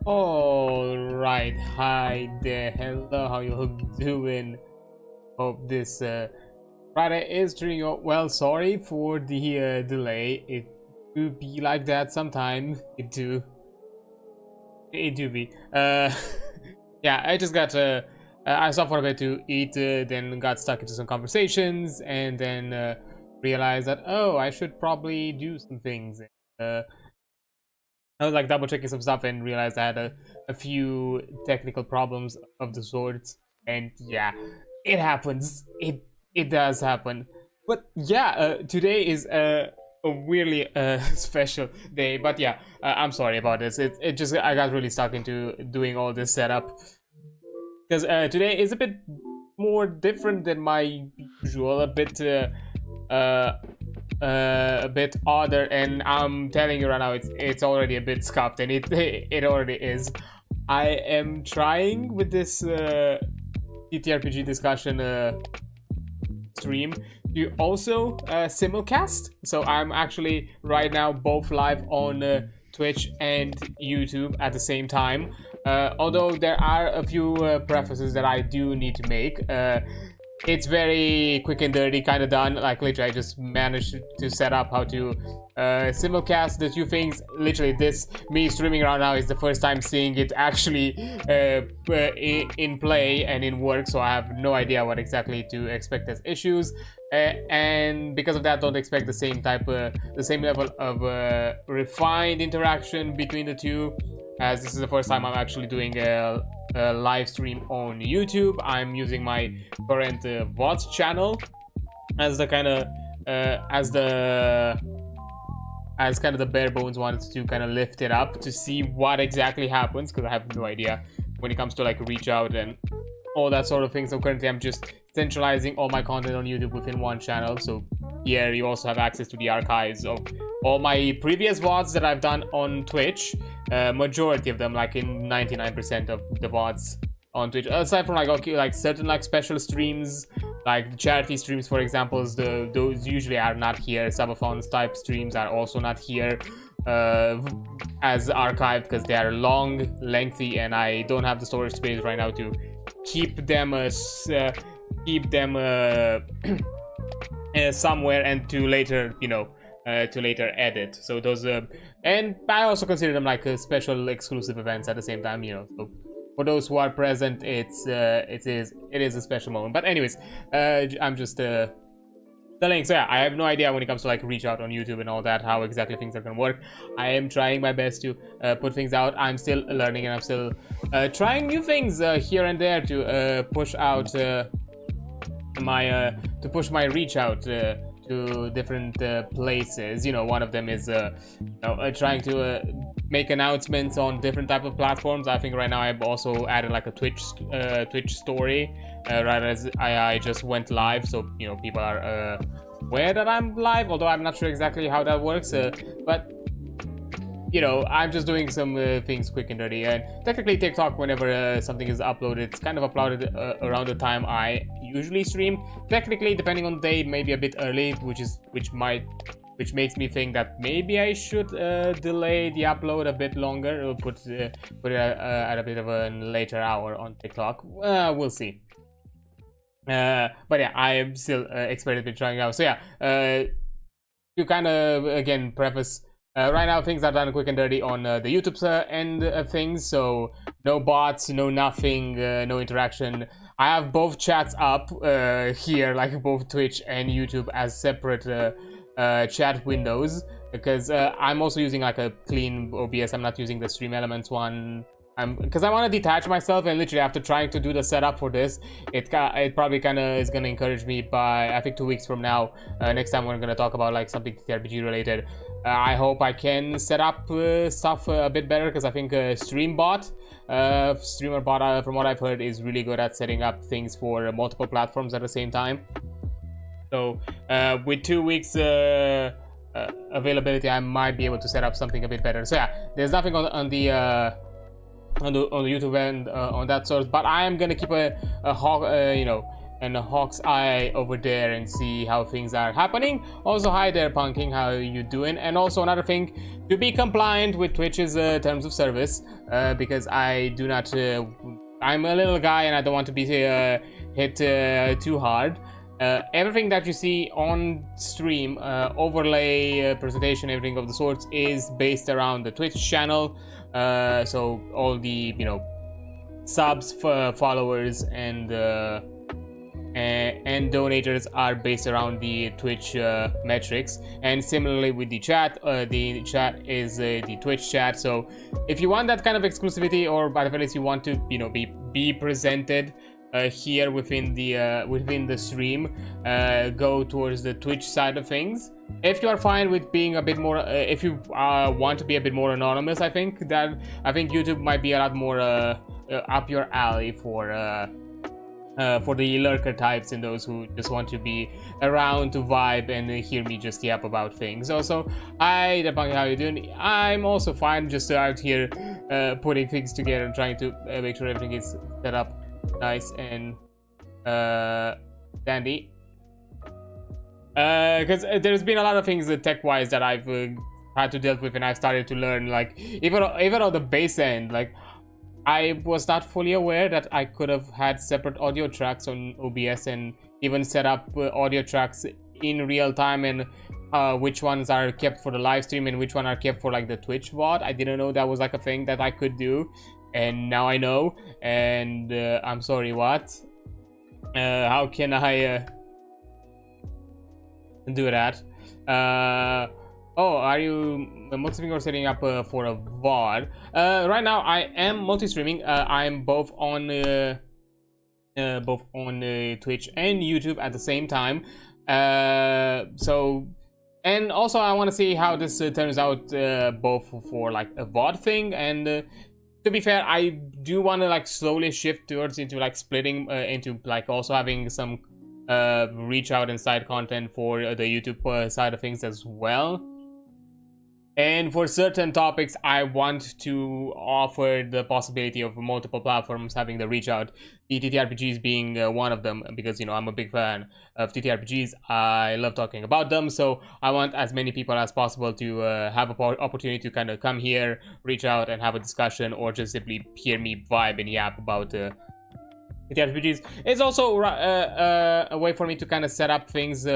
All right, hi there, hello, how you doing? Hope this Friday is treating you well. Sorry for the delay. It do be like that sometime. It do be. Yeah, I just got I stopped for a bit to eat, then got stuck into some conversations, and then realized that I should probably do some things. I was like double checking some stuff and realized I had a few technical problems of the sorts, and yeah, it happens. It does happen. But yeah, today is a weirdly special day. But yeah, I'm sorry about this. It just I got really stuck into doing all this setup because today is a bit more different than my usual. A bit odder, and I'm telling you right now, it's already a bit scuffed, and it already is. I am trying with this ttrpg discussion stream to also simulcast, so I'm actually right now both live on Twitch and YouTube at the same time, although there are a few prefaces that I do need to make. It's very quick and dirty, kind of done. Like literally, I just managed to set up how to simulcast the two things. Literally, me streaming right now is the first time seeing it actually in play and in work. So I have no idea what exactly to expect as issues, and because of that, don't expect the same level of refined interaction between the two. As this is the first time I'm actually doing a live stream on YouTube. I'm using my current VODs channel as the kind of the bare bones ones to kind of lift it up to see what exactly happens, because I have no idea when it comes to like reach out and all that sort of thing. So currently I'm just centralizing all my content on YouTube within one channel. So here you also have access to the archives of all my previous VODs that I've done on Twitch. Majority of them, like in 99% of the VODs on Twitch, aside from like certain like special streams, like charity streams for example, those usually are not here. Subathons type streams are also not here as archived, because they are lengthy, and I don't have the storage space right now to keep them somewhere and to later, to later edit. So those and I also consider them like special exclusive events at the same time, so for those who are present, it is a special moment. But anyways, I'm just telling. So yeah, I have no idea when it comes to like reach out on YouTube and all that, how exactly things are gonna work. I am trying my best to put things out. I'm still learning, and I'm still trying new things here and there to push out my reach out to different places. One of them is trying to make announcements on different type of platforms. I think right now I've also added like a Twitch story right as I just went live, so people are aware that I'm live, although I'm not sure exactly how that works, but I'm just doing some things quick and dirty. And technically TikTok, whenever something is uploaded, it's kind of uploaded around the time I usually stream. Technically, depending on the day, maybe a bit early, which makes me think that maybe I should delay the upload a bit longer, or put it at a bit of a later hour on TikTok. We'll see. But yeah, I am still experimenting, trying out. So yeah, to kind of again preface. Right now things are done quick and dirty on the YouTube end of things, so no bots, no nothing, no interaction. I have both chats up here, like both Twitch and YouTube, as separate chat windows, because I'm also using like a clean OBS. I'm not using the Stream Elements one, because I want to detach myself, and literally after trying to do the setup for this, it probably kind of is going to encourage me by, I think, 2 weeks from now. Next time we're going to talk about like something TRPG related. I hope I can set up stuff a bit better, because I think StreamerBot, from what I've heard, is really good at setting up things for multiple platforms at the same time. So with 2 weeks availability, I might be able to set up something a bit better. So yeah, there's nothing on the YouTube end on that sort, but I am gonna keep a and a hawk's eye over there and see how things are happening. Also, hi there, Punking, how you doing? And also another thing, to be compliant with Twitch's terms of service, because I do not, I'm a little guy and I don't want to be hit too hard. Everything that you see on stream, overlay, presentation, everything of the sorts, is based around the Twitch channel. So all the, you know, subs, followers, and donators are based around the Twitch metrics. And similarly with the chat is the Twitch chat. So if you want that kind of exclusivity, or at the least you want to, you know, be presented here within the stream, go towards the Twitch side of things. If you are fine with being a bit more, if you want to be a bit more anonymous, I think YouTube might be a lot more up your alley for the lurker types and those who just want to be around to vibe and hear me just yap about things. Also, hi, Punky, how you doing? I'm also fine, just out here putting things together and trying to make sure everything is set up nice and dandy. Because there's been a lot of things tech-wise that I've had to deal with, and I've started to learn, like, even on the base end, like, I was not fully aware that I could have had separate audio tracks on OBS and even set up audio tracks in real time, and which ones are kept for the live stream and which one are kept for like the Twitch VOD. I didn't know that was like a thing that I could do, and now I know. And I'm sorry, what? How can I do that? Oh, are you multi-streaming or setting up for a VOD? Right now, I am multi-streaming. I'm both on Twitch and YouTube at the same time. So, and also I want to see how this turns out, both for like a VOD thing, and to be fair, I do want to like slowly shift towards into like splitting into like also having some reach out and side content for the YouTube side of things as well. And for certain topics, I want to offer the possibility of multiple platforms having the reach out, the ttrpgs being one of them, because, you know, I'm a big fan of ttrpgs. I love talking about them, so I want as many people as possible to have an opportunity to kind of come here, reach out and have a discussion, or just simply hear me vibe and yap about ttrpgs. It's also a way for me to kind of set up things,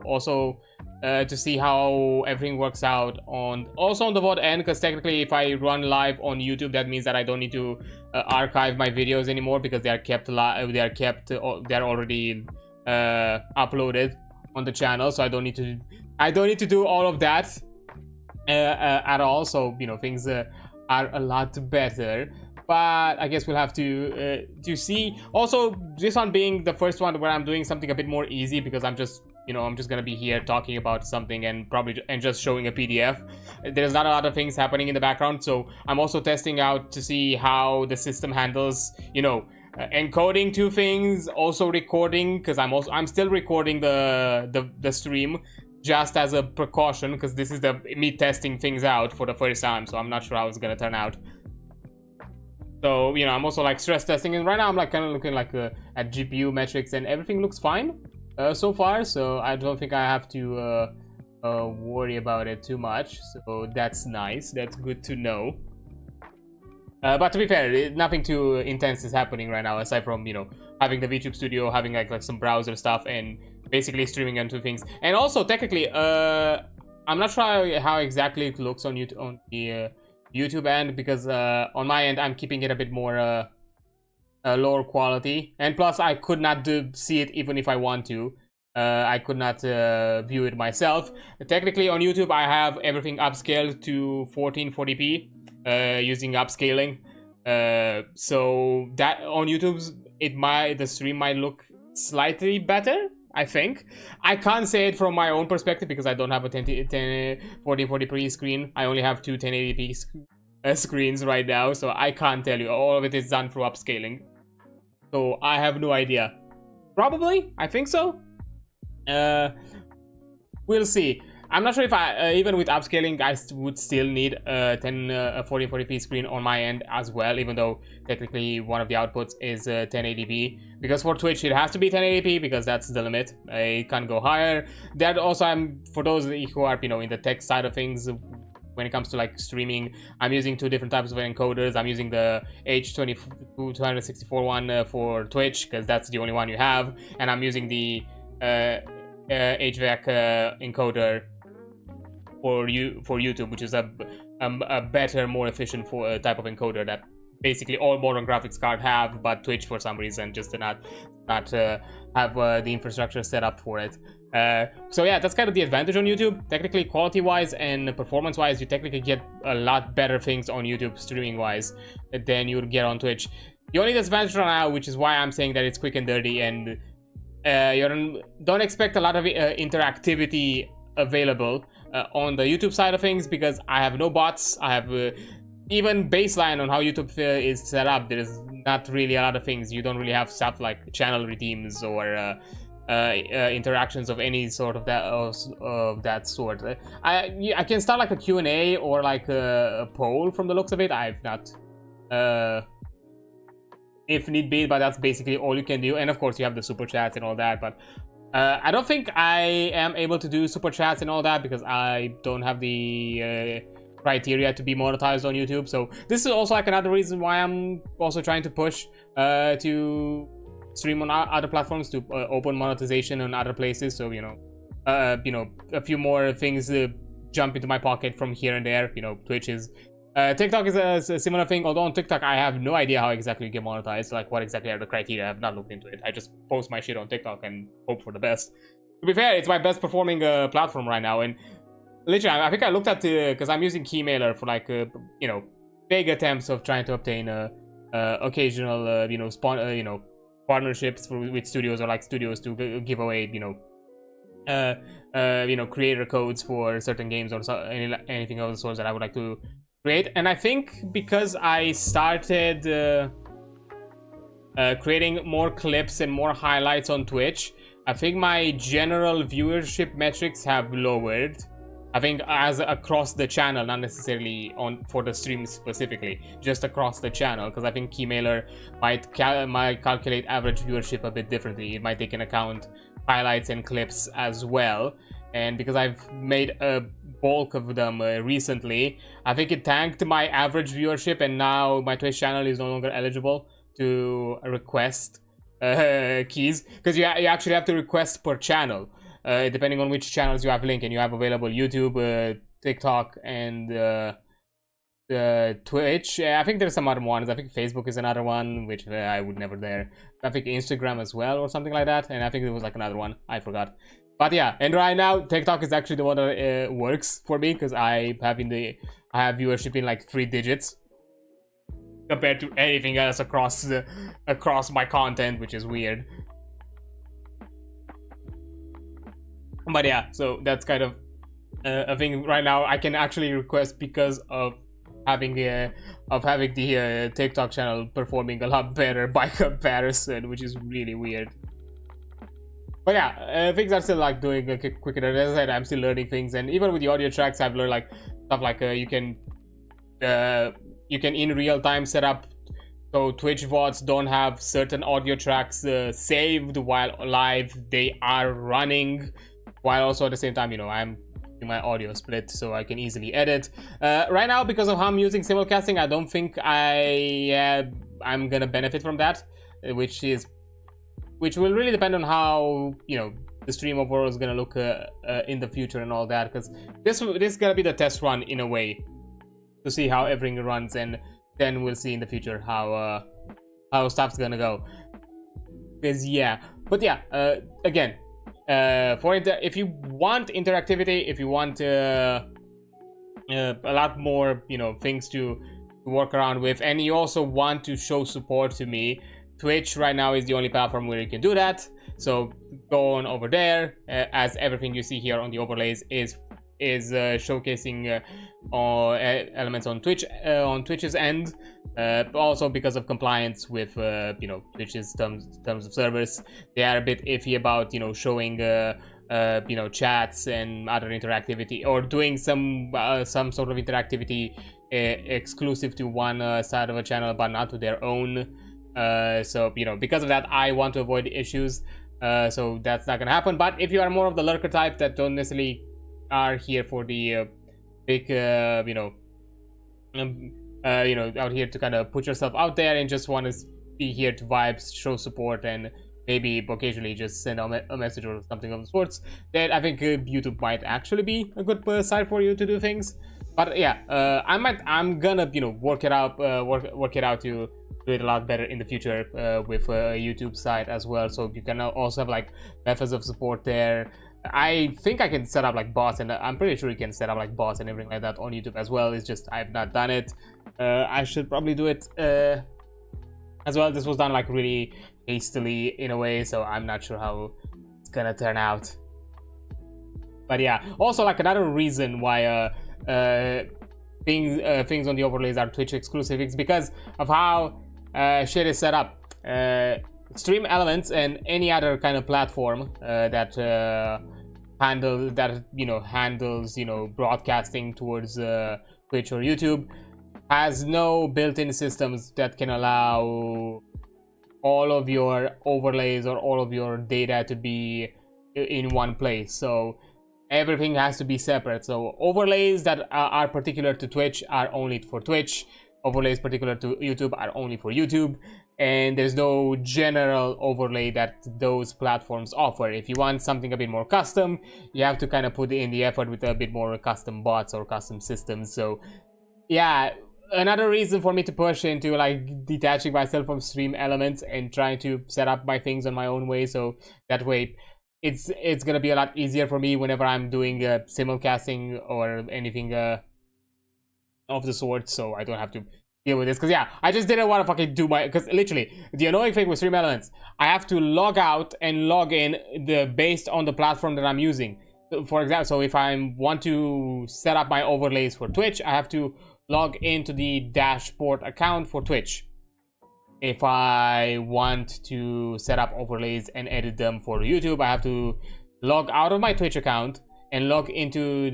also to see how everything works out on the VOD end, because technically if I run live on YouTube, that means that I don't need to archive my videos anymore, because they are kept live, they are already uploaded on the channel, so I don't need to do all of that at all. So, you know, things are a lot better. But I guess we'll have to see. Also, this one being the first one where I'm doing something a bit more easy, because I'm just gonna be here talking about something and just showing a PDF. There's not a lot of things happening in the background, so I'm also testing out to see how the system handles, you know, encoding two things, also recording, because I'm still recording the stream just as a precaution, because this is me testing things out for the first time, so I'm not sure how it's gonna turn out. So, you know, I'm also like stress testing, and right now I'm like kind of looking like at GPU metrics, and everything looks fine so far. So I don't think I have to worry about it too much. So that's nice. That's good to know. But to be fair, nothing too intense is happening right now, aside from, you know, having the VTube studio, having like some browser stuff, and basically streaming onto things. And also, technically, I'm not sure how exactly it looks on YouTube, on the YouTube end, because on my end I'm keeping it a bit more lower quality, and plus I could not see it even if I want to. I could not view it myself. Technically on YouTube I have everything upscaled to 1440p using upscaling, so that on YouTube's the stream might look slightly better, I think. I can't say it from my own perspective because I don't have a 1440p screen. I only have two 1080p screens right now, so I can't tell you. All of it is done through upscaling, so I have no idea. Probably, I think so. We'll see. I'm not sure if I even with upscaling I would still need a 1440p screen on my end as well, even though technically one of the outputs is 1080p, because for Twitch it has to be 1080p because that's the limit. It can't go higher. That also, for those who are, you know, in the tech side of things, when it comes to like streaming, I'm using two different types of encoders. I'm using the H264 one for Twitch because that's the only one you have, and I'm using the HVAC encoder for YouTube, which is a better, more efficient type of encoder that basically all modern graphics cards have, but Twitch for some reason just did not have the infrastructure set up for it. So yeah, that's kind of the advantage on YouTube. Technically, quality-wise and performance-wise, you technically get a lot better things on YouTube streaming-wise than you would get on Twitch. The only disadvantage right now, which is why I'm saying that it's quick and dirty, and you don't expect a lot of interactivity available on the YouTube side of things, because I have no bots. I have even baseline on how YouTube is set up. There is not really a lot of things. You don't really have stuff like channel redeems or interactions of any sort of that sort. I can start like a Q&A or like a poll from the looks of it. I've not if need be, but that's basically all you can do. And of course you have the super chats and all that, but I don't think I am able to do super chats and all that because I don't have the criteria to be monetized on YouTube. So this is also like another reason why I'm also trying to push to stream on other platforms, to open monetization on other places. So you know, a few more things jump into my pocket from here and there. You know, Twitch is TikTok is a similar thing, although on TikTok I have no idea how exactly you get monetized, like what exactly are the criteria. I have not looked into it. I just post my shit on TikTok and hope for the best. To be fair, it's my best performing platform right now, and literally I think I looked at because I'm using Keymailer for like you know, big attempts of trying to obtain occasional you know, partnerships with studios, or like studios to give away you know creator codes for certain games or anything of the sorts that I would like to create. And I think because I started creating more clips and more highlights on Twitch, I think my general viewership metrics have lowered. I think as across the channel, not necessarily for the stream specifically, just across the channel, because I think Keymailer might calculate average viewership a bit differently. It might take into account highlights and clips as well. And because I've made a bulk of them recently, I think it tanked my average viewership, and now my Twitch channel is no longer eligible to request keys, because you actually have to request per channel. Depending on which channels you have linked, and you have available YouTube, TikTok, and Twitch. I think there's some other ones. I think Facebook is another one, which I would never dare. I think Instagram as well, or something like that. And I think there was like another one. I forgot. But yeah, and right now TikTok is actually the one that works for me, because I have viewership in like 3 digits compared to anything else across my content, which is weird. But yeah, so that's kind of a thing right now. I can actually request because of having the TikTok channel performing a lot better by comparison, which is really weird. But yeah, things are still like doing quicker. As I said, I'm still learning things, and even with the audio tracks, I've learned like stuff like you can in real time set up so Twitch VODs don't have certain audio tracks saved while live they are running. While also at the same time, you know, I'm doing my audio split, so I can easily edit. Right now, because of how I'm using simulcasting, I don't think I'm gonna benefit from that, which will really depend on how, you know, the stream overall is gonna look in the future and all that. Because this is gonna be the test run in a way to see how everything runs, and then we'll see in the future how stuff's gonna go. Because yeah, but yeah, again. If you want interactivity, if you want a lot more, you know, things to work around with, and you also want to show support to me, Twitch right now is the only platform where you can do that. So go on over there, as everything you see here on the overlays is showcasing elements on Twitch's end. Also because of compliance with you know, Twitch's terms of service, they are a bit iffy about, you know, showing you know, chats and other interactivity, or doing some sort of interactivity exclusive to one side of a channel but not to their own. So, you know, because of that, I want to avoid issues. So that's not gonna happen. But if you are more of the lurker type that don't necessarily are here for the big, you know, out here to kind of put yourself out there and just want to be here to vibe, show support, and maybe occasionally just send a message or something of the sorts, then I think YouTube might actually be a good site for you to do things. But yeah, I'm gonna, you know, work it out to do it a lot better in the future with a YouTube site as well. So you can also have like methods of support there. I think I can set up like bots, and I'm pretty sure you can set up like bots and everything like that on YouTube as well. It's just I've not done it. I should probably do it as well. This was done like really hastily in a way, so I'm not sure how it's gonna turn out. But yeah, also like another reason why things on the overlays are Twitch exclusive is because of how shit is set up. Stream Elements and any other kind of platform that handles broadcasting towards Twitch or YouTube has no built-in systems that can allow all of your overlays or all of your data to be in one place. So everything has to be separate. So overlays that are particular to Twitch are only for Twitch. Overlays particular to YouTube are only for YouTube. And there's no general overlay that those platforms offer. If you want something a bit more custom, you have to kind of put in the effort with a bit more custom bots or custom systems. So yeah, another reason for me to push into like detaching myself from Stream Elements and trying to set up my things on my own way. So that way it's gonna be a lot easier for me whenever I'm doing simulcasting or anything of the sort, so I don't have to deal with this. Because yeah, I just didn't want to fucking do my, because literally the annoying thing with Stream Elements, I have to log out and log in based on the platform that I'm using. For example, so if I want to set up my overlays for Twitch, I have to log into the dashboard account for Twitch. If I want to set up overlays and edit them for YouTube, I have to log out of my Twitch account and log into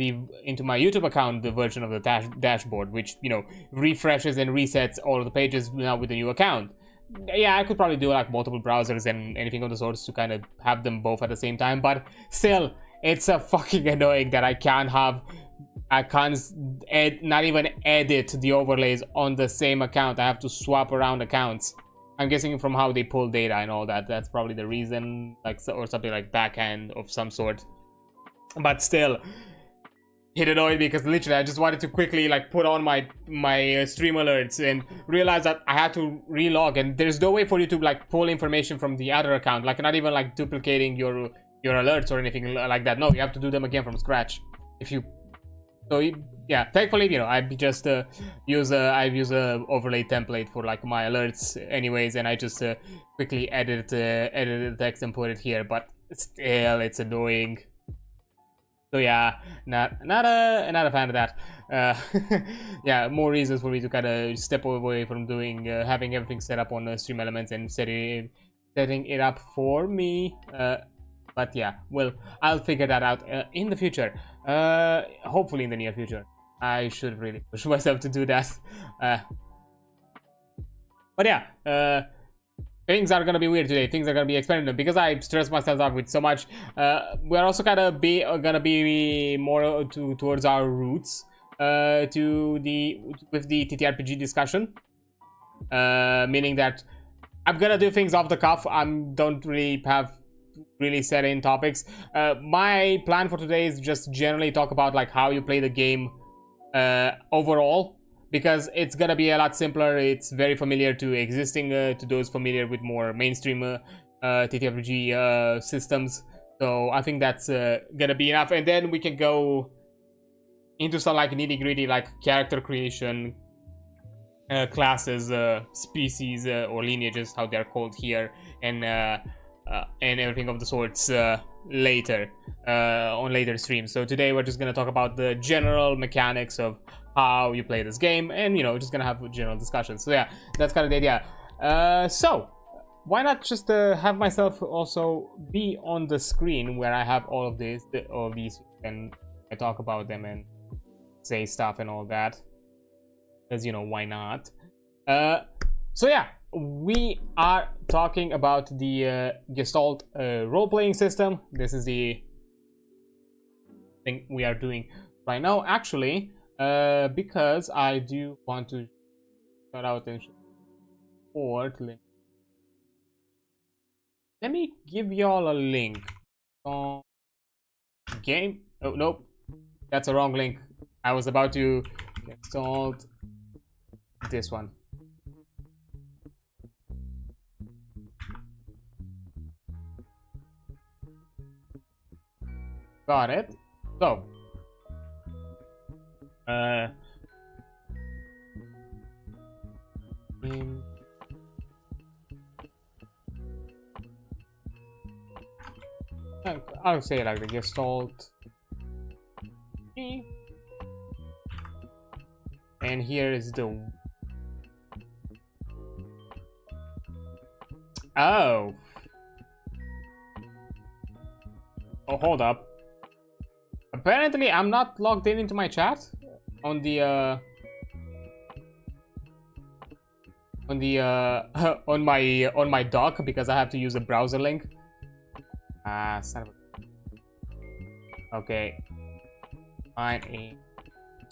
my YouTube account, the version of the dashboard, which, you know, refreshes and resets all of the pages now with the new account. Yeah, I could probably do like multiple browsers and anything of the sorts to kind of have them both at the same time, but still, it's a fucking annoying that I can't not even edit the overlays on the same account. I have to swap around accounts. I'm guessing from how they pull data and all that, that's probably the reason, like, or something like backhand of some sort. But still, it annoyed me because literally I just wanted to quickly like put on my stream alerts and realize that I had to relog, and there's no way for you to like pull information from the other account, like not even like duplicating your alerts or anything like that. No, you have to do them again from scratch. Yeah, thankfully, you know, I just use a overlay template for like my alerts anyways, and I just quickly edit the text and put it here. But still, it's annoying. So yeah, not a fan of that. Yeah, more reasons for me to kind of step away from doing having everything set up on Stream Elements and setting it up for me. But yeah, well, I'll figure that out in the future. Hopefully in the near future. I should really push myself to do that. But yeah, things are gonna be weird today. Things are gonna be experimental because I stress myself out with so much. We're also gonna be more towards our roots with the ttrpg discussion. Meaning that I'm gonna do things off the cuff. Don't really have set in topics. My plan for today is just generally talk about like how you play the game overall, because it's gonna be a lot simpler. It's very familiar to existing to those familiar with more mainstream ttrpg systems, so I think that's gonna be enough, and then we can go into some like nitty-gritty like character creation, classes, species, or lineages, how they're called here, and everything of the sorts later on later streams. So today we're just gonna talk about the general mechanics of how you play this game, and you know, just gonna have general discussions. So yeah, that's kind of the idea. So why not just have myself also be on the screen where I have all of these, and I talk about them and say stuff and all that, because you know, why not? So yeah, we are talking about the Gestalt role-playing system. This is the thing we are doing right now, actually, because I do want to start out and support link. Let me give y'all a link on game. Oh nope, that's a wrong link. I was about to install this one. Got it. So I'll say it like the Gestalt, and here is the oh, hold up. Apparently, I'm not logged in into my chat on the on my dock, because I have to use a browser link. Son of a... Okay. Fine.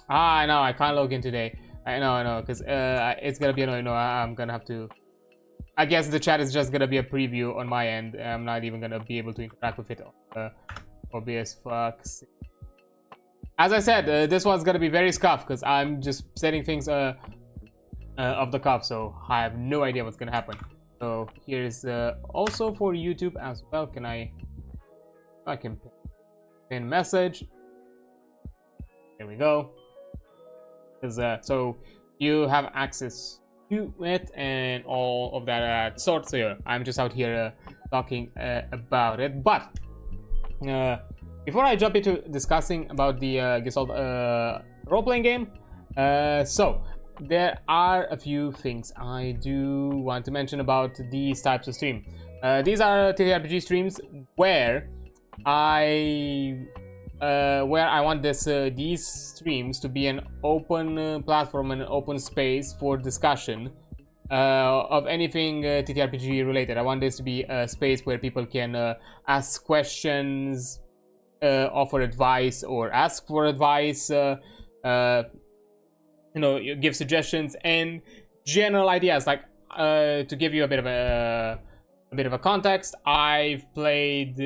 No, I can't log in today. I know, because it's gonna be annoying. No, I'm gonna have to. I guess the chat is just gonna be a preview on my end. I'm not even gonna be able to interact with it. Obvious fucks. As I said, this one's gonna be very scuffed because I'm just setting things off the cuff, so I have no idea what's gonna happen. So here's also for YouTube as well. I can pin message. There we go. So you have access to it and all of that sort. So yeah, I'm just out here talking about it. But before I jump into discussing about the Gestalt role-playing game, so there are a few things I do want to mention about these types of stream. These are ttrpg streams where I want these streams to be an open platform and an open space for discussion of anything ttrpg related. I want this to be a space where people can ask questions, offer advice, or ask for advice, give suggestions and general ideas. Like to give you a bit of a context, I've played.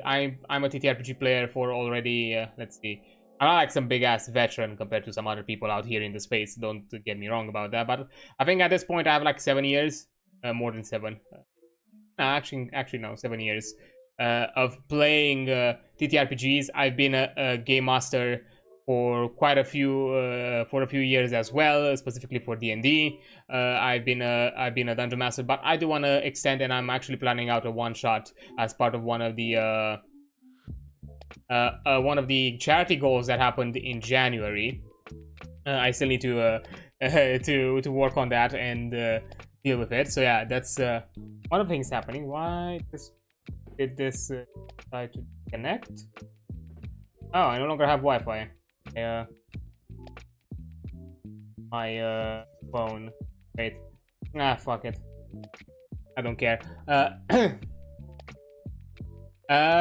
I'm a TTRPG player for already. Let's see. I'm not like some big ass veteran compared to some other people out here in the space. Don't get me wrong about that. But I think at this point I have like 7 years, more than 7. Actually no, 7 years of playing TTRPGs. I've been a game master for quite a few years as well, specifically for D&D. I've been a dungeon master, but I do want to extend, and I'm actually planning out a one shot as part of one of the charity goals that happened in January. I still need to work on that and deal with it. So yeah, that's one of the things happening. Why did this try to connect? Oh, I no longer have Wi-Fi. My phone. Wait. Fuck it. I don't care.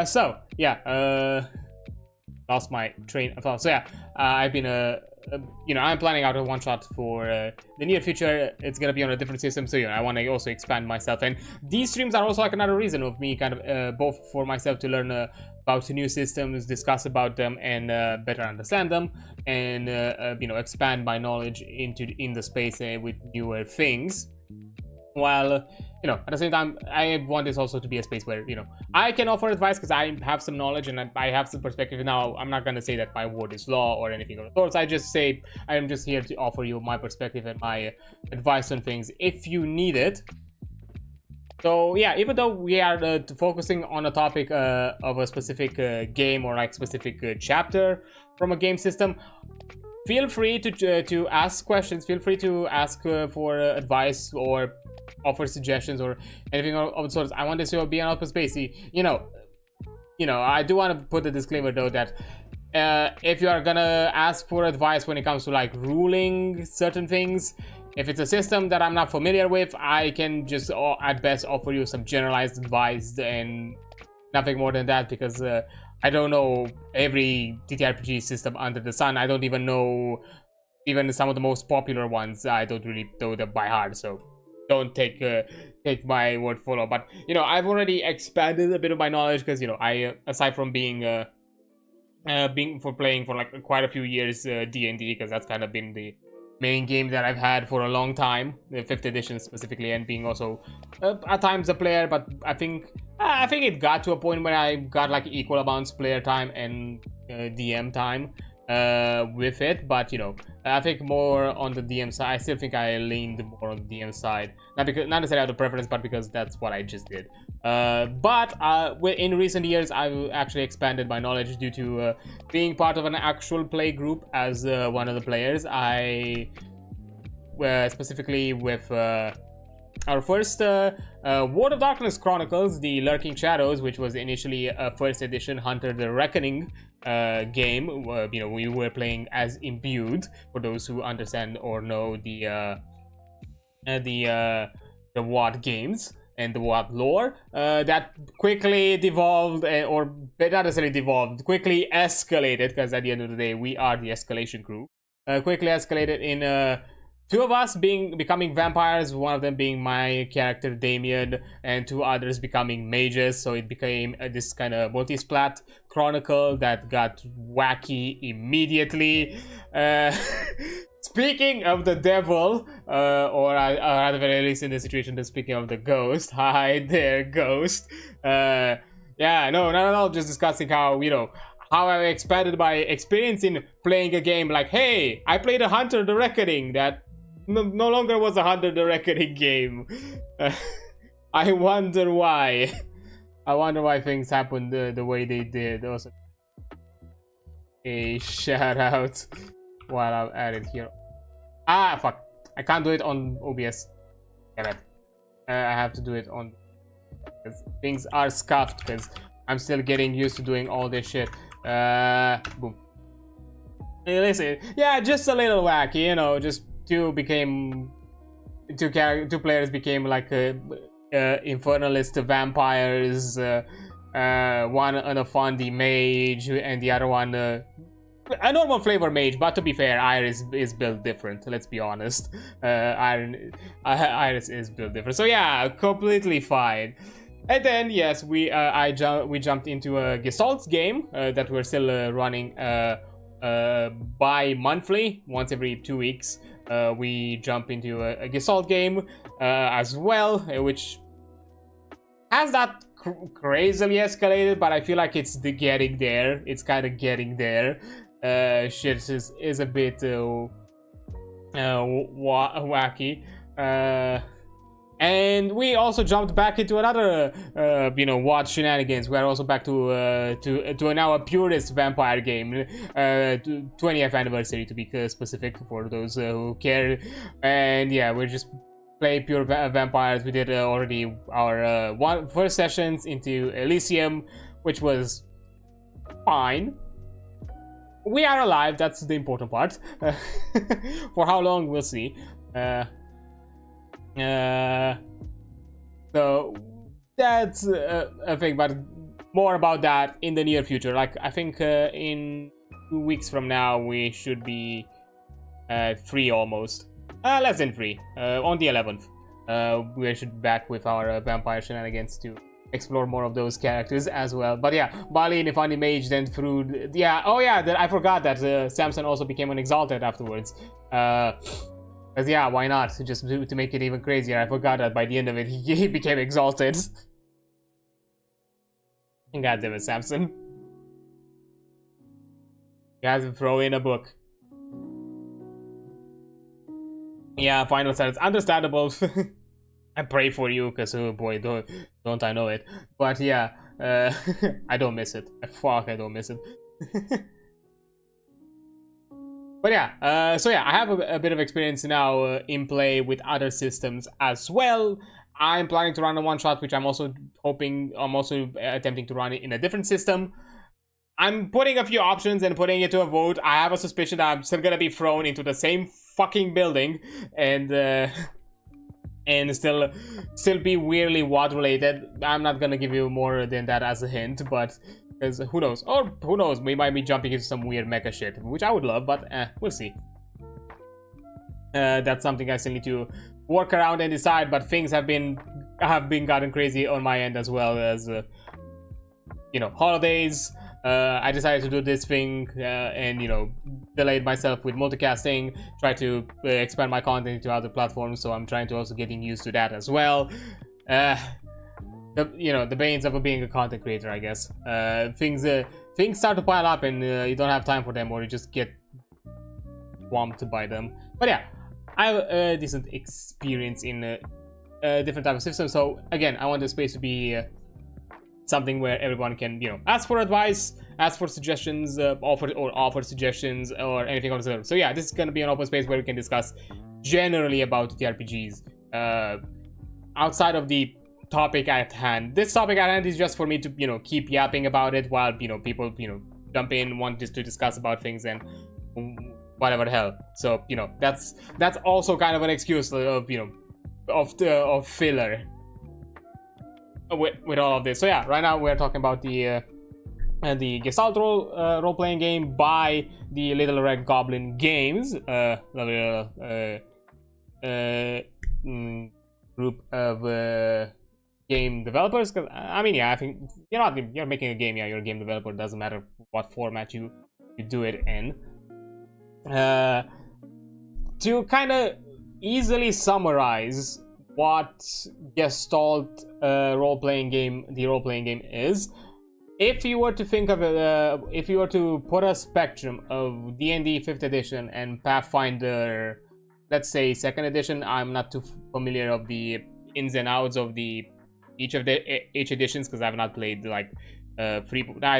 So yeah, lost my train of thought. So yeah, I've been I'm planning out a one shot for the near future. It's gonna be on a different system, so I want to also expand myself, and these streams are also like another reason of me kind of both for myself to learn about new systems, discuss about them, and better understand them, and expand my knowledge in the space with newer things. While at the same time, I want this also to be a space where I can offer advice because I have some knowledge and I have some perspective. Now, I'm not gonna say that my word is law or anything of the sort. I just say I am just here to offer you my perspective and my advice on things if you need it. So yeah, even though we are focusing on a topic of a specific game or like specific chapter from a game system, feel free to ask questions. Feel free to ask for advice or offer suggestions or anything of the sort. I want this to be an open space. You know, I do want to put a disclaimer though that if you are gonna ask for advice when it comes to like ruling certain things, if it's a system that I'm not familiar with, I can just at best offer you some generalized advice and nothing more than that, because I don't know every TTRPG system under the sun. I don't even know even some of the most popular ones. I don't really know them by heart, so don't take my word for it. But you know, I've already expanded a bit of my knowledge because, you know, I aside from being playing for like quite a few years D&D, because that's kind of been the main game that I've had for a long time, the 5th edition specifically, and being also at times a player. But I think it got to a point where I got like equal amounts player time and DM time with it. But you know, I think more on the DM side. I still think I leaned more on the DM side, not necessarily out of preference, but because that's what I just did. But in recent years, I've actually expanded my knowledge due to being part of an actual play group as one of the players. I specifically with our first World of Darkness Chronicles, the Lurking Shadows, which was initially a 1st edition Hunter the Reckoning game. You know, we were playing as Imbued, for those who understand or know the WoD games and the WoD lore. That quickly devolved, or not necessarily devolved, quickly escalated, because at the end of the day, we are the escalation crew. Quickly escalated in 2 of us becoming vampires, one of them being my character Damien, and 2 others becoming mages. So it became this kind of multi-splat chronicle that got wacky immediately. Speaking of the devil, or at the very least in this situation, speaking of the ghost, hi there, ghost. Yeah, no, not at all. Just discussing how, you know, how I expanded my experience in playing a game. Like, hey, I played a Hunter the Reckoning that no longer was a Hunter the Reckoning game. I wonder why. I wonder why things happened the way they did. Also, a shout out while I'm at it here. Ah, fuck. I can't do it on OBS. Damn it. I have to do it on... because things are scuffed, because I'm still getting used to doing all this shit. Boom. Hey, listen. Yeah, just a little wacky, you know, just two players became like infernalist vampires, one an Afandi mage and the other one a normal flavor mage. But to be fair, Iris is built different, let's be honest. Iris is built different, so yeah, completely fine. And then yes, we jumped into a Gestalt game that we're still running bi-monthly, once every 2 weeks. We jump into a Gestalt game as well, which has not crazily escalated, but I feel like it's getting there. It's kind of getting there. Shit is a bit wacky. And we also jumped back into another, you know, WoD shenanigans. We're also back to now a purist vampire game, 20th anniversary to be specific for those who care. And yeah, we're just playing pure vampires. We did already our first sessions into Elysium, which was fine. We are alive. That's the important part. For how long, we'll see. So that's a thing, but more about that in the near future. Like, I think in 2 weeks from now we should be free almost. Less than free. On the 11th, we should be back with our vampire shenanigans to explore more of those characters as well. But yeah, Bali and Ifani Mage then through. Yeah, oh yeah, I forgot that Samson also became an Exalted afterwards. Because yeah, why not? Just to make it even crazier. I forgot that by the end of it, he became Exalted. God damn it, Samson. You have to throw in a book. Yeah, final sentence. Understandable. I pray for you, because oh boy, don't I know it. But yeah, I don't miss it. Fuck, I don't miss it. But yeah, so yeah, I have a bit of experience now in play with other systems as well. I'm planning to run a one-shot, which I'm also attempting to run it in a different system. I'm putting a few options and putting it to a vote. I have a suspicion that I'm still gonna be thrown into the same fucking building and still be weirdly WoD related. I'm not gonna give you more than that as a hint, but because who knows? Or who knows? We might be jumping into some weird mecha shit, which I would love, but we'll see. That's something I still need to work around and decide. But things have been gotten crazy on my end as well as you know, holidays. I decided to do this thing and, you know, delayed myself with multicasting, try to expand my content to other platforms, so I'm trying to also getting used to that as well. You know, the banes of being a content creator, I guess. Things start to pile up and you don't have time for them, or you just get swamped by them. But yeah, I have a decent experience in different type of systems, so again, I want the space to be something where everyone can, you know, ask for advice, ask for suggestions, offer suggestions or anything of the sort. So yeah, this is gonna be an open space where we can discuss generally about TRPGs outside of the topic at hand. This topic at hand is just for me to, you know, keep yapping about it while, you know, people, you know, jump in, want just to discuss about things and whatever the hell. So, you know, that's also kind of an excuse of, you know, of filler with all of this. So yeah, right now we're talking about the Gestalt role-playing game by the Little Red Goblin Games, group of game developers. Cause I mean, yeah, I think you're making a game. Yeah, you're a game developer. It doesn't matter what format you do it in. To kind of easily summarize what Gestalt role-playing game is, if you were to think of it, if you were to put a spectrum of D&D 5th edition and Pathfinder, let's say 2nd edition, I'm not too familiar of the ins and outs of each editions because I have not played like I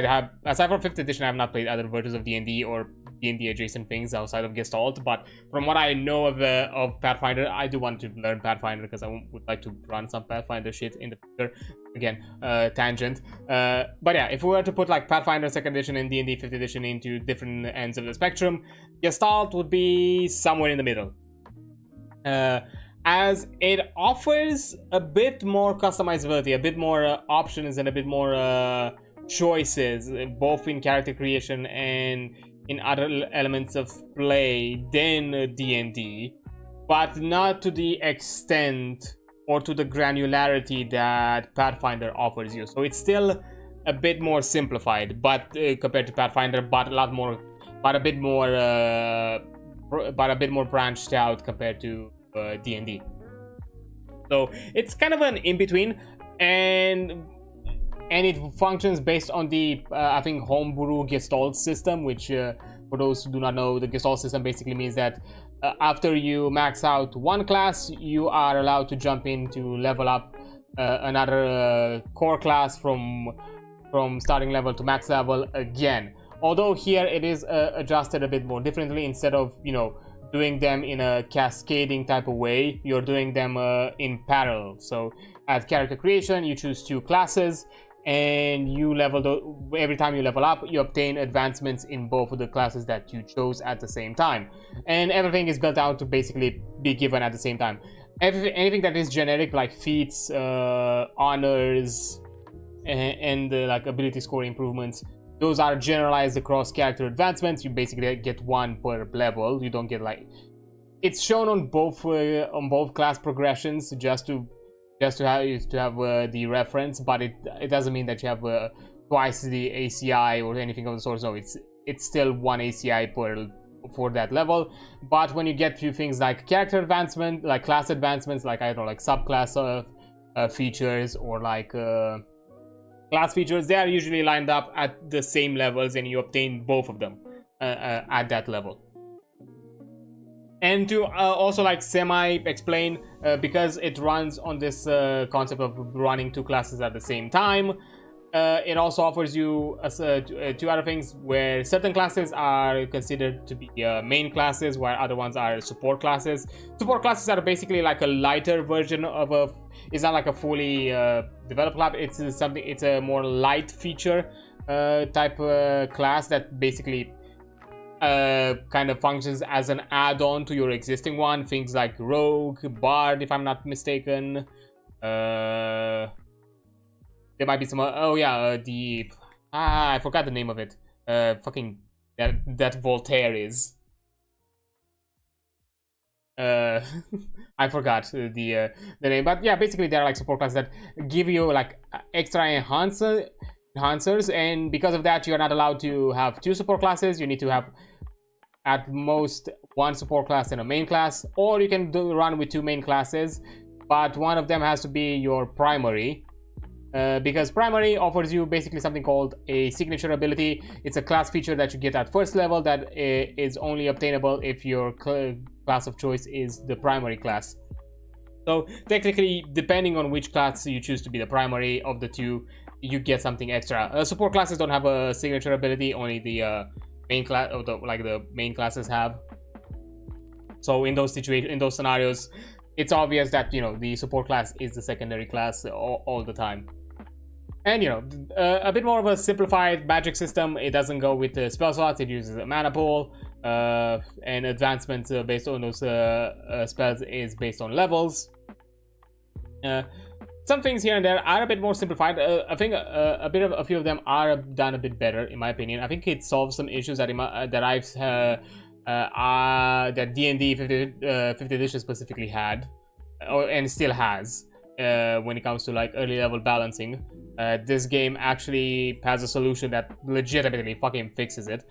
have, aside from 5th edition, I have not played other versions of D&D or D&D adjacent things outside of Gestalt. But from what I know of Pathfinder, I do want to learn Pathfinder because I would like to run some Pathfinder shit in the future. Again, tangent. But yeah, if we were to put like Pathfinder 2nd edition and D&D 5th edition into different ends of the spectrum, Gestalt would be somewhere in the middle. As it offers a bit more customizability, a bit more options, and a bit more choices, both in character creation and in other elements of play than D&D, but not to the extent or to the granularity that Pathfinder offers you. So it's still a bit more simplified, but compared to Pathfinder, but a bit more branched out compared to D&D. So it's kind of an in-between, and it functions based on the I think homebrew Gestalt system, which for those who do not know, the Gestalt system basically means that after you max out one class, you are allowed to jump in to level up another core class from starting level to max level again. Although here it is adjusted a bit more differently. Instead of, you know, doing them in a cascading type of way, you're doing them in parallel. So at character creation, you choose 2 classes, and you every time you level up, you obtain advancements in both of the classes that you chose at the same time, and everything is built out to basically be given at the same time. Anything that is generic, like feats, honors, and like ability score improvements, those are generalized across character advancements. You basically get 1 per level. You don't get like, it's shown on both class progressions just to have the reference, but it doesn't mean that you have twice the ACI or anything of the sort. So it's still 1 ACI for that level. But when you get few things like character advancement, like class advancements, like I don't know, like subclass features or like class features, they are usually lined up at the same levels, and you obtain both of them at that level. And to also like semi-explain, because it runs on this concept of running 2 classes at the same time, it also offers you two other things where certain classes are considered to be main classes, while other ones are support classes. Support classes are basically like a lighter version of a. It's not like a fully developed class. It's a more light feature type class that basically kind of functions as an add-on to your existing one. Things like Rogue, Bard, if I'm not mistaken. There might be some. Oh yeah, I forgot the name of it. Fucking that Voltaire is. I forgot the name, but yeah, basically they're like support classes that give you like extra enhancers, and because of that, you're not allowed to have two support classes. You need to have at most one support class and a main class, or you can run with two main classes, but one of them has to be your primary. Because primary offers you basically something called a signature ability. It's a class feature that you get at first level that is only obtainable if your class of choice is the primary class. So technically, depending on which class you choose to be the primary of the two, you get something extra. Support classes don't have a signature ability, only the main class, or the main classes have. So in those situations, in those scenarios, it's obvious that the support class is the secondary class all the time. And a bit more of a simplified magic system. It doesn't go with spell slots. It uses a mana pool, and advancements based on those spells is based on levels. Some things here and there are a bit more simplified. I think a few of them are done a bit better, in my opinion. I think it solves some issues that that D&D 5th edition specifically had, and still has, when it comes to like early level balancing. This game actually has a solution that legitimately fucking fixes it.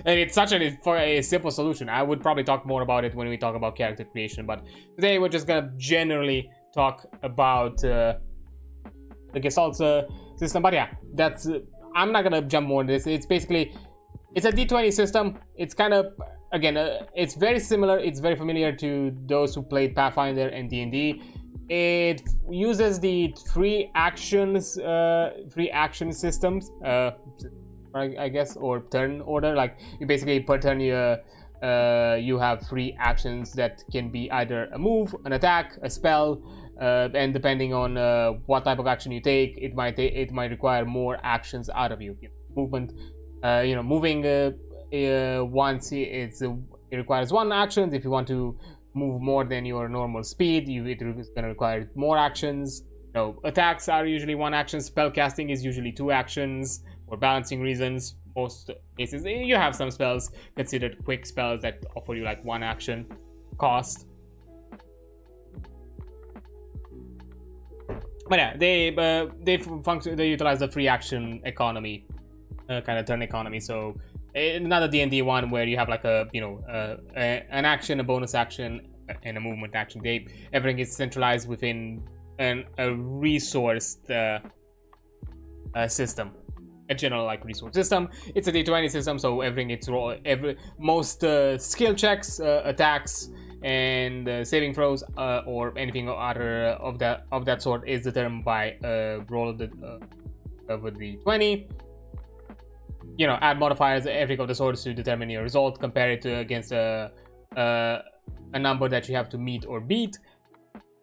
And it's such a simple solution. I would probably talk more about it when we talk about character creation, but today we're just gonna generally talk about the Gestalt system. But yeah, I'm not gonna jump more into this. It's basically, it's a D20 system. It's kind of, again, it's very similar. It's very familiar to those who played Pathfinder and D&D. It uses the free action systems, I guess, or turn order. Like, you basically per turn you have free actions that can be either a move, an attack, a spell, and depending on what type of action you take, it might require more actions out of you. Movement. Moving once it requires one action. If you want to move more than your normal speed, it's going to require more actions. Attacks are usually one action. Spell casting is usually two actions for balancing reasons. Most cases, you have some spells considered quick spells that offer you like one action cost. But yeah, they utilize the free action economy, kind of turn economy. So another D&D one where you have like an action, a bonus action, and a movement action. Everything is centralized within a resourced system, a general like resource system. It's a D20 system, so most skill checks, attacks, and saving throws, or anything other of that sort is determined by roll of the D20. Add modifiers everything of the sorts to determine your result. Compare it against a number that you have to meet or beat,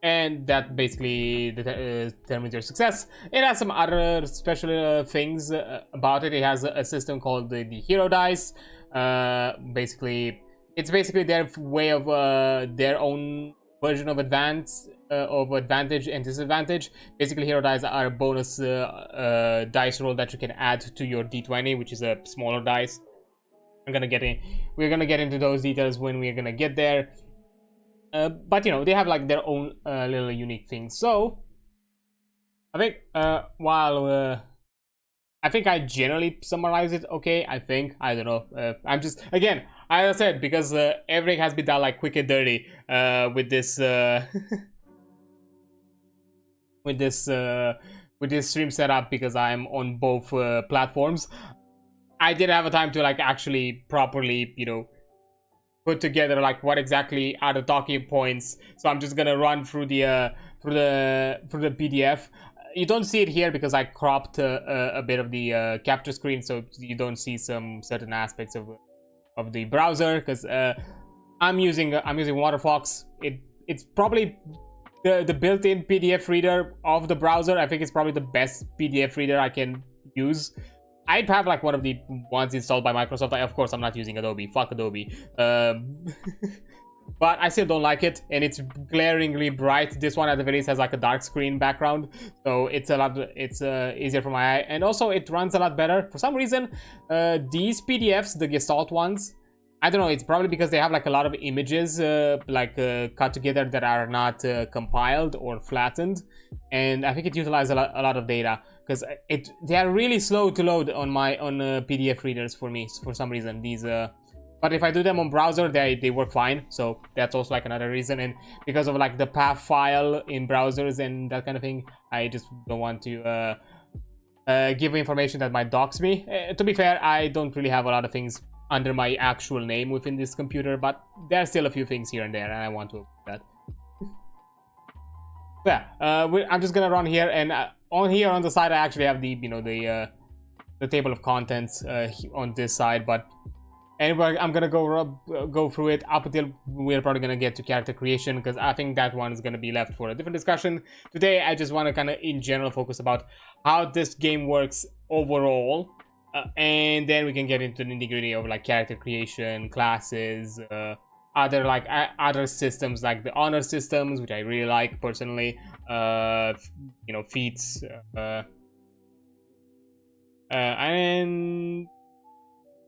and that basically determines your success. It has some other special things about it. It has a system called the hero dice. It's basically their way of their own version of advantage and disadvantage. Basically, hero dice are a bonus dice roll that you can add to your D20, which is a smaller dice. We're gonna get into those details when we're gonna get there. But they have like their own little unique things. So I think I think I generally summarize it okay. I don't know. I'm just, again, as I said, because everything has been done like quick and dirty with this with this stream setup, because I'm on both platforms. I didn't have a time to like actually properly put together like what exactly are the talking points. So I'm just gonna run through the PDF. You don't see it here because I cropped a bit of the capture screen, so you don't see some certain aspects of the browser, because I'm using Waterfox. It's probably the built-in PDF reader of the browser. I think it's probably the best PDF reader I can use. I'd have like one of the ones installed by Microsoft. Of course, I'm not using Adobe. Fuck Adobe. But I still don't like it, and it's glaringly bright. This one at the very least has like a dark screen background, so it's easier for my eye, and also it runs a lot better. For some reason, these PDFs, the Gestalt ones, I don't know, it's probably because they have like a lot of images cut together that are not compiled or flattened, and I think it utilizes a lot of data, because they are really slow to load on PDF readers for me for some reason. These but if I do them on browser, they work fine, so that's also like another reason. And because of like the path file in browsers and that kind of thing, I just don't want to give information that might dox me. To be fair, I don't really have a lot of things under my actual name within this computer, but there are still a few things here and there, and I want to avoid that. Yeah, I'm just gonna run here, and on the side I actually have the table of contents on this side, but anyway, I'm gonna go through it up until we're probably gonna get to character creation, because I think that one is gonna be left for a different discussion. Today, I just want to kind of in general focus about how this game works overall, and then we can get into the nitty-gritty of like character creation, classes, other systems like the honor systems, which I really like personally. Feats, and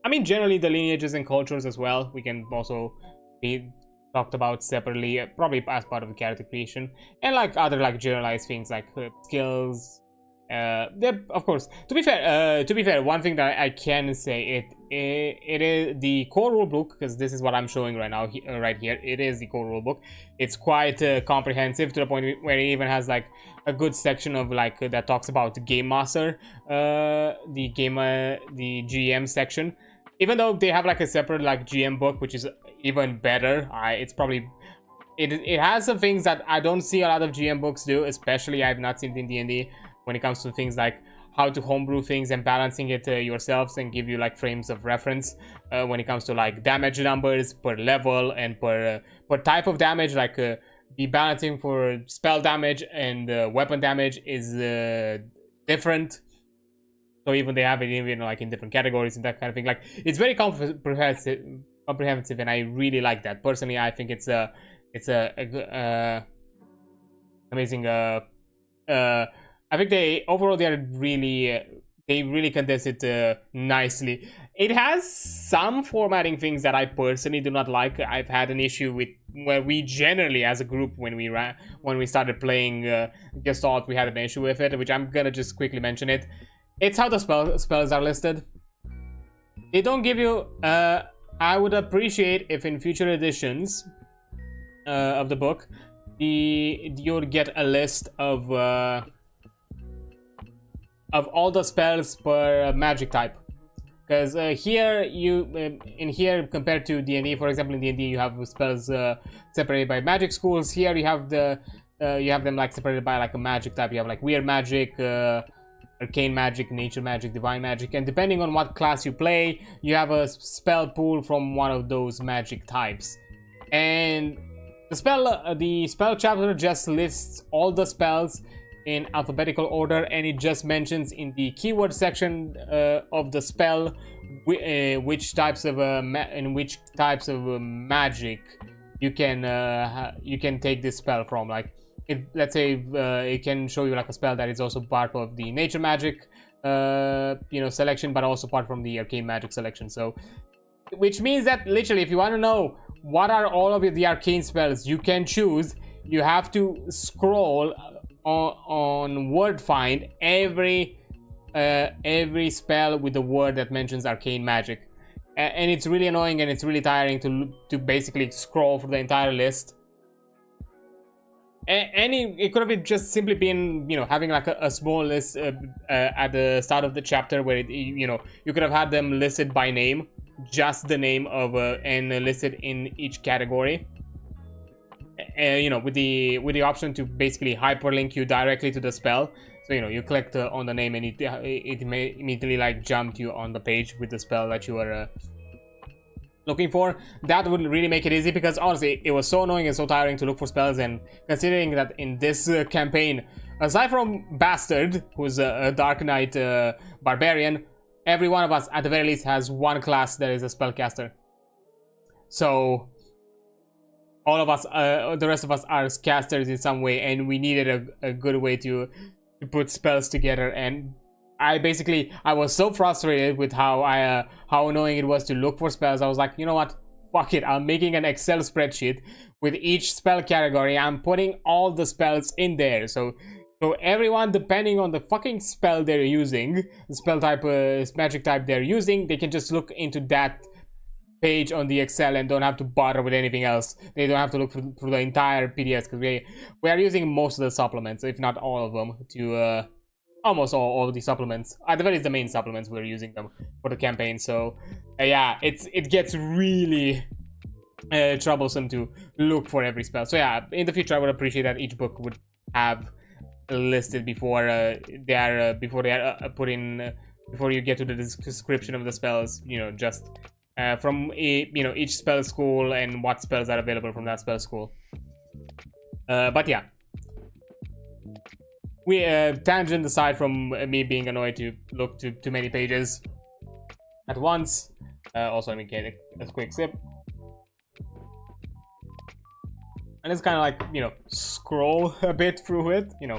I mean, generally the lineages and cultures as well. We can also be talked about separately, probably as part of the character creation, and like other like generalized things like skills. Of course. To be fair, one thing that I can say it is the core rulebook, because this is what I'm showing right now, right here. It is the core rulebook. It's quite comprehensive, to the point where it even has like a good section of like that talks about the game master, the GM section. Even though they have like a separate like GM book, which is even better. It has some things that I don't see a lot of GM books do, especially I've not seen it in D&D, when it comes to things like how to homebrew things and balancing it yourselves, and give you like frames of reference when it comes to like damage numbers per level and per type of damage. Like the balancing for spell damage and weapon damage is different. So even they have it even like in different categories and that kind of thing. Like, it's very comprehensive, and I really like that. Personally, I think it's a amazing. I think they really condense it nicely. It has some formatting things that I personally do not like. I've had an issue with where we generally, as a group, when we started playing Gestalt, we had an issue with it, which I'm gonna just quickly mention it. It's how the spells are listed. They don't give you. I would appreciate if in future editions of the book, you'll get a list of all the spells per magic type. Because here compared to D&D, for example, in D&D you have spells separated by magic schools. Here you have them like separated by like a magic type. You have like weird magic, arcane magic, nature magic, divine magic, and depending on what class you play, you have a spell pool from one of those magic types. And the spell chapter just lists all the spells in alphabetical order, and it just mentions in the keyword section of the spell which types of magic you can take this spell from. Like, let's say it can show you like a spell that is also part of the nature magic selection, but also part from the arcane magic selection. So, which means that literally, if you want to know what are all of the arcane spells you can choose, you have to scroll on word find every spell with the word that mentions arcane magic, and it's really annoying and it's really tiring to basically scroll for the entire list. And it could have just simply been, having like a small list at the start of the chapter where you could have had them listed by name, just the name of and listed in each category. you know, with the option to basically hyperlink you directly to the spell. So, you know, you click on the name and it may immediately like jump you on the page with the spell that you are looking for. That would really make it easy, because honestly it was so annoying and so tiring to look for spells. And considering that in this campaign, aside from Bastard, who's a Dark Knight barbarian, every one of us at the very least has one class that is a spellcaster. So all of us, the rest of us are casters in some way, and we needed a good way to put spells together. And I was so frustrated with how annoying it was to look for spells. I was like, you know what, fuck it, I'm making an Excel spreadsheet with each spell category. I'm putting all the spells in there, so everyone, depending on the fucking spell they're using, the spell type, magic type they're using, they can just look into that page on the Excel and don't have to bother with anything else. They don't have to look through the entire PDS, because we are using most of the supplements, if not all of them, to almost all of the supplements. At the very least, the main supplements, we're using them for the campaign. So yeah, it gets really troublesome to look for every spell. So yeah, in the future I would appreciate that each book would have listed before they are put in, before you get to the description of the spells, you know, just from each spell school and what spells are available from that spell school. But yeah, we tangent aside from me being annoyed to look to too many pages at once. Also, let me get a quick sip, and it's kind of like, you know, scroll a bit through it, you know,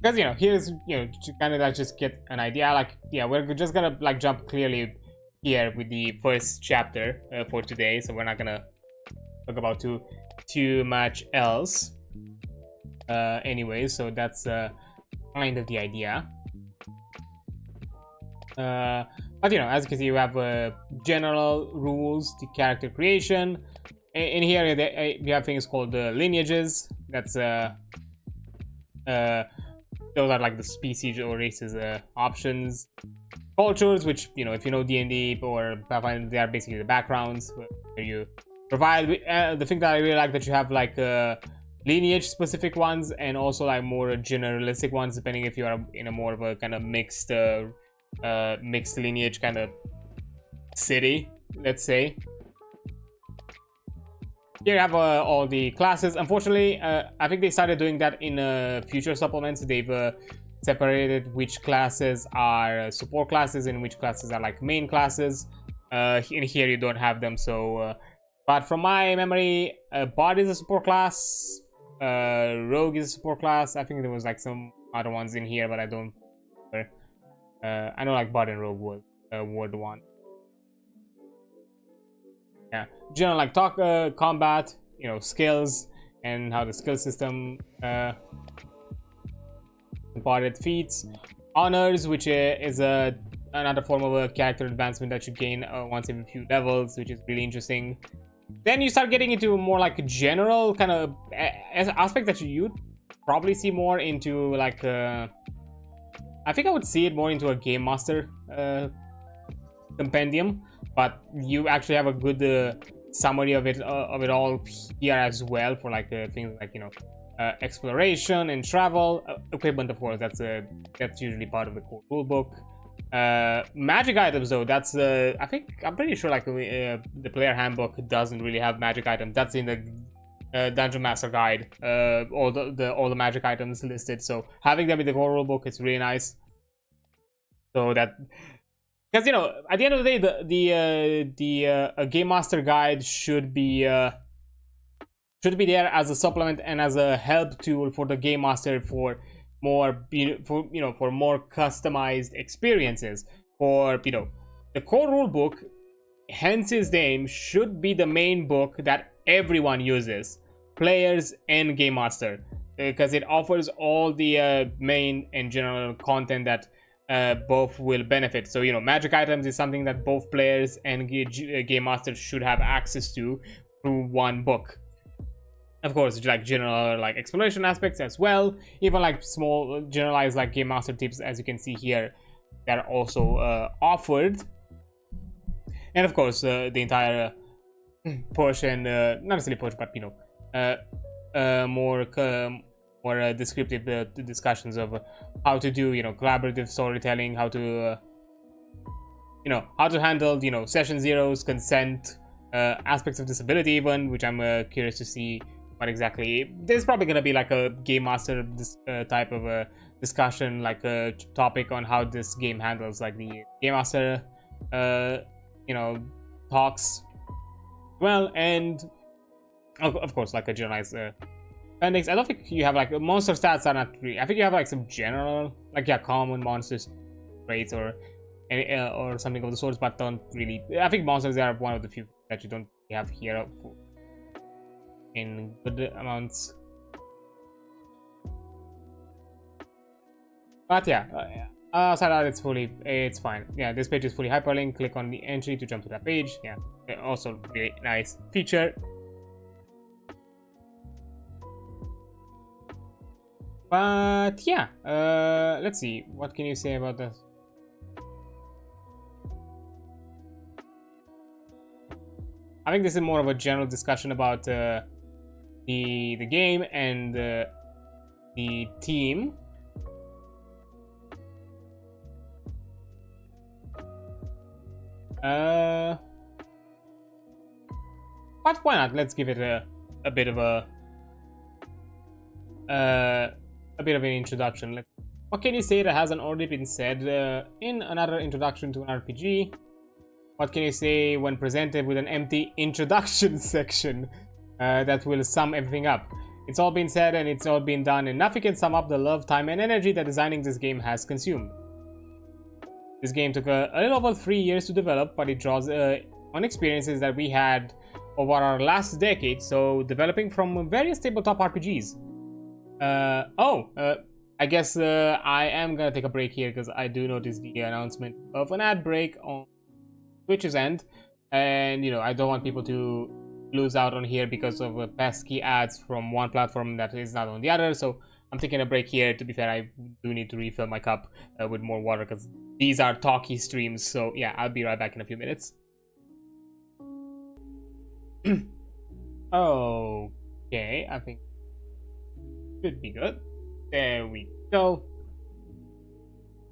because, you know, here's, you know, to kind of like just get an idea. Like, yeah, we're just gonna like jump clearly here with the first chapter for today, so we're not gonna talk about too much else anyway. So that's kind of the idea. But, you know, as you can see, you have general rules to character creation. In here we have things called lineages. That's those are like the species or races options. Cultures, which, you know, if you know D&D or Pathfinder, they are basically the backgrounds where you provide. The thing that I really like, that you have like lineage specific ones and also like more generalistic ones, depending if you are in a more of a kind of mixed lineage kind of city, let's say. Here you have all the classes. Unfortunately, I think they started doing that in future supplements. They've separated which classes are support classes and which classes are like main classes. In here you don't have them, so but from my memory, Bard is a support class, Rogue is a support class. I think there was like some other ones in here, but I don't remember. I know like Bard and Rogue were the one. Yeah, general like combat, you know, skills and how the skill system imparted feats, honors, which is another form of a character advancement that you gain once every few levels, which is really interesting. Then you start getting into more like general kind of aspect that you'd probably see more into like I think I would see it more into a game master compendium, but you actually have a good summary of it all here as well, for like things like, you know, exploration and travel, equipment, of course, that's usually part of the core rulebook. Magic items, though, that's I'm pretty sure like the player handbook doesn't really have magic items. That's in the Dungeon Master Guide, all the magic items listed. So having them in the core rulebook is really nice. So that, because, you know, at the end of the day, the Game Master Guide should be there as a supplement and as a help tool for the Game Master for more for more customized experiences. For, you know, the core rulebook, hence its name, should be the main book that everyone uses, players and Game Master, because it offers all the main and general content that both will benefit. So, you know, magic items is something that both players and Game Master should have access to through one book. Of course, like general like exploration aspects as well, even like small generalized like Game Master tips, as you can see here, that are also offered. And of course, the entire push and not necessarily push, but, you know, more descriptive discussions of how to do, you know, collaborative storytelling, how to you know, how to handle, you know, session zeros, consent, aspects of disability even, which I'm curious to see what exactly. There's probably gonna be like a game master type of a discussion, like a topic on how this game handles like the game master you know, talks well, and of course like a generalized appendix. I don't think you have like monster stats are not really, I think you have like some general, like, yeah, common monsters traits or something of the sorts, but don't really. I think monsters are one of the few that you don't have here in good amounts. But yeah, outside that, it's fine. Yeah, this page is fully hyperlinked. Click on the entry to jump to that page. Yeah, also really nice feature. But yeah, let's see. What can you say about this? I think this is more of a general discussion about the game and the team. But why not? Let's give it a bit of an introduction. What can you say that hasn't already been said in another introduction to an RPG? What can you say when presented with an empty introduction section that will sum everything up? It's all been said and it's all been done, and nothing can sum up the love, time, and energy that designing this game has consumed. This game took a little over 3 years to develop, but it draws on experiences that we had over our last decade, so developing from various tabletop RPGs. I guess I am gonna take a break here because I do notice the announcement of an ad break on Twitch's end, and you know, I don't want people to lose out on here because of pesky ads from one platform that is not on the other. So I'm taking a break here. To be fair, I do need to refill my cup with more water because these are talky streams. So yeah, I'll be right back in a few minutes. Okay, I think should be good. There we go.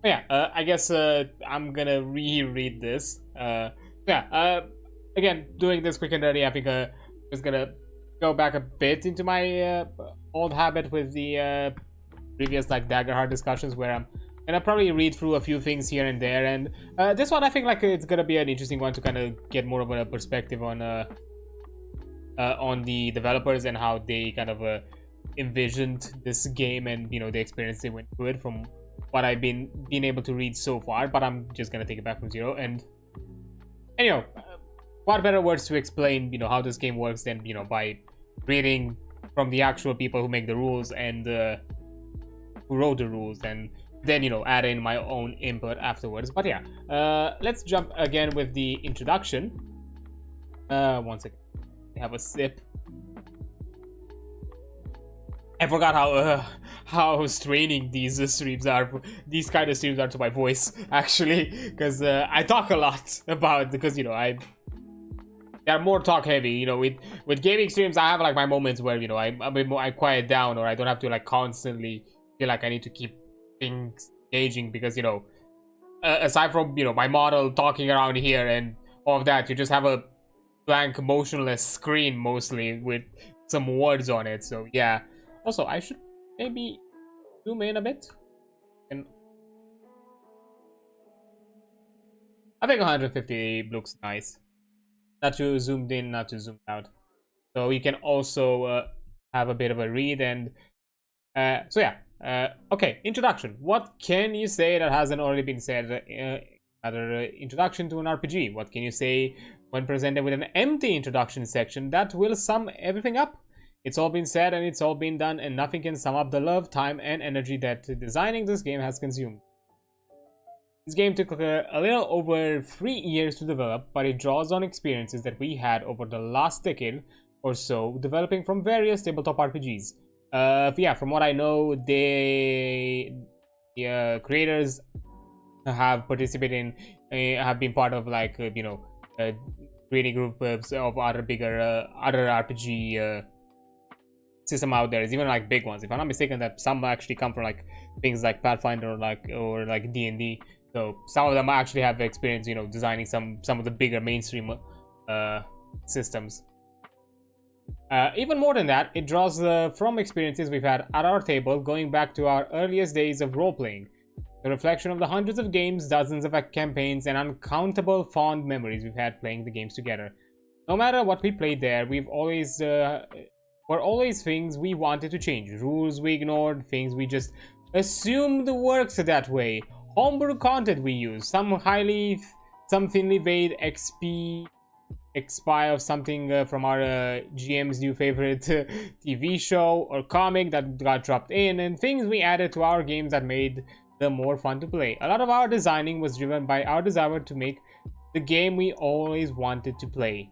Yeah, I guess I'm gonna reread this. Again, doing this quick and dirty, I think just gonna go back a bit into my old habit with the previous like Daggerheart discussions, where I'm gonna probably read through a few things here and there, and this one I think like it's gonna be an interesting one to kind of get more of a perspective on the developers and how they kind of envisioned this game, and you know, the experience they went through it from what I've been able to read so far. But I'm just gonna take it back from zero, and you know, what better words to explain, you know, how this game works than, you know, by reading from the actual people who make the rules and who wrote the rules, and then, you know, add in my own input afterwards. But yeah, let's jump again with the introduction. One second, have a sip. I forgot how straining these streams are. These kind of streams are to my voice, actually, because I talk a lot about, because you know, they're more talk heavy. You know, with gaming streams, I have like my moments where, you know, I quiet down, or I don't have to like constantly feel like I need to keep things engaging, because you know, aside from, you know, my model talking around here and all of that, you just have a blank motionless screen mostly with some words on it. So yeah. Also, I should maybe zoom in a bit, and I think 150 looks nice. Not too zoomed in, not too zoomed out. So you can also have a bit of a read, and so yeah. Okay, introduction. What can you say that hasn't already been said? Another introduction to an RPG. What can you say when presented with an empty introduction section that will sum everything up? It's all been said and it's all been done, and nothing can sum up the love, time, and energy that designing this game has consumed. This game took a little over 3 years to develop, but it draws on experiences that we had over the last decade or so, developing from various tabletop RPGs. Yeah, from what I know, the creators have participated in, have been part of like, you know, creating groups of other bigger, other RPG system out there is even like big ones. If I'm not mistaken, that some actually come from like things like Pathfinder or like D&D. So some of them actually have experience, you know, designing some of the bigger mainstream systems. Even more than that, it draws from experiences we've had at our table going back to our earliest days of role-playing. The reflection of the hundreds of games, dozens of campaigns, and uncountable fond memories we've had playing the games together. No matter what we played there, were always things we wanted to change, rules we ignored, things we just assumed worked that way, homebrew content we used, some thinly veiled expire of something from our GM's new favorite TV show or comic that got dropped in, and things we added to our games that made them more fun to play. A lot of our designing was driven by our desire to make the game we always wanted to play.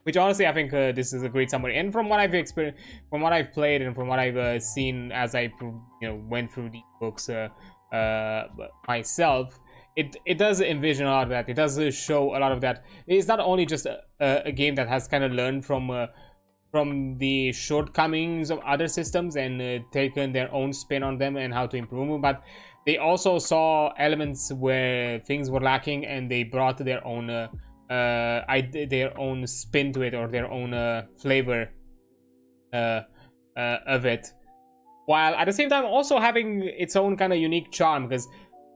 Which honestly, I think this is a great summary. And from what I've experienced, from what I've played, and from what I've seen as I went through these books myself, it does envision a lot of that. It does show a lot of that. It's not only just a game that has kind of learned from the shortcomings of other systems and taken their own spin on them and how to improve them, but they also saw elements where things were lacking and they brought their own spin to it, or their own flavor of it, while at the same time also having its own kind of unique charm, because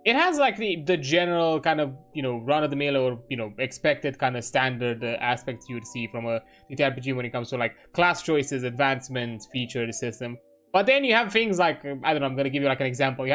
it has like the general kind of, you know, run-of-the-mill or, you know, expected kind of standard aspects you would see from a ttrpg when it comes to like class choices, advancements, feature system. But then you have things like, I don't know, I'm gonna give you like an example. You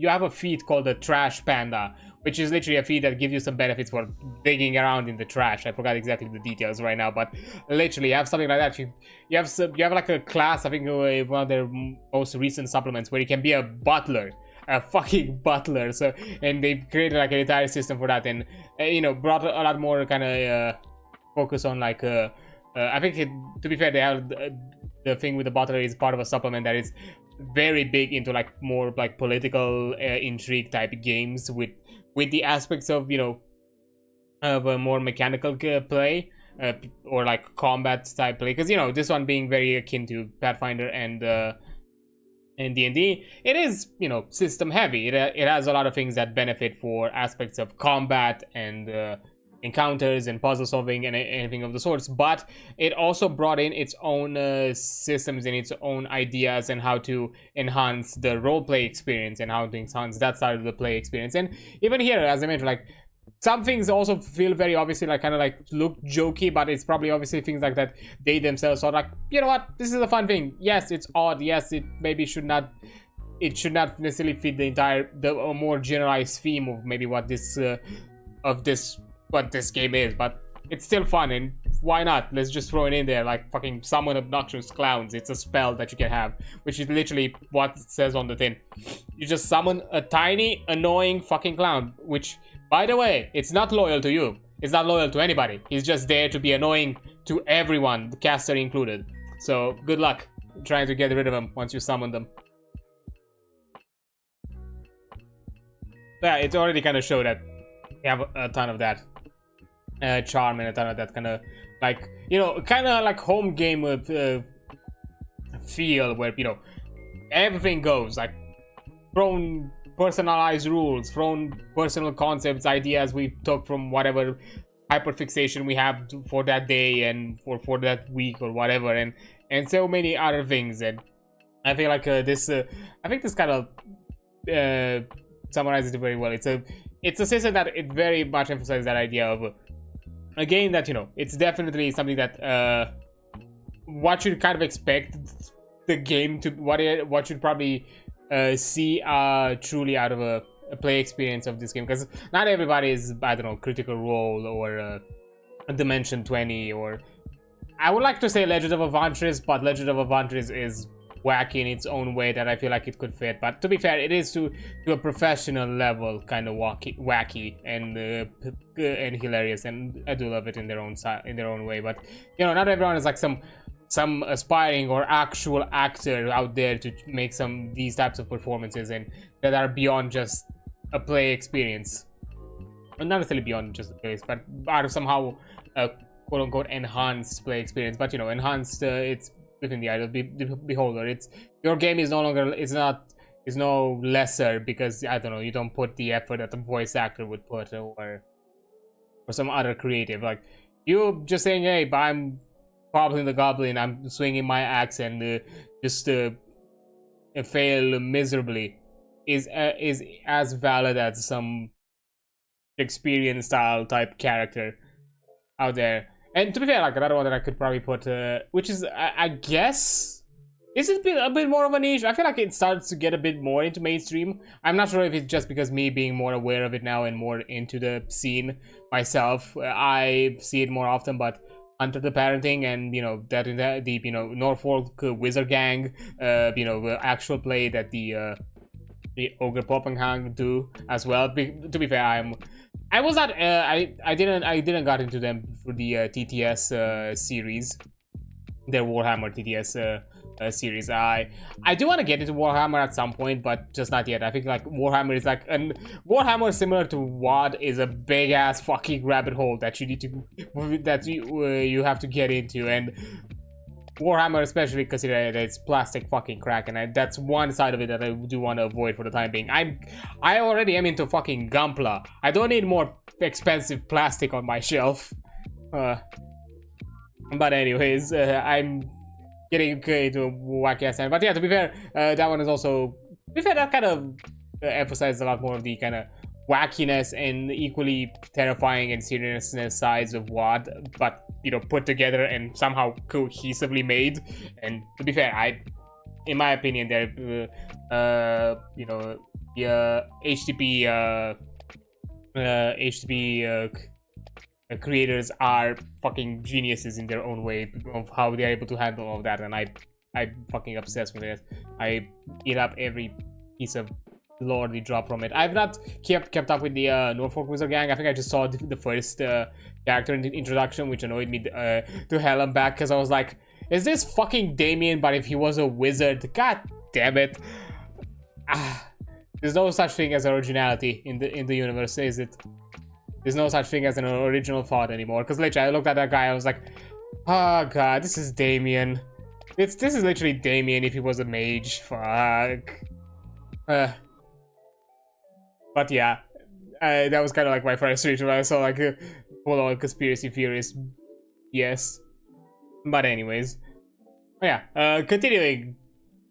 have a feat called the Trash Panda, which is literally a feat that gives you some benefits for digging around in the trash. I forgot exactly the details right now, but literally you have something like that. You have like a class, I think one of their most recent supplements, where you can be a butler, a fucking butler. So, and they created like an entire system for that, and you know, brought a lot more kind of focus on like I think to be fair, they have the thing with the butler is part of a supplement that is very big into like more like political intrigue type games with the aspects of, you know, of a more mechanical play or like combat type play, because, you know, this one being very akin to Pathfinder and D&D, it is, you know, system heavy. It has a lot of things that benefit for aspects of combat and encounters and puzzle solving and anything of the sorts, but it also brought in its own systems and its own ideas and how to enhance the roleplay experience and how to enhance that side of the play experience. And even here, as I mentioned, like, some things also feel very obviously like kind of like look jokey, but it's probably obviously things like that they themselves are like, you know what, this is a fun thing. Yes, it's odd. Yes, it maybe should not necessarily fit the more generalized theme of maybe what this game is, but it's still fun, and why not? Let's just throw it in there, like fucking summon obnoxious clowns. It's a spell that you can have, which is literally what it says on the tin. You just summon a tiny, annoying fucking clown, which, by the way, it's not loyal to you. It's not loyal to anybody. He's just there to be annoying to everyone, the caster included. So, good luck trying to get rid of him once you summon them. Yeah, it already kind of showed that you have a ton of that charm and a ton of that kind of, like, you know, kind of like home game feel, where, you know, everything goes, like, thrown personalized rules, thrown personal concepts, ideas we took from whatever hyperfixation we have for that day and for that week or whatever, and so many other things. And I feel like this I think this kind of summarizes it very well. It's a system that it very much emphasizes that idea of a game that, you know, it's definitely something that what you'd kind of expect the game to, what you'd probably see truly out of a play experience of this game, because not everybody is, I don't know, Critical Role or Dimension 20, or I would like to say Legend of Avantris, but Legend of Avantris is wacky in its own way that I feel like it could fit. But to be fair, it is to a professional level kind of wacky and hilarious, and I do love it in their own way. But, you know, not everyone is like some aspiring or actual actor out there to make these types of performances and that are beyond just a play experience. Well, not necessarily beyond just a play, but are somehow quote unquote enhanced play experience. But, you know, enhanced it's within the eye of the beholder. It's your game is no longer is no lesser because I don't know, you don't put the effort that the voice actor would put or some other creative. Like you just saying, hey, I'm Goblin the Goblin, I'm swinging my axe and just fail miserably is as valid as some experience style type character out there. And to be fair, like another one that I could probably put, which is I guess is it a bit more of a niche. I feel like it starts to get a bit more into mainstream. I'm not sure if it's just because me being more aware of it now and more into the scene myself, I see it more often. But Hunter the Parenting and that in the Norfolk Wizard Gang, actual play that the Ogre Poppenhang do as well. To be fair, I was not I didn't got into them for the TTS series, their Warhammer TTS series. I do want to get into Warhammer at some point, but just not yet. I think like Warhammer is like Warhammer similar to WoD is a big ass fucking rabbit hole that you need to you have to get into, and Warhammer especially consider that it's plastic fucking crack, and that's one side of it that I do want to avoid for the time being. I already am into fucking Gunpla. I don't need more expensive plastic on my shelf. But anyways, I'm getting into a wacky ass end. But yeah, to be fair, that one is also, to be fair, that kind of emphasizes a lot more of the kind of wackiness and equally terrifying and seriousness sides of WoD, but put together and somehow cohesively made. And to be fair, in my opinion, they're the HTTP creators are fucking geniuses in their own way of how they're able to handle all of that, and I'm fucking obsessed with it. I eat up every piece of lore they drop from it. I've not kept up with the Norfolk Wizard Gang. I think I just saw the first character introduction, which annoyed me to hell and back, because I was like, is this fucking Damien but if he was a wizard? God damn it. There's no such thing as originality in the universe, is it? There's no such thing as an original thought anymore. Because literally, I looked at that guy, I was like, oh god, this is Damien. This is literally Damien if he was a mage. Fuck. But yeah, that was kind of like my first reaction when I saw like full on conspiracy theories. Yes. But anyways, yeah. Continuing,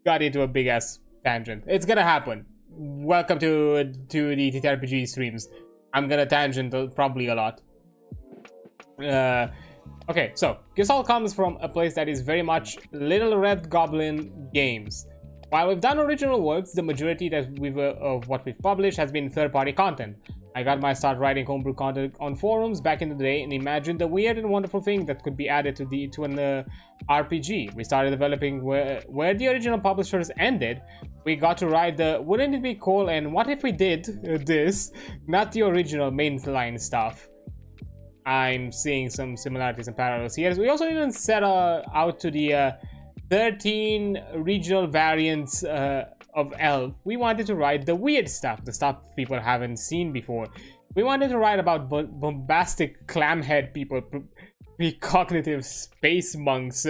got into a big ass tangent. It's gonna happen. Welcome to the ttrpg streams. I'm gonna tangent probably a lot. Okay, so Gestalt comes from a place that is very much Little Red Goblin Games. While we've done original works, the majority of what we've published has been third-party content. I got my start writing homebrew content on forums back in the day and imagined the weird and wonderful thing that could be added to an RPG. We started developing where the original publishers ended. We got to write the wouldn't it be cool and what if we did this, not the original mainline stuff. I'm seeing some similarities and parallels here. We also even set out to the 13 regional variants of Elf. We wanted to write the weird stuff, the stuff people haven't seen before. We wanted to write about bombastic clamhead people, precognitive space monks,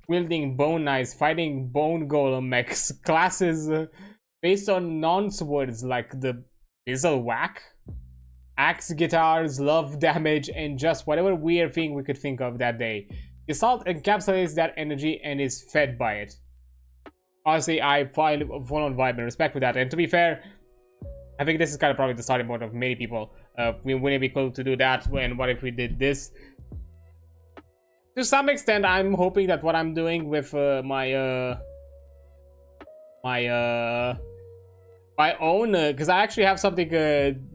wielding bone knives, fighting bone golem mechs, classes based on nonce words like the bizzle whack, axe guitars, love damage, and just whatever weird thing we could think of that day. Gestalt encapsulates that energy and is fed by it. Honestly, I find full-on vibe and respect for that. And to be fair, I think this is kind of probably the starting point of many people. Wouldn't it be cool to do that? And what if we did this? To some extent, I'm hoping that what I'm doing with my own, because I actually have something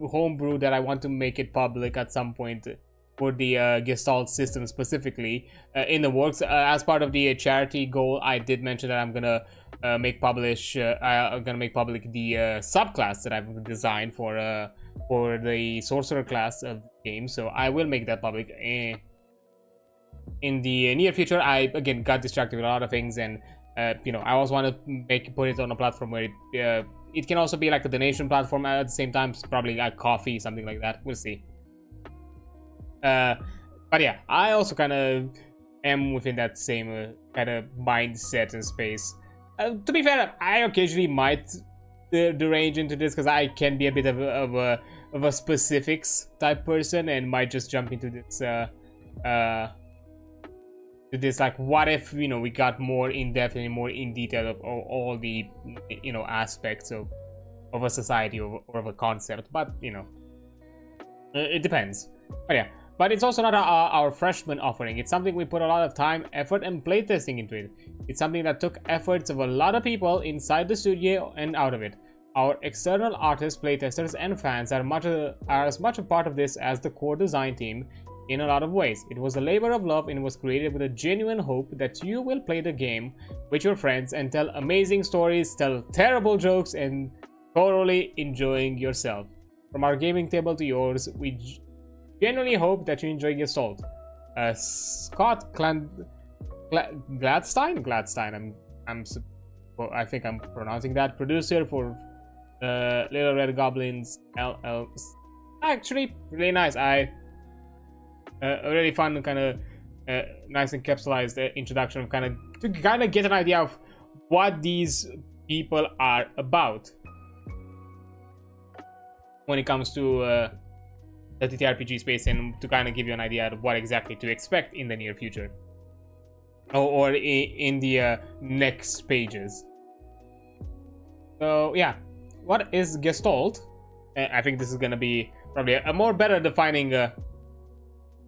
homebrew that I want to make it public at some point for the Gestalt system specifically in the works. As part of the charity goal, I did mention that I'm gonna make public the subclass that I've designed for the sorcerer class of the game. So I will make that public in the near future. I again got distracted with a lot of things, and I also want to put it on a platform where it can also be like a donation platform at the same time. It's probably like coffee, something like that. We'll see. But yeah, I also kind of am within that same kind of mindset and space. To be fair, I occasionally might derange into this because I can be a bit of a specifics type person and might just jump into this like, what if, you know, we got more in depth and more in detail of all the, you know, aspects of a society or of a concept. But you know, it depends. But yeah, but it's also not our freshman offering. It's something we put a lot of time, effort, and playtesting into it. It's something that took efforts of a lot of people inside the studio and out of it. Our external artists, playtesters, and fans are as much a part of this as the core design team in a lot of ways. It was a labor of love and was created with a genuine hope that you will play the game with your friends and tell amazing stories, tell terrible jokes, and thoroughly enjoying yourself. From our gaming table to yours, we genuinely hope that you enjoy Gestalt. Scott Gladstein. I think I'm pronouncing that. Producer for Little Red Goblins LL. Actually, really nice. A really fun kind of nice encapsulated introduction of to get an idea of what these people are about when it comes to the ttrpg space, and to kind of give you an idea of what exactly to expect in the near future or in the next pages. So yeah, what is Gestalt? I think this is gonna be probably a more better defining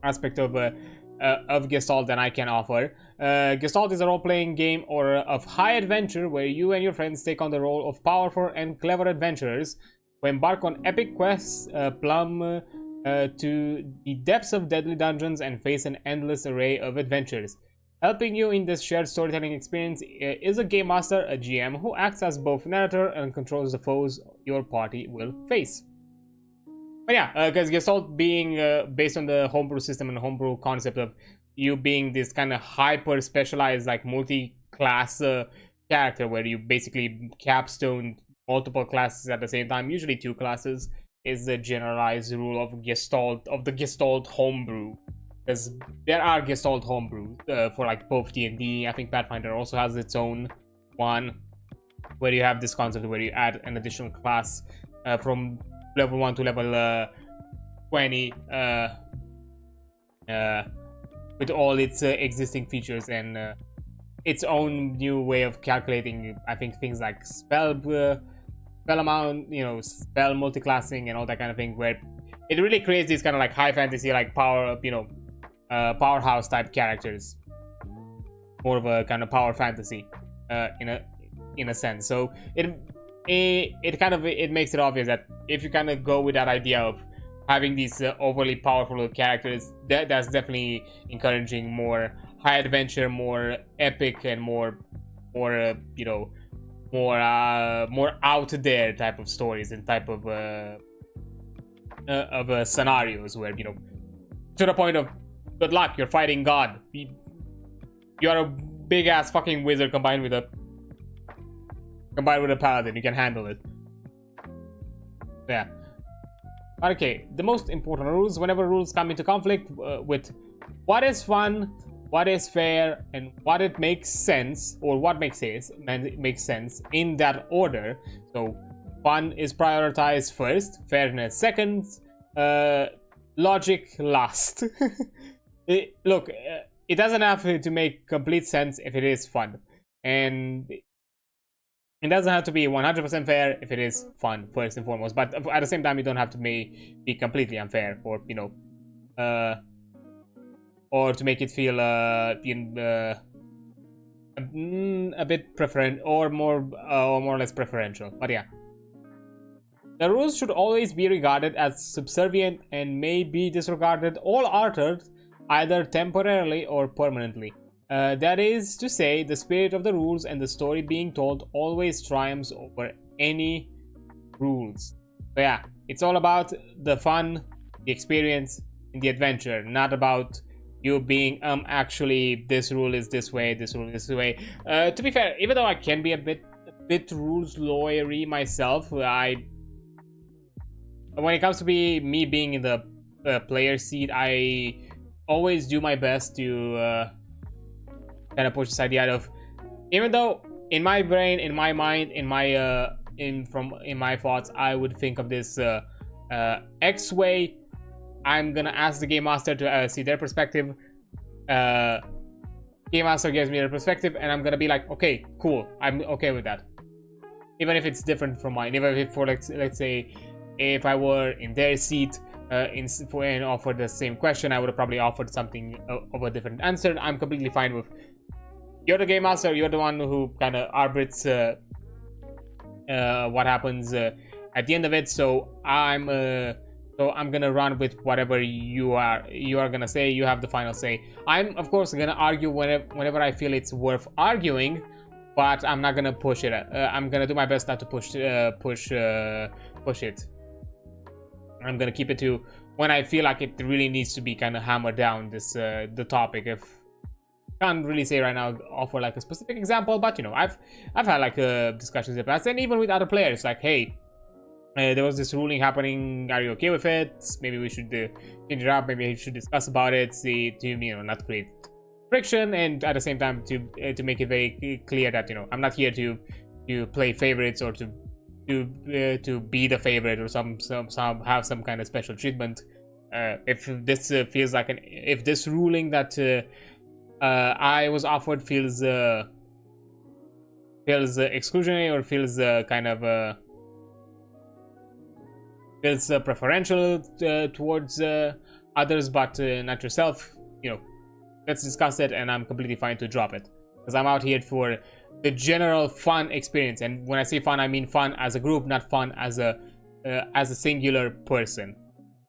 aspect of Gestalt than I can offer. Gestalt is a role-playing game or of high adventure where you and your friends take on the role of powerful and clever adventurers who embark on epic quests, plumb to the depths of deadly dungeons and face an endless array of adventures. Helping you in this shared storytelling experience is a game master, a GM, who acts as both narrator and controls the foes your party will face. But yeah, because Gestalt being based on the homebrew system and the homebrew concept of you being this kind of hyper specialized, like multi-class character where you basically capstone multiple classes at the same time, usually 2 classes, is the generalized rule of Gestalt, of the Gestalt homebrew. Because there are Gestalt homebrew for like both D&D. I think Pathfinder also has its own one where you have this concept where you add an additional class from level 1 to level 20 with all its existing features and its own new way of calculating, I think, things like spell amount, you know, spell multiclassing and all that kind of thing, where it really creates these kind of like high fantasy, like power, you know, powerhouse type characters, more of a kind of power fantasy in a sense. So it makes it obvious that if you kind of go with that idea of having these overly powerful characters, that's definitely encouraging more high adventure, more epic, and more you know, more out there type of stories and type of scenarios where, you know, to the point of good luck, you're fighting God, you're a big ass fucking wizard combined with a paladin, you can handle it. Yeah. Okay, the most important rules whenever rules come into conflict with what is fun, what is fair, and what it makes sense, or what makes sense in that order. So fun is prioritized first, fairness second, logic last. Look, it doesn't have to make complete sense if it is fun, and it doesn't have to be 100% fair if it is fun first and foremost, but at the same time you don't have to be completely unfair, or, you know, or to make it feel a bit preferential, or more or less preferential. But yeah, the rules should always be regarded as subservient and may be disregarded or altered either temporarily or permanently. That is to say, the spirit of the rules and the story being told always triumphs over any rules. So yeah, it's all about the fun, the experience, and the adventure, not about you being actually this rule is this way, this rule is this way. To be fair, even though I can be a bit rules lawyery myself, when it comes to me being in the player seat, I always do my best to kind of push this idea of, even though in my brain, in my mind, in my thoughts, I would think of this X way. I'm gonna ask the game master to see their perspective. Game master gives me their perspective, and I'm gonna be like, okay, cool, I'm okay with that, even if it's different from mine. Even if, for let's say, if I were in their seat and offered the same question, I would have probably offered something of a different answer. I'm completely fine with. You're the game master. You're the one who kind of arbitrates what happens at the end of it. So I'm gonna run with whatever you are gonna say. You have the final say. I'm of course gonna argue whenever I feel it's worth arguing, but I'm not gonna push it. I'm gonna do my best not to push it. I'm gonna keep it to when I feel like it really needs to be kind of hammered down this the topic. If can't really say right now, offer like a specific example, but you know, I've had like discussions in the past, and even with other players, like, hey, there was this ruling happening, are you okay with it? Maybe we should change it up, maybe we should discuss about it, see to, you know, not create friction, and at the same time to make it very clear that, you know, I'm not here to play favorites or to be the favorite or some have some kind of special treatment. If this feels like if this ruling that I was offered feels exclusionary or feels kind of feels preferential towards others, but not yourself, you know, let's discuss it, and I'm completely fine to drop it, because I'm out here for the general fun experience. And when I say fun, I mean fun as a group, not fun as a singular person,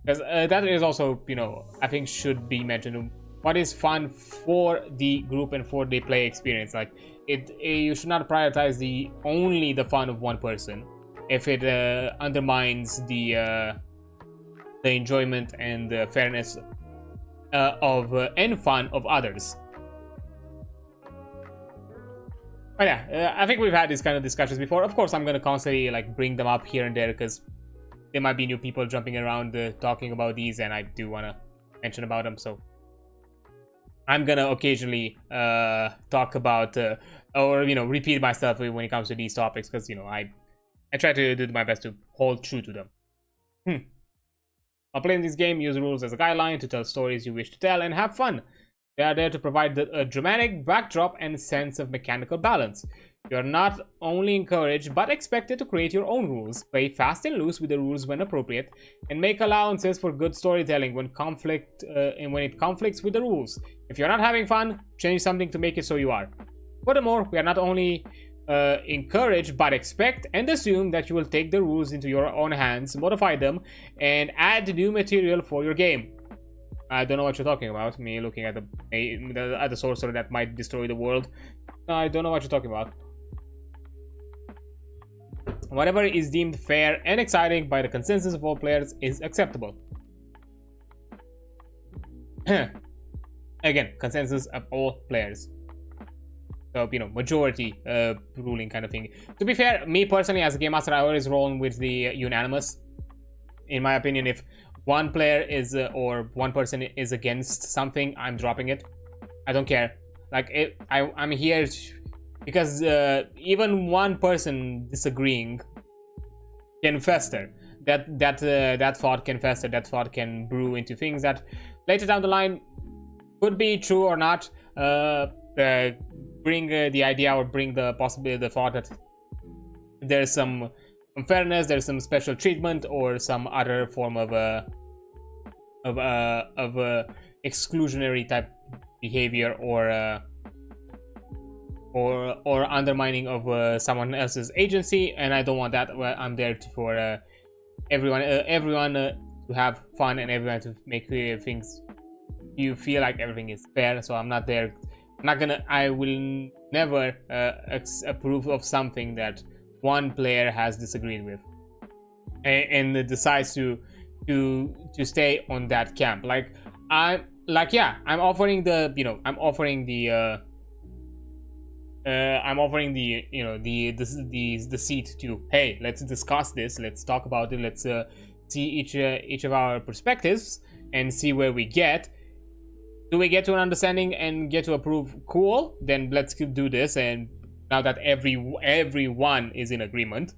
because that is also, you know, I think should be mentioned. What is fun for the group and for the play experience? Like you should not prioritize only the fun of one person if it undermines the enjoyment and the fairness of and fun of others. But yeah, I think we've had these kind of discussions before. Of course, I'm gonna constantly like bring them up here and there, because there might be new people jumping around talking about these, and I do want to mention about them. So I'm gonna occasionally talk about or, you know, repeat myself when it comes to these topics, because, you know, I try to do my best to hold true to them. While playing this game, use rules as a guideline to tell stories you wish to tell and have fun. They are there to provide a dramatic backdrop and sense of mechanical balance. You are not only encouraged but expected to create your own rules, play fast and loose with the rules when appropriate, and make allowances for good storytelling when it conflicts with the rules. If you're not having fun, change something to make it so you are. Furthermore, we are not only encourage but expect and assume that you will take the rules into your own hands, modify them, and add new material for your game. I don't know what you're talking about. Me looking at the sorcerer that might destroy the world. I don't know what you're talking about. Whatever is deemed fair and exciting by the consensus of all players is acceptable. Again, consensus of all players. So, you know, majority ruling kind of thing. To be fair, me personally as a game master, I always roll with the unanimous. In my opinion, if one player is or one person is against something, I'm dropping it. I don't care. Like I'm here because even one person disagreeing can fester. That thought can fester. That thought can brew into things that later down the line could be true or not. Bring the idea or bring the possibility, the thought that there's some unfairness, there's some special treatment, or some other form of exclusionary type behavior, or undermining of someone else's agency, and I don't want that. I'm there for everyone to have fun and everyone to make things you feel like everything is fair. So I'm not there. I will never approve of something that one player has disagreed with and decides to stay on that camp. I'm offering the seat to, hey, let's discuss this, let's talk about it, let's see each of our perspectives and see where we get. Do we get to an understanding and get to approve? Cool, then let's do this. And now that everyone is in agreement,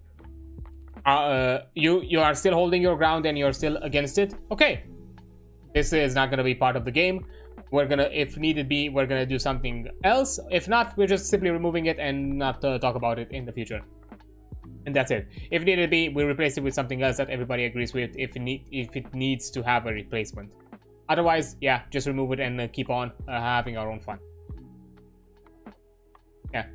you are still holding your ground and you're still against it. Okay, this is not gonna be part of the game. We're gonna, if needed be, we're gonna do something else. If not, we're just simply removing it and not talk about it in the future. And that's it. If needed be, we replace it with something else that everybody agrees with. If it needs to have a replacement. Otherwise, yeah, just remove it and keep on having our own fun. Yeah,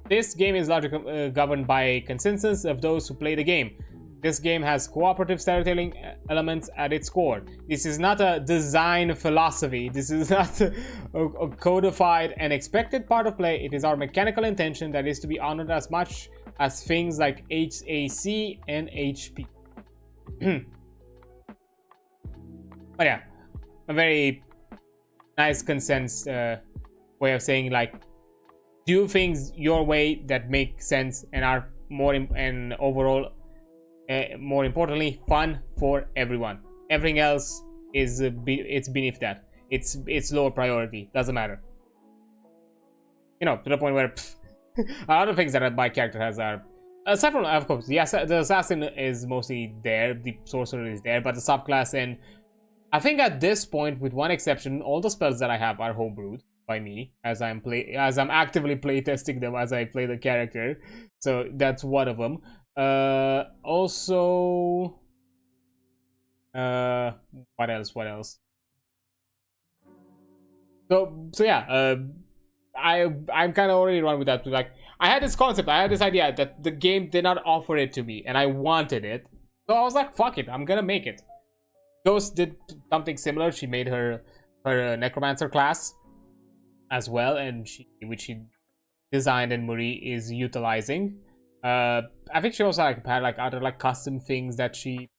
this game is largely governed by consensus of those who play the game. This game has cooperative storytelling elements at its core. This is not a design philosophy. This is not a codified and expected part of play. It is our mechanical intention that is to be honored as much as things like HAC and HP. But yeah, a very nice consensus way of saying, like, do things your way that make sense and are more and overall more importantly fun for everyone. Everything else is it's beneath that. It's lower priority. Doesn't matter, you know, to the point where a lot of things that my character has are, aside from, of course, the assassin is mostly there, the sorcerer is there, but the subclass, and I think at this point, with one exception, all the spells that I have are homebrewed by me as I'm actively playtesting them as I play the character. So that's one of them. Also, what else? So yeah, I'm kind of already run with that. Like, I had this concept, I had this idea that the game did not offer it to me, and I wanted it. So I was like, fuck it, I'm gonna make it. Ghost did something similar. She made her necromancer class as well, and which she designed and Marie is utilizing. I think she also had other custom things that she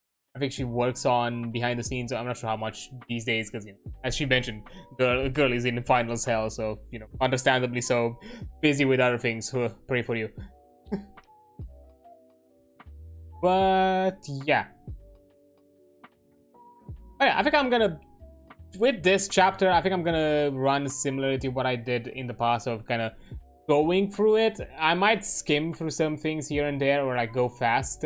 works on behind the scenes. I'm not sure how much these days, because, you know, as she mentioned, girl is in finals hell, so, you know, understandably so, busy with other things. Pray for you. But yeah. Oh yeah, I think I'm gonna, with this chapter, I think I'm gonna run similarly to what I did in the past, of kind of going through it. I might skim through some things here and there, or like go fast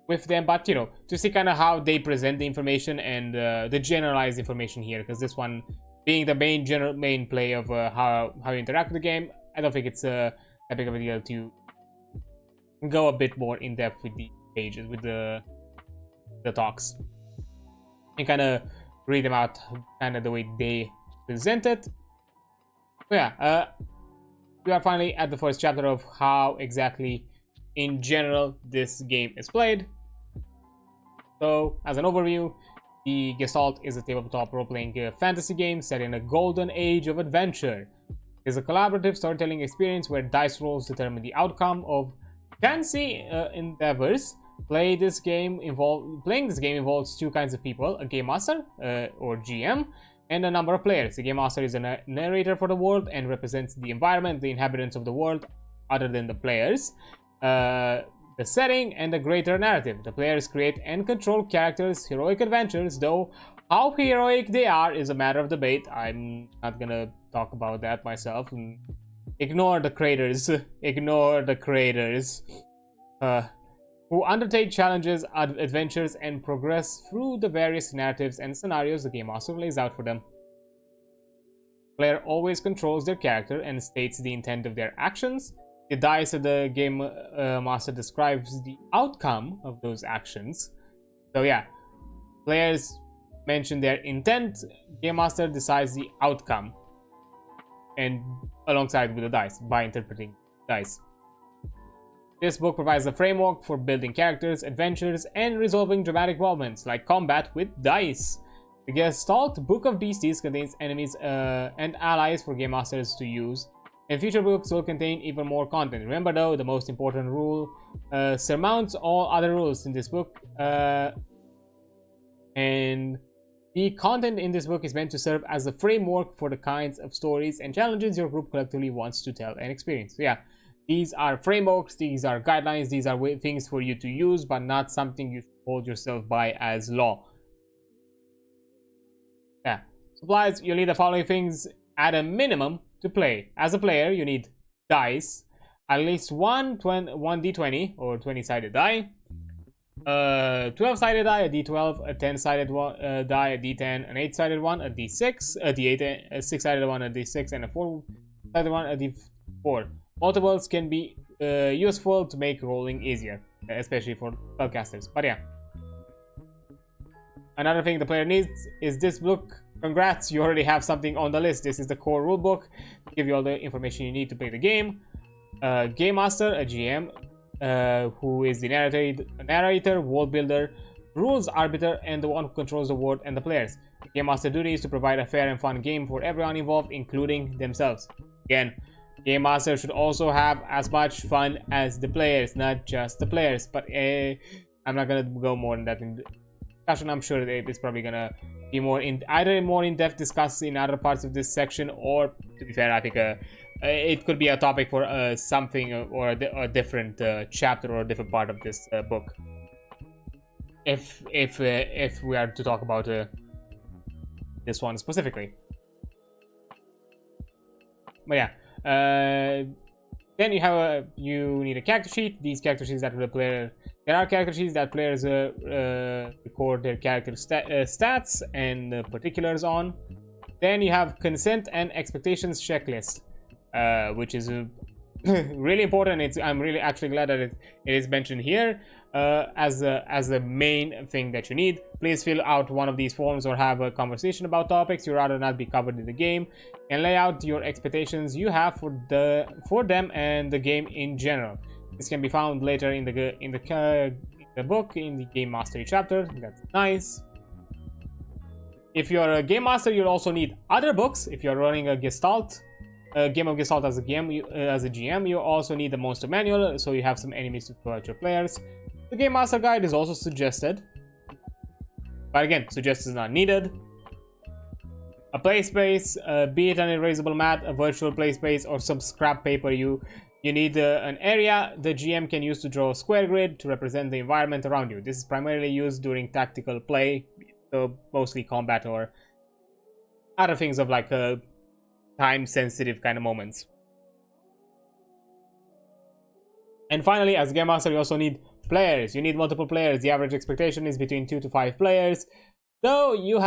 with them, but, you know, to see kind of how they present the information and the generalized information here, because this one being the main play of how you interact with the game, I don't think it's that big of a deal to go a bit more in depth with the pages, with the talks, and kind of read them out kind of the way they present it. But yeah, we are finally at the first chapter of how exactly in general this game is played. So, as an overview, the Gestalt is a tabletop role-playing fantasy game set in a golden age of adventure. It is a collaborative storytelling experience where dice rolls determine the outcome of fancy endeavors. Playing this game involves two kinds of people: a game master, or GM, and a number of players. The game master is a narrator for the world and represents the environment, the inhabitants of the world, other than the players, the setting, and the greater narrative. The players create and control characters' heroic adventures, though how heroic they are is a matter of debate. I'm not gonna talk about that myself. Ignore the creators. Ignore the creators. Who undertake challenges, adventures, and progress through the various narratives and scenarios the game master lays out for them. The player always controls their character and states the intent of their actions. The dice of the game master describes the outcome of those actions. So yeah, players mention their intent, game master decides the outcome, and alongside with the dice, by interpreting dice. This book provides a framework for building characters, adventures, and resolving dramatic moments, like combat with dice. The Gestalt Book of Beasties contains enemies and allies for game masters to use, and future books will contain even more content. Remember though, the most important rule surmounts all other rules in this book, and the content in this book is meant to serve as a framework for the kinds of stories and challenges your group collectively wants to tell and experience. So yeah, these are frameworks, these are guidelines, these are things for you to use, but not something you hold yourself by as law. Yeah, Supplies, you'll need the following things at a minimum to play. As a player, you need dice, at least one d20 or 20-sided die, 12-sided die, a d12, a 10-sided die, a d10, an 8-sided one, a d6, a d8, a 6-sided one, a d6, and a 4-sided one, a d4. Multiples can be useful to make rolling easier, especially for spellcasters. But yeah. Another thing the player needs is this book. Congrats, you already have something on the list. This is the core rulebook to give you all the information you need to play the game. Game Master, a GM, who is the narrator, world builder, rules arbiter, and the one who controls the world and the players. Game Master duty is to provide a fair and fun game for everyone involved, including themselves. Again, Game Master should also have as much fun as the players, not just the players. But I'm not gonna go more in that discussion. I'm sure it's probably gonna be either more in-depth discussed in other parts of this section, or to be fair, I think it could be a topic for something or a different chapter or a different part of this book. If we are to talk about this one specifically. But yeah, then you need a character sheet. These character sheets that the player. There are character sheets that players record their character stats and particulars on. Then you have consent and expectations checklist, which is really important. I'm really actually glad that it is mentioned here as the main thing that you need. Please fill out one of these forms or have a conversation about topics you'd rather not be covered in the game, and lay out your expectations you have for them and the game in general. This can be found later in the book, in the Game Mastery chapter. That's nice. If you're a Game Master, you'll also need other books. If you're running a game of Gestalt as a GM, you also need the Monster Manual, so you have some enemies to throw at your players. The Game Master Guide is also suggested, but again, suggested is not needed. A play space, be it an erasable mat, a virtual play space, or some scrap paper. You need an area the GM can use to draw a square grid to represent the environment around you. This is primarily used during tactical play, so mostly combat or other things of like time-sensitive kind of moments. And finally, as Game Master, you also need players. You need multiple players. The average expectation is between 2 to 5 players. Though you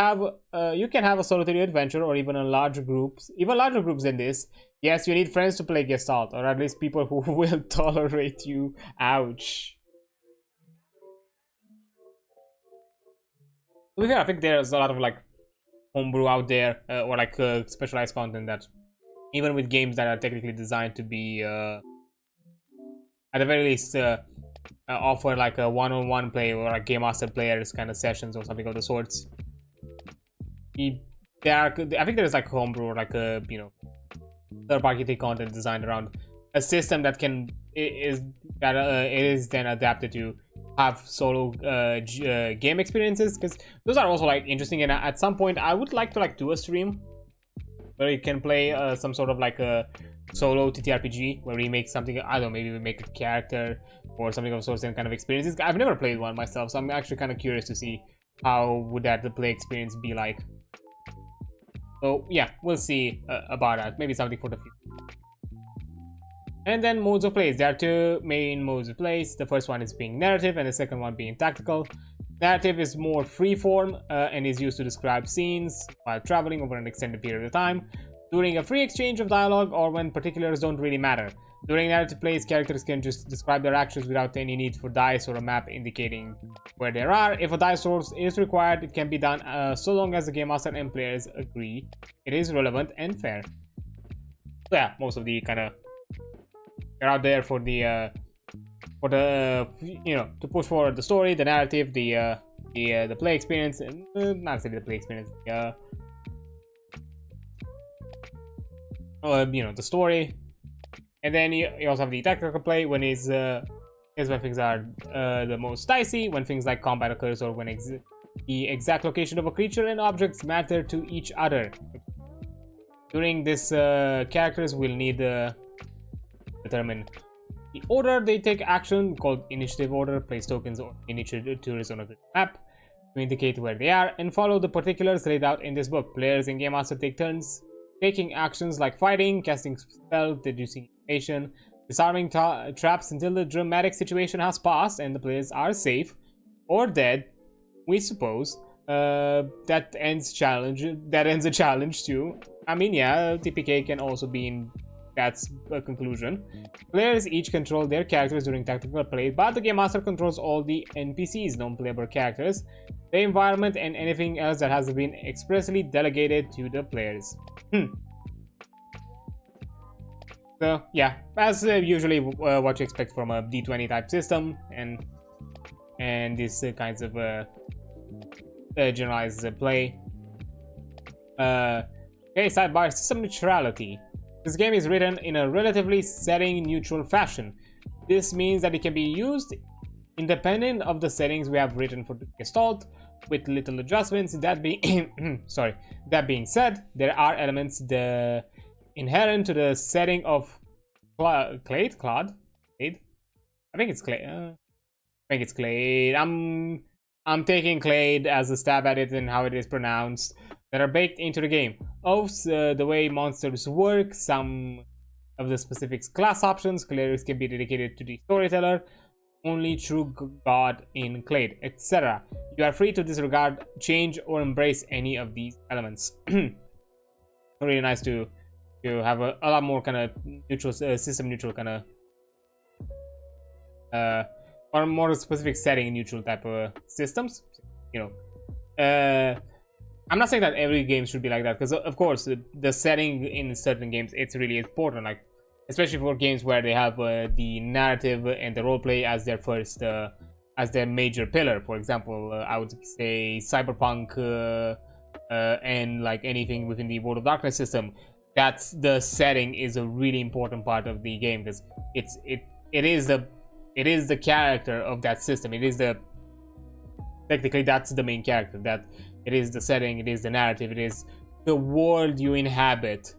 can have a solitary adventure or even larger groups than this. Yes, you need friends to play Gestalt, or at least people who will tolerate you. Ouch. I think there's a lot of like homebrew out there, or like specialized content that, even with games that are technically designed to be, at the very least, offer like a one-on-one play or like Game Master players kind of sessions or something of the sorts. I think there's like homebrew or like a third-party content designed around a system that it is then adapted to have solo game experiences, because those are also like interesting. And at some point, I would like to like do a stream where you can play some sort of like a solo ttrpg where we make something. I don't know, maybe we make a character or something of sorts and kind of experiences. I've never played one myself, so I'm actually kind of curious to see how would the play experience be like. So yeah, we'll see about that. Maybe something for the future. And then modes of plays. There are two main modes of plays. The first one is being narrative, and the second one being tactical. Narrative is more freeform and is used to describe scenes while traveling over an extended period of time, during a free exchange of dialogue, or when particulars don't really matter. During narrative plays, characters can just describe their actions without any need for dice or a map indicating where they are. If a dice source is required, it can be done so long as the Game Master and players agree it is relevant and fair. So yeah, most of the kind of are out there for the to push forward the story, the narrative, the play experience, and not necessarily the play experience, the story. And then you also have the tactical play, when is when things are the most dicey, when things like combat occurs, or when the exact location of a creature and objects matter to each other. During this, characters will need to determine the order they take action, called initiative order, place tokens or initiatives on a map. to indicate where they are, and follow the particulars laid out in this book. Players and Game Master take turns taking actions like fighting, casting spells, deducing information, disarming traps until the dramatic situation has passed and the players are safe or dead, we suppose. That ends a challenge too. I mean, yeah, TPK can also be in that's a conclusion. Players each control their characters during tactical play, but the Game Master controls all the NPCs, non-playable characters, the environment, and anything else that has been expressly delegated to the players. So, yeah, as usually what you expect from a D20 type system, and these kinds of generalized play. Okay, sidebar, system neutrality. This game is written in a relatively setting-neutral fashion. This means that it can be used independent of the settings we have written for the Gestalt, with little adjustments. That being that being said, there are elements inherent to the setting of Clade. I think it's Clade. I'm taking Clade as a stab at it and how it is pronounced, that are baked into the game. The way monsters work, some of the specific class options, clerics can be dedicated to the storyteller, only true god in Clade, etc. You are free to disregard, change, or embrace any of these elements. Really nice to have a lot more kind of neutral, system neutral kind of, or more specific setting neutral type of systems. You know, I'm not saying that every game should be like that, because of course the setting in certain games, it's really important, like especially for games where they have the narrative and the roleplay as their first as their major pillar. For example, I would say Cyberpunk and like anything within the World of Darkness system, that's the setting is a really important part of the game, because it is the character of that system. It is technically that's the main character. That it is the setting, it is the narrative, it is the world you inhabit,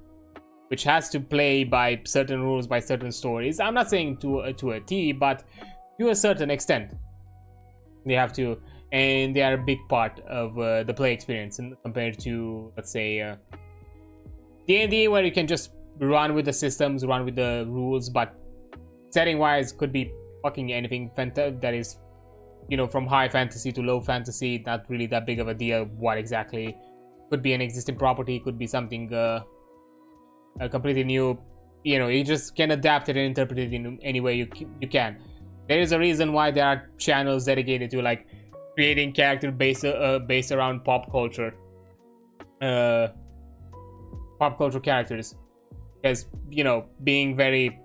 which has to play by certain rules, by certain stories. I'm not saying to a T, but to a certain extent. They have to, and they are a big part of the play experience, and compared to, let's say, D&D, where you can just run with the systems, run with the rules, but setting-wise could be fucking anything that is, you know, from high fantasy to low fantasy. Not really that big of a deal. What exactly could be an existing property, could be something completely new. You know, you just can adapt it and interpret it in any way you can. There is a reason why there are channels dedicated to like creating character based around pop culture characters, because, you know, being very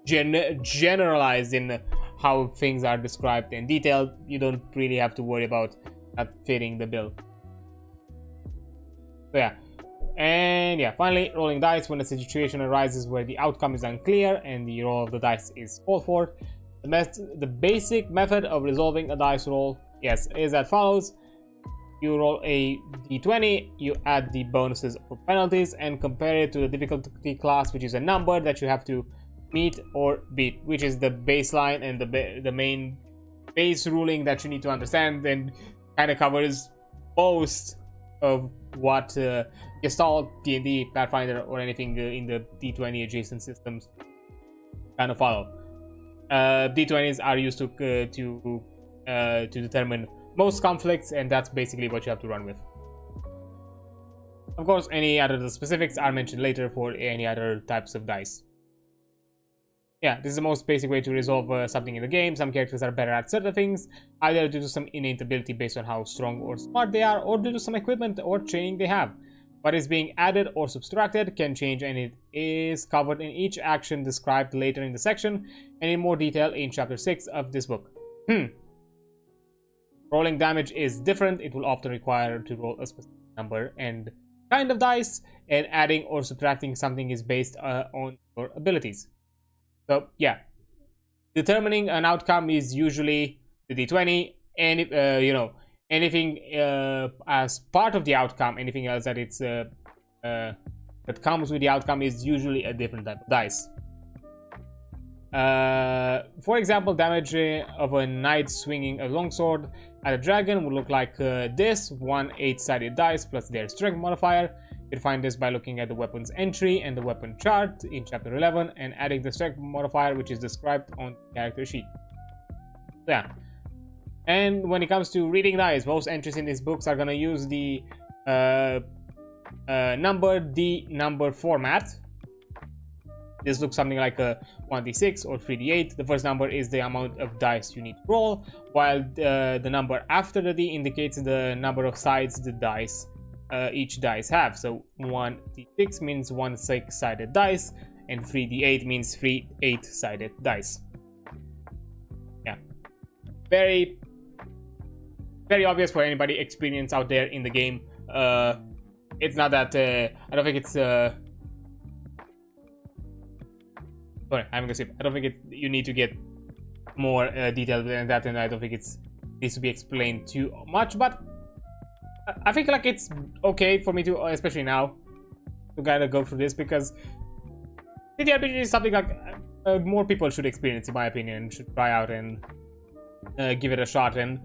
generalized in how things are described and detailed, you don't really have to worry about that fitting the bill. So yeah, and yeah, finally, rolling dice. When a situation arises where the outcome is unclear and the roll of the dice is called for, the basic method of resolving a dice roll, yes, is as follows. You roll a d20, you add the bonuses or penalties, and compare it to the difficulty class, which is a number that you have to meet or beat, which is the baseline and the main base ruling that you need to understand, and kind of covers most of what Gestalt, D&D, Pathfinder, or anything in the D20 adjacent systems kind of follow. D20s are used to determine most conflicts, and that's basically what you have to run with. Of course, any other specifics are mentioned later for any other types of dice. Yeah, this is the most basic way to resolve something in the game. Some characters are better at certain things, either due to some innate ability based on how strong or smart they are, or due to some equipment or training they have. What is being added or subtracted can change, and it is covered in each action described later in the section, and in more detail in chapter 6 of this book. Rolling damage is different. It will often require to roll a specific number and kind of dice, and adding or subtracting something is based on your abilities. So yeah, determining an outcome is usually the d20, and you know, anything as part of the outcome, anything else that it's that comes with the outcome is usually a different type of dice. For example, damage of a knight swinging a longsword at a dragon would look like this: 1 8-sided dice plus their strength modifier. You can find this by looking at the weapon's entry and the weapon chart in chapter 11 and adding the strength modifier, which is described on the character sheet. So yeah. And when it comes to reading dice, most entries in these books are going to use the number format. This looks something like a 1d6 or 3d8. The first number is the amount of dice you need to roll, while the number after the D indicates the number of sides the dice each dice have. So 1d6 means 1 6-sided dice, and 3d8 means 3 8-sided dice. Yeah, very obvious for anybody experienced out there in the game. It's not that I don't think it's sorry, I'm gonna skip. I don't think you need to get more detailed than that, and I don't think it needs to be explained too much. But I think like it's okay for me to, especially now, to kind of go through this, because ttrpg is something like more people should experience, in my opinion, should try out and give it a shot. And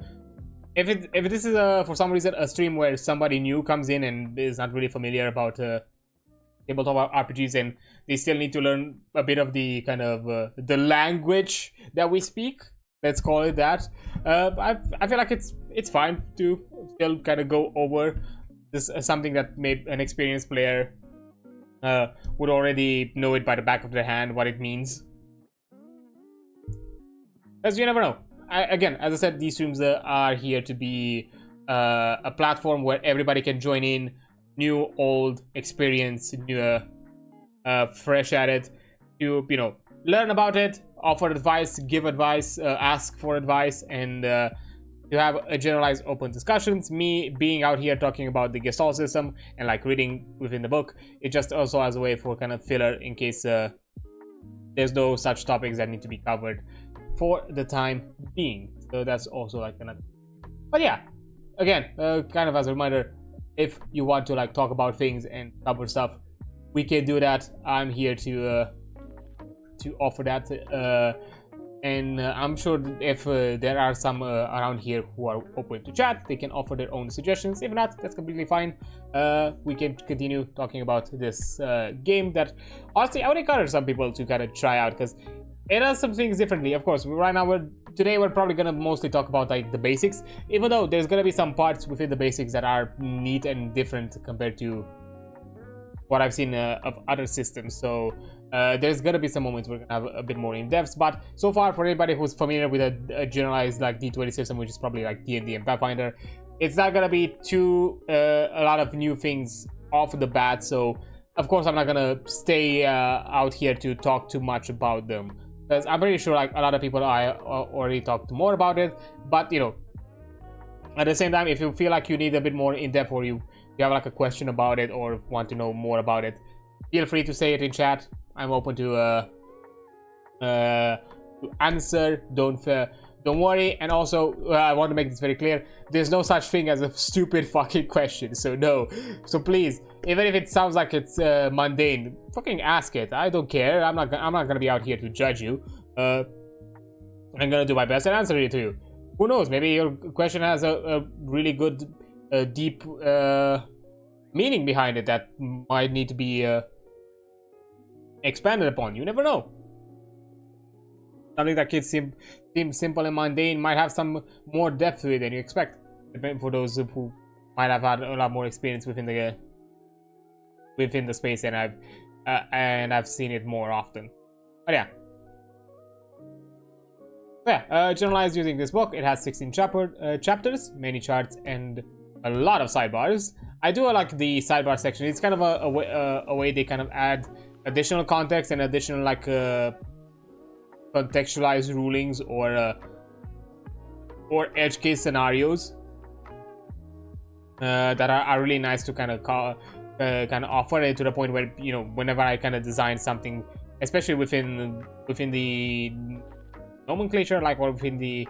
if this is for some reason a stream where somebody new comes in and is not really familiar about tabletop RPGs, and they still need to learn a bit of the kind of the language that we speak, let's call it that, I feel like it's fine to still kind of go over this something that maybe an experienced player would already know it by the back of their hand what it means, because you never know. Again, as I said, these streams are here to be a platform where everybody can join in, new, old, experienced, new, fresh at it, to, you know, learn about it, offer advice, give advice, ask for advice, and to have a generalized open discussions. Me being out here talking about the Gestalt system and like reading within the book, it just also has a way for kind of filler in case there's no such topics that need to be covered for the time being. So that's also like another. But yeah, again, kind of as a reminder, if you want to like talk about things and cover stuff, we can do that. I'm here to offer that, and I'm sure if there are some around here who are open to chat, they can offer their own suggestions. If not, that's completely fine. We can continue talking about this game that honestly I would encourage some people to kind of try out, because it does some things differently. Of course, right now today we're probably gonna mostly talk about like the basics, even though there's gonna be some parts within the basics that are neat and different compared to what I've seen of other systems. So there's gonna be some moments we're gonna have a bit more in depth. But so far, for anybody who's familiar with a generalized like D20 system, which is probably like D&D and Pathfinder, it's not gonna be too a lot of new things off the bat. So of course I'm not gonna stay out here to talk too much about them, because I'm pretty sure like a lot of people I already talked more about it. But you know, at the same time, if you feel like you need a bit more in depth, or you have like a question about it or want to know more about it, feel free to say it in chat. I'm open to answer. Don't worry. And also, I want to make this very clear: there's no such thing as a stupid fucking question. So no. So please, even if it sounds like it's mundane, fucking ask it. I don't care. I'm not gonna be out here to judge you. I'm gonna do my best and answer it to you. Who knows? Maybe your question has a really good, deep meaning behind it that might need to be expanded upon. You never know. Something that could seem simple and mundane might have some more depth to it than you expect, for those who might have had a lot more experience within the space, and I've seen it more often. But yeah, generalized using this book. It has 16 chapters, many charts, and a lot of sidebars. I do like the sidebar section. It's kind of a way they kind of add additional context and additional like contextualized rulings or edge case scenarios that are really nice to kind of offer it, to the point where, you know, whenever I kind of design something, especially within the nomenclature, like, or within the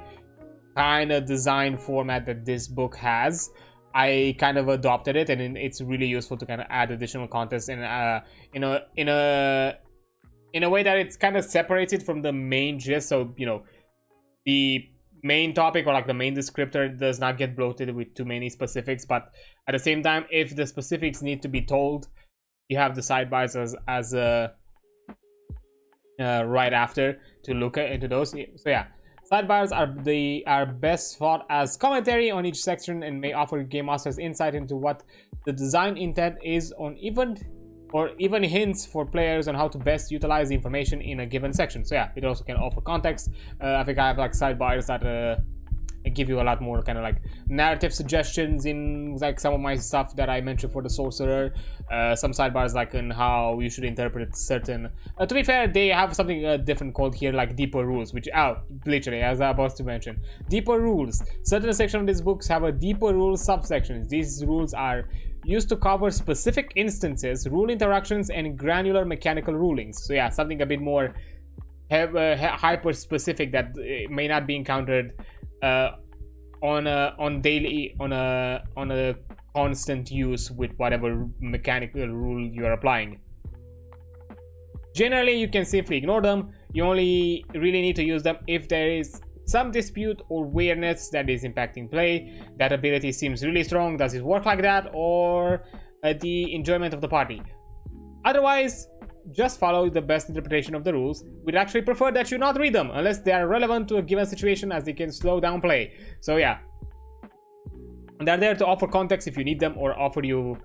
kind of design format that this book has, I kind of adopted it, and it's really useful to kind of add additional context and in in a way that it's kind of separated from the main gist. So, you know, the main topic or like the main descriptor does not get bloated with too many specifics, but at the same time, if the specifics need to be told, you have the sidebars as right after to look into those. So yeah, sidebars are best thought as commentary on each section and may offer game masters insight into what the design intent is on even hints for players on how to best utilize the information in a given section. So yeah, it also can offer context. I think I have like sidebars that give you a lot more kind of like narrative suggestions in like some of my stuff that I mentioned for the sorcerer. Some sidebars like in how you should interpret certain. To be fair, they have something different called here like deeper rules, which literally as I was to mention, deeper rules. Certain sections of these books have a deeper rules subsections. These rules are used to cover specific instances, rule interactions, and granular mechanical rulings. So yeah, something a bit more hyper specific that may not be encountered on a constant use with whatever mechanical rule you are applying. Generally, you can safely ignore them. You only really need to use them if there is some dispute or weirdness that is impacting play. That ability seems really strong. Does it work like that? Or the enjoyment of the party? Otherwise, just follow the best interpretation of the rules. We'd actually prefer that you not read them unless they are relevant to a given situation, as they can slow down play. So yeah, they're there to offer context if you need them, or offer you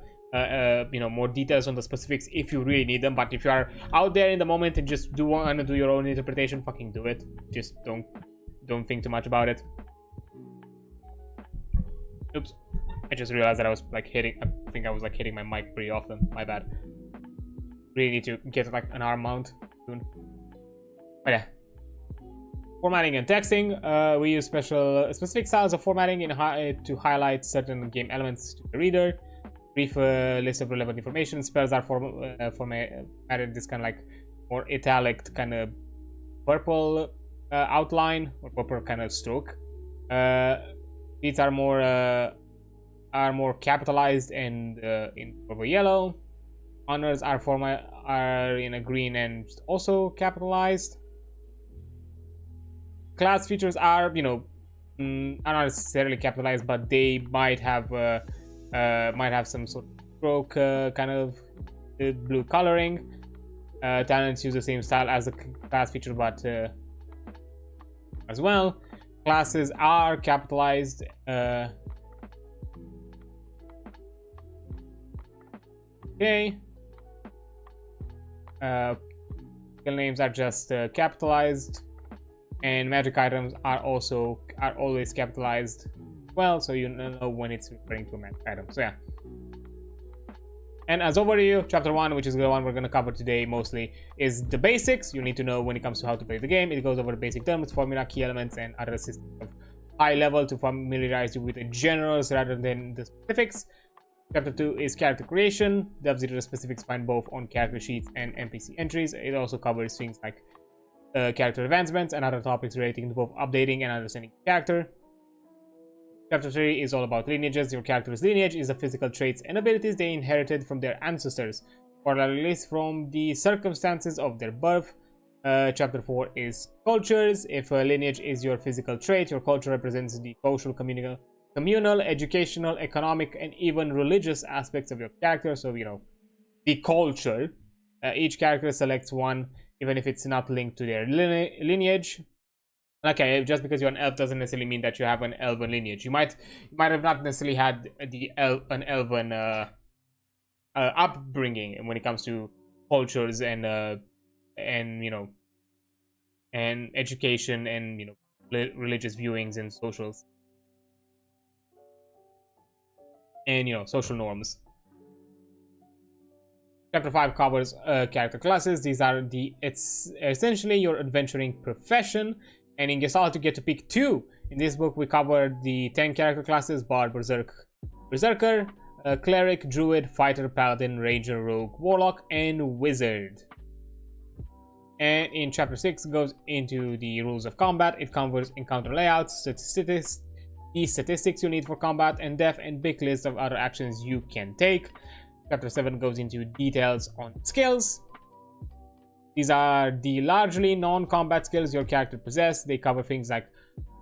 you know, more details on the specifics if you really need them. But if you are out there in the moment and just want to do your own interpretation, fucking do it. Just don't think too much about it. Oops, I just realized that I was like hitting my mic pretty often. My bad. Really need to get like an arm mount soon. But yeah, formatting and texting. We use specific styles of formatting to highlight certain game elements to the reader. Brief list of relevant information. Spells are formatted this kind of like more italic kind of purple outline, or purple kind of stroke. These are more capitalized and in purple yellow. Honors are in a green and also capitalized. Class features are, you know, are not necessarily capitalized, but they might have some sort of stroke kind of blue coloring. Talents use the same style as the class feature, but as well, classes are capitalized. Okay. Skill names are just capitalized, and magic items are always capitalized. Well, so you know when it's referring to a magic item. So yeah. And as overview, chapter 1, which is the one we're going to cover today mostly, is the basics you need to know when it comes to how to play the game. It goes over the basic terms, formula, key elements, and other systems of high level to familiarize you with the generals rather than the specifics. Chapter 2 is character creation, delves into the specifics found both on character sheets and NPC entries. It also covers things like character advancements and other topics relating to both updating and understanding the character. Chapter 3 is all about lineages. Your character's lineage is the physical traits and abilities they inherited from their ancestors, or at least from the circumstances of their birth. Chapter 4 is cultures. If a lineage is your physical trait, your culture represents the social, communal, educational, economic, and even religious aspects of your character. So, you know, the culture. Each character selects one, even if it's not linked to their lineage. Okay, just because you're an elf doesn't necessarily mean that you have an elven lineage. You might have not necessarily had an elven upbringing when it comes to cultures and you know, and education and, you know, religious viewings and socials and, you know, social norms. Chapter 5 covers character classes. These are it's essentially your adventuring profession. And in Gestalt, you get to pick 2. In this book, we covered the 10 character classes: Bard, Berserker, Cleric, Druid, Fighter, Paladin, Ranger, Rogue, Warlock, and Wizard. And in Chapter 6, it goes into the rules of combat. It covers encounter layouts, statistics, the statistics you need for combat, and death, and big list of other actions you can take. Chapter 7 goes into details on skills. These are the largely non-combat skills your character possesses. They cover things like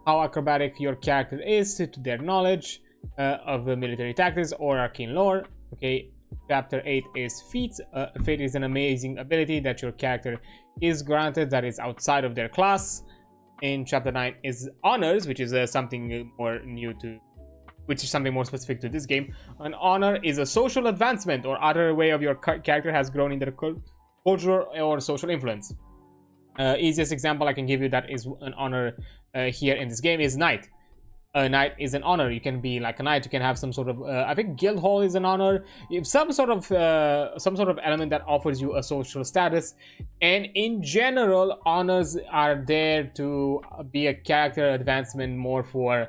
how acrobatic your character is to their knowledge of military tactics or arcane lore. Okay, Chapter 8 is Feats. Fate is an amazing ability that your character is granted that is outside of their class. In Chapter 9 is Honors, which is something more new to, which is something more specific to this game. An honor is a social advancement or other way of your character has grown in their cultural or social influence. Easiest example I can give you that is an honor here in this game is Knight. A knight is an honor. You can be like a knight. You can have some sort of I think guild hall is an honor. You have some sort of element that offers you a social status. And in general, honors are there to be a character advancement more for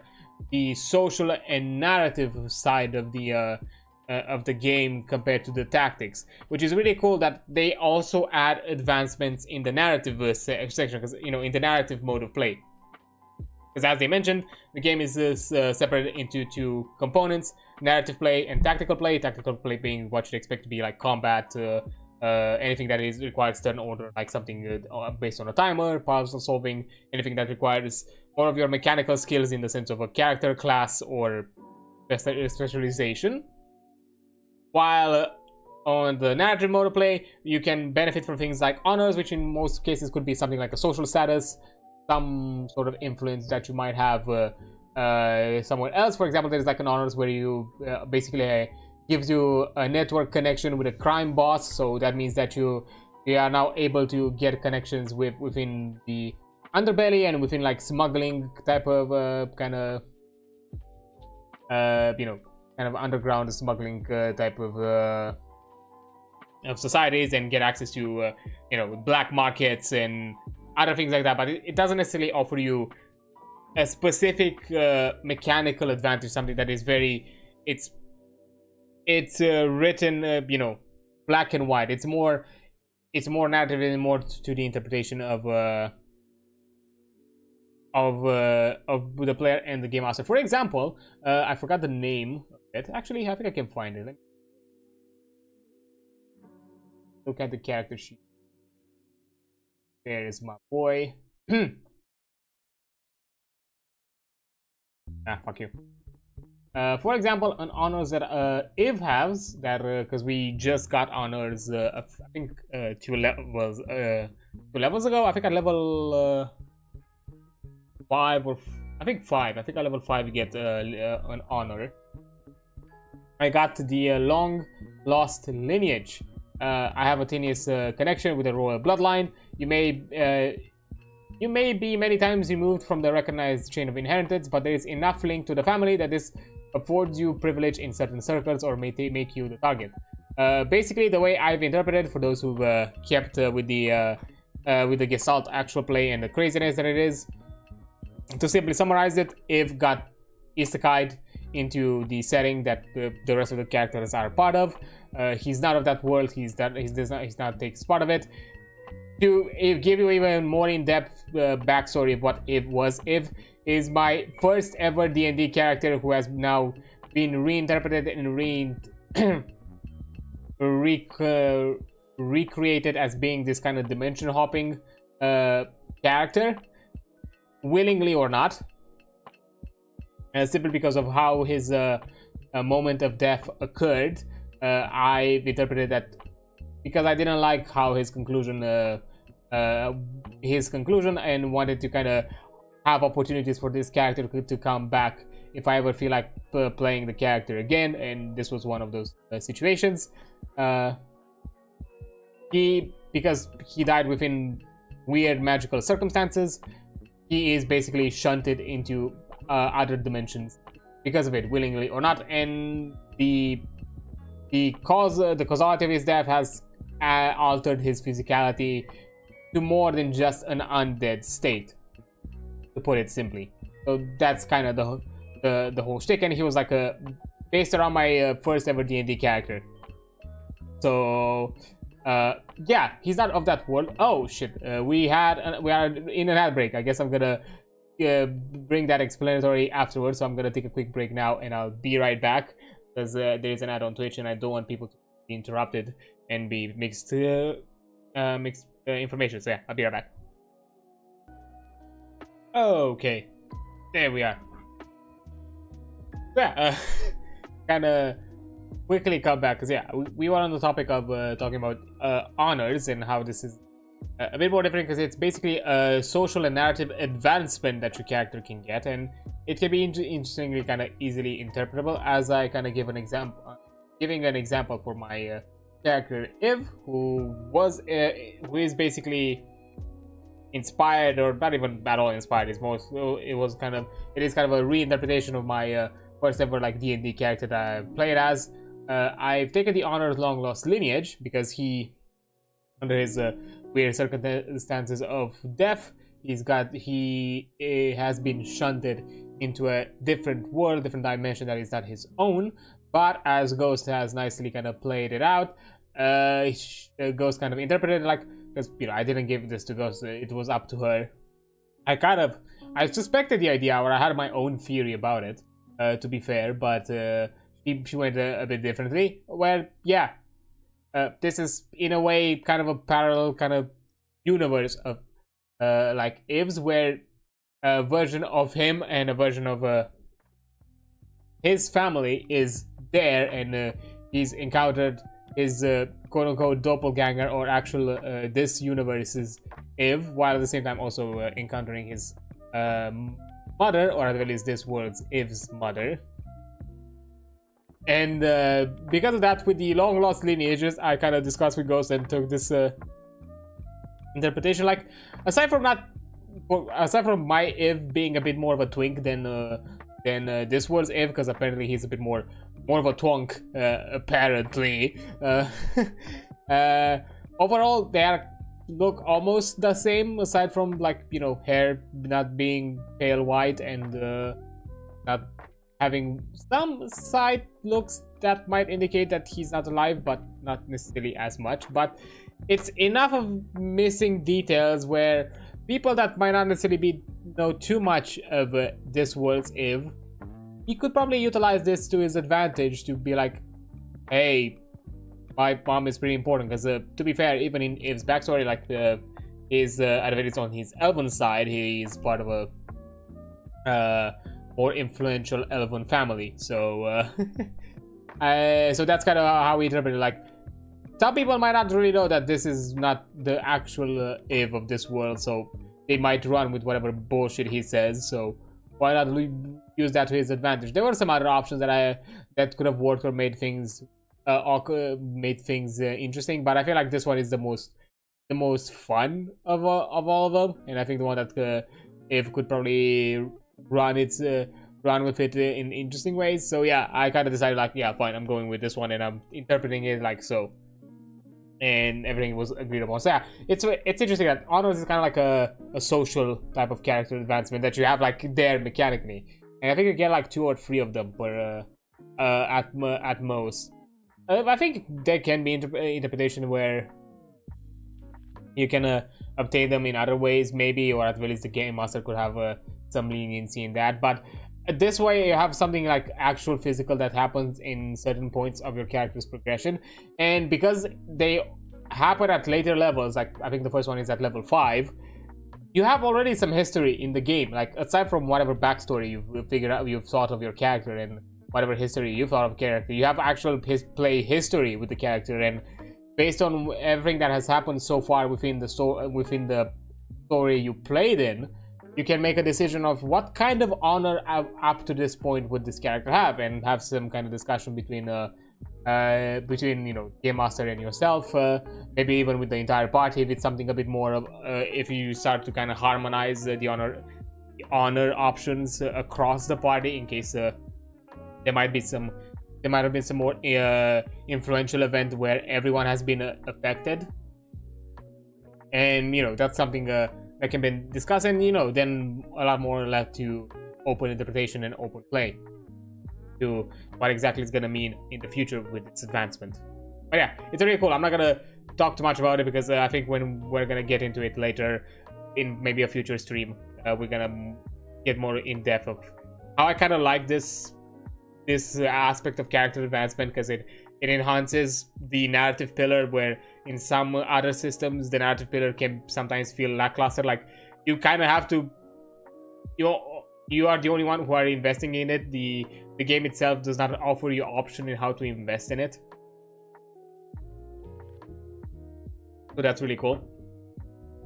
the social and narrative side of the game compared to the tactics, which is really cool that they also add advancements in the narrative section, because in the narrative mode of play. Because as they mentioned, the game is separated into two components: narrative play and tactical play. Tactical play being what you'd expect to be like combat, anything that requires turn order, like something based on a timer, puzzle solving, anything that requires more of your mechanical skills in the sense of a character class or specialization. While on the narrative mode of play, you can benefit from things like honors, which in most cases could be something like a social status, some sort of influence that you might have somewhere else. For example, there's like an honors where you basically gives you a network connection with a crime boss, so that means that you are now able to get connections within the underbelly and within like smuggling type of kind of underground smuggling type of societies, and get access to black markets and other things like that. But it doesn't necessarily offer you a specific mechanical advantage, something that is very it's written black and white. It's more narrative and more to the interpretation of the player and the game master. For example, I forgot the name of it. Actually, I think I can find it. Let me look at the character sheet. There is my boy. Fuck you. For example, an honors that Eve has, that because we just got honors, I think 2 levels ago. I think at level 5 or I think 5. I think at level 5 you get an honor. I got the long lost lineage. I have a tenuous connection with the royal bloodline. You may be many times removed from the recognized chain of inheritance, but there is enough link to the family that this affords you privilege in certain circles or may make you the target. Basically, the way I've interpreted, for those who've kept with the Gestalt actual play and the craziness that it is, to simply summarize it, Eve got isekai'd into the setting that the rest of the characters are part of. He's not of that world. He's not takes part of it. To give you even more in-depth backstory of what Eve was, Eve is my first ever D&D character who has now been reinterpreted and recreated as being this kind of dimension hopping character, willingly or not, simply because of how his moment of death occurred. I've interpreted that because I didn't like how his conclusion and wanted to kind of have opportunities for this character to come back if I ever feel like playing the character again, and this was one of those situations. Because he died within weird magical circumstances, he is basically shunted into other dimensions because of it, willingly or not, and the causality of his death has altered his physicality to more than just an undead state, to put it simply. So that's kind of the whole shtick, and he was like based around my first ever D&D character. So yeah, he's not of that world. Oh shit, we are in an ad break. I guess I'm gonna bring that explanatory afterwards, so I'm gonna take a quick break now and I'll be right back, because there is an ad on Twitch and I don't want people to be interrupted and be mixed information. So yeah, I'll be right back. Okay, there we are. Yeah, kind of quickly come back because yeah, we were on the topic of talking about honors and how this is a bit more different because it's basically a social and narrative advancement that your character can get, and it can be interestingly kind of easily interpretable. As I kind of give an example, giving an example for my character Iv, who is basically inspired, or not even at all inspired. It is kind of a reinterpretation of my first ever like D&D character that I played as. I've taken the honor of long lost lineage because he, under his weird circumstances of death, he has been shunted into a different world, different dimension that is not his own. But as Ghost has nicely kind of played it out, Ghost kind of interpreted it like, because I didn't give this to Ghost, it was up to her. I suspected the idea, or I had my own theory about it, to be fair, but she went a bit differently. Where yeah, this is in a way kind of a parallel kind of universe of like Iv's, where a version of him and a version of his family is there, and he's encountered his quote-unquote doppelganger, or actual this universe's Iv, while at the same time also encountering his mother, or at the least this world's Iv's mother. And because of that, with the long lost lineages, I kind of discussed with Ghost and took this interpretation. Like, aside from my Iv being a bit more of a twink than this world's Iv, because apparently he's a bit more of a twonk, apparently. Overall, they look almost the same, aside from, like, hair not being pale white and not having some side looks that might indicate that he's not alive, but not necessarily as much. But it's enough of missing details where people that might not necessarily know too much of this world's Iv, he could probably utilize this to his advantage to be like, hey, my mom is pretty important. Because to be fair, even in Iv's backstory, like his advantage on his elven side, he's part of a more influential elven family. So so that's kind of how we interpret it. Like, some people might not really know that this is not the actual Iv of this world, so they might run with whatever bullshit he says. So why not use that to his advantage? There were some other options that could have worked or made things interesting, but I feel like this one is the most fun of all of them, and I think the one that Iv could probably run with it in interesting ways. So yeah, I kind of decided, like, yeah, fine, I'm going with this one, and I'm interpreting it like so, and everything was agreed upon. So yeah, it's interesting that honors is kind of like a social type of character advancement that you have like there mechanically, and I think you get like 2 or 3 of them per at most. I think there can be interpretation where you can obtain them in other ways, maybe, or at least the game master could have some leniency in that. But this way you have something like actual physical that happens in certain points of your character's progression, and because they happen at later levels, like I think the first one is at level 5, you have already some history in the game. Like, aside from whatever backstory you've figured out, you've thought of your character, and whatever history you've thought of character, you have actual play history with the character, and based on everything that has happened so far within the story you played in, you can make a decision of what kind of honor up to this point would this character have, and have some kind of discussion between game master and yourself, maybe even with the entire party, if it's something a bit more of if you start to kind of harmonize the honor options across the party, in case there might have been some more influential event where everyone has been affected, and that's something that can be discussed, and then a lot more left to open interpretation and open play to what exactly it's gonna mean in the future with its advancement. But yeah, it's really cool. I'm not gonna talk too much about it because I think when we're gonna get into it later in maybe a future stream, we're gonna get more in depth of how I kind of like this aspect of character advancement, because it enhances the narrative pillar, where in some other systems, the narrative pillar can sometimes feel lackluster. Like, you kind of have to, you are the only one who are investing in it. The game itself does not offer you option in how to invest in it. So that's really cool.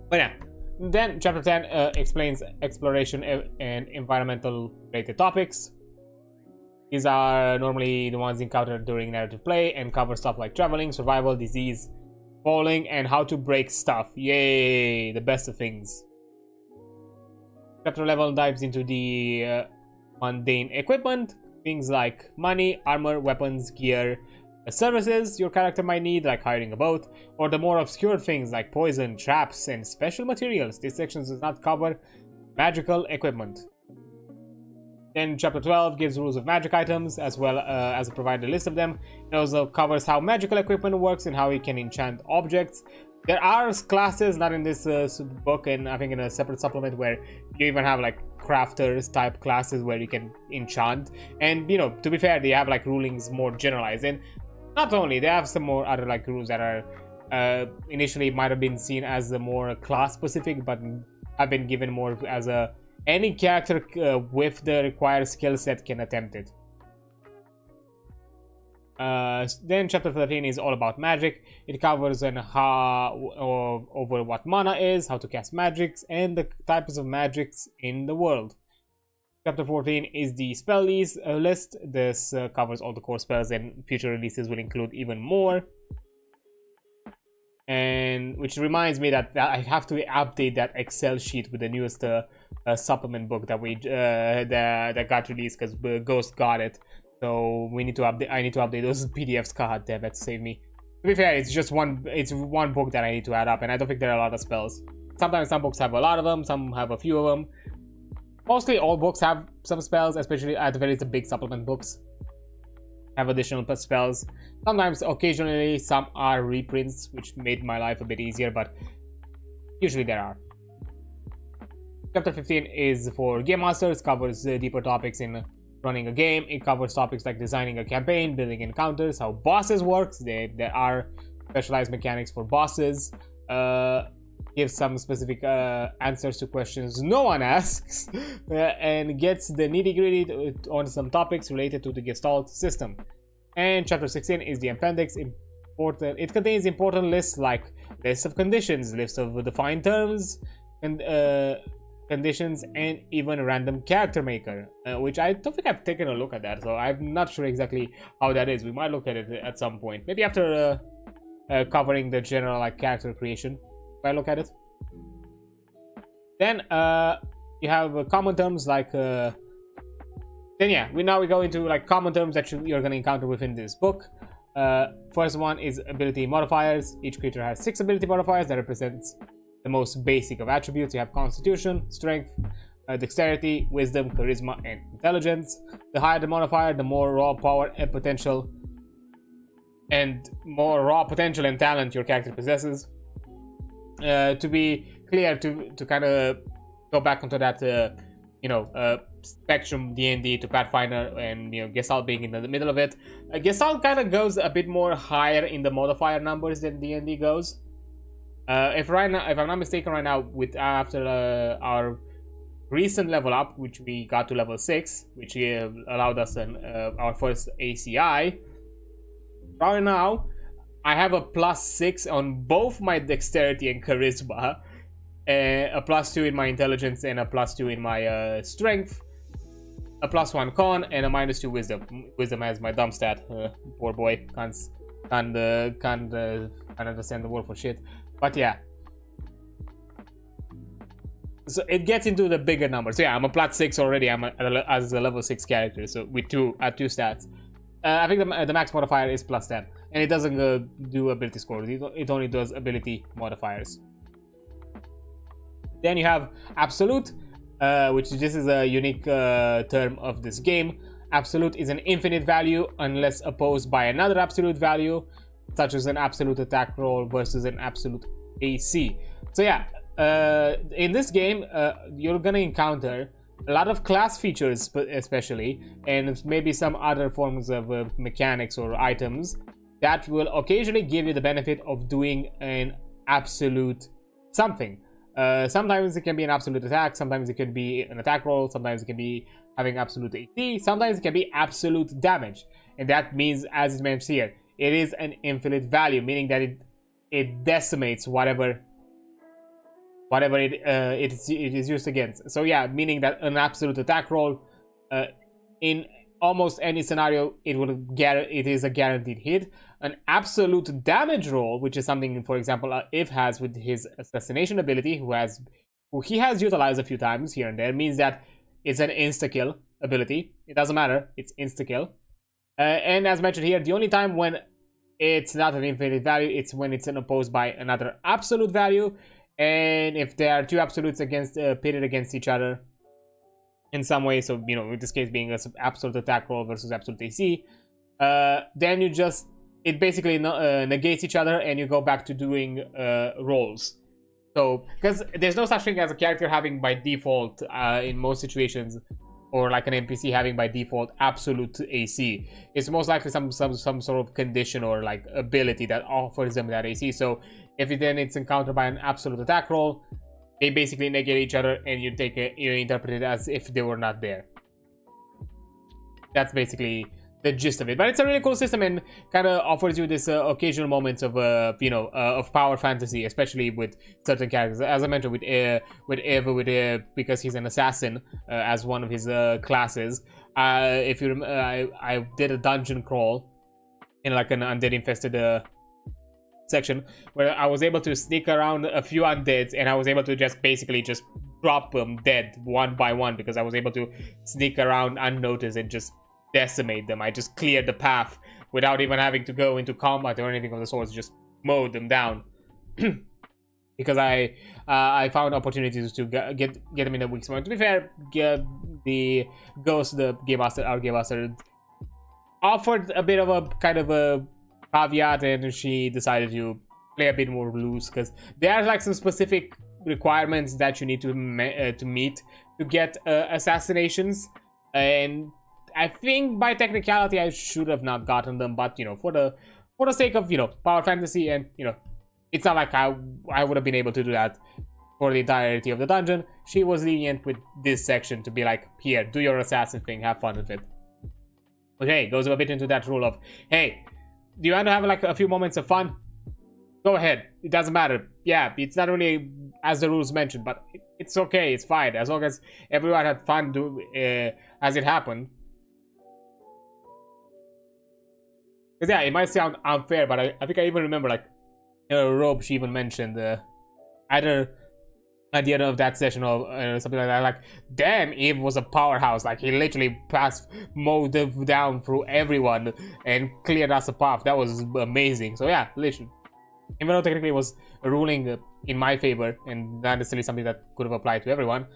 But yeah, then chapter 10 explains exploration and environmental related topics. These are normally the ones encountered during narrative play and cover stuff like traveling, survival, disease, falling, and how to break stuff. Yay, the best of things. Chapter 11 dives into the mundane equipment, things like money, armor, weapons, gear, services your character might need, like hiring a boat, or the more obscure things like poison, traps, and special materials. This section does not cover magical equipment. Then chapter 12 gives rules of magic items, as well as provide a list of them. It also covers how magical equipment works and how you can enchant objects. There are classes, not in this book, and I think in a separate supplement, where you even have like crafters type classes where you can enchant. And you know, to be fair, they have like rulings more generalized. And not only, they have some more other like rules that are initially might have been seen as the more class specific, but have been given more as a any character with the required skill set can attempt it. Then chapter 13 is all about magic. It covers over what mana is, how to cast magics, and the types of magics in the world. Chapter 14 is the spell list. This covers all the core spells, and future releases will include even more. And which reminds me that I have to update that Excel sheet with the newest supplement book that that got released, because Ghost got it. So we need to update. I need to update those PDFs. God damn it, save me. To be fair, it's just one. It's one book that I need to add up, and I don't think there are a lot of spells. Sometimes some books have a lot of them. Some have a few of them. Mostly all books have some spells, especially at the very least the big supplement books have additional spells. Sometimes, occasionally, some are reprints, which made my life a bit easier, but usually there are. Chapter 15 is for Game Masters, covers deeper topics in running a game. It covers topics like designing a campaign, building encounters, how bosses works. There are specialized mechanics for bosses. Gives some specific answers to questions no one asks, and gets the nitty-gritty on some topics related to the Gestalt system. And chapter 16 is the appendix. It contains important lists like lists of conditions, lists of defined terms, and conditions, and even a random character maker, which I don't think I've taken a look at that, so I'm not sure exactly how that is. We might look at it at some point, maybe after covering the general like character creation. If I look at it, then you have common terms like then yeah, we go into like common terms that you're going to encounter within this book. First one is ability modifiers. Each creature has 6 ability modifiers that represents the most basic of attributes. You have constitution, strength, dexterity, wisdom, charisma, and intelligence. The higher the modifier, the more raw power and potential and talent your character possesses. To be clear, to kind of go back onto that spectrum D&D to Pathfinder, and Gestalt being in the middle of it, Gestalt kind of goes a bit more higher in the modifier numbers than D&D goes. If I'm not mistaken, right now after our recent level up, which we got to level 6, which allowed us our first ACI. Right now, I have a +6 on both my dexterity and charisma, a +2 in my intelligence, and a +2 in my strength, a +1 con, and a -2 wisdom. Wisdom as my dumb stat. Poor boy, can't understand the word for shit. But yeah, so it gets into the bigger numbers. So yeah, I'm a +6 already. I'm as a level 6 character, so with two stats. I think the max modifier is +10, and it doesn't do ability scores. It only does ability modifiers. Then you have absolute, which this is a unique term of this game. Absolute is an infinite value unless opposed by another absolute value, such as an absolute attack roll versus an absolute AC. So yeah, in this game, you're gonna encounter a lot of class features, especially, and maybe some other forms of mechanics or items that will occasionally give you the benefit of doing an absolute something. Sometimes it can be an absolute attack, sometimes it can be an attack roll, sometimes it can be having absolute AC, sometimes it can be absolute damage. And that means, as it mentions here, it is an infinite value, meaning that it decimates whatever it is used against. So yeah, meaning that an absolute attack roll, in almost any scenario, it is a guaranteed hit. An absolute damage roll, which is something, for example, If has with his assassination ability, who he has utilized a few times here and there, means that it's an insta-kill ability. It doesn't matter, it's insta-kill. And as mentioned here, the only time when it's not an infinite value, it's when it's opposed by another absolute value. And if there are two absolutes pitted against each other in some way, so in this case being an absolute attack roll versus absolute AC, then it basically negates each other, and you go back to doing rolls. So because there's no such thing as a character having by default in most situations, or like an NPC having by default absolute AC. It's most likely some sort of condition or like ability that offers them that AC. So if it's encountered by an absolute attack roll, they basically negate each other, and you interpret it as if they were not there. That's basically the gist of it. But it's a really cool system, and kind of offers you this occasional moments of of power fantasy, especially with certain characters. As I mentioned, with Eve, because he's an assassin as one of his classes. If you remember, I did a dungeon crawl in like an undead infested section, where I was able to sneak around a few undeads, and I was able to just drop them dead one by one, because I was able to sneak around unnoticed and just decimate them. I just cleared the path without even having to go into combat or anything of the sort. Just mowed them down because I found opportunities to get them in a weak spot. To be fair, the ghost, our game master, offered a bit of a kind of a caveat, and she decided to play a bit more loose, because there are like some specific requirements that you need to meet to get assassinations, and I think by technicality I should have not gotten them, but for the sake of power fantasy, and it's not like I would have been able to do that for the entirety of the dungeon. She was lenient with this section to be like, here, do your assassin thing, have fun with it. Okay, goes a bit into that rule of, hey, do you want to have like a few moments of fun? Go ahead, it doesn't matter. Yeah, it's not really as the rules mentioned, but it's okay, it's fine, as long as everyone had fun as it happened. Because yeah, it might sound unfair, but I think I even remember, like, Robe, she even mentioned either at the end of that session or something like that, like, damn, Eve was a powerhouse. Like, he literally mowed down through everyone and cleared us a path. That was amazing. So yeah, literally, even though technically it was a ruling in my favor and not necessarily something that could have applied to everyone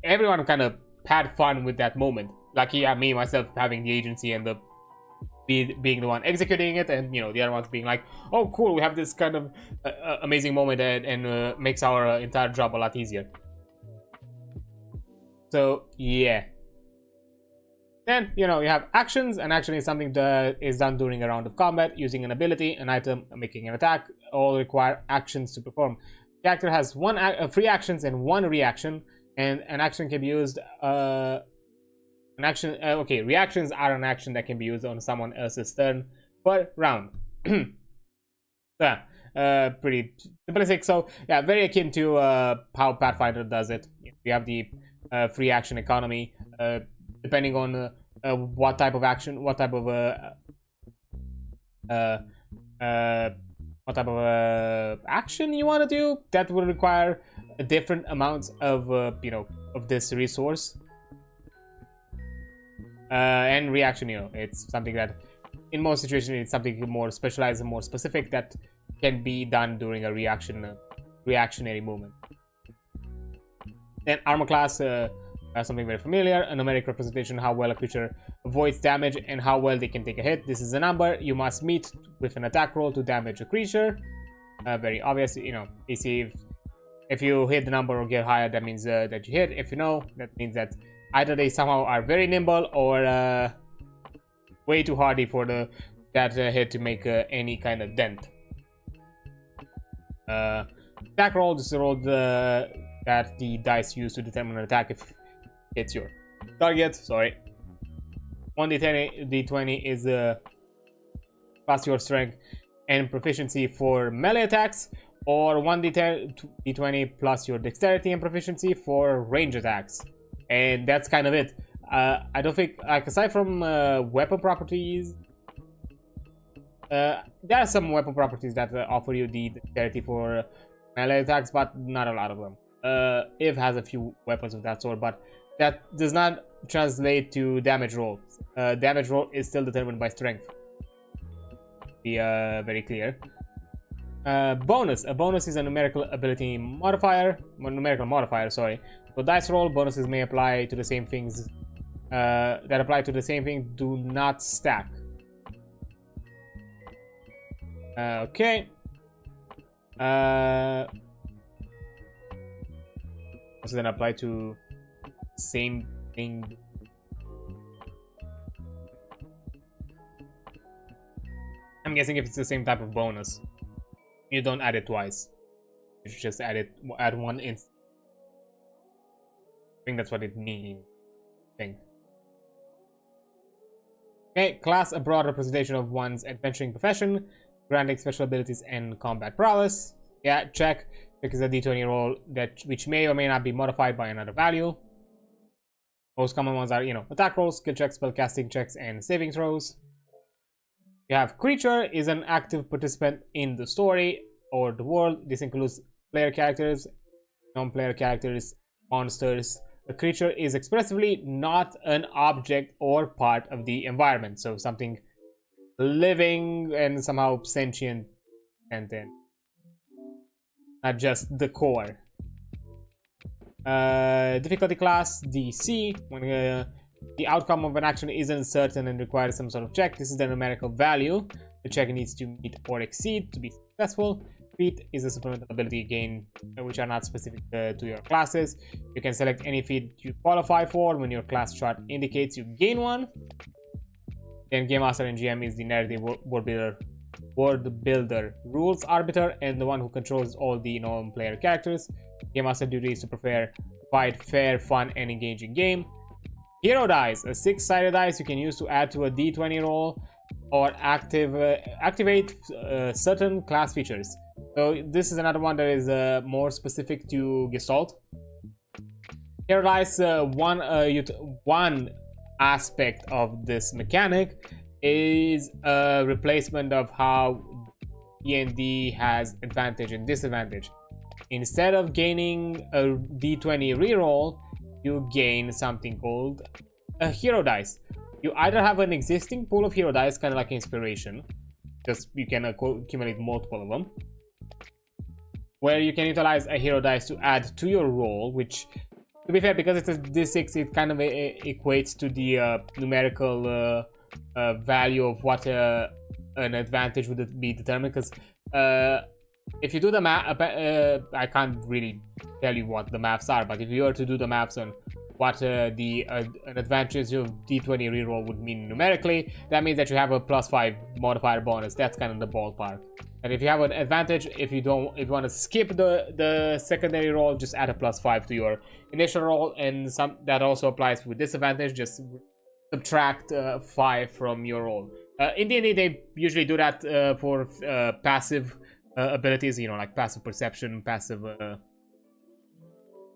kind of had fun with that moment. Like, yeah, me myself having the agency and being the one executing it, and the other ones being like, oh cool, we have this kind of amazing moment, and makes our entire job a lot easier. So yeah, then you have actions. An action is something that is done during a round of combat using an ability, an item, making an attack. All require actions to perform. The character has three actions and one reaction, and an action can be used reactions are an action that can be used on someone else's turn per round. Yeah, pretty simplistic. So yeah, very akin to how Pathfinder does it. We have the free action economy, depending on what type of action, what type of action you want to do. That will require different amounts of of this resource. And reaction, it's something that in most situations it's something more specialized and more specific that can be done during a reactionary movement. Then armor class, something very familiar, a numeric representation of how well a creature avoids damage and how well they can take a hit. This is a number you must meet with an attack roll to damage a creature. Very obvious, if you hit the number or get higher, that means that you hit. If that means that either they somehow are very nimble or way too hardy for the that hit to make any kind of dent. Attack roll, just roll that the dice used to determine an attack if it's your target. Sorry. 1d20 is plus your strength and proficiency for melee attacks, or 1d20 plus your dexterity and proficiency for range attacks. And that's kind of it. I don't think, like, aside from weapon properties, there are some weapon properties that offer you the dexterity for melee attacks, but not a lot of them. If has a few weapons of that sort, but that does not translate to damage roll. Damage roll is still determined by strength. Be very clear. Bonus. A bonus is a numerical ability modifier. Numerical modifier, sorry. So dice roll bonuses may apply to the same things that apply to the same thing. Do not stack. Okay. So then apply to same thing. I'm guessing if it's the same type of bonus, you don't add it twice. You should just add one instant. I think that's what it means. Okay, class, a broad representation of one's adventuring profession, granting special abilities and combat prowess. Yeah, check. Because a d20 roll which may or may not be modified by another value. Most common ones are, attack rolls, skill checks, spellcasting checks, and saving throws. You have creature is an active participant in the story or the world. This includes player characters, non-player characters, monsters. The creature is expressively not an object or part of the environment. So something living and somehow sentient and then not just the core. Difficulty class DC. When the outcome of an action is uncertain and requires some sort of check, this is the numerical value the check needs to meet or exceed to be successful. Feat is a supplemental ability gain which are not specific to your classes. You can select any feat you qualify for when your class chart indicates you gain one. Then Game Master and GM is the narrative world builder, rules arbiter, and the one who controls all the non-player characters. Game Master duty is to provide fair, fun, and engaging game. Hero dice, a 6-sided dice you can use to add to a d20 roll or activate certain class features. So this is another one that is more specific to Gestalt. Hero dice, one aspect of this mechanic is a replacement of how D&D has advantage and disadvantage. Instead of gaining a d20 reroll, you gain something called a hero dice. You either have an existing pool of hero dice, kind of like inspiration, just you can accumulate multiple of them, where you can utilize a hero dice to add to your roll, which, to be fair, because it's a d6, it kind of equates to the numerical value of what an advantage would be determined. Because if you do the math, I can't really tell you what the maths are, but if you were to do the maths on what an advantage of d20 reroll would mean numerically, that means that you have a +5 modifier bonus. That's kind of the ballpark. And if you have an advantage, if you want to skip the secondary roll, just add a +5 to your initial roll, and that also applies with disadvantage. Just subtract 5 from your roll. In D&D, they usually do that for passive abilities, like passive perception, passive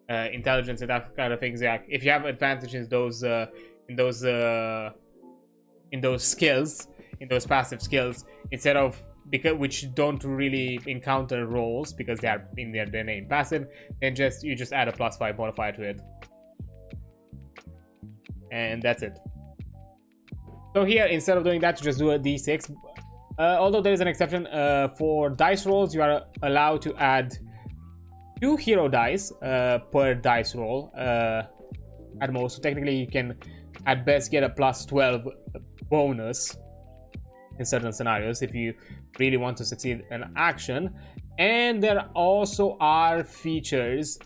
intelligence, and that kind of things. Yeah, if you have advantage in those skills, in those passive skills, instead of which don't really encounter rolls because they are in their name passive, then you just add a +5 modifier to it, and that's it. So here, instead of doing that, you just do a d6. Although there is an exception, for dice rolls, you are allowed to add 2 hero dice per dice roll at most. So technically, you can at best get a +12 bonus in certain scenarios if you really want to succeed in action. And there also are features,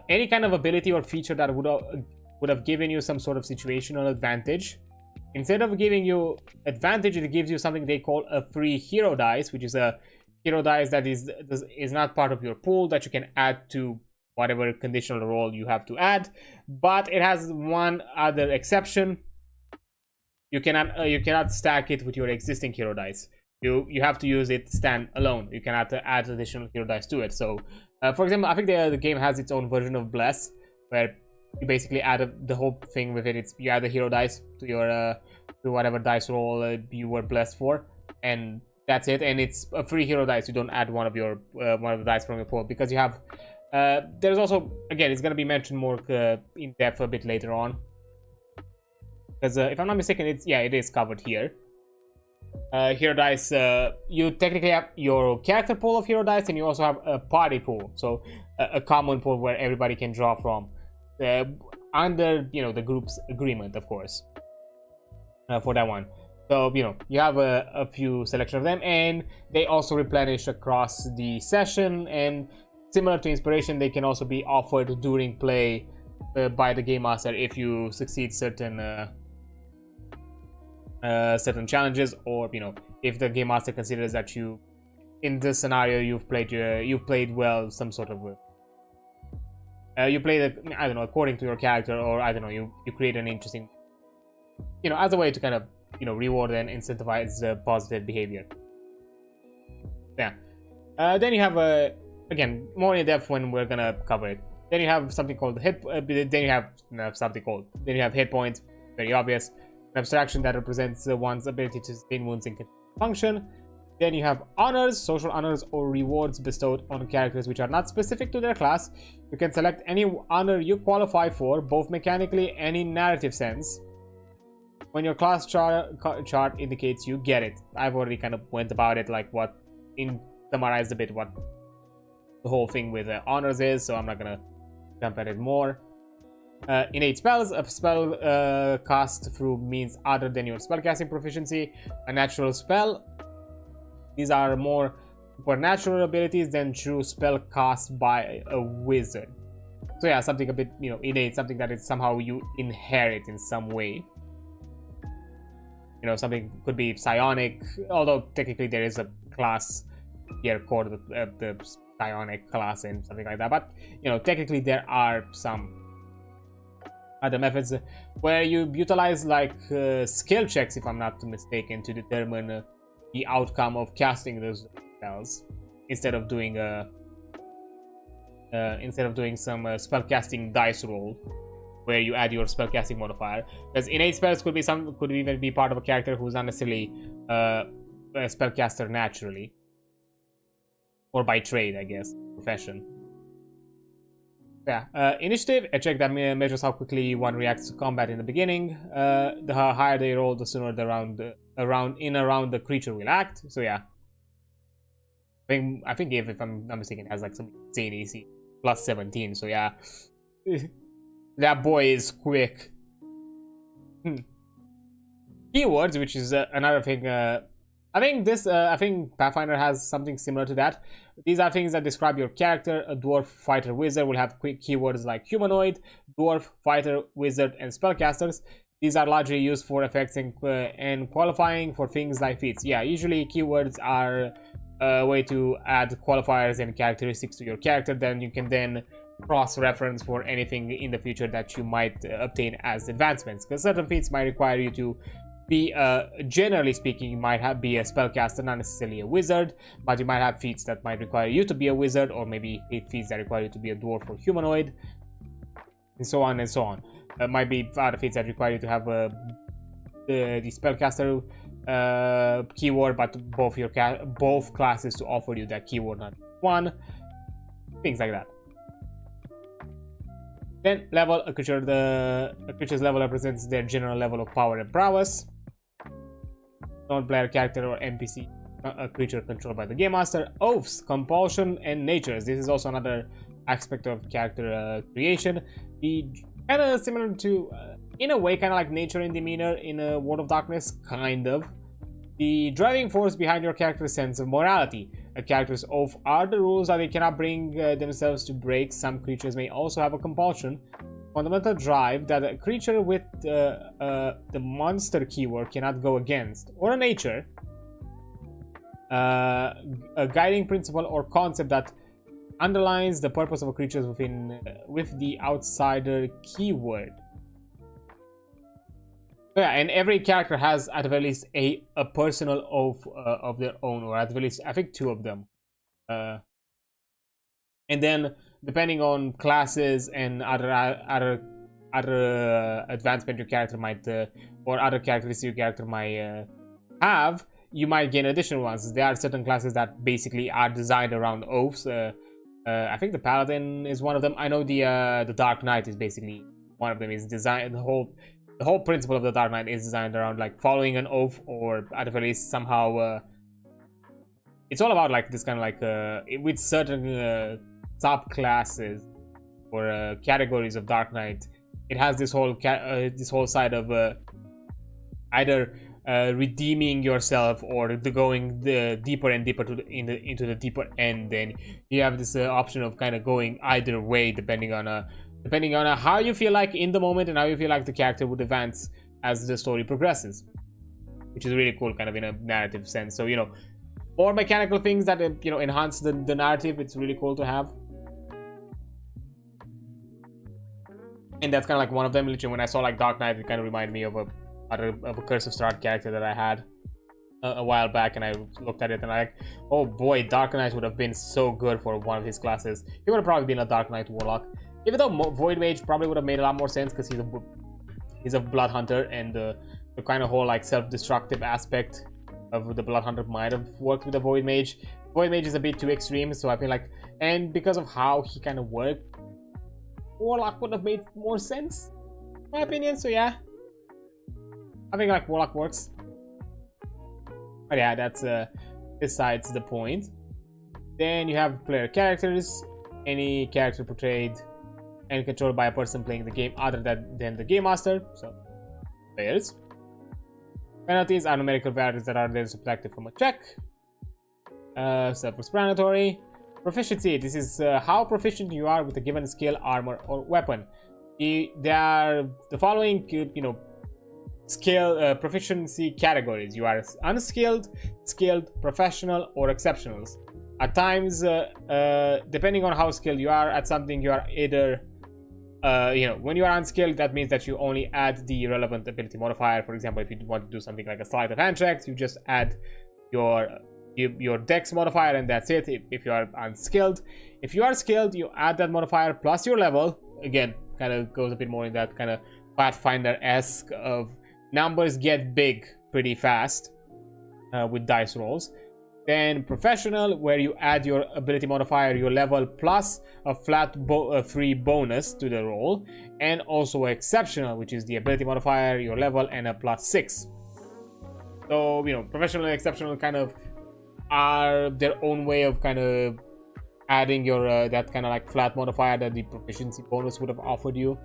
any kind of ability or feature that would have given you some sort of situational advantage instead of giving you advantage, it gives you something they call a free hero dice, which is a hero dice that is not part of your pool that you can add to whatever conditional roll you have to add. But it has one other exception. You cannot stack it with your existing hero dice. You have to use it stand alone. You cannot add additional hero dice to it. So, for example, I think the game has its own version of Bless, where you basically add the whole thing with it. You add the hero dice to your to whatever dice roll you were blessed for, and that's it. And it's a free hero dice. You don't add one of the dice from your pool, because you have. There's also, again, it's gonna be mentioned more in depth a bit later on, because if I'm not mistaken, it is covered here. Hero dice, you technically have your character pool of hero dice, and you also have a party pool, so a common pool where everybody can draw from, under the group's agreement, of course, for that one. So you have a few selection of them, and they also replenish across the session, and similar to inspiration, they can also be offered during play by the game master if you succeed certain challenges, or if the game master considers that you, in this scenario, you've played well, some sort of you played I don't know, according to your character, or I don't know, you create an interesting, as a way to kind of reward and incentivize positive behavior. Yeah. Then you have again, more in depth when we're gonna cover it. Then you have something called hit. Then you have hit points, very obvious. An abstraction that represents one's ability to sustain wounds and function. Then you have honors, social honors or rewards bestowed on characters which are not specific to their class. You can select any honor you qualify for, both mechanically and in narrative sense, when your class chart indicates you get it. I've already kind of went about it, like summarized a bit what the whole thing with honors is, so I'm not gonna jump at it more. Innate spells, a spell cast through means other than your spellcasting proficiency. A natural spell, these are more supernatural abilities than true spell cast by a wizard. So yeah, something a bit innate, something that is somehow you inherit in some way. Something could be psionic, although technically there is a class here called the psionic class and something like that, but technically there are some other methods where you utilize like skill checks, if I'm not mistaken, to determine the outcome of casting those spells, instead of doing some spellcasting dice roll where you add your spellcasting modifier. Because innate spells could even be part of a character who's not necessarily a spellcaster naturally, or by trade, I guess, profession. Yeah, initiative, a check that measures how quickly one reacts to combat in the beginning. The higher they roll, the sooner the round the creature will act. So yeah, I think if I'm not mistaken, it has like some insane AC plus 17. So yeah, that boy is quick. Keywords, which is another thing. I think Pathfinder has something similar to that. These are things that describe your character. A dwarf, fighter, wizard will have quick keywords like humanoid, dwarf, fighter, wizard, and spellcasters. These are largely used for effects and qualifying for things like feats. Yeah, usually keywords are a way to add qualifiers and characteristics to your character. Then you can cross-reference for anything in the future that you might obtain as advancements. Because certain feats might require you to be, generally speaking, you might be a spellcaster, not necessarily a wizard, but you might have feats that might require you to be a wizard, or maybe feats that require you to be a dwarf or humanoid, and so on and so on. Might be other feats that require you to have the spellcaster keyword, but both classes to offer you that keyword, not one. Things like that. Then level, a creature's level represents their general level of power and prowess. Non-player character or NPC, a creature controlled by the game master. Oaths, compulsion, and natures. This is also another aspect of character creation. Kind of similar to, in a way, kind of like nature and demeanor in World of Darkness, kind of. The driving force behind your character's sense of morality. A character's oath are the rules that they cannot bring themselves to break. Some creatures may also have a compulsion. fundamental drive that a creature with the monster keyword cannot go against, or a nature, a guiding principle or concept that underlines the purpose of a creature with the outsider keyword. So yeah, and every character has at the very least a personal oath of their own, or at the very least I think 2 of them. And then depending on classes and other advancement your character might or other characteristics your character might have, you might gain additional ones. There are certain classes that basically are designed around oaths. I think the Paladin is one of them. I know the Dark Knight is basically one of them. Is designed the whole principle of the Dark Knight is designed around like following an oath, or at the very least somehow it's all about like this kind of like with certain subclasses or categories of Dark Knight. It has this whole side of either redeeming yourself or going deeper and deeper into the deeper end. Then you have this option of kind of going either way depending on how you feel like in the moment and how you feel like the character would advance as the story progresses, which is really cool, kind of in a narrative sense. So more mechanical things that enhance the narrative. It's really cool to have. And that's kind of like one of them. Literally, when I saw like Dark Knight, it kind of reminded me of a Curse of Strahd character that I had a while back, and I looked at it and I'm like, oh boy, Dark Knight would have been so good for one of his classes. He would have probably been a Dark Knight Warlock, even though Void Mage probably would have made a lot more sense because he's a Blood Hunter, and the kind of whole like self-destructive aspect of the Blood Hunter might have worked with the Void Mage. Void Mage is a bit too extreme, so I feel like, and because of how he kind of worked, Warlock would have made more sense, in my opinion. So yeah, I think like Warlock works. But yeah, that's besides the point. Then you have player characters. Any character portrayed and controlled by a person playing the game other than the game master, so players. Penalties are numerical values that are then subtracted from a check. Self-explanatory. Proficiency. This is how proficient you are with a given skill, armor, or weapon. There are the following, skill proficiency categories. You are unskilled, skilled, professional, or exceptionals. At times, depending on how skilled you are at something, you are either when you are unskilled, that means that you only add the relevant ability modifier. For example, if you want to do something like a sleight of hand check, you just add your dex modifier and that's it. If you are unskilled, if you are skilled, you add that modifier plus your level. Again, kind of goes a bit more in that kind of Pathfinder-esque of numbers get big pretty fast with dice rolls. Then professional, where you add your ability modifier, your level, plus a flat free bonus to the roll, and also exceptional, which is the ability modifier, your level, and a +6. So professional and exceptional kind of are their own way of kind of adding your that kind of like flat modifier that the proficiency bonus would have offered you.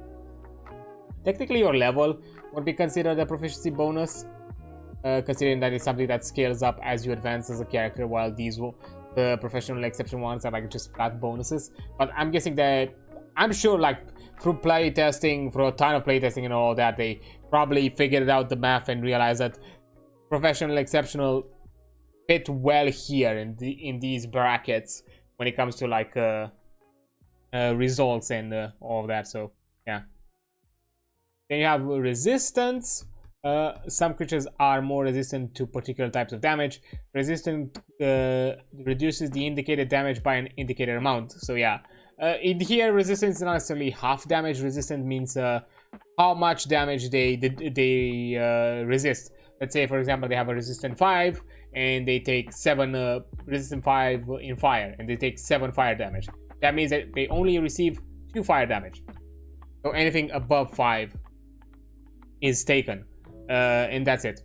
Technically, your level would be considered a proficiency bonus, considering that it's something that scales up as you advance as a character, while these the professional and exceptional ones are like just flat bonuses. But I'm guessing that, I'm sure like through playtesting, through a ton of playtesting and all that, they probably figured out the math and realized that professional and exceptional fit well here in these brackets when it comes to like results and all of that. So yeah. Then you have resistance. Some creatures are more resistant to particular types of damage. Resistant reduces the indicated damage by an indicated amount. So yeah, in here resistance is not necessarily half damage. Resistant means how much damage they resist. Let's say, for example, they have a resistant 5 and they take 7 resistant 5 in fire, and they take 7 fire damage. That means that they only receive 2 fire damage. So anything above 5 is taken, and that's it.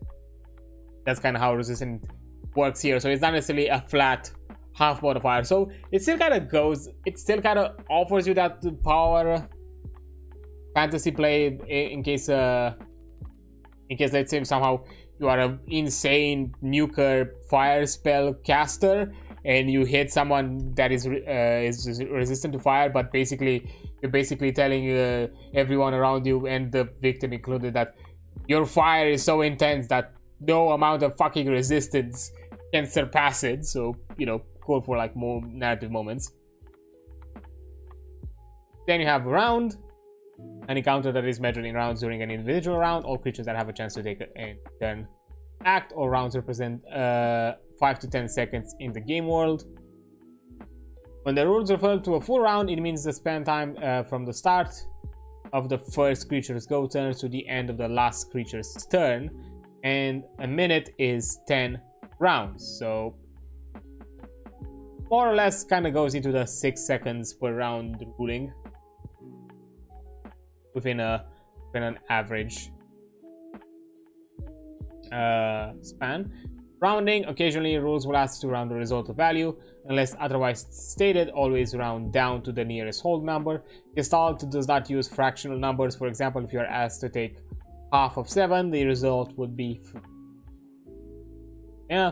That's kind of how resistant works here. So it's not necessarily a flat half modifier. So it still kind of offers you that power fantasy play in case let's say somehow you are an insane nuker fire spell caster and you hit someone that is resistant to fire, but basically you're basically telling everyone around you, and the victim included, that your fire is so intense that no amount of fucking resistance can surpass it. So, you know, cool for like more narrative moments. Then you have round, an encounter that is measured in rounds during an individual round. All creatures that have a chance to take a turn act or rounds represent 5 to 10 seconds in the game world. When the rules refer to a full round, it means the span time from the start of the first creature's go turn to the end of the last creature's turn, and a minute is 10 rounds. So more or less kind of goes into the 6 seconds per round ruling within an average span. Rounding, occasionally rules will ask to round the result of value. Unless otherwise stated, always round down to the nearest whole number. Gestalt does not use fractional numbers. For example, if you are asked to take half of 7, the result would be... Yeah,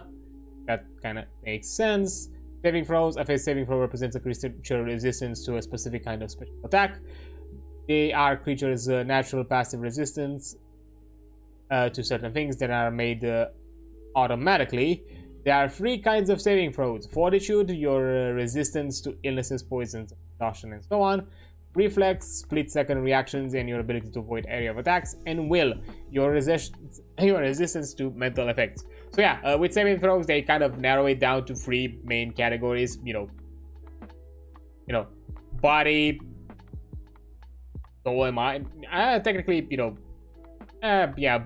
that kind of makes sense. Saving throws. A saving throw represents a creature resistance to a specific kind of special attack. They are creatures' natural passive resistance to certain things that are made automatically. There are 3 kinds of saving throws: fortitude, your resistance to illnesses, poisons, exhaustion, and so on; reflex, split-second reactions, and your ability to avoid area of attacks; and will, your resistance to mental effects. So yeah, with saving throws, they kind of narrow it down to 3 main categories. You know, body, soul, and mind. Technically, yeah,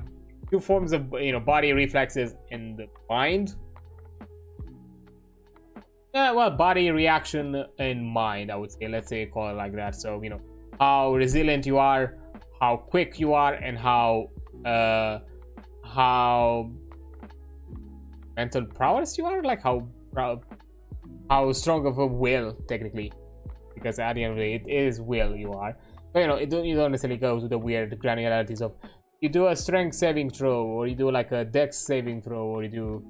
2 forms of, body, reflexes, and the mind. Well, body, reaction, and mind, I would say. Let's say call it like that. So, how resilient you are, how quick you are, and how mental prowess you are, like how strong of a will, technically, because at the end of the day, it is will you are. But you don't necessarily go to the weird granularities of you do a strength saving throw, or you do like a dex saving throw, or you do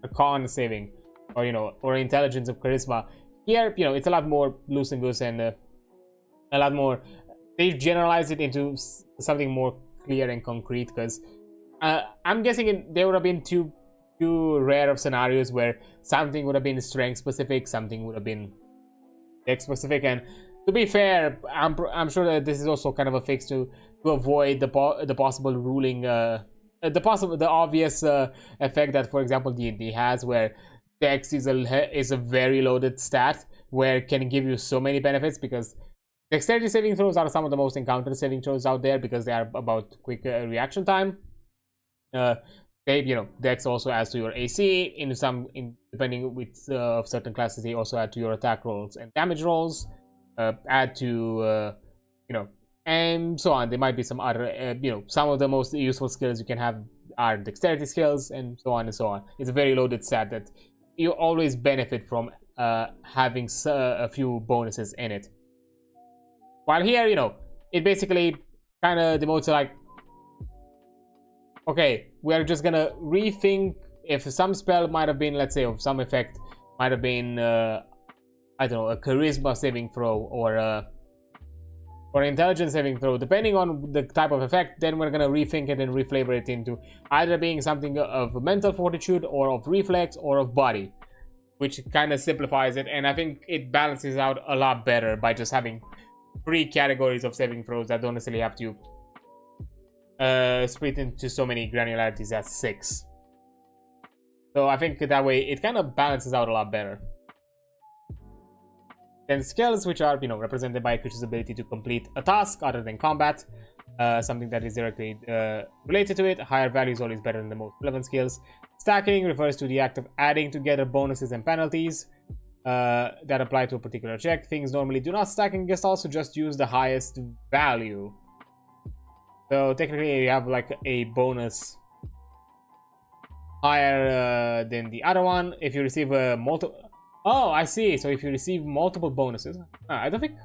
a con saving, or or intelligence of charisma. Here, it's a lot more loose and goose, and a lot more. They've generalized it into something more clear and concrete, because I'm guessing there would have been too rare of scenarios where something would have been strength specific, something would have been dex specific. And to be fair, I'm sure that this is also kind of a fix to avoid the possible ruling, the obvious effect that, for example, D&D has, where dex is a very loaded stat where it can give you so many benefits, because dexterity saving throws are some of the most encountered saving throws out there, because they are about quick reaction time. Dex also adds to your AC. Depending with certain classes, they also add to your attack rolls and damage rolls. Add to and so on. There might be some other some of the most useful skills you can have are dexterity skills, and so on and so on. It's a very loaded stat that you always benefit from having a few bonuses in it. While here, it basically kind of demotes like, okay, we are just gonna rethink if some spell might have been, let's say, of some effect might have been I don't know, a charisma saving throw, or an intelligence saving throw, depending on the type of effect. Then we're gonna rethink it and reflavor it into either being something of mental fortitude, or of reflex, or of body, which kind of simplifies it. And I think it balances out a lot better by just having 3 categories of saving throws that don't necessarily have to split into so many granularities as 6. So I think that way it kind of balances out a lot better. Then skills, which are represented by a creature's ability to complete a task other than combat, something that is directly related to it. Higher value is always better than the most relevant skills. Stacking refers to the act of adding together bonuses and penalties that apply to a particular check. Things normally do not stack in Gestalt, so just use the highest value. So technically, you have like a bonus higher than the other one if you receive a multiple. Oh, I see. So if you receive multiple bonuses, I don't think.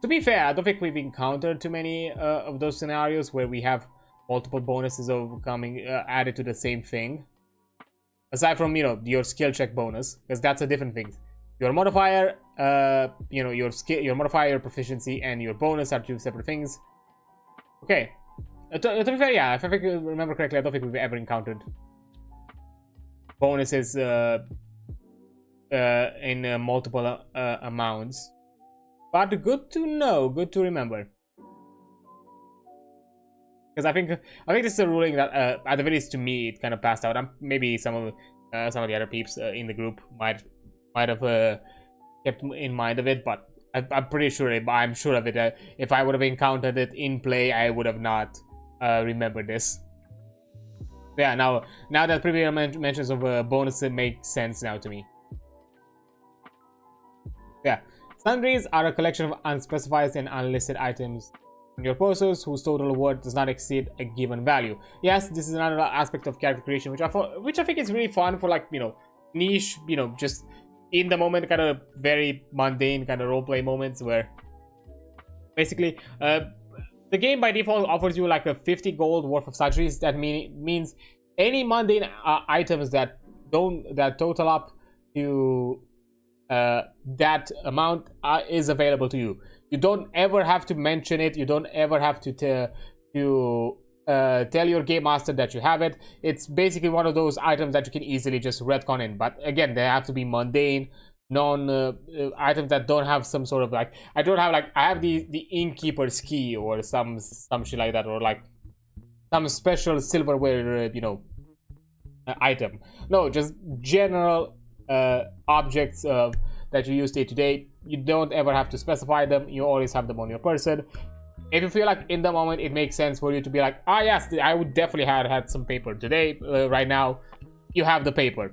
To be fair, I don't think we've encountered too many of those scenarios where we have multiple bonuses of coming added to the same thing. Aside from your skill check bonus, because that's a different thing. Your modifier you know, your skill, your modifier, your proficiency, and your bonus are two separate things. Okay. To be fair, yeah, if I remember correctly, I don't think we've ever encountered bonuses in multiple amounts. But good to know, good to remember. Because I think this is a ruling that, at the very least to me, it kind of passed out. Maybe some of the other peeps in the group might have kept in mind of it, but I'm pretty sure. I'm sure of it. If I would have encountered it in play, I would have not remembered this. Yeah, now that previous mentions of bonus make sense now to me. Yeah, sundries are a collection of unspecified and unlisted items on your posters whose total worth does not exceed a given value. Yes, this is another aspect of character creation, which I think is really fun for, like, you know, niche, you know, just in the moment kind of very mundane kind of roleplay moments where basically the game by default offers you like a 50 gold worth of sundries. That means any mundane items that total up to that amount is available to you. You don't ever have to mention it. You don't ever have to tell your game master that you have it. It's basically one of those items that you can easily just retcon in. But again, they have to be mundane, items that don't have some sort of like, I have the innkeeper's key or some shit like that, or like some special silverware item. No, just general objects that you use day to day. You don't ever have to specify them. You always have them on your person. If you feel like in the moment it makes sense for you to be like, ah, yes, I would definitely have had some paper today. Right now, you have the paper.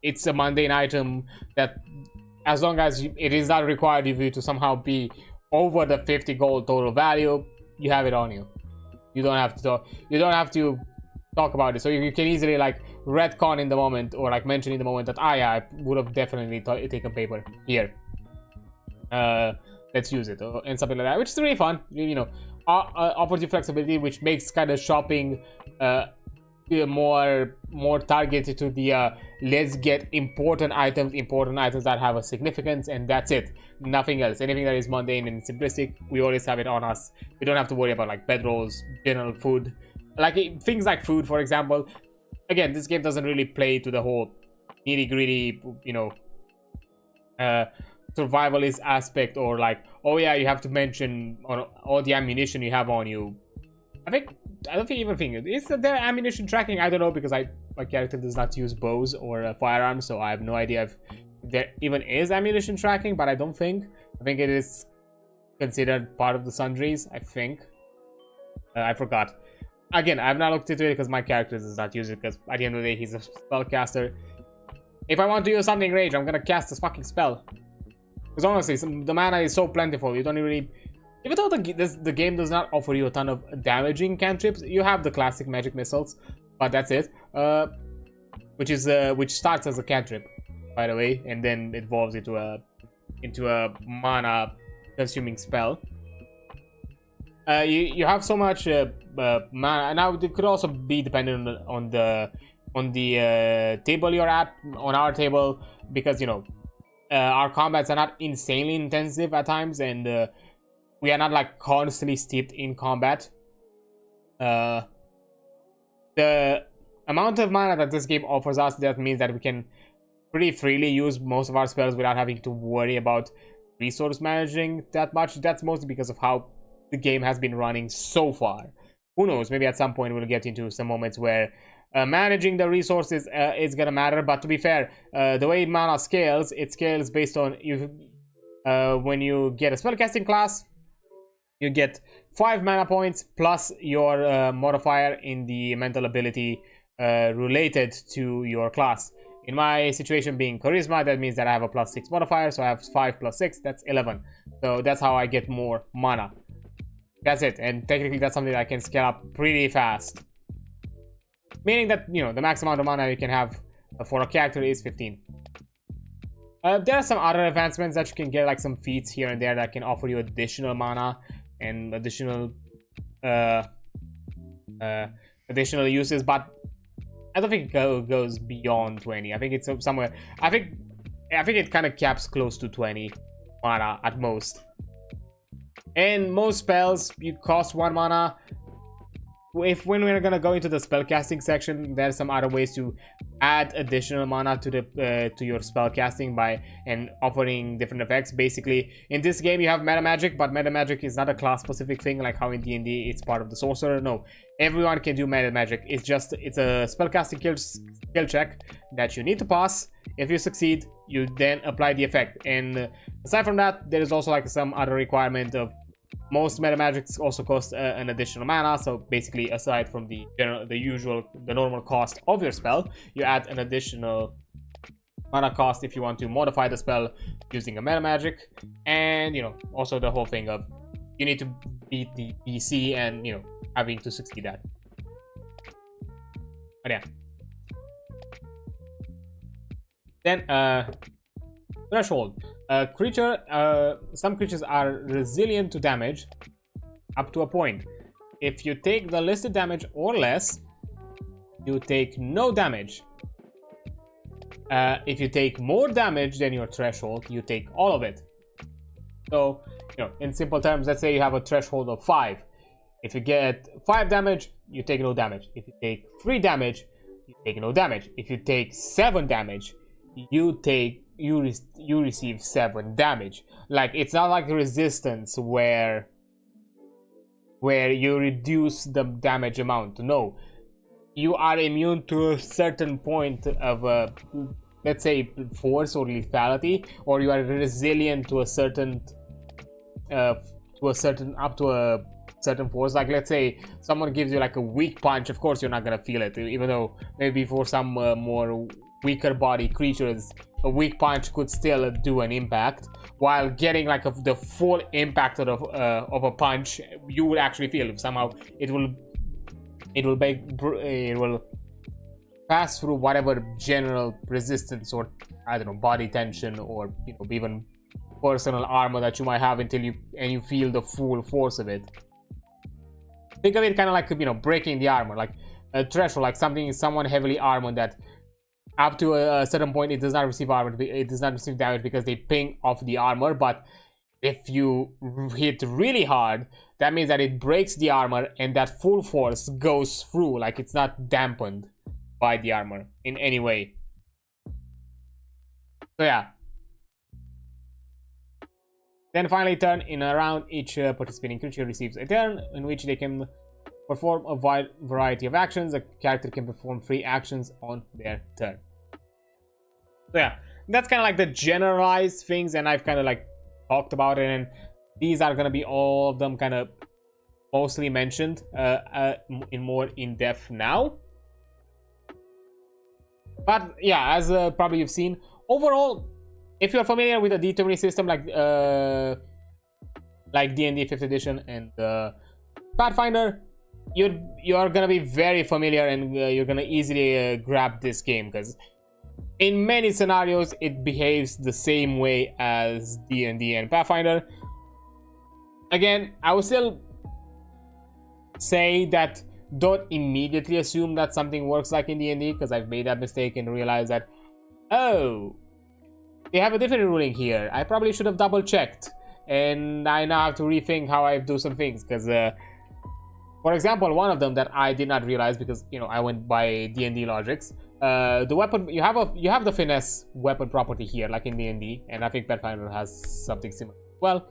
It's a mundane item that, as long as it is not required of you to somehow be over the 50 gold total value, you have it on you. You don't have to talk. You don't have to talk about it. So you can easily like retcon in the moment, or like mention in the moment that, ah, yeah, I would have definitely taken paper here. Let's use it, and something like that, which is really fun. You know, offers you flexibility, which makes kind of shopping more targeted to the let's get important items that have a significance, and that's it. Nothing else. Anything that is mundane and simplistic, we always have it on us. We don't have to worry about like bedrolls, general food, like things like food, for example. Again, this game doesn't really play to the whole nitty-gritty, you know, survivalist aspect, or like, oh yeah, you have to mention on all the ammunition you have on you. I don't even think is there ammunition tracking. I don't know, because my character does not use bows or firearms, so I have no idea if there even is ammunition tracking. But I think it is considered part of the sundries. I think I forgot. Again, I have not looked into it because my character does not use it, because at the end of the day, he's a spellcaster. If I want to use something rage, I'm gonna cast this fucking spell. Because honestly, the mana is so plentiful, you don't really... Even though the game does not offer you a ton of damaging cantrips, you have the classic magic missiles, but that's it. Which starts as a cantrip, by the way, and then evolves into a mana consuming spell. You have so much mana. Now it could also be dependent on the table you're at. On our table, because, you know, our combats are not insanely intensive at times, and we are not like constantly steeped in combat. The amount of mana that this game offers us, that means that we can pretty freely use most of our spells without having to worry about resource managing that much. That's mostly because of how the game has been running so far. Who knows, maybe at some point we'll get into some moments where managing the resources is gonna matter. But to be fair, the way mana scales, it scales based on you. When you get a spellcasting class, you get 5 mana points plus your modifier in the mental ability related to your class. In my situation being charisma, that means that I have a +6 modifier, so I have 5 + 6, that's 11. So that's how I get more mana. That's it, and technically that's something that I can scale up pretty fast. Meaning that, you know, the max amount of mana you can have for a character is 15. There are some other advancements that you can get, like some feats here and there that can offer you additional mana and additional uses, but I don't think it goes beyond 20. I think it's somewhere. I think it kind of caps close to 20. mana at most. And most spells, you cost 1 mana. When we're gonna go into the spellcasting section, there's some other ways to add additional mana to the to your spellcasting by offering different effects. Basically, in this game you have meta magic, but meta magic is not a class specific thing like how in D&D it's part of the sorcerer. No, everyone can do meta magic. It's a spellcasting skill check that you need to pass. If you succeed, you then apply the effect. And aside from that, there is also like some other requirement of most meta magics also cost an additional mana. So basically, aside from the normal cost of your spell, you add an additional mana cost if you want to modify the spell using a meta magic. And also the whole thing of you need to beat the DC and having to succeed that. But yeah. Then threshold. Some creatures are resilient to damage up to a point. If you take the listed damage or less, you take no damage. If you take more damage than your threshold, you take all of it. So, in simple terms, let's say you have a threshold of 5. If you get 5 damage, you take no damage. If you take 3 damage, you take no damage. If you take 7 damage, you receive 7 damage. Like, it's not like resistance where you reduce the damage amount. No, you are immune to a certain point of let's say force or lethality, or you are resilient to a certain certain force. Like, let's say someone gives you like a weak punch, of course you're not gonna feel it, even though maybe for some more weaker body creatures a weak punch could still do an impact, while getting like the full impact of a punch you would actually feel. Somehow it will pass through whatever general resistance or I don't know, body tension or even personal armor that you might have until you feel the full force of it. Think of it kind of like breaking the armor, like a threshold, like someone heavily armored that up to a certain point it does not receive armor, it does not receive damage because they ping off the armor. But if you hit really hard, that means that it breaks the armor and that full force goes through, like it's not dampened by the armor in any way. So yeah. Then finally, turn. In a round, each participating creature receives a turn in which they can perform a wide variety of actions. A character can perform 3 actions on their turn. So yeah, that's kind of like the generalized things, and I've kind of like talked about it, and these are gonna be all of them kind of mostly mentioned in more in-depth now. But yeah, as probably you've seen, overall, if you're familiar with the D20 system like D&D 5th edition and Pathfinder, you're gonna be very familiar, and you're gonna easily grab this game, because in many scenarios it behaves the same way as D&D and Pathfinder. Again, I will still say that don't immediately assume that something works like in D&D, because I've made that mistake and realized that, oh, they have a different ruling here. I probably should have double checked, and I now have to rethink how I do some things, because for example, one of them that I did not realize, because I went by D&D logics, the weapon, you have the finesse weapon property here like in D&D, and I think Pathfinder has something similar as well,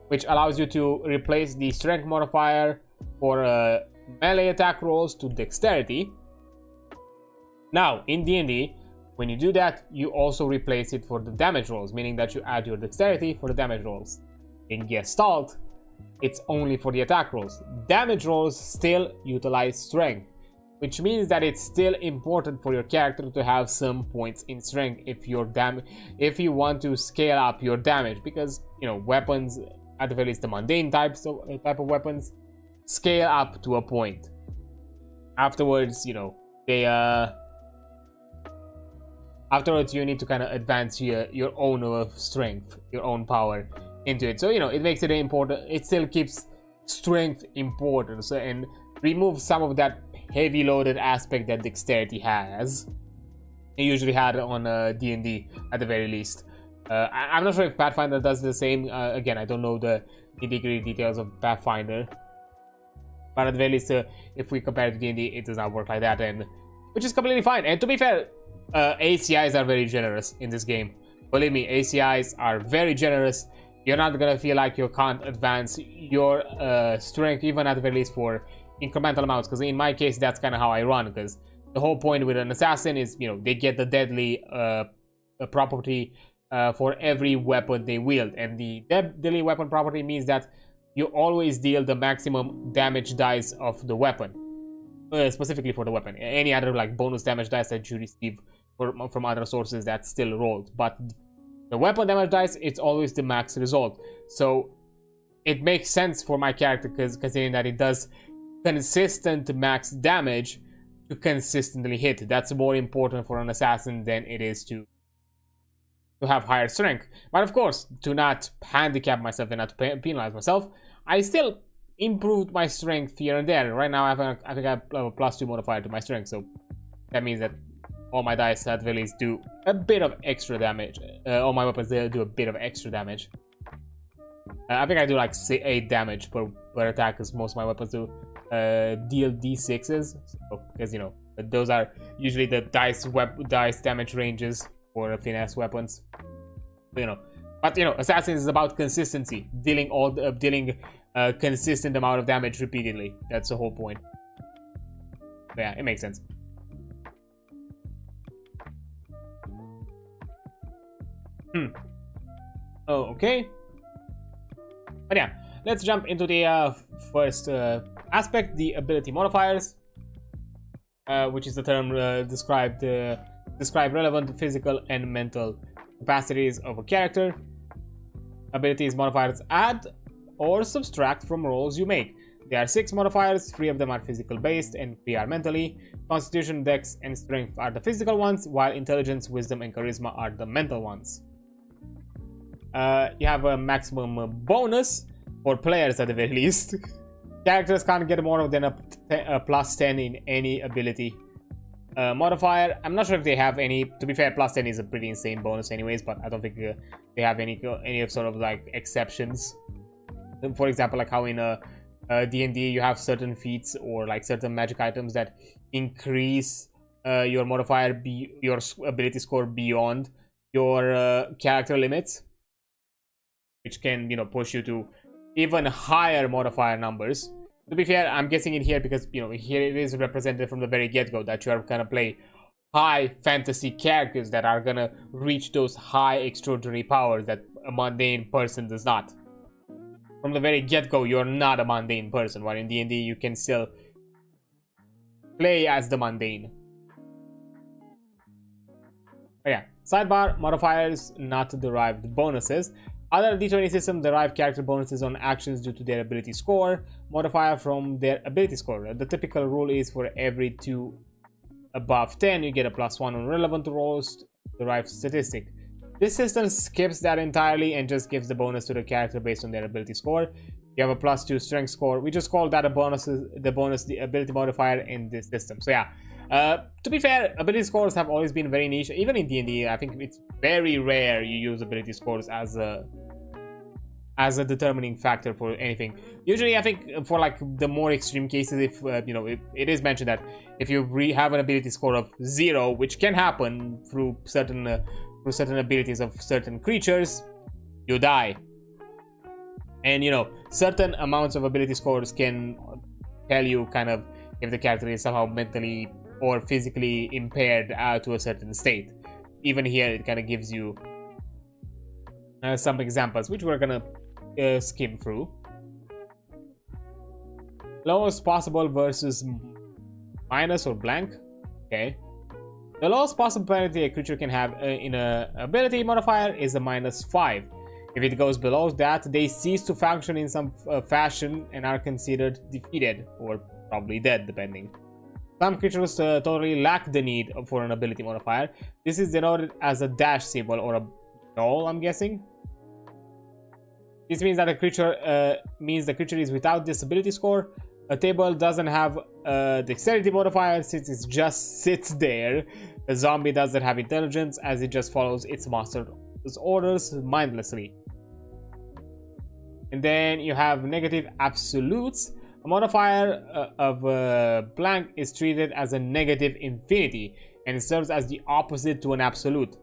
which allows you to replace the strength modifier for melee attack rolls to dexterity. Now in D&D, when you do that, you also replace it for the damage rolls, meaning that you add your dexterity for the damage rolls. In Gestalt, it's only for the attack rolls. Damage rolls still utilize strength, which means that it's still important for your character to have some points in strength if you want to scale up your damage, because weapons, at the very least the mundane type of weapons, scale up to a point. Afterwards, afterwards you need to kind of advance your own strength, your own power into it. So it makes it important. It still keeps strength important, so, and removes some of that heavy loaded aspect that dexterity has. It usually had on D&D at the very least. I'm not sure if Pathfinder does the same. Again, I don't know the nitty-gritty details of Pathfinder, but at the very least, if we compare it to D&D, it does not work like that, and which is completely fine. And to be fair, ACIs are very generous in this game. Believe me, ACIs are very generous. You're not gonna feel like you can't advance your strength, even at the very least for incremental amounts, because in my case, that's kind of how I run, because the whole point with an assassin is, you know, they get the deadly property for every weapon they wield, and the deadly weapon property means that you always deal the maximum damage dice of the weapon, specifically for the weapon. Any other like bonus damage dice that you receive from other sources, that's still rolled, but the weapon damage dice, it's always the max result. So it makes sense for my character, because considering that it does consistent max damage to consistently hit. That's more important for an assassin than it is to have higher strength. But of course, to not handicap myself and not to penalize myself, I still improved my strength here and there. Right now, I think I have a +2 modifier to my strength, so that means that all my dice at the least do a bit of extra damage. All my weapons, they do a bit of extra damage. I think I do like 8 damage per attack, because most of my weapons do deal d6s, because, you know, those are usually the dice damage ranges for finesse weapons, you know. But you know, Assassins is about consistency, dealing consistent amount of damage repeatedly. That's the whole point. But yeah, it makes sense. Oh, okay. But yeah, let's jump into the first aspect, the ability modifiers, which is the term describe relevant physical and mental capacities of a character. Abilities modifiers add or subtract from rolls you make. There are 6 modifiers, 3 of them are physical based and 3 are mentally. Constitution, Dex, and Strength are the physical ones, while Intelligence, Wisdom, and Charisma are the mental ones. You have a maximum bonus for players at the very least. Characters can't get more than a +10 in any ability modifier. I'm not sure if they have any. To be fair, +10 is a pretty insane bonus anyways, but I don't think they have any sort of like exceptions. For example, like how in D&D you have certain feats or like certain magic items that increase your modifier, your ability score beyond your character limits, which can, you know, push you to even higher modifier numbers. To be fair, I'm guessing it here because, you know, here it is represented from the very get-go that you are gonna play high fantasy characters that are gonna reach those high extraordinary powers that a mundane person does not. From the very get-go, you're not a mundane person, while in D&D you can still play as the mundane. But yeah, sidebar, modifiers, not derived bonuses. Other D20 systems derive character bonuses on actions due to their ability score, modifier from their ability score. The typical rule is for every 2 above 10, you get a +1 on relevant rolls derived statistic. This system skips that entirely and just gives the bonus to the character based on their ability score. You have a +2 strength score. We just call that the ability modifier in this system. So yeah, to be fair, ability scores have always been very niche. Even in D&D, I think it's very rare you use ability scores as a determining factor for anything. Usually, I think for like the more extreme cases, if you know, it is mentioned that if you have an ability score of 0, which can happen through certain abilities of certain creatures, you die. And you know, certain amounts of ability scores can tell you kind of if the character is somehow mentally or physically impaired to a certain state. Even here, it kind of gives you some examples, which we're gonna skim through. Lowest possible versus minus or blank. Okay. The lowest possible penalty a creature can have in an ability modifier is a -5. If it goes below that, they cease to function in some fashion and are considered defeated or probably dead, depending. Some creatures totally lack the need for an ability modifier. This is denoted as a dash symbol or a null, I'm guessing. This means that the creature is without this ability score. A table doesn't have a dexterity modifier since it just sits there. A zombie doesn't have intelligence as it just follows its master those orders mindlessly. And then you have negative absolutes. A modifier of blank is treated as a negative infinity, and it serves as the opposite to an absolute.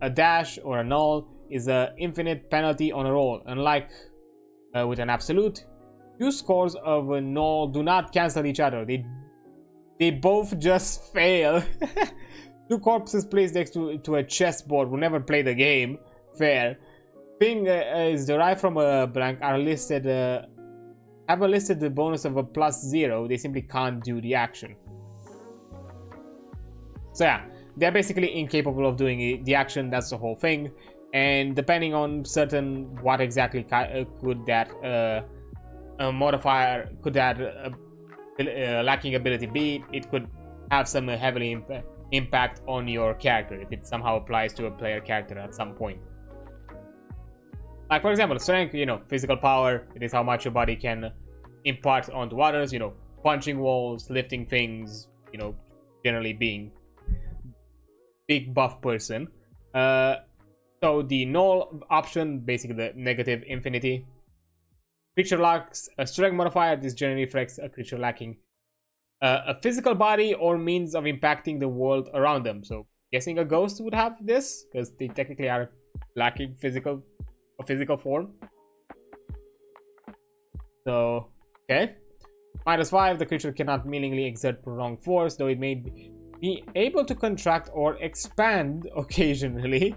A dash or a null is an infinite penalty on a roll. Unlike with an absolute, two scores of a null do not cancel each other. They both just fail. Two corpses placed next to a chessboard will never play the game. Fair. Thing is derived from a blank are listed have a listed the bonus of a +0. They simply can't do the action. So yeah, they're basically incapable of doing the action. That's the whole thing. And depending on certain what exactly could that modifier, could that lacking ability be, it could have some heavily impact on your character if it somehow applies to a player character at some point. Like, for example, strength, physical power, it is how much your body can impart onto others, punching walls, lifting things, generally being big buff person. So the null option, basically the negative infinity. Creature lacks a strength modifier. This generally reflects a creature lacking a physical body or means of impacting the world around them. So guessing a ghost would have this, because they technically are lacking physical form. So, okay. -5, the creature cannot meaningfully exert prolonged force, though it may be able to contract or expand occasionally.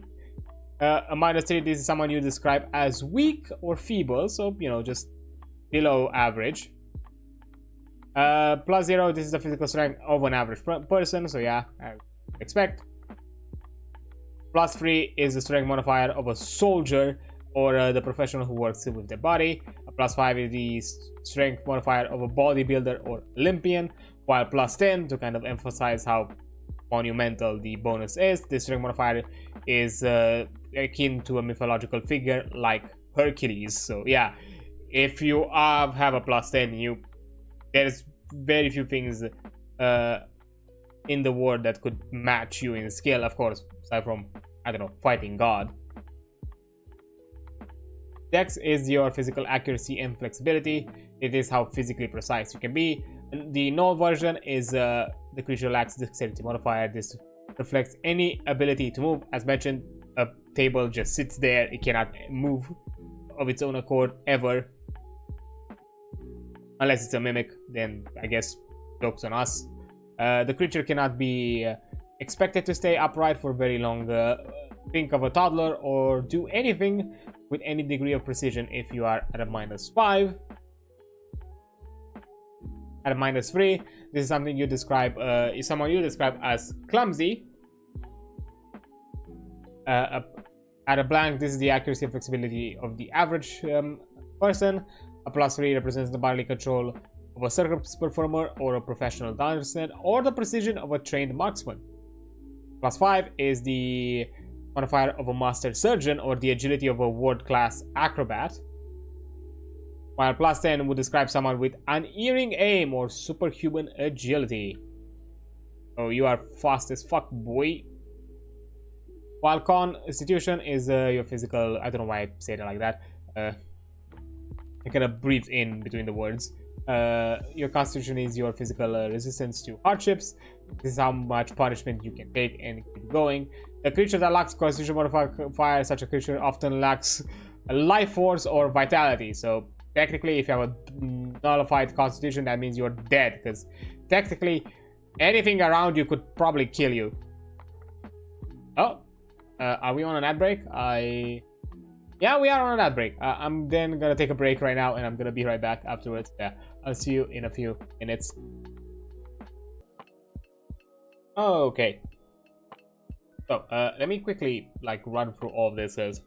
A -3, this is someone you describe as weak or feeble, so, just below average. +0, this is the physical strength of an average person, so yeah, I expect. +3 is the strength modifier of a soldier or the professional who works with their body. A +5 is the strength modifier of a bodybuilder or Olympian, while +10, to kind of emphasize how monumental the bonus is, the strength modifier is akin to a mythological figure like Hercules. So yeah, if you have a +10, there's very few things in the world that could match you in skill, of course, aside from, I don't know, fighting God. Dex is your physical accuracy and flexibility. It is how physically precise you can be. The null version is the creature lacks dexterity modifier. This reflects any ability to move. As mentioned, a table just sits there. It cannot move of its own accord ever. Unless it's a mimic, then I guess joke's on us. The creature cannot be expected to stay upright for very long. Think of a toddler or do anything with any degree of precision if you are at a -5. At a -3, this is something you describe is someone you describe as clumsy. At a blank, this is the accuracy and flexibility of the average person. A +3 represents the bodily control of a circus performer or a professional dancer, or the precision of a trained marksman. +5 is the modifier of a master surgeon or the agility of a world-class acrobat. While +10 would describe someone with unerring aim or superhuman agility. Oh, you are fast as fuck, boy. While constitution is your physical, I don't know why I say it like that. I kind of breathe in between the words. Your constitution is your physical resistance to hardships. This is how much punishment you can take and keep going. A creature that lacks constitution modifier, such a creature often lacks a life force or vitality. So technically, if you have a nullified constitution, that means you're dead, because technically anything around you could probably kill you. Oh, are we on an ad break? Yeah, we are on an ad break. I'm then gonna take a break right now, and I'm gonna be right back afterwards. Yeah, I'll see you in a few minutes. Okay. So let me quickly run through all of this, as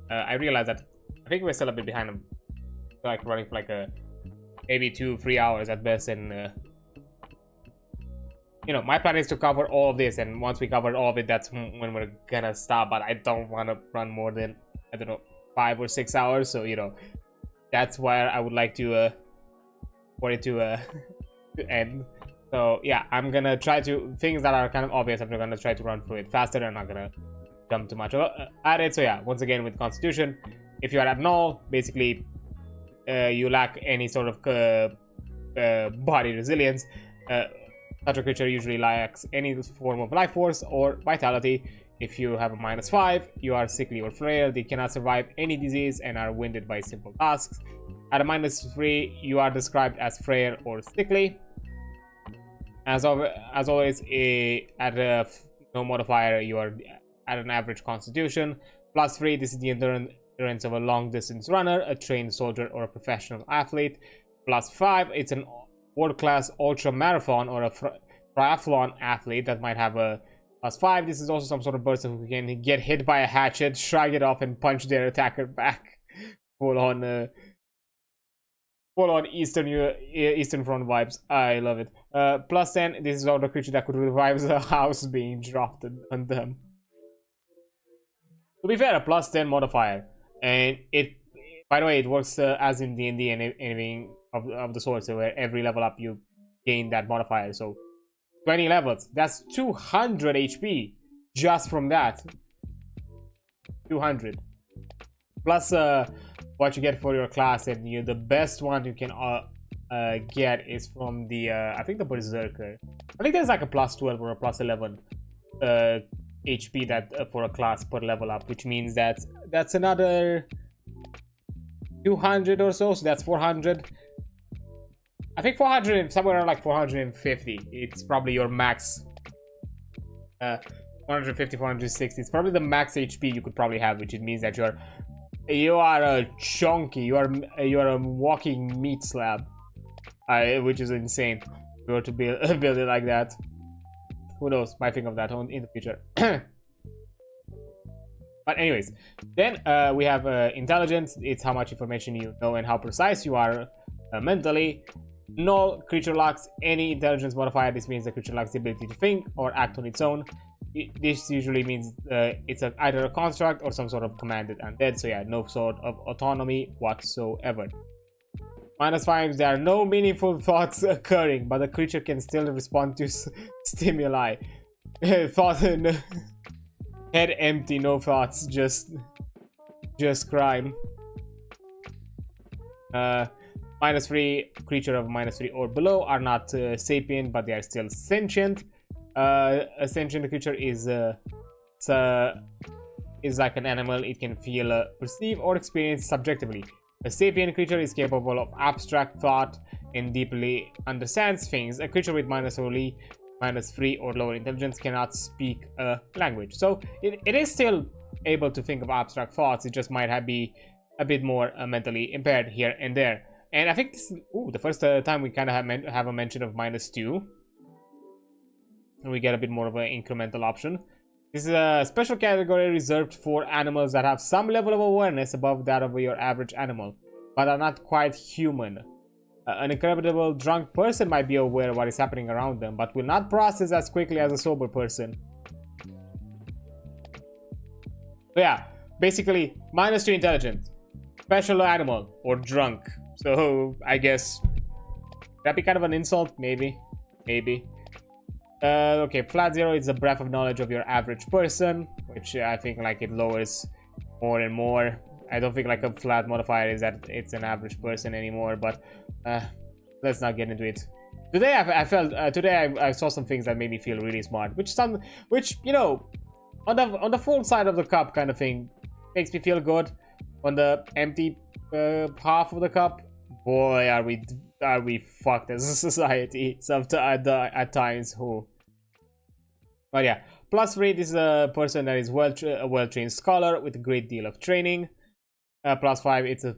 I realized that I think we're still a bit behind. I'm running for maybe 2-3 hours at best, and my plan is to cover all of this, and once we cover all of it, that's when we're gonna stop. But I don't want to run more than, I don't know, 5 or 6 hours. So that's why I would like to for it to end. So yeah, I'm gonna try to, things that are kind of obvious, I'm gonna try to run through it faster. I'm not gonna jump too much at it. So yeah, once again with Constitution, if you are at null, basically you lack any sort of body resilience. Such a creature usually lacks any form of life force or vitality. If you have a -5, you are sickly or frail. They cannot survive any disease and are winded by simple tasks. At a -3, you are described as frail or sickly. As always, at a no modifier, you are at an average Constitution. +3, this is the endurance of a long-distance runner, a trained soldier, or a professional athlete. +5, it's an world-class ultra-marathon or a triathlon athlete that might have a +5. This is also some sort of person who can get hit by a hatchet, shrug it off, and punch their attacker back. Full on Eastern Front vibes. I love it. +10, this is all the creature that could revive a house being dropped on them. To be fair, a +10 modifier, and it, by the way, it works as in D&D and anything of the sort. So where every level up you gain that modifier. So 20 levels, that's 200 HP just from that. 200 plus what you get for your class, and the best one you can get is from the I think the Berserker. I think there's like a +12 or a +11 HP that for a class per level up, which means that that's another 200 or so. So that's 400. I think 400, somewhere around like 450. It's probably your max. 450, 460. It's probably the max HP you could probably have, which it means that you are a chunky. You are a walking meat slab, which is insane. If you were to build it like that, who knows? Might think of that in the future. But anyways, then we have intelligence. It's how much information you know and how precise you are mentally. Null, creature lacks any intelligence modifier. This means the creature lacks the ability to think or act on its own. This usually means it's either a construct or some sort of commanded undead. So yeah, no sort of autonomy whatsoever. -5, there are no meaningful thoughts occurring, but the creature can still respond to stimuli. Thought head empty, no thoughts, just crime. -3, creature of -3 or below are not sapient, but they are still sentient. A sentient creature is like an animal. It can feel, perceive, or experience subjectively. A sapient creature is capable of abstract thought and deeply understands things. A creature with -3 or lower intelligence cannot speak a language. So it is still able to think of abstract thoughts. It just might be a bit more mentally impaired here and there. And I think this is the first time we kind of have a mention of -2. And we get a bit more of an incremental option. This is a special category reserved for animals that have some level of awareness above that of your average animal, but are not quite human. An incredible drunk person might be aware of what is happening around them, but will not process as quickly as a sober person. So yeah, basically, -2 intelligence, special animal, or drunk. So I guess that'd be kind of an insult, maybe. Okay, flat 0 is the breadth of knowledge of your average person, which I think like it lowers more and more. I don't think like a flat modifier is that it's an average person anymore, but let's not get into it. Today I saw some things that made me feel really smart, which you know, on the full side of the cup kind of thing makes me feel good. On the empty half of the cup, boy, are we fucked as a society at times. But yeah, +3, this is a person that is a well-trained scholar with a great deal of training. +5, it's a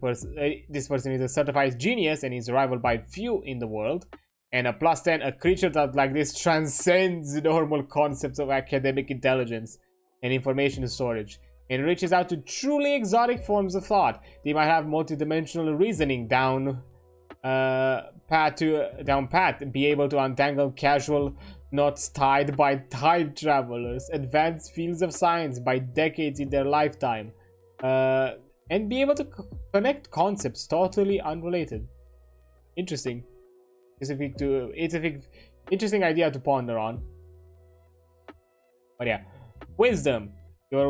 this person is a certified genius and is rivaled by few in the world. And a +10, a creature that like this transcends normal concepts of academic intelligence and information storage and reaches out to truly exotic forms of thought. They might have multidimensional reasoning down pat, be able to untangle casual knots tied by time travelers, advance fields of science by decades in their lifetime, and be able to connect concepts totally unrelated. Interesting. Interesting idea to ponder on. But yeah, wisdom. Your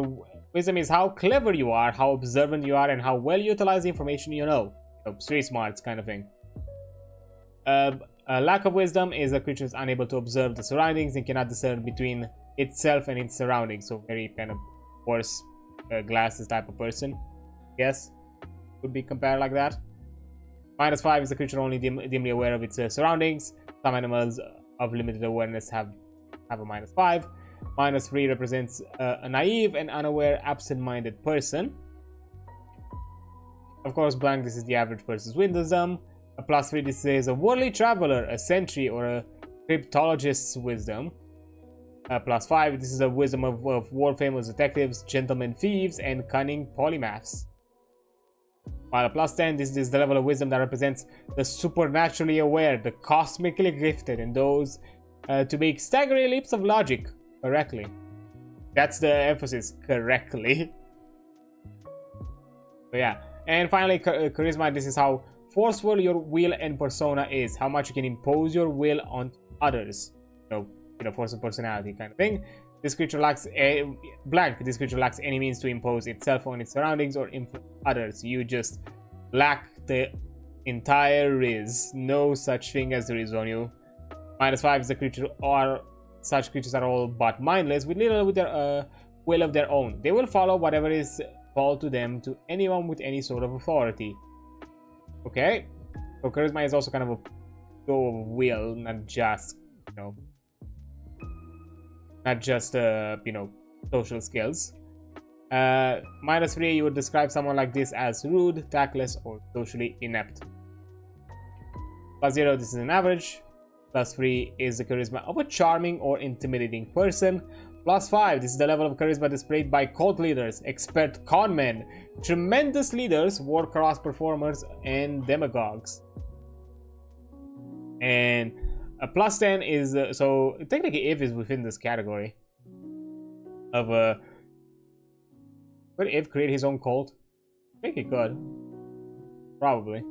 wisdom is how clever you are, how observant you are, and how well you utilize the information you know. So, street smarts kind of thing. A lack of wisdom is a creature is unable to observe the surroundings and cannot discern between itself and its surroundings. So very kind of horse glasses type of person. Yes, could be compared like that. -5 is a creature only dimly aware of its surroundings. Some animals of limited awareness have a -5. -3 represents a naive and unaware, absent-minded person. Of course, blank, this is the average person's wisdom. A +3, this is a worldly traveler, a sentry, or a cryptologist's wisdom. +5, this is a wisdom of world-famous detectives, gentlemen thieves, and cunning polymaths. While a +10, this is the level of wisdom that represents the supernaturally aware, the cosmically gifted, and those to make staggering leaps of logic correctly. That's the emphasis, correctly. So yeah, and finally, charisma. This is how forceful your will and persona is, how much you can impose your will on others. So, force of personality kind of thing. This creature lacks blank. This creature lacks any means to impose itself on its surroundings or influence others. You just lack the entire riz. No such thing as the riz on you. -5 is the creature, or such creatures are all but mindless, with little with their will of their own. They will follow whatever is called to them to anyone with any sort of authority. Okay, so charisma is also kind of a go of will, not just social skills. -3, you would describe someone like this as rude, tactless, or socially inept. +0, this is an average. +3 is the charisma of a charming or intimidating person. +5, this is the level of charisma displayed by cult leaders, expert con men, tremendous leaders, war-cross performers, and demagogues. And a +10 is so technically if is within this category of could if create his own cult? I think he could, probably.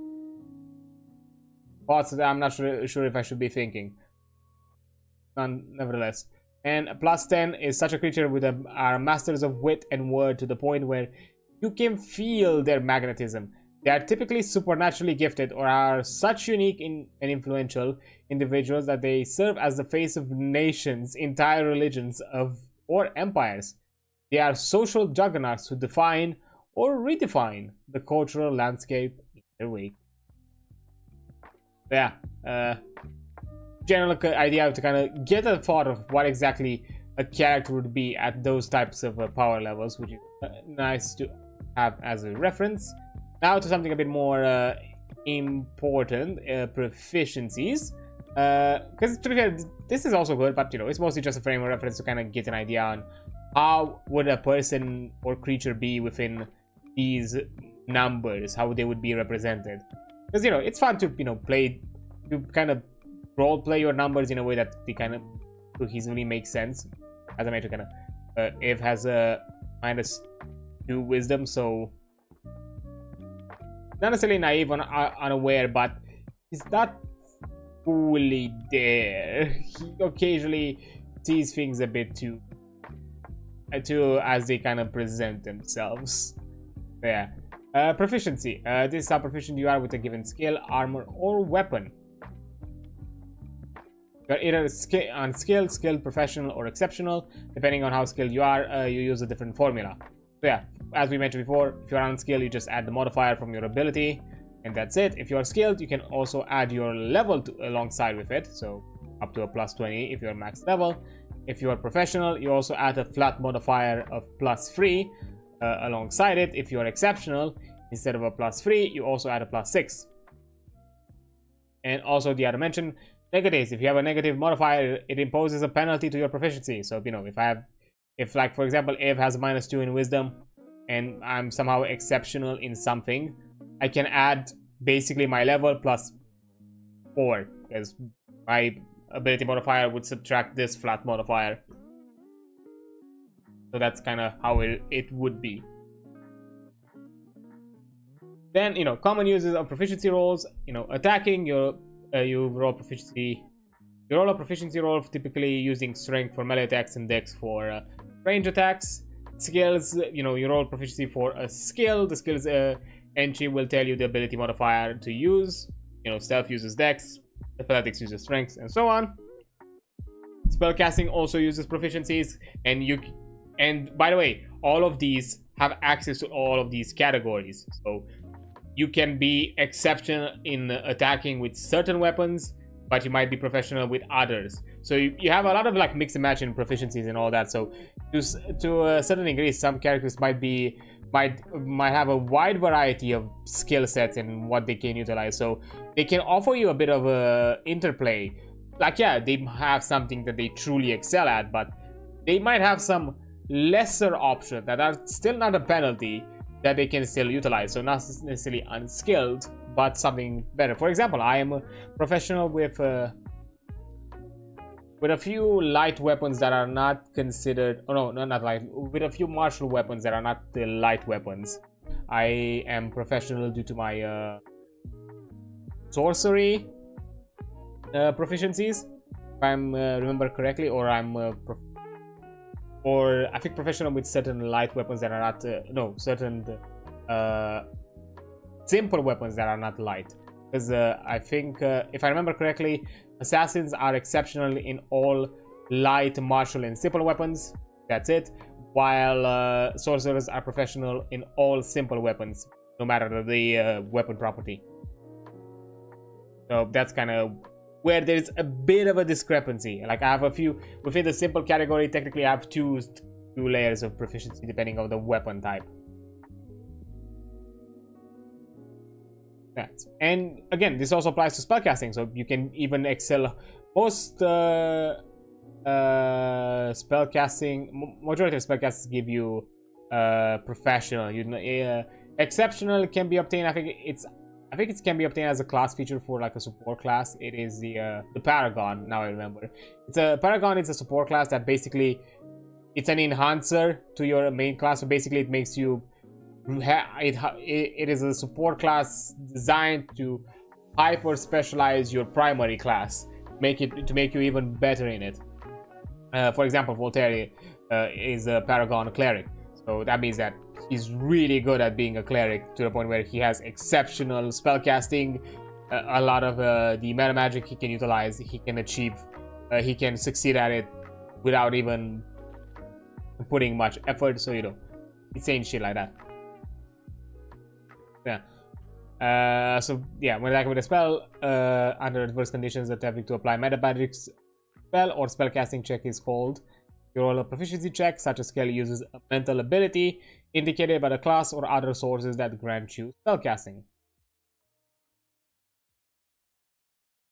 Thoughts that I'm not sure if I should be thinking. Nevertheless. And a +10 is such a creature with are masters of wit and word to the point where you can feel their magnetism. They are typically supernaturally gifted or are such unique and influential individuals that they serve as the face of nations, entire religions, or empires. They are social juggernauts who define or redefine the cultural landscape in their wake. Yeah, general idea to kind of get a thought of what exactly a character would be at those types of power levels, which is nice to have as a reference. Now to something a bit more important, proficiencies. Because to be fair, this is also good, but it's mostly just a frame of reference to kind of get an idea on how would a person or creature be within these numbers, how they would be represented. Because it's fun to play, to kind of role play your numbers in a way that they kind of cohesively make sense. As I mentioned, kind of Eve has a -2 wisdom, so not necessarily naive or unaware, but he's not fully there. He occasionally sees things a bit too as they kind of present themselves. Yeah. Proficiency. This is how proficient you are with a given skill, armor, or weapon. You're either unskilled, skilled, professional, or exceptional. Depending on how skilled you are, you use a different formula. So yeah, as we mentioned before, if you're unskilled, you just add the modifier from your ability, and that's it. If you're skilled, you can also add your level alongside with it, so up to a +20 if you're max level. If you are professional, you also add a flat modifier of +3 alongside it. If you're exceptional, instead of a +3, you also add a +6. And also the other mention, negatives. If you have a negative modifier, it imposes a penalty to your proficiency. So if like for example, Eve has a -2 in wisdom, and I'm somehow exceptional in something, I can add basically my level +4, because my ability modifier would subtract this flat modifier. So that's kind of how it would be. Then, common uses of proficiency rolls. Attacking, you roll proficiency. You roll a proficiency roll, typically using strength for melee attacks and dex for range attacks. skills, you roll proficiency for a skill. The skills entry will tell you the ability modifier to use. Stealth uses dex, athletics uses strength, and so on. Spellcasting also uses proficiencies, and by the way, all of these have access to all of these categories. So you can be exceptional in attacking with certain weapons, but you might be professional with others. So you have a lot of like mix and match in proficiencies and all that. So to a certain degree, some characters might have a wide variety of skill sets and what they can utilize. So they can offer you a bit of a interplay. Like, yeah, they have something that they truly excel at, but they might have some lesser options that are still not a penalty that they can still utilize. So not necessarily unskilled, but something better. For example, I am a professional with a few light weapons that are not considered, not light, with a few martial weapons that are not the light weapons. I am professional due to my sorcery proficiencies, if I remember correctly, or I think professional with certain light weapons that are not certain simple weapons that are not light. Because I think if I remember correctly, assassins are exceptional in all light, martial, and simple weapons. That's it. While sorcerers are professional in all simple weapons, no matter the weapon property. So that's kind of where there's a bit of a discrepancy. Like I have a few within the simple category. Technically, I have two layers of proficiency depending on the weapon type. Yes. And again, this also applies to spellcasting. So you can even excel. Most spellcasting, majority of spellcasters give you professional. Exceptional can be obtained. I think it can be obtained as a class feature for like a support class. It is the Paragon. Now I remember. It's a Paragon. It's a support class that basically it's an enhancer to your main class. So basically, it makes you. It is a support class designed to hyper specialize your primary class, make you even better in it. For example, Voltaire is a Paragon cleric, so that means that he's really good at being a cleric to the point where he has exceptional spellcasting. A lot of the meta magic he can utilize, he can achieve, he can succeed at it without even putting much effort. So insane shit like that. Yeah. So yeah, when attacking with a spell under adverse conditions, attempting to apply meta magic spell or spellcasting check is called. You roll a proficiency check. Such a skill uses a mental ability indicated by the class or other sources that grant you spellcasting.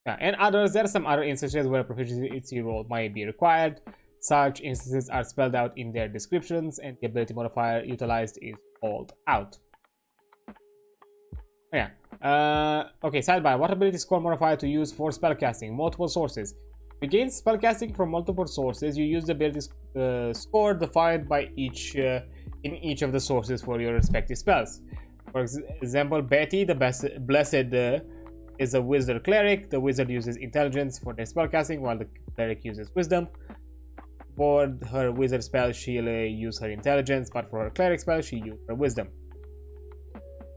Yeah, and there are some other instances where a proficiency roll might be required. Such instances are spelled out in their descriptions, and the ability modifier utilized is called out. Yeah. Okay, sidebar. What ability score modifier to use for spellcasting? Multiple sources. To gain spellcasting from multiple sources, you use the ability score defined by in each of the sources for your respective spells. For example, Betty, the blessed, is a wizard cleric. The wizard uses intelligence for their spellcasting, while the cleric uses wisdom. For her wizard spell, she'll use her intelligence, but for her cleric spell, she uses her wisdom.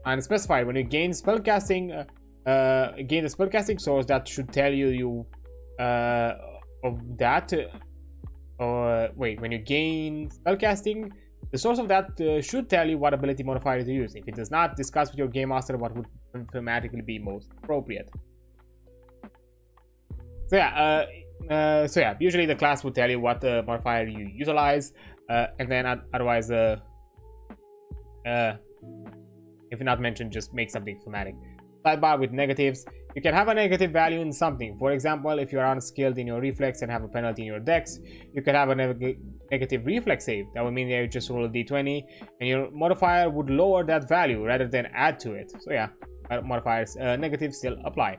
Unspecified. When you gain spellcasting, gain the spellcasting source that should tell you of that. When you gain spellcasting, the source of that should tell you what ability modifier to use. If it does not, discuss with your game master what would thematically be most appropriate. So yeah, usually the class will tell you what modifier you utilize, and then otherwise, if not mentioned, just make something thematic. Sidebar with negatives. You can have a negative value in something. For example, if you are unskilled in your reflex and have a penalty in your dex, you can have a negative reflex save. That would mean that you just roll a d20 and your modifier would lower that value rather than add to it. So yeah, modifiers negatives still apply.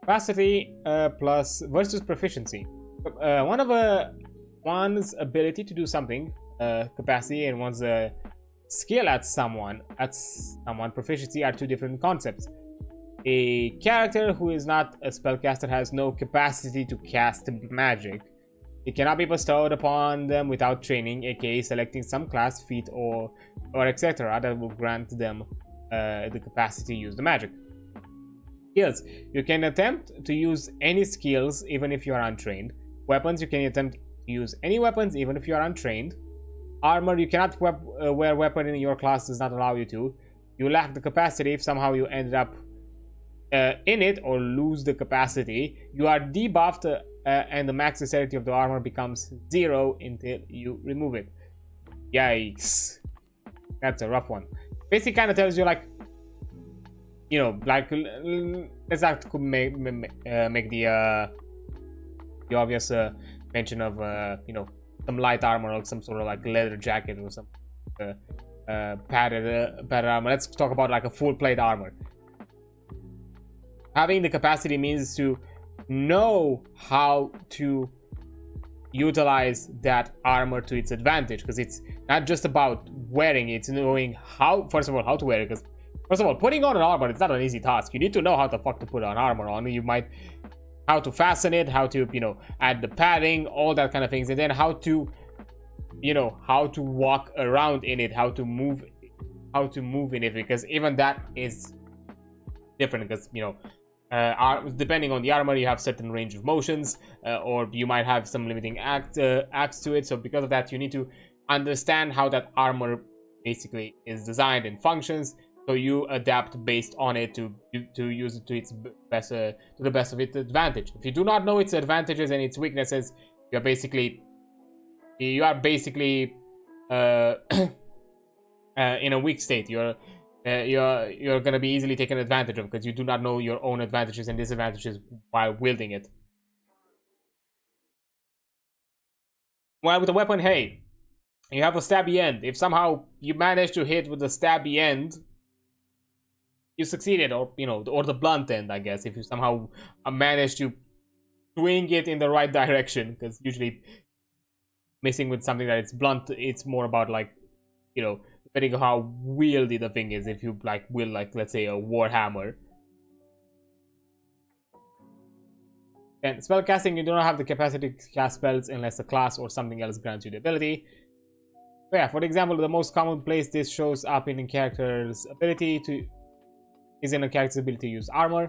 Capacity plus versus proficiency. One's ability to do something, capacity, and one's skill at someone, proficiency are two different concepts. A character who is not a spellcaster has no capacity to cast magic. It cannot be bestowed upon them without training, aka selecting some class, feat, or etc. that will grant them the capacity to use the magic. Skills. You can attempt to use any skills even if you are untrained. Weapons. You can attempt to use any weapons even if you are untrained. Armor. You cannot wear weapon in your class, does not allow you to. You lack the capacity if somehow you ended up in it or lose the capacity. You are debuffed and the max dexterity of the armor becomes 0 until you remove it. Yikes. That's a rough one. Basically kind of tells you, like, you know, like, let's not make the obvious mention of you know, some light armor or some sort of like leather jacket or some padded armor. Let's talk about like a full plate armor. Having the capacity means to know how to utilize that armor to its advantage, because it's not just about wearing it, it's knowing how, first of all, how to wear it. Because first of all, putting on an armor, it's not an easy task. You need to know how the fuck to put an armor on. You might, how to fasten it, how to, you know, add the padding, all that kind of things, and then how to, you know, how to walk around in it, how to move in it, because even that is different. Because, you know, depending on the armor, you have certain range of motions, or you might have some limiting acts to it. So because of that, you need to understand how that armor basically is designed and functions, so you adapt based on it to use it to its best, to the best of its advantage. If you do not know its advantages and its weaknesses, you are basically in a weak state. You're gonna be easily taken advantage of, because you do not know your own advantages and disadvantages while wielding it. While with a weapon, hey, you have a stabby end. If somehow you manage to hit with the stabby end, you succeeded, or, you know, or the blunt end, I guess, if you somehow manage to swing it in the right direction. Because usually missing with something that it's blunt, it's more about, like, you know, depending on how wieldy the thing is. If you like wield, like, let's say a warhammer. And spellcasting, you do not have the capacity to cast spells unless a class or something else grants you the ability. But yeah, for example, the most common place this shows up in a character's ability to use armor.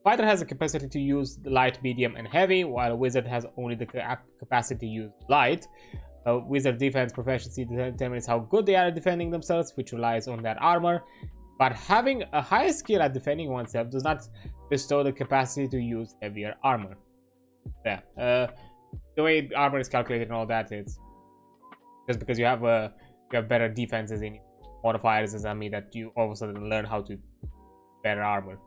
Fighter has the capacity to use the light, medium, and heavy, while a wizard has only the capacity to use light. A wizard defense proficiency determines how good they are at defending themselves, which relies on that armor. But having a higher skill at defending oneself does not bestow the capacity to use heavier armor. Yeah, the way armor is calculated and all that, it's just because you have better defenses in modifiers, does not mean that you all of a sudden learn how to better armor.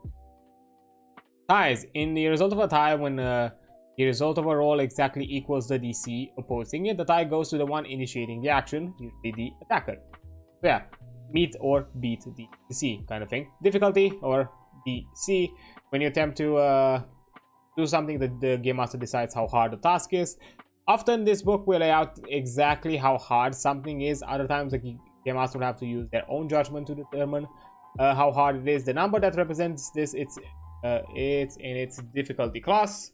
Ties. In the result of a tie, when the result of a roll exactly equals the DC opposing it, the tie goes to the one initiating the action, usually the attacker. So yeah, meet or beat the DC kind of thing. Difficulty or DC. When you attempt to do something, the game master decides how hard the task is. Often this book will lay out exactly how hard something is. Other times the game master will have to use their own judgment to determine how hard it is. The number that represents this, it's in its difficulty class.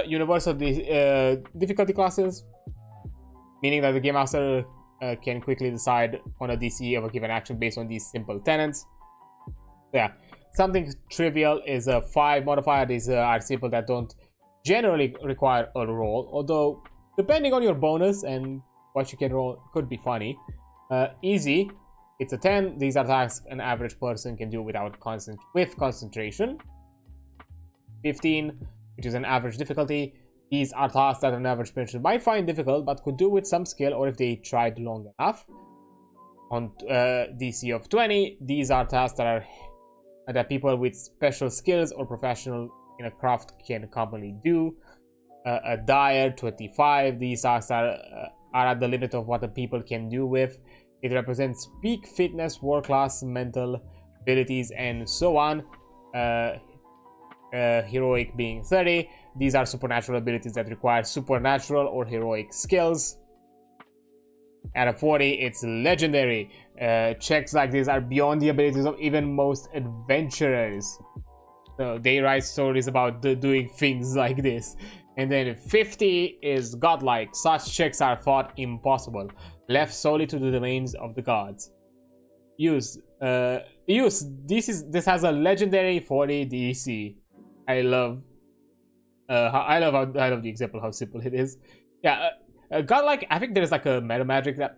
Universal difficulty classes, meaning that the game master can quickly decide on a DC of a given action based on these simple tenets. So yeah, something trivial is a 5 modifier. These are simple that don't generally require a roll, although depending on your bonus and what you can roll, could be funny. Easy, it's a 10. These are tasks an average person can do without concentration. 15, which is an average difficulty. These are tasks that an average person might find difficult, but could do with some skill or if they tried long enough. On DC of 20, these are tasks that people with special skills or professional in a craft can commonly do. A dyer 25, these tasks are at the limit of what the people can do with. It represents peak fitness, war class, mental abilities, and so on. Heroic being 30. These are supernatural abilities that require supernatural or heroic skills. At a 40, it's legendary. Checks like these are beyond the abilities of even most adventurers. So they write stories about doing things like this. And then 50 is godlike. Such checks are thought impossible, left solely to the domains of the gods. Use. This has a legendary 40 DC. I love the example, how simple it is. Yeah, godlike. I think there's like a meta magic that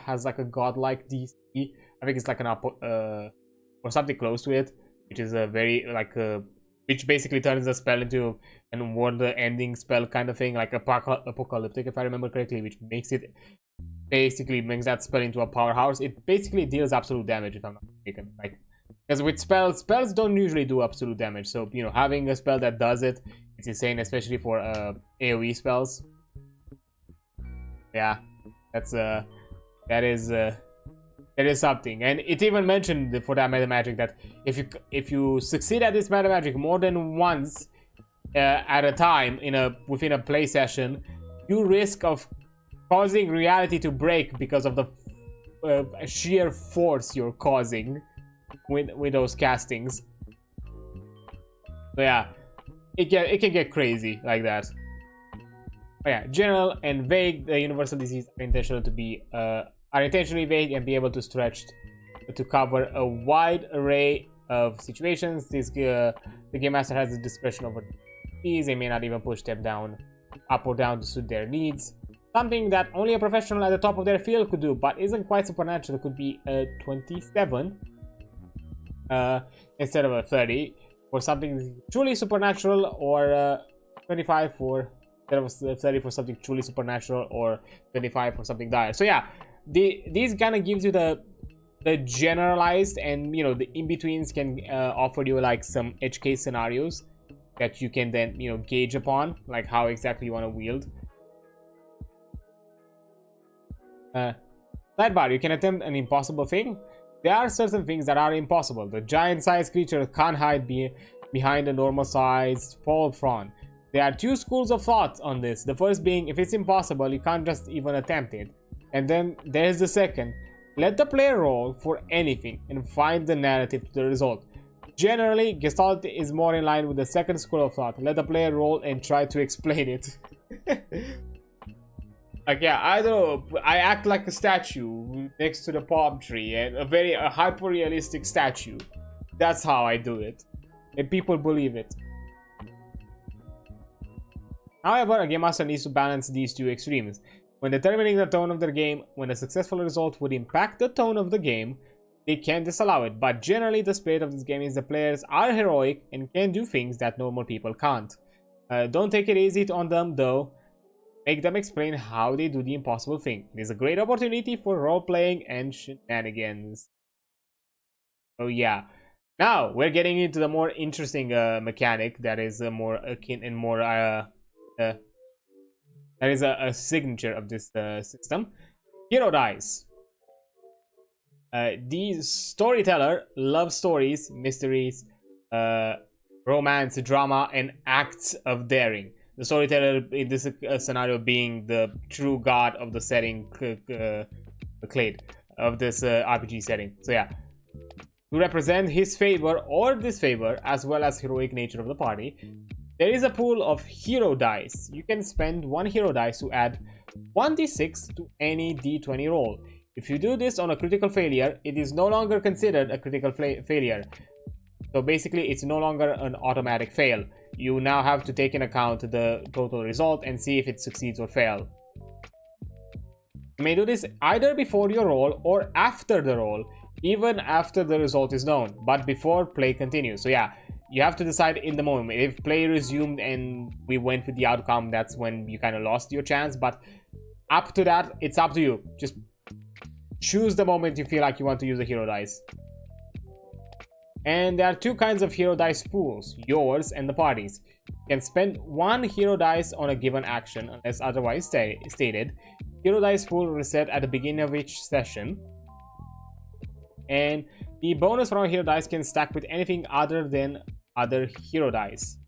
has like a godlike DC. I think it's like an or something close to it, which is a very like which basically turns the spell into an world-ending spell kind of thing, like apocalyptic, if I remember correctly, which makes it basically makes that spell into a powerhouse. It basically deals absolute damage, if I'm not mistaken. Like, because with spells don't usually do absolute damage. So you know, having a spell that does it, it's insane, especially for AOE spells. Yeah, that is something. And it even mentioned for that meta magic that if you succeed at this meta magic more than once at a time within a play session, you risk of causing reality to break because of the sheer force you're causing with those castings. So yeah, it can get crazy like that. But yeah, general and vague. The universal disease are intentionally vague and be able to stretch to cover a wide array of situations. The game master has the discretion over these. They may not even push them up or down to suit their needs. Something that only a professional at the top of their field could do, but isn't quite supernatural. It could be a 27 instead of a 30 for something truly supernatural, or 25 for instead of 30 for something truly supernatural, or 25 for something dire. So yeah, these kind of gives you the generalized, and you know, the in-betweens can offer you like some edge case scenarios that you can then, you know, gauge upon, like how exactly you want to wield. Sidebar, you can attempt an impossible thing. There are certain things that are impossible. The giant-sized creature can't hide behind a normal-sized pole front. There are two schools of thought on this. The first being, if it's impossible, you can't just even attempt it. And then there's the second. Let the player roll for anything and find the narrative to the result. Generally, Gestalt is more in line with the second school of thought. Let the player roll and try to explain it. Like, yeah, I act like a statue next to the palm tree, and a hyper-realistic statue. That's how I do it. And people believe it. However, a game master needs to balance these two extremes. When determining the tone of their game, when a successful result would impact the tone of the game, they can disallow it. But generally, the spirit of this game is the players are heroic and can do things that normal people can't. Don't take it easy on them, though. Make them explain how they do the impossible thing. It is a great opportunity for role-playing and shenanigans. Oh yeah. Now, we're getting into the more interesting mechanic that is more akin and more... that is a signature of this system. Hero dice. The storyteller loves stories, mysteries, romance, drama, and acts of daring. The storyteller in this scenario being the true god of the setting, Clade, of this RPG setting. So yeah, to represent his favor or disfavor, as well as heroic nature of the party, there is a pool of hero dice. You can spend one hero dice to add 1d6 to any d20 roll. If you do this on a critical failure, it is no longer considered a critical failure. So basically, it's no longer an automatic fail. You now have to take into account the total result and see if it succeeds or fails. You may do this either before your roll or after the roll, even after the result is known, but before play continues. So yeah, you have to decide in the moment. If play resumed and we went with the outcome, that's when you kind of lost your chance. But up to that, it's up to you. Just choose the moment you feel like you want to use a hero dice. And there are two kinds of hero dice pools, yours and the party's. You can spend one hero dice on a given action unless otherwise stated. Hero dice pool reset at the beginning of each session. And the bonus from hero dice can stack with anything other than other hero dice.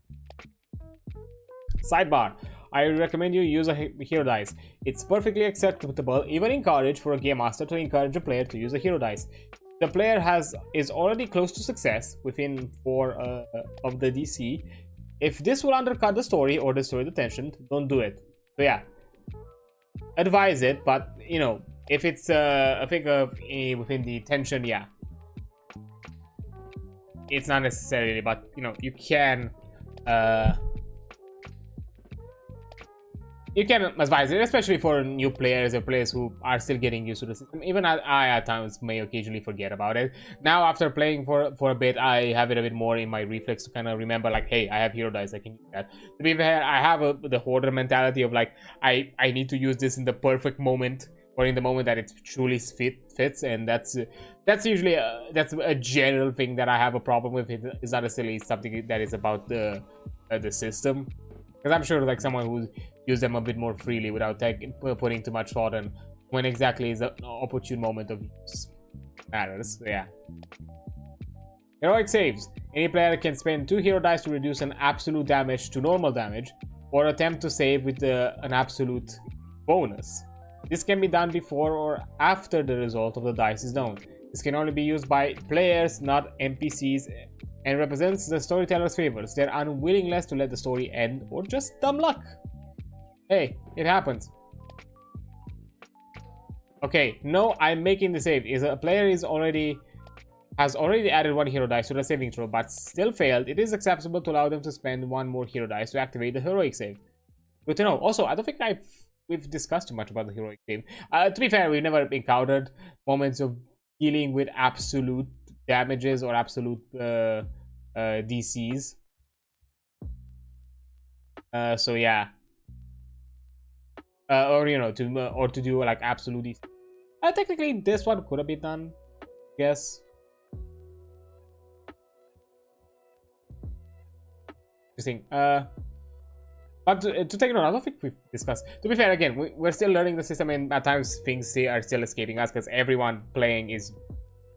Sidebar, I recommend you use a hero dice. It's perfectly acceptable, even encouraged, for a game master to encourage a player to use a hero dice. the player is already close to success within 4 of the DC. If this will undercut the story or destroy the tension, don't do it. So yeah, advise it, but you know, if it's a figure within the tension, yeah, it's not necessarily, but you know, you can advise it, especially for new players or players who are still getting used to the system. Even I at times may occasionally forget about it. Now, after playing for a bit, I have it a bit more in my reflex to kind of remember, like, hey, I have hero dice, I can use that. To be fair, I have the hoarder mentality of like, I need to use this in the perfect moment, or in the moment that it truly fits, and that's usually that's a general thing that I have a problem with. It's not necessarily something that is about the system, because I'm sure like someone who use them a bit more freely without putting too much thought on when exactly is an opportune moment of use matters. So yeah. Heroic saves. Any player can spend 2 hero dice to reduce an absolute damage to normal damage, or attempt to save with an absolute bonus. This can be done before or after the result of the dice is known. This can only be used by players, not NPCs, and represents the storyteller's favors, their unwillingness to let the story end, or just dumb luck. Hey, it happens. Okay, no, I'm making the save. A player has already added 1 hero dice to the saving throw, but still failed. It is acceptable to allow them to spend 1 more hero dice to activate the heroic save. Good to know. Also, I don't think we've discussed too much about the heroic save. To be fair, we've never encountered moments of dealing with absolute damages or absolute DCs. So yeah. Or you know, to do like absolute DC. Technically, this one could have been done, I guess. Interesting. But to take note, I don't think we've discussed. To be fair, again, we're still learning the system, and at times things are still escaping us because everyone playing is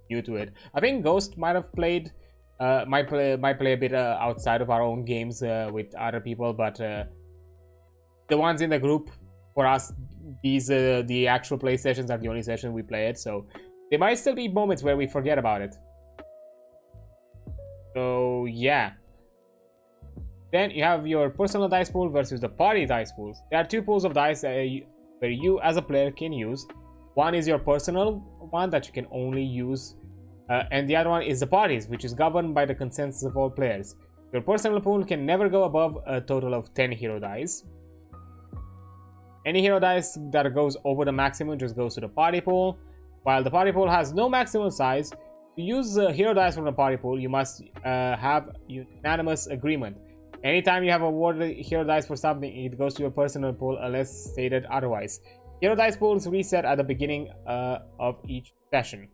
new to it. I think Ghost might have played, might play a bit outside of our own games with other people, but the ones in the group for us, these the actual play sessions are the only session we play it. So there might still be moments where we forget about it. So yeah. Then you have your personal dice pool versus the party dice pools. There are 2 pools of dice where you as a player can use. One is your personal one that you can only use, and the other one is the parties, which is governed by the consensus of all players. Your personal pool can never go above a total of 10 hero dice. Any hero dice that goes over the maximum just goes to the party pool. While the party pool has no maximum size, to use hero dice from the party pool, you must have unanimous agreement. Anytime you have awarded hero dice for something, it goes to your personal pool unless stated otherwise. Hero dice pools reset at the beginning of each session.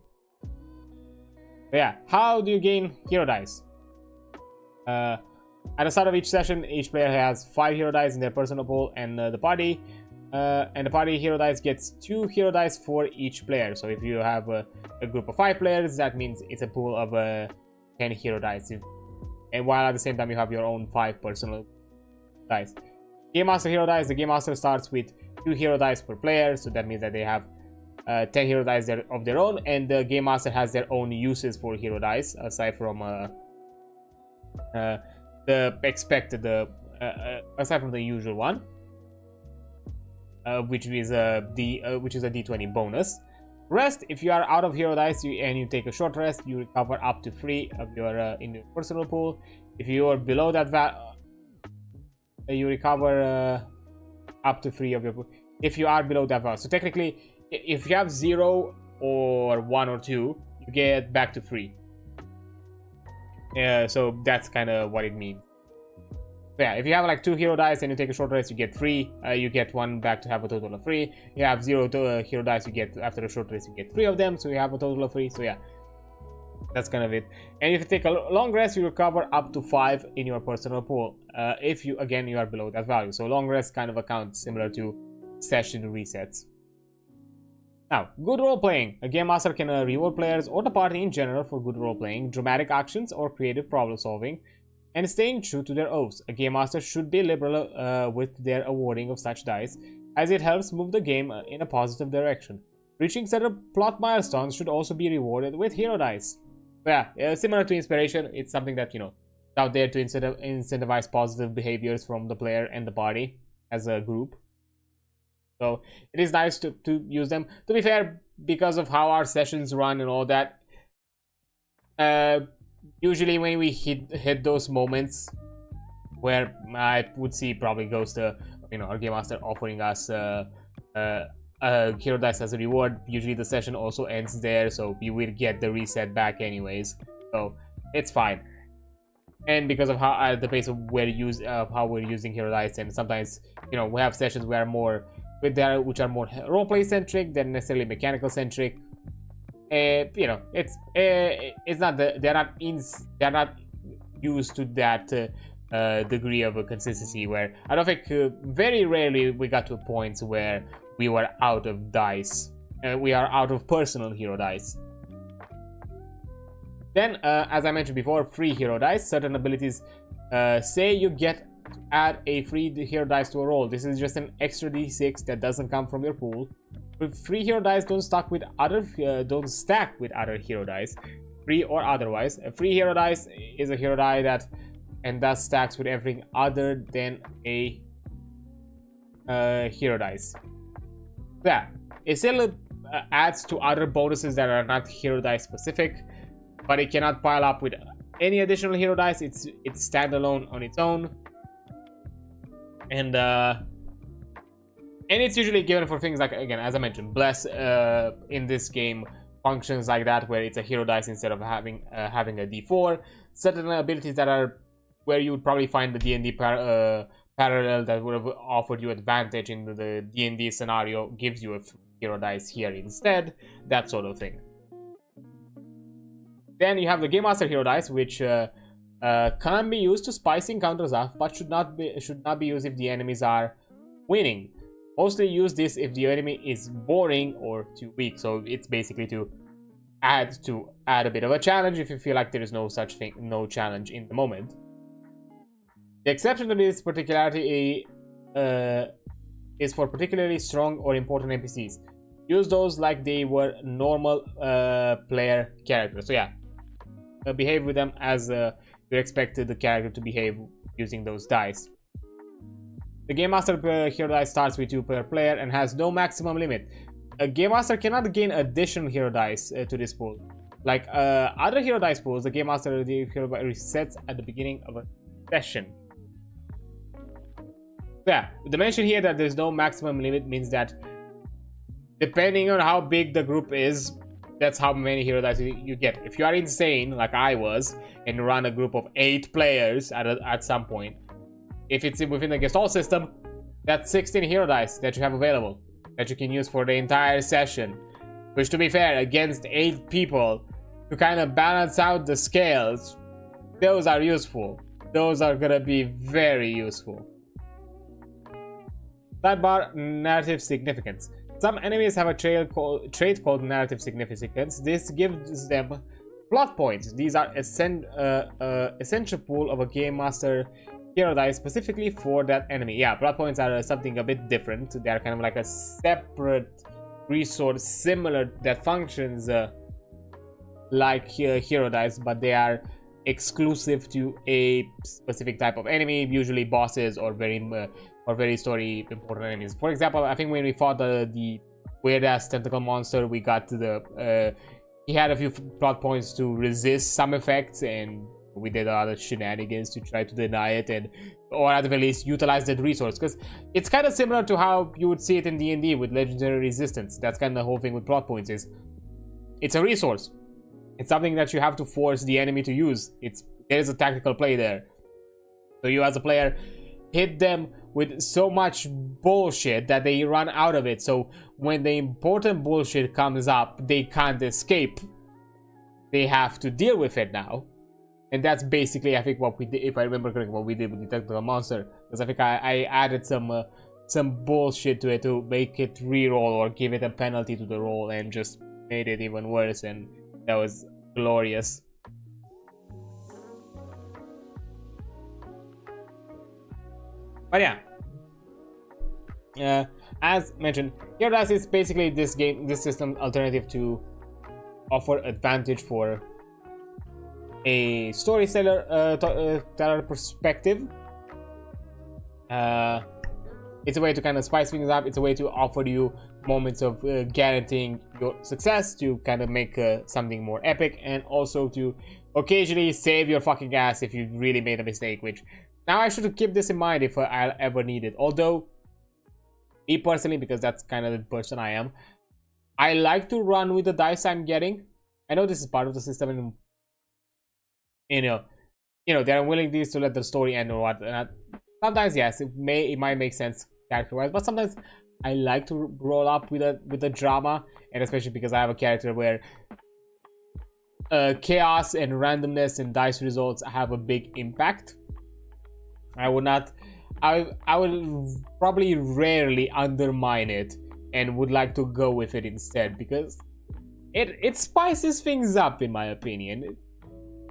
So yeah, how do you gain hero dice? At the start of each session, each player has 5 hero dice in their personal pool, and the party hero dice gets 2 hero dice for each player. So if you have a group of 5 players, that means it's a pool of 10 hero dice. And while at the same time you have your own 5 personal dice. Game Master hero dice. The Game Master starts with 2 hero dice per player, so that means that they have 10 hero dice of their own, and the Game Master has their own uses for hero dice aside from the expected, aside from the usual one, which is a D20 bonus. Rest. If you are out of hero dice and you take a short rest, you recover up to 3 of your in your personal pool. If you are below that value, you recover up to 3 of your pool. If you are below that value, so technically, if you have 0 or 1 or 2, you get back to 3. So that's kind of what it means. Yeah, if you have like 2 hero dice and you take a short rest, you get 3. You get 1 back to have a total of 3. You have 0 hero dice, you get after a short rest, you get 3 of them, so you have a total of 3. So yeah, that's kind of it. And if you take a long rest, you recover up to 5 in your personal pool. If you are below that value. So long rest kind of accounts similar to session resets. Now, good role playing. A game master can reward players or the party in general for good role playing, dramatic actions, or creative problem solving, and staying true to their oaths. A game master should be liberal with their awarding of such dice, as it helps move the game in a positive direction. Reaching certain plot milestones should also be rewarded with hero dice. Yeah, similar to inspiration, it's something that, you know, out there to incentivize positive behaviors from the player and the party as a group. So it is nice to use them. To be fair, because of how our sessions run and all that, usually when we hit those moments where I would see probably goes to, you know, our game master offering us hero dice as a reward, usually the session also ends there, so we will get the reset back anyways, so it's fine. And because of how the pace of how we're using hero dice, and sometimes, you know, we have sessions where more which are more roleplay centric than necessarily mechanical centric. You know, it's not they're not used to that degree of a consistency, where I don't think very rarely we got to points where we were out of dice. We are out of personal hero dice. Then, as I mentioned before, free hero dice. Certain abilities, say you get to add a free hero dice to a roll. This is just an extra d6 that doesn't come from your pool. But free hero dice don't stack with other hero dice, free or otherwise. A free hero dice is a hero die that and thus stacks with everything other than a hero dice. Yeah, it still adds to other bonuses that are not hero dice specific, but it cannot pile up with any additional hero dice. It's standalone on its own, and it's usually given for things like, again, as I mentioned, bless in this game functions like that, where it's a hero dice instead of having a d4. Certain abilities that are where you would probably find the D&D parallel that would have offered you advantage in the D&D scenario gives you a hero dice here instead, that sort of thing. Then you have the Game Master hero dice, which can be used to spice encounters up, but should not be used if the enemies are winning. Mostly use this if the enemy is boring or too weak. So it's basically to add a bit of a challenge if you feel like there is no such thing, no challenge in the moment. The exception to this particularity is for particularly strong or important NPCs. Use those like they were normal player characters. So yeah, behave with them as you expected the character to behave using those dice. The Game Master hero dice starts with 2 per player and has no maximum limit. A Game Master cannot gain additional hero dice to this pool. Like other hero dice pools, the Game Master hero resets at the beginning of a session. Yeah, the mention here that there's no maximum limit means that depending on how big the group is, that's how many hero dice you get. If you are insane, like I was, and run a group of 8 players at some point, if it's within the Gestalt system, that's 16 hero dice that you have available that you can use for the entire session. Which, to be fair, against 8 people, to kind of balance out the scales, those are useful. Those are gonna be very useful. Sidebar: narrative significance. Some enemies have a trait called narrative significance. This gives them plot points. These are essential pool of a Game Master hero dice specifically for that enemy. Yeah, plot points are something a bit different. They are kind of like a separate resource, similar that functions like hero dice, but they are exclusive to a specific type of enemy, usually bosses or very story important enemies. For example, I think when we fought the weird ass tentacle monster, we got to the he had a few plot points to resist some effects, and we did a lot of shenanigans to try to deny it, and or at the very least utilize that resource, because it's kind of similar to how you would see it in D&D with legendary resistance. That's kind of the whole thing with plot points, is it's a resource. It's something that you have to force the enemy to use. There is a tactical play there. So you as a player hit them with so much bullshit that they run out of it. So when the important bullshit comes up, they can't escape. They have to deal with it now. And that's basically, I think, what we did, if I remember correctly, what we did with the tactical monster. Because I think I added some bullshit to it to make it reroll or give it a penalty to the roll, and just made it even worse, and that was glorious. But yeah, As mentioned, Heroes is basically this system alternative to offer advantage for a storyteller perspective. It's a way to kind of spice things up. It's a way to offer you moments of guaranteeing your success, to kind of make something more epic, and also to occasionally save your fucking ass if you really made a mistake, which now I should keep this in mind if I'll ever need it. Although, me personally, because that's kind of the person I am, I like to run with the dice I'm getting. I know this is part of the system, and you know, there are willingness to let the story end or whatnot. Sometimes, yes, it might make sense character-wise, but sometimes I like to roll up with the drama, and especially because I have a character where chaos and randomness and dice results have a big impact. I would probably rarely undermine it, and would like to go with it instead, because it spices things up, in my opinion.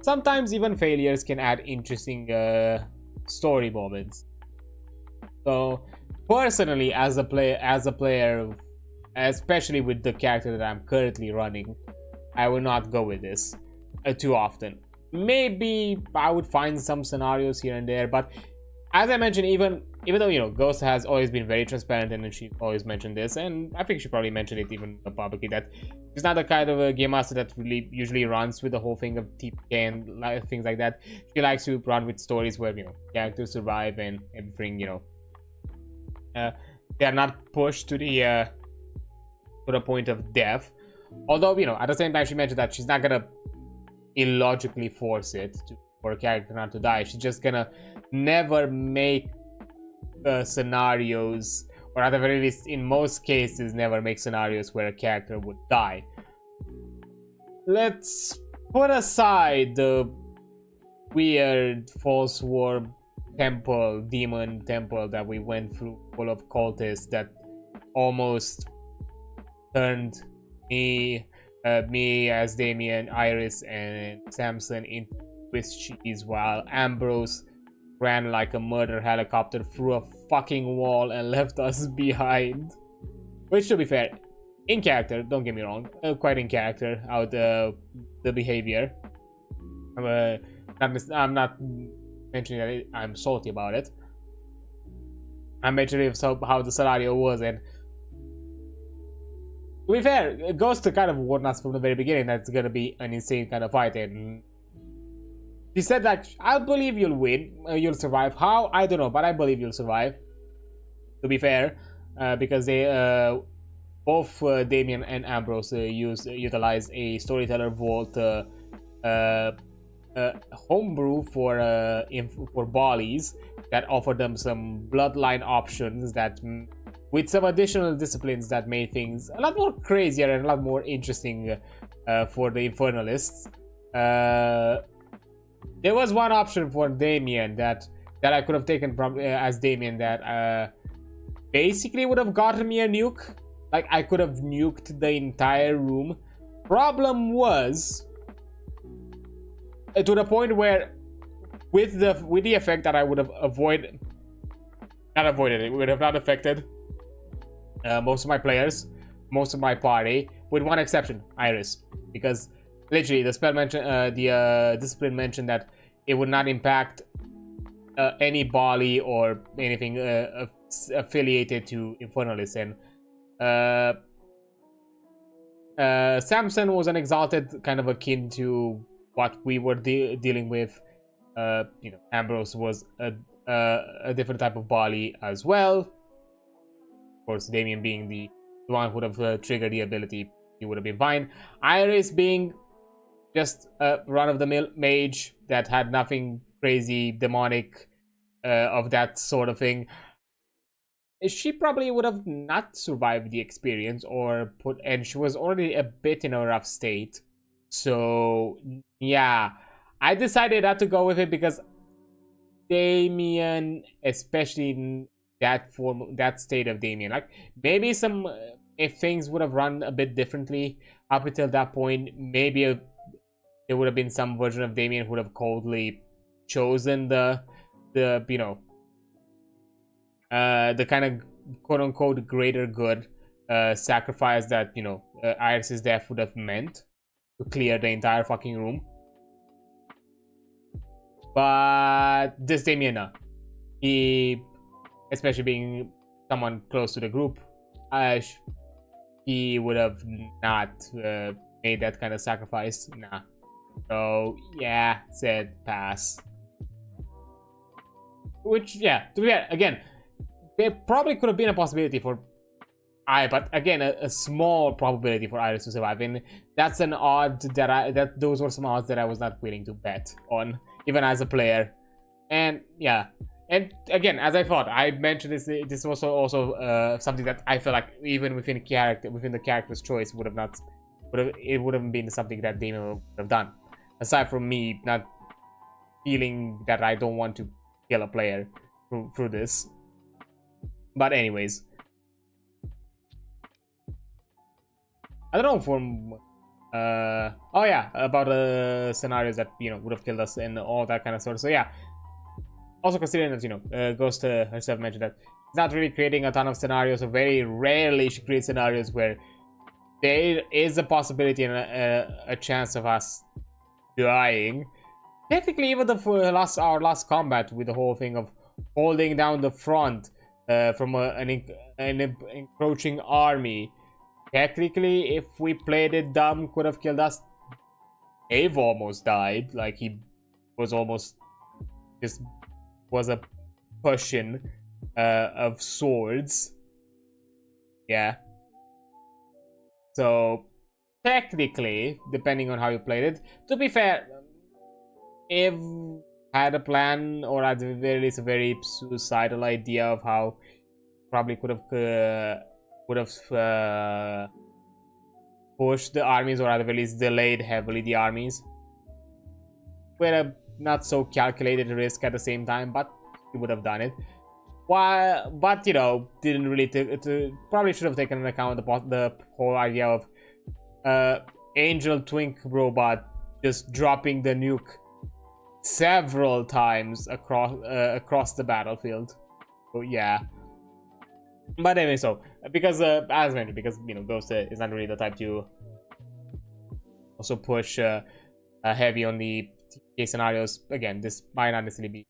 Sometimes even failures can add interesting story moments. So personally, as a player, especially with the character that I'm currently running, I will not go with this too often. Maybe I would find some scenarios here and there, but as I mentioned, even though Ghost has always been very transparent, and she always mentioned this, and I think she probably mentioned it even publicly, that she's not the kind of a game master that really usually runs with the whole thing of TPK and things like that. She likes to run with stories where characters survive and everything. They are not pushed to the point of death. Although at the same time, she mentioned that she's not gonna illogically force it for a character not to die. She's just gonna never make scenarios, or at the very least, in most cases, never make scenarios where a character would die. Let's put aside the weird false swarm demon temple that we went through, full of cultists that almost turned me as Damien, Iris, and Samson into Swiss cheese, while Ambrose ran like a murder helicopter through a fucking wall and left us behind. Which, to be fair, in character, don't get me wrong, quite in character, how the behavior. I'm not mentioning that I'm salty about it. I'm mentioning how the scenario was, and to be fair, Ghost kind of warned us from the very beginning that it's gonna be an insane kind of fight, and she said that, I believe you'll win, you'll survive. How? I don't know, but I believe you'll survive. To be fair, because they both Damien and Ambrose utilized a storyteller vault homebrew for Bollies that offered them some bloodline options that, with some additional disciplines that made things a lot more crazier and a lot more interesting for the Infernalists. There was one option for Damien that I could have taken from as Damien that basically would have gotten me a nuke. Like, I could have nuked the entire room. Problem was, to the point where with the effect that I would have it would have not affected most of my players, most of my party, with one exception, Iris, because literally the spell mentioned, the discipline mentioned that it would not impact any Bali or anything affiliated to Infernalists, and Samson was an exalted, kind of akin to what we were dealing with. Ambrose was a different type of Bali as well. Of course, Damien being the one who would have triggered the ability, he would have been fine. Iris being just a run-of-the-mill mage that had nothing crazy, demonic, of that sort of thing. She probably would have not survived the experience, and she was already a bit in a rough state. So yeah, I decided not to go with it because Damien, especially in that state of Damien, like maybe if things would have run a bit differently up until that point, maybe there would have been some version of Damien who would have coldly chosen the the kind of quote-unquote greater good sacrifice that, you know, Iris's death would have meant to clear the entire fucking room. But this Damien, he, especially being someone close to the group, he would have not made that kind of sacrifice. Nah. So yeah, said pass. Which, yeah, to be fair, again, there probably could have been a possibility for but again, a small probability for Iris to survive, and that's an odd that those were some odds that I was not willing to bet on, even as a player. And yeah, and again, as I thought, I mentioned this was also something that I feel like even within the character's choice would have been something that Damien would have done, aside from me not feeling that I don't want to kill a player through this. But anyways, I don't know from oh yeah, about the scenarios that, you know, would have killed us and all that kind of stuff. So yeah, also considering that, you know, Ghost herself mentioned that she's not really creating a ton of scenarios, so very rarely she creates scenarios where there is a possibility and a chance of us dying. Technically, even our last combat with the whole thing of holding down the front from an encroaching army, technically, if we played it dumb, could have killed us. Dave almost died. Like, he was almost just was a pushing of swords. Yeah. So technically, depending on how you played it, to be fair, if had a plan, or at the very least a very suicidal idea of how probably could have pushed the armies, or at the very least delayed heavily the armies, with a not so calculated risk at the same time, but he would have done it. Why? But you know, didn't really probably should have taken into account the whole idea of Angel Twink robot just dropping the nuke several times across the battlefield. So yeah. But anyway, so because as mentioned, because, you know, Ghost is not really the type to also push heavy on the case scenarios. Again, this might not necessarily be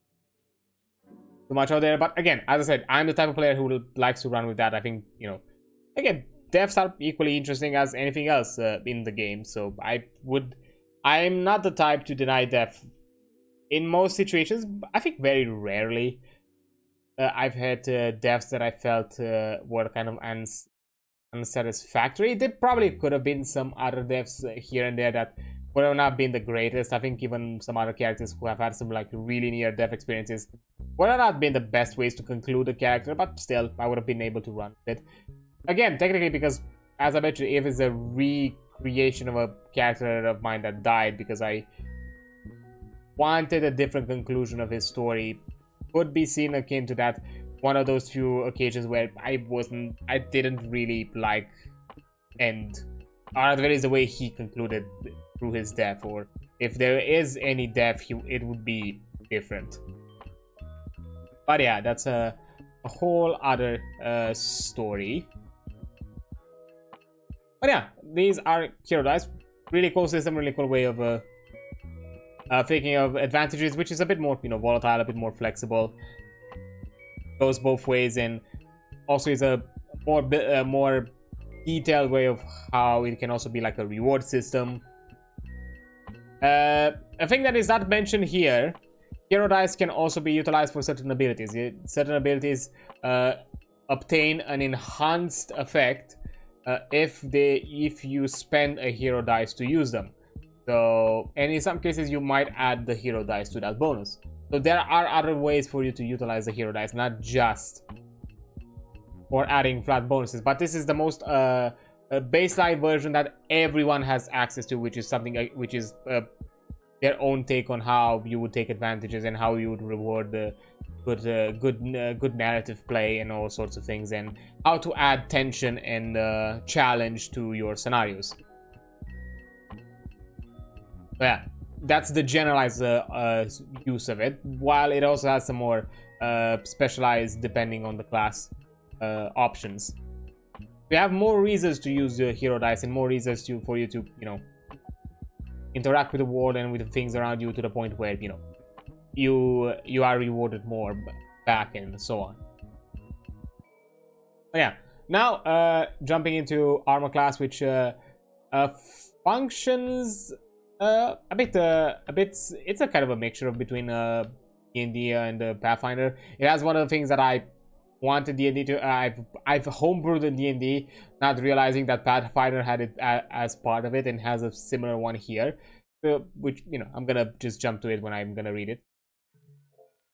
too much out there, but again, as I said, I'm the type of player who likes to run with that. I think, you know, again, deaths are equally interesting as anything else in the game, so I'm not the type to deny death in most situations. I think very rarely I've had deaths that I felt were kind of unsatisfactory. There probably could have been some other deaths here and there that would have not been the greatest. I think even some other characters who have had some like really near death experiences would have not been the best ways to conclude a character, but still, I would have been able to run with it. Again, technically, because as I mentioned, if it's a recreation of a character of mine that died because I wanted a different conclusion of his story, could be seen akin to that one of those few occasions where I didn't really like end, or at the very least the way he concluded through his death, or if there is any death, it would be different. But yeah, that's a whole other story. But yeah, these are hero dice. Really cool system, really cool way of thinking of advantages, which is a bit more, you know, volatile, a bit more flexible. Goes both ways, and also is a more detailed way of how it can also be like a reward system. A thing that is not mentioned here, hero dice can also be utilized for certain abilities. Certain abilities obtain an enhanced effect if you spend a hero dice to use them. So, and in some cases you might add the hero dice to that bonus. So there are other ways for you to utilize the hero dice, not just for adding flat bonuses. But this is the most baseline version that everyone has access to, which is something which is their own take on how you would take advantages and how you would reward the good narrative play and all sorts of things, and how to add tension and challenge to your scenarios. But yeah, that's the generalized use of it, while it also has some more specialized depending on the class options. We have more reasons to use the hero dice and more reasons for you to, you know, interact with the world and with the things around you to the point where, you know, you are rewarded more back and so on. But yeah, now jumping into armor class, which functions a bit. It's a kind of a mixture between D&D and Pathfinder. It has one of the things that I wanted D&D to. I've homebrewed in D&D, not realizing that Pathfinder had it as part of it, and has a similar one here. Which, you know, I'm gonna just jump to it when I'm gonna read it.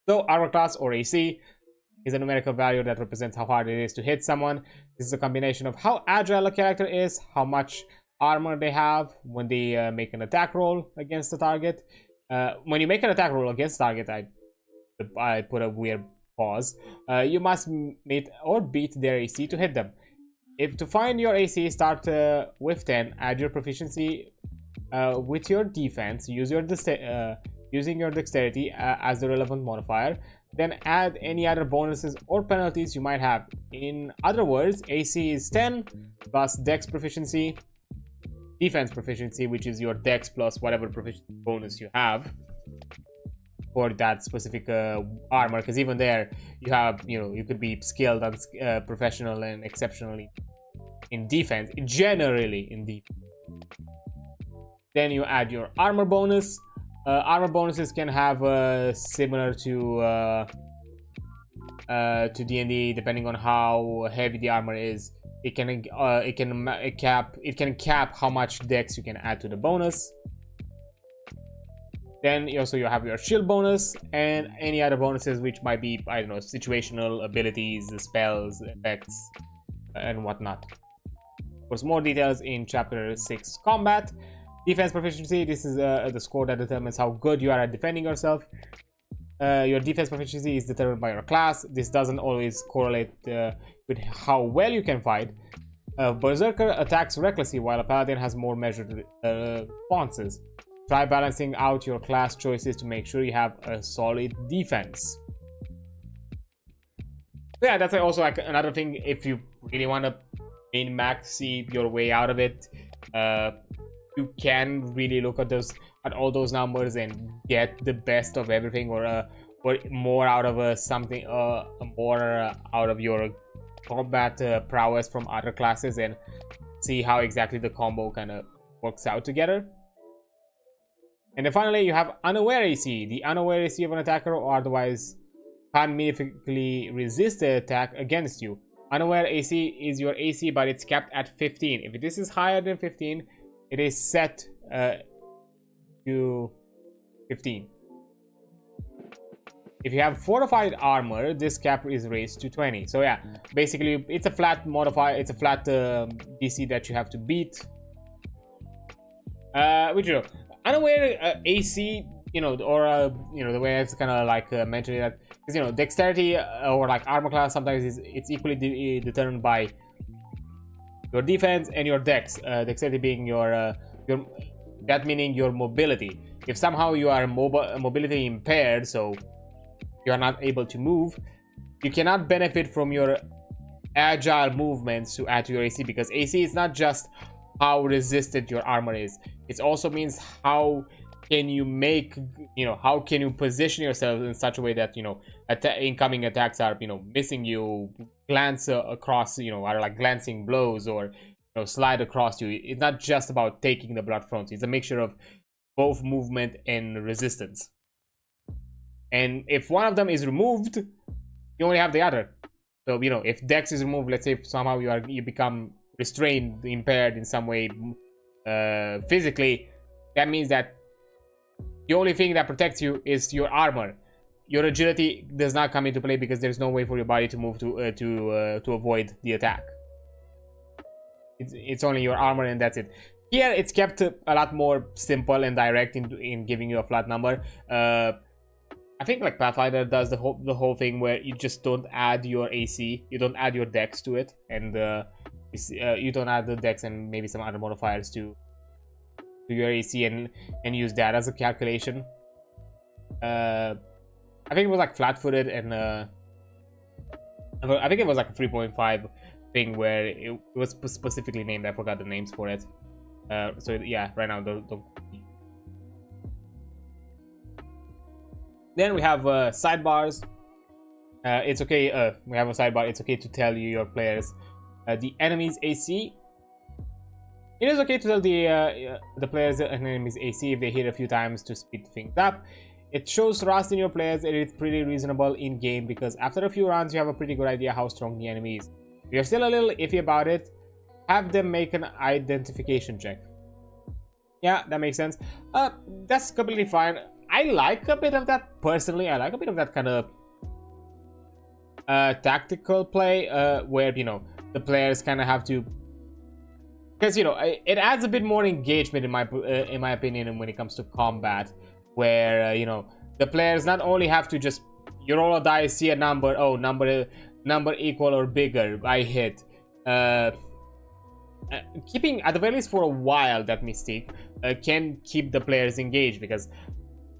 So armor class, or AC, is a numerical value that represents how hard it is to hit someone. This is a combination of how agile a character is, how much armor they have when they make an attack roll against the target. When you make an attack roll against target, I put a weird pause. You must meet or beat their AC to hit them. If to find your AC, start with 10. Add your proficiency with your defense. Use your using your dexterity as the relevant modifier. Then add any other bonuses or penalties you might have. In other words, AC is 10 plus dex proficiency, defense proficiency, which is your dex plus whatever proficiency bonus you have for that specific armor. Because even there, you have, you know, you could be skilled and professional and exceptionally in defense, generally in defense. Then you add your armor bonus. Armor bonuses can have similar to D&D, depending on how heavy the armor is. It can cap how much dex you can add to the bonus. Then you have your shield bonus and any other bonuses, which might be, I don't know, situational abilities, spells, effects, and whatnot. For some more details in chapter 6 combat. Defense proficiency, this is the score that determines how good you are at defending yourself. Your defense proficiency is determined by your class. This doesn't always correlate with how well you can fight. Berserker attacks recklessly, while a paladin has more measured responses. Try balancing out your class choices to make sure you have a solid defense. Yeah, that's also like another thing. If you really want to min-max your way out of it, you can really look at all those numbers and get the best of everything, or more out of something, more out of your combat prowess from other classes, and see how exactly the combo kind of works out together. And then finally, you have unaware AC. The unaware AC of an attacker or otherwise can meaningfully resist the attack against you. Unaware AC is your AC, but it's capped at 15. If this is higher than 15, it is set to 15. If you have fortified armor, this cap is raised to 20. So yeah, basically it's a flat modifier. It's a flat DC that you have to beat. Which, you know, unaware AC, you know, or you know, the way it's kind of like mentioning that, because, you know, dexterity or like armor class sometimes it's equally determined by your defense and your dex. Dexterity being your that meaning your mobility. If somehow you are mobility impaired, so you are not able to move, you cannot benefit from your agile movements to add to your AC, because AC is not just how resistant your armor is. It also means how can you make, you know, how can you position yourself in such a way that, you know, incoming attacks are, you know, missing you, glance across, you know, are like glancing blows, or, you know, slide across you. It's not just about taking the blood from you. It's a mixture of both movement and resistance. And if one of them is removed, you only have the other. So, you know, if dex is removed, let's say somehow you become restrained, impaired in some way physically, that means that the only thing that protects you is your armor. Your agility does not come into play, because there's no way for your body to move to avoid the attack. It's only your armor, and that's it. Here it's kept a lot more simple and direct in giving you a flat number. I think like Pathfinder does the whole thing where you just don't add your AC, you don't add your dex to it, and you don't add the dex and maybe some other modifiers to your AC and use that as a calculation. I think it was like flat-footed, and I think it was like a 3.5 thing where it was specifically named. I forgot the names for it. So yeah, right now Then we have sidebars. It's okay. We have a sidebar. It's okay to tell your players the enemy's AC. It is okay to tell the players an enemy's AC if they hit a few times to speed things up. It shows trust in your players, and it's pretty reasonable in game because after a few rounds you have a pretty good idea how strong the enemy is. If you're still a little iffy about it, have them make an identification check. Yeah, that makes sense. That's completely fine. I like a bit of that personally. I like a bit of that kind of tactical play where, you know, the players kind of have to, because, you know, it adds a bit more engagement in my opinion when it comes to combat, where you know, the players not only have to just, you roll a dice, see a number, oh, number equal or bigger, I hit. Keeping, at the very least for a while, that mystique can keep the players engaged, because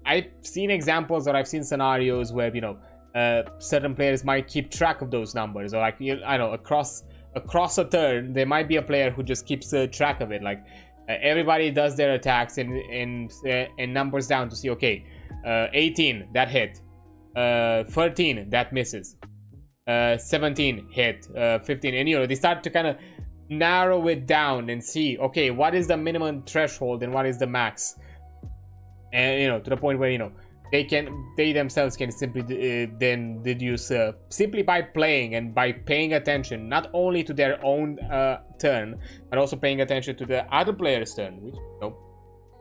I've seen examples or I've seen scenarios where, you know, certain players might keep track of those numbers, or like, I don't know, across a turn there might be a player who just keeps track of it, like everybody does their attacks and numbers down to see, okay, 18 that hit, 13 that misses, 17 hit, 15, and you know, they start to kind of narrow it down and see, okay, what is the minimum threshold and what is the max, and you know, to the point where, you know, they themselves can simply then deduce simply by playing and by paying attention not only to their own turn, but also paying attention to the other player's turn, which, you know,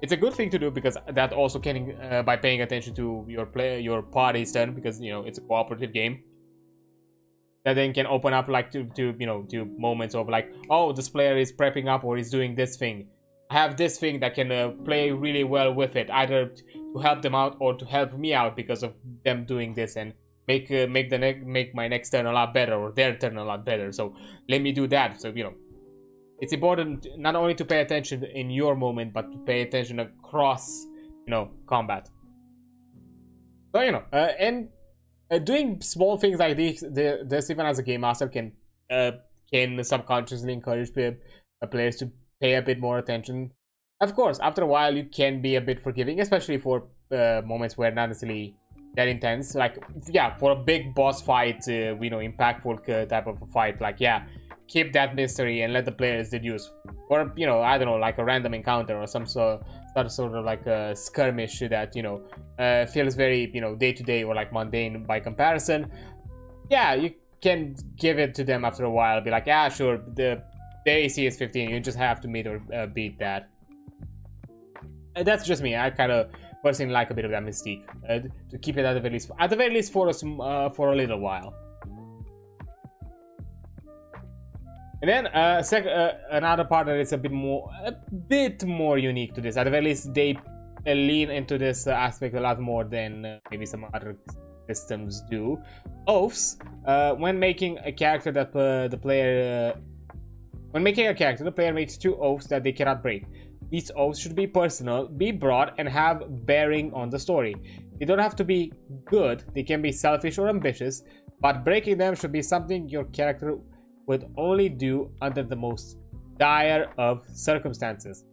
it's a good thing to do, because that also can by paying attention to your party's turn, because, you know, it's a cooperative game, that then can open up like to you know, to moments of like, oh, this player is prepping up or is doing this thing, I have this thing that can play really well with it, either to help them out or to help me out because of them doing this, and make my next turn a lot better, or their turn a lot better. So let me do that. So, you know, it's important not only to pay attention in your moment, but to pay attention across, you know, combat. So, you know, and doing small things like this even as a game master can subconsciously encourage players to pay a bit more attention. Of course, after a while you can be a bit forgiving, especially for moments where not necessarily that intense, like, yeah, for a big boss fight, you know, impactful type of a fight, like, yeah, keep that mystery and let the players deduce. Or, you know, I don't know, like a random encounter or some sort of like a skirmish that, you know, feels very, you know, day-to-day or like mundane by comparison. Yeah, you can give it to them after a while, be like, yeah, sure, the AC is 15, you just have to meet or beat that. And that's just me. I kind of personally like a bit of that mystique, to keep it at the very least for a little while. And then another part that is a bit more unique to this. At the very least, they lean into this aspect a lot more than maybe some other systems do. Oaths. When making a character, the player makes 2 oaths that they cannot break. These oaths should be personal, be broad, and have bearing on the story. They don't have to be good, they can be selfish or ambitious, but breaking them should be something your character would only do under the most dire of circumstances.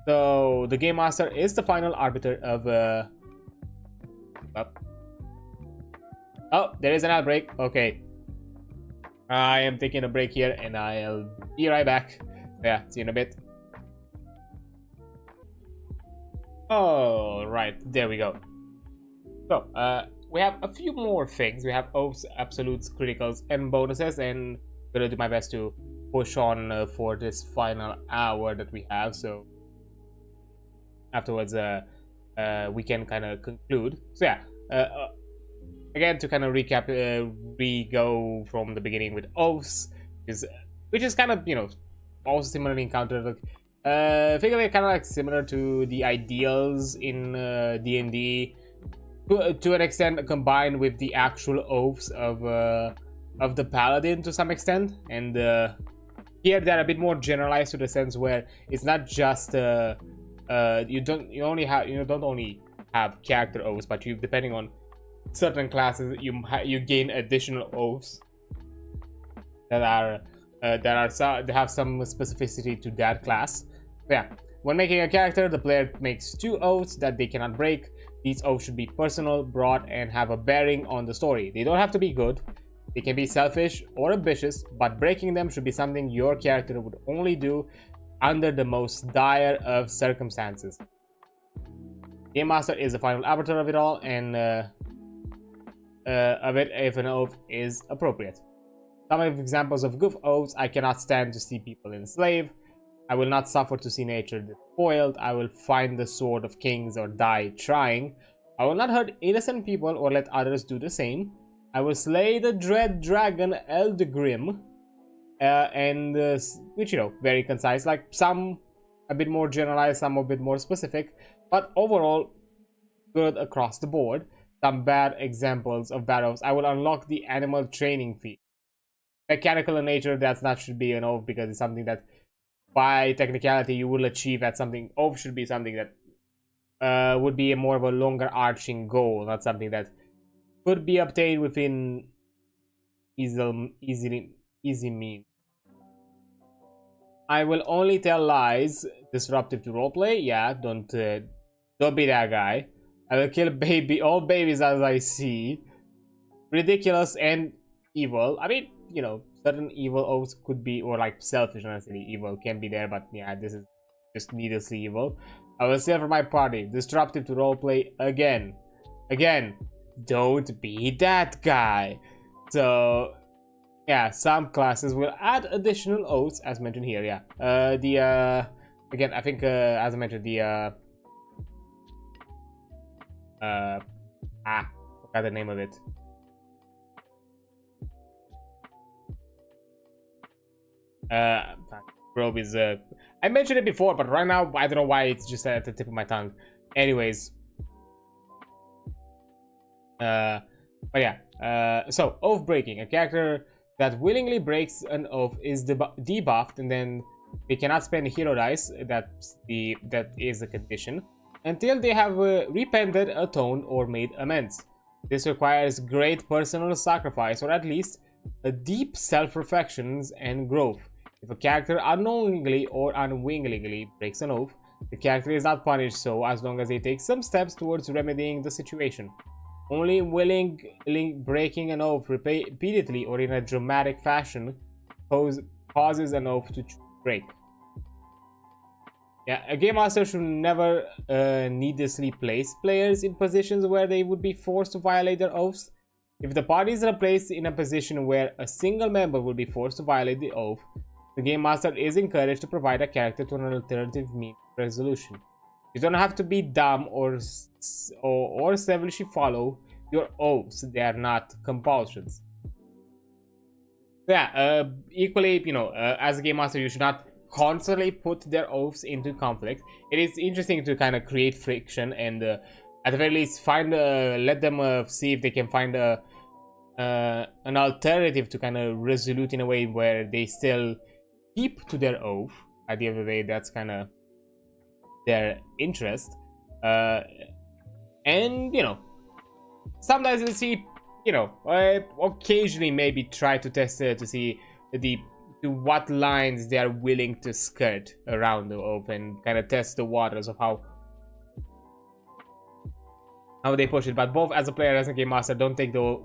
So the Game Master is the final arbiter of oh, there is an outbreak. Okay, I am taking a break here and I'll be right back. Yeah, see you in a bit. Alright, there we go. So, we have a few more things. We have oaths, absolutes, criticals, and bonuses, and I'm gonna do my best to push on for this final hour that we have. So, afterwards, we can kind of conclude. So, yeah, again, to kind of recap, we go from the beginning with oaths, which is kind of, you know, also similarly encountered. Figure kind of like similar to the ideals in D&D, to an extent, combined with the actual oaths of the paladin to some extent. And here they're a bit more generalized, to the sense where it's not just you don't only have character oaths, but you, depending on certain classes, you gain additional oaths that have some specificity to that class. So yeah, when making a character, the player makes 2 oaths that they cannot break. These oaths should be personal, broad, and have a bearing on the story. They don't have to be good. They can be selfish or ambitious, but breaking them should be something your character would only do under the most dire of circumstances. Game Master is the final arbiter of it all, and of it if an oath is appropriate. Some of examples of good oaths: I cannot stand to see people enslaved. I will not suffer to see nature despoiled. I will find the sword of kings or die trying. I will not hurt innocent people or let others do the same. I will slay the dread dragon Eldgrim. Which, you know, very concise. Like, some a bit more generalized, some a bit more specific, but overall good across the board. Some bad examples of bad oaths: I will unlock the animal training feat. Mechanical in nature, that should be an oath because it's something that by technicality you will achieve at something. Oath should be something that would be more of a longer arching goal, not something that could be obtained within easy means. I will only tell lies. Disruptive to roleplay. Yeah, don't be that guy. I will kill all babies as I see. Ridiculous and evil. I mean, you know, certain evil oaths could be, or like selfish, not necessarily evil, can be there, but yeah, this is just needlessly evil. I will steal from my party. Disruptive to roleplay again. Don't be that guy. So yeah, some classes will add additional oaths as mentioned here. Yeah, again, I think as I mentioned, forgot the name of it. Probe is I mentioned it before, but right now I don't know why it's just at the tip of my tongue. Anyways, but yeah, so oath breaking. A character that willingly breaks an oath is debuffed, and then they cannot spend hero dice. That is a condition until they have repented, atoned, or made amends. This requires great personal sacrifice, or at least a deep self-reflection and growth. If a character unknowingly or unwillingly breaks an oath, the character is not punished so as long as they take some steps towards remedying the situation. Only willingly breaking an oath repeatedly or in a dramatic fashion causes an oath to break. Yeah, a game master should never needlessly place players in positions where they would be forced to violate their oaths. If the parties are placed in a position where a single member will be forced to violate the oath, the game master is encouraged to provide a character to an alternative means of resolution. You don't have to be dumb or selfishly follow your oaths. They are not compulsions. Yeah, equally, you know, as a game master, you should not constantly put their oaths into conflict. It is interesting to kind of create friction and at the very least let them see if they can find an alternative to kind of resolute in a way where they still keep to their oath. At the end of the day, that's kind of their interest. And you know, sometimes you see, you know, occasionally maybe try to test to see to what lines they are willing to skirt around the oath and kind of test the waters of how they push it. But both as a player, as a game master, don't take the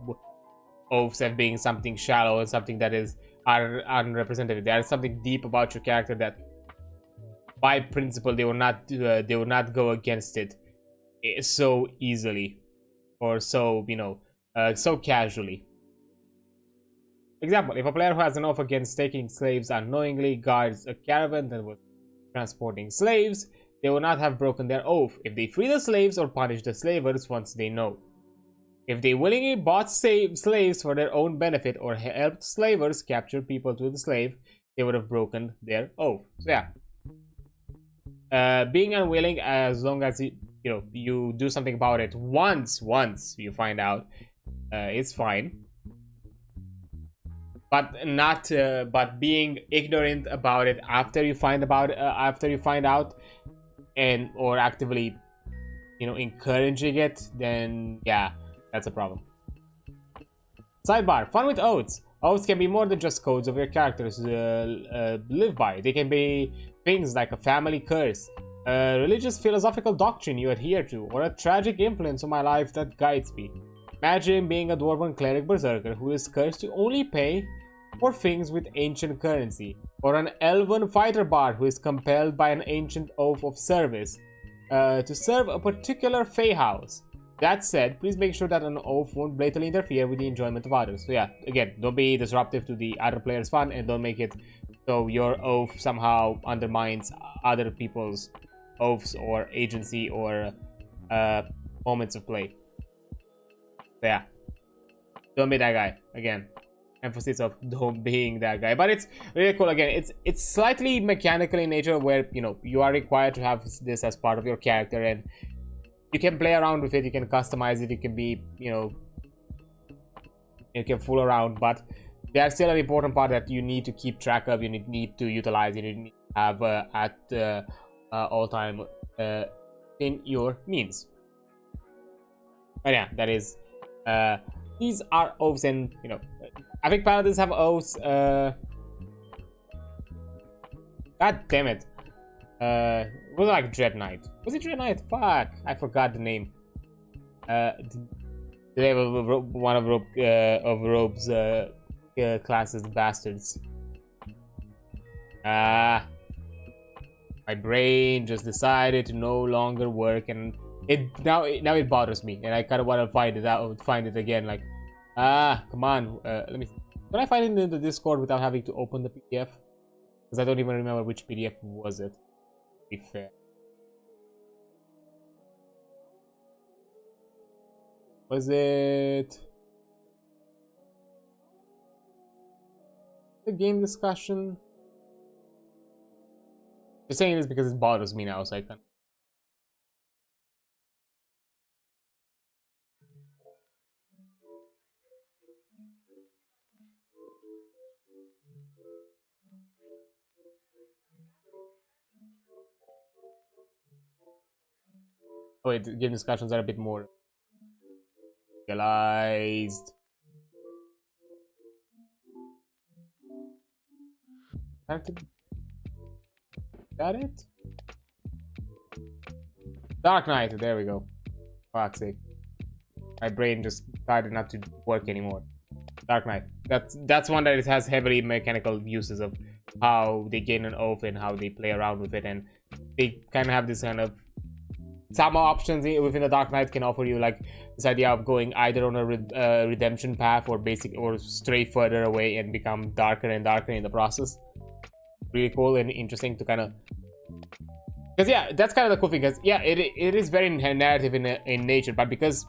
oaths as being something shallow and something that is unrepresentative. There is something deep about your character that, by principle, they will not go against it so easily or so, you know, so casually. Example: if a player who has an oath against taking slaves unknowingly guards a caravan that was transporting slaves, they will not have broken their oath if they free the slaves or punish the slavers once they know. If they willingly bought slaves for their own benefit or helped slavers capture people to the slave, they would have broken their oath. So yeah, being unwilling, as long as you do something about it once you find out, it's fine. But not but being ignorant about it after you find out, and or actively encouraging it, then yeah, that's a problem. Sidebar: fun with oaths. Oaths can be more than just codes of your characters live by. They can be things like a family curse, a religious philosophical doctrine you adhere to, or a tragic influence on my life that guides me. Imagine being a dwarven cleric berserker who is cursed to only pay for things with ancient currency, or an elven fighter bard who is compelled by an ancient oath of service to serve a particular fey house. That said, please make sure that an oath won't blatantly interfere with the enjoyment of others. So yeah, again, don't be disruptive to the other player's fun, and don't make it so your oath somehow undermines other people's oaths or agency or moments of play. So yeah, don't be that guy. Again, emphasis of don't being that guy. But it's really cool. Again, it's slightly mechanical in nature, where you are required to have this as part of your character, and you can play around with it, you can customize it, you can be, you can fool around, but there's still an important part that you need to keep track of, you need to utilize, you need to have at all time in your means. But yeah, that is, these are oaths, and, I think paladins have oaths, god damn it. Was it like Dread Knight? Was it Dread Knight? Fuck, I forgot the name. They have one of Robe's classes, bastards. My brain just decided to no longer work, and now it bothers me, and I kind of want to find it again. Like, come on, let me. Can I find it in the Discord without having to open the PDF? Because I don't even remember which PDF was it. Be fair. Was it the game discussion? Just saying this because it bothers me now, so I can't. Oh wait, game discussions are a bit more realized. Got it? Dark Knight, there we go. Fuck's sake. My brain just decided not to work anymore. Dark Knight. That's one that it has heavily mechanical uses of how they gain an oath and how they play around with it, and they kind of have this kind of some options within the Dark Knight can offer you like this idea of going either on a redemption path or stray further away and become darker and darker in the process. Really cool and interesting to kind of, because yeah, that's kind of the cool thing, because yeah, it is very narrative in nature, but because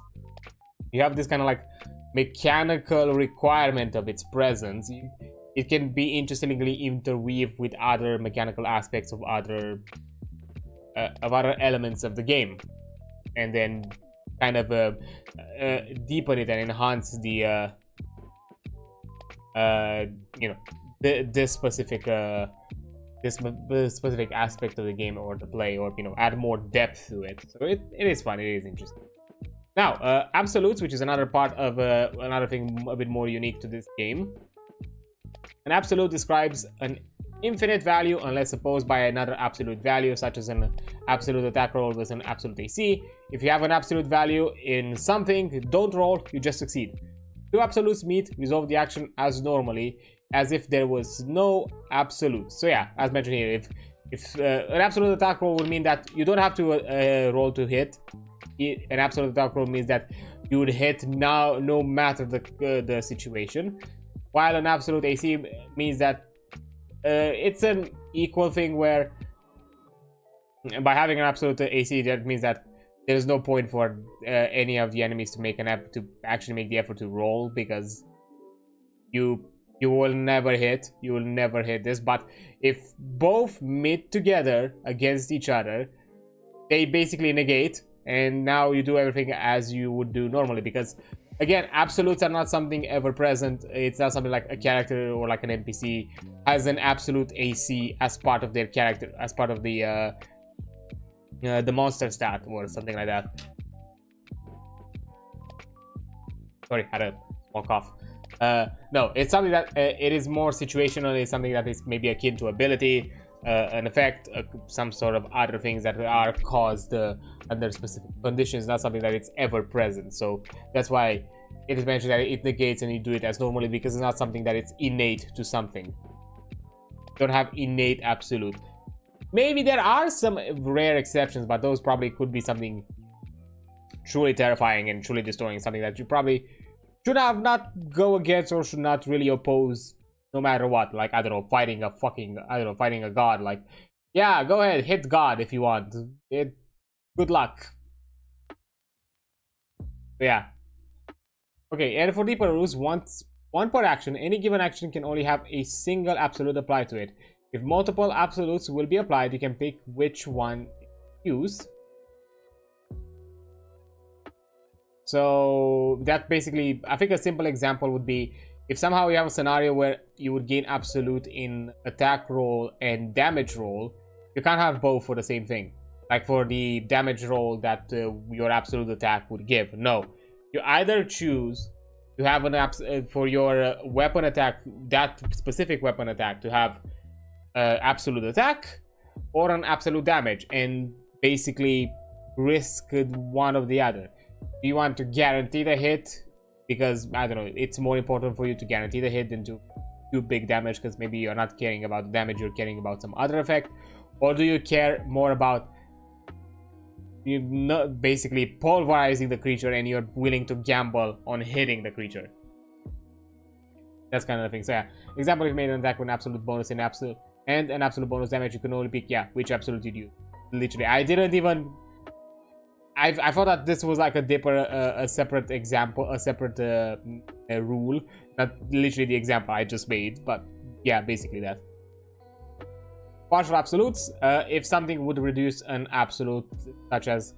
you have this kind of like mechanical requirement of its presence, it can be interestingly interweave with other mechanical aspects of other elements of the game, and then kind of deepen it and enhance the this specific aspect of the game or the play, or add more depth to it. So it is fun, it is interesting. Now, absolutes, which is another part of another thing a bit more unique to this game. An absolute describes an infinite value unless opposed by another absolute value, such as an absolute attack roll with an absolute AC. If you have an absolute value in something, don't roll, you just succeed. Two absolutes meet, resolve the action as normally, as if there was no absolute. So yeah, as mentioned here, if an absolute attack roll would mean that you don't have to roll to hit. An absolute attack roll means that you would hit now, no matter the situation. While an absolute AC means that it's an equal thing, where by having an absolute AC, that means that there's no point for any of the enemies to make actually make the effort to roll, because you will never hit this. But if both meet together against each other, they basically negate, and now you do everything as you would do normally, because again, absolutes are not something ever present. It's not something like a character or like an NPC has an absolute AC as part of their character, as part of the the monster stat or something like that. Sorry, had a small cough. No, it's something that it is more situational. It's something that is maybe akin to ability, an effect, some sort of other things that are caused under specific conditions, not something that it's ever present. So that's why it is mentioned that it negates and you do it as normally, because it's not something that it's innate to something. You don't have innate absolute. Maybe there are some rare exceptions, but those probably could be something truly terrifying and truly destroying, something that you probably should have not go against or should not really oppose no matter what. Like, I don't know, fighting a fucking, I don't know, fighting a god. Like, yeah, go ahead, hit god if you want. Good luck. But yeah. Okay, and for deeper rules, one per action, any given action can only have a single absolute applied to it. If multiple absolutes will be applied, you can pick which one to use. So that basically, I think a simple example would be if somehow you have a scenario where you would gain absolute in attack roll and damage roll, you can't have both for the same thing. Like for the damage roll that your absolute attack would give. No, you either choose to have an for your weapon attack, that specific weapon attack, to have absolute attack or an absolute damage, and basically risk one of the other. Do you want to guarantee the hit? Because, I don't know, it's more important for you to guarantee the hit than to do big damage, because maybe you're not caring about the damage, you're caring about some other effect. Or do you care more about basically pulverizing the creature and you're willing to gamble on hitting the creature? That's kind of the thing. So yeah, example, if you made an attack with an absolute bonus and an absolute bonus damage, you can only pick, yeah, which absolute you do. Literally, I didn't even... I thought that this was like a separate example, a separate rule, not literally the example I just made, but yeah, basically that. Partial absolutes, if something would reduce an absolute, such as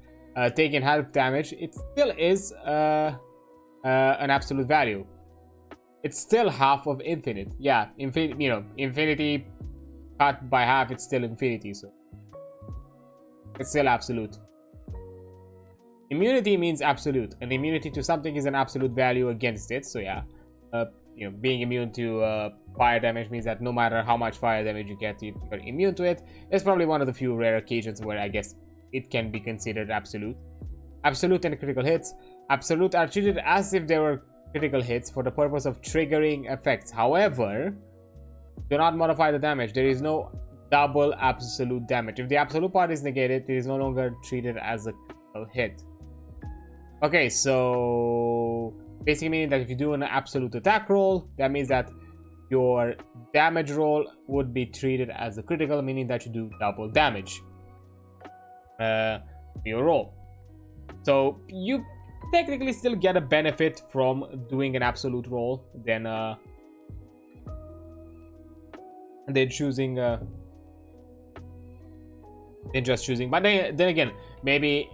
taking half damage, it still is an absolute value. It's still half of infinite. Yeah, infinity, you know, infinity cut by half, it's still infinity, so it's still absolute. Immunity means absolute, and immunity to something is an absolute value against it. So yeah, you know, being immune to fire damage means that no matter how much fire damage you get, you're immune to it. It's probably one of the few rare occasions where I guess it can be considered absolute. Absolute and critical hits. Absolute are treated as if they were critical hits for the purpose of triggering effects. However, do not modify the damage. There is no double absolute damage. If the absolute part is negated, it is no longer treated as a critical hit. Okay, so basically meaning that if you do an absolute attack roll, that means that your damage roll would be treated as a critical, meaning that you do double damage your roll. So you technically still get a benefit from doing an absolute roll than choosing than just choosing. But then again, maybe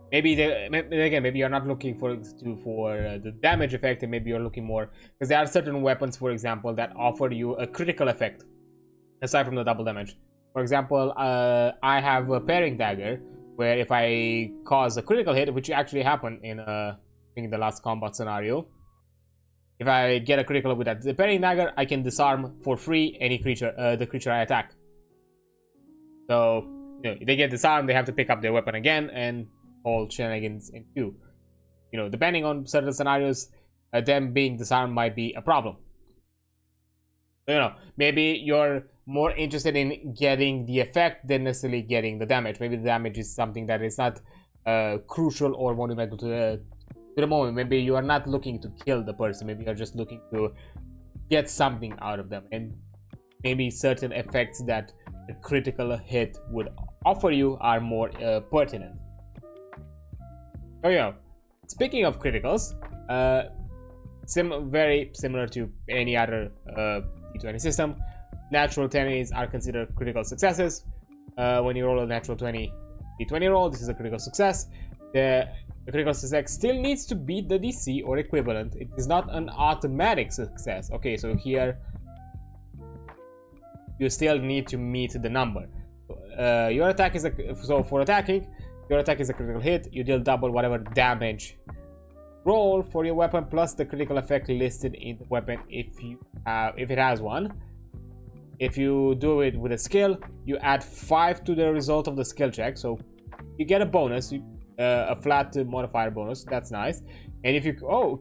you're not looking for the damage effect, and maybe you're looking more because there are certain weapons, for example, that offer you a critical effect aside from the double damage. For example, I have a parrying dagger where if I cause a critical hit, which actually happened in I think the last combat scenario, if I get a critical with that the parrying dagger, I can disarm for free any creature, the creature I attack. So you know, they get disarmed, they have to pick up their weapon again, and all shenanigans ensue. You know, depending on certain scenarios, them being disarmed might be a problem. So, you know, maybe you're more interested in getting the effect than necessarily getting the damage. Maybe the damage is something that is not crucial or monumental to the moment. Maybe you are not looking to kill the person. Maybe you're just looking to get something out of them, and maybe certain effects that a critical hit would offer you are more pertinent. Oh yeah, speaking of criticals, very similar to any other D20 system, natural 20s are considered critical successes. When you roll a natural 20 D20 roll, this is a critical success. The critical success still needs to beat the DC or equivalent. It is not an automatic success. Okay, so here you still need to meet the number. your attack is so for attacking, your attack is a critical hit. You deal double whatever damage roll for your weapon plus the critical effect listed in the weapon if it has one. If you do it with a skill, you add 5 to the result of the skill check, so you get a bonus, a flat modifier bonus. That's nice. And if you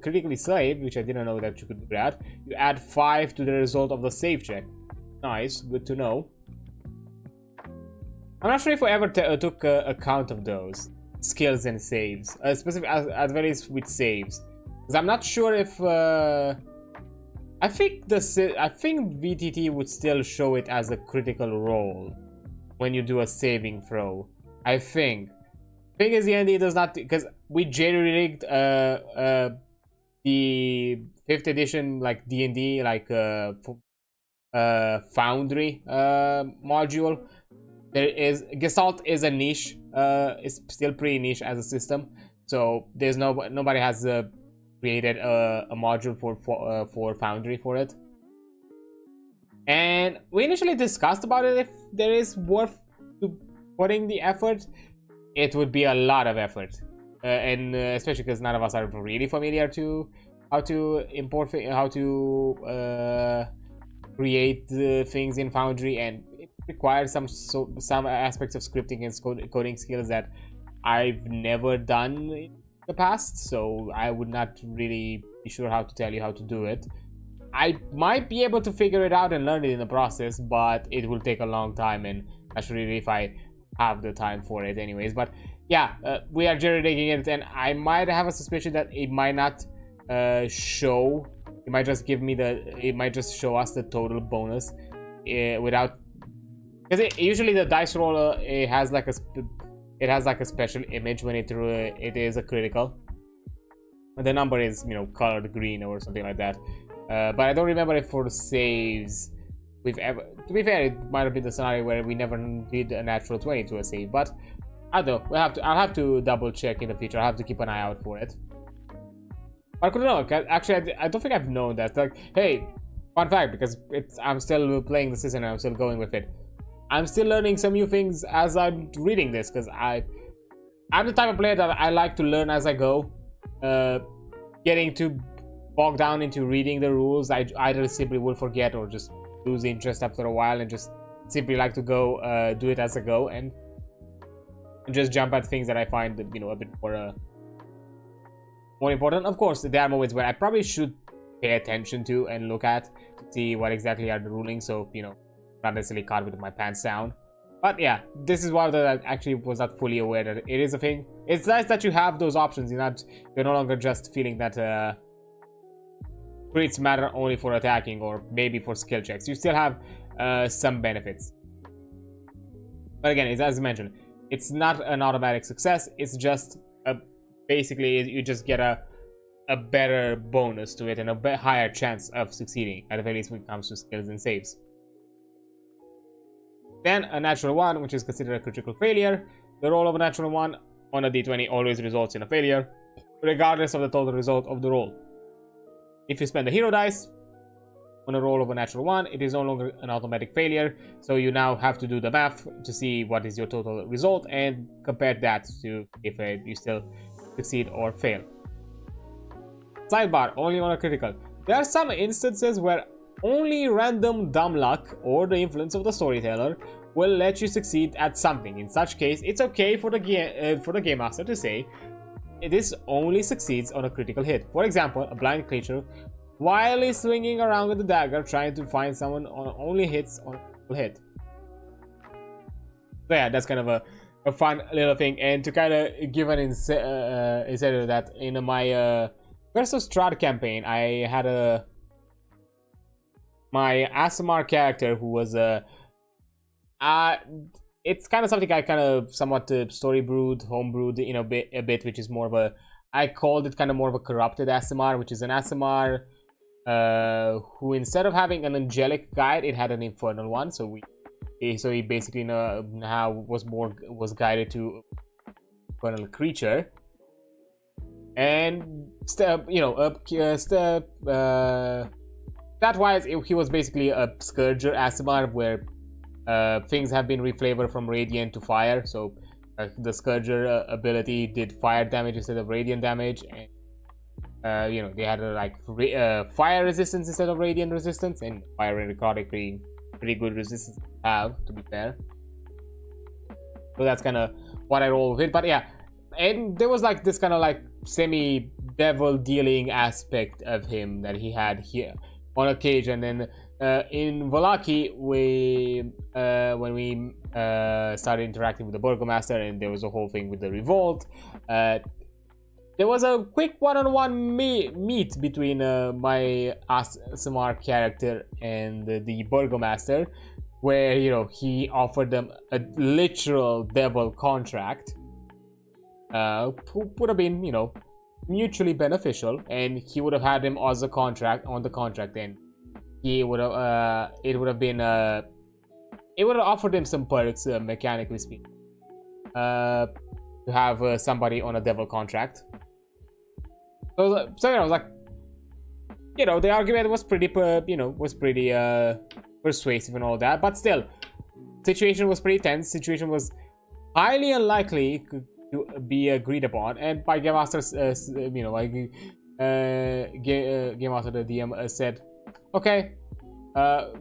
critically save, which I didn't know that you could do that, you add 5 to the result of the save check. Nice, good to know. I'm not sure if I ever took account of those skills and saves, specifically as well as with saves, because I'm not sure if I think VTT would still show it as a critical roll when you do a saving throw. I think. Thing is, the ND does not, because we jerry-rigged the 5th edition like D&D like Foundry module. There is Gestalt is a niche. It's still pretty niche as a system, so there's nobody has created a module for Foundry for it. And we initially discussed about it. If there is worth putting the effort, it would be a lot of effort, and especially because none of us are really familiar to how to import, how to create things in Foundry, and it requires some aspects of scripting and coding skills that I've never done in the past, so I would not really be sure how to tell you how to do it. I might be able to figure it out and learn it in the process, but it will take a long time, and that's really if I have the time for it anyways. But yeah, we are jerry-rigging it, and I might have a suspicion that it might not show. It might just give me it might just show us the total bonus without, because usually the dice roller it has like a special image when it is a critical. The number is, you know, colored green or something like that. But I don't remember if for the saves we've ever. To be fair, it might have been the scenario where we never did a natural 20 to a save. But I don't know. I'll have to double check in the future. I'll have to keep an eye out for it. But I couldn't know. Actually, I don't think I've known that. Like, hey, fun fact, because I'm still playing the system and I'm still going with it. I'm still learning some new things as I'm reading this, because I'm the type of player that I like to learn as I go. Getting too bogged down into reading the rules, I either simply will forget or just lose interest after a while, and just simply like to go do it as I go and just jump at things that I find, you know, a bit more important. Of course, there are moments where I probably should pay attention to and look at to see what exactly are the rulings, so, you know, not necessarily caught with my pants down. But yeah, this is one that I actually was not fully aware that it is a thing. It's nice that you have those options. You're no longer just feeling that crits matter only for attacking or maybe for skill checks. You still have some benefits. But again, as I mentioned, it's not an automatic success. It's just basically you just get a better bonus to it and a higher chance of succeeding, at the very least when it comes to skills and saves. Then a natural 1, which is considered a critical failure. The roll of a natural 1 on a d20 always results in a failure, regardless of the total result of the roll. If you spend a hero dice on a roll of a natural 1, it is no longer an automatic failure, so you now have to do the math to see what is your total result and compare that to if you still succeed or fail. Sidebar, only on a critical. There are some instances where only random dumb luck or the influence of the storyteller will let you succeed at something. In such case, it's okay for the game master to say this only succeeds on a critical hit. For example, a blind creature while he's swinging around with the dagger trying to find someone only hits on a critical hit. So yeah, that's kind of a fun little thing. And to kind of give an incentive of that, in my versus Strahd campaign, I had my Aasimar character who was it's kind of something I kind of somewhat homebrewed in a bit, which is more of I called it kind of more of a corrupted Aasimar, which is an Aasimar who, instead of having an angelic guide, it had an infernal one. So he basically now was guided to infernal creature, and that wise he was basically a Scourger Aasimar, where things have been reflavored from radiant to fire. So the Scourger ability did fire damage instead of radiant damage, and you know, they had like fire resistance instead of radiant resistance, and fire and necrotic pretty good resistance to have, to be fair. So that's kind of what I roll with. But yeah, and there was like this kind of like semi devil dealing aspect of him that he had here on occasion. And in Vallaki, when we started interacting with the Burgomaster, and there was a whole thing with the revolt, there was a quick one-on-one meet between my ASMR character and the Burgomaster, where, you know, he offered them a literal devil contract. Would have been, you know, mutually beneficial, and he would have had him as a contract on the contract, and he would have it would have offered him some perks, mechanically speaking, to have somebody on a devil contract. So you know, like, you know, the argument was pretty persuasive and all that, but still, situation was pretty tense. Situation was highly unlikely to be agreed upon, and by Game Master, you know, like Game Master, the DM, said, okay,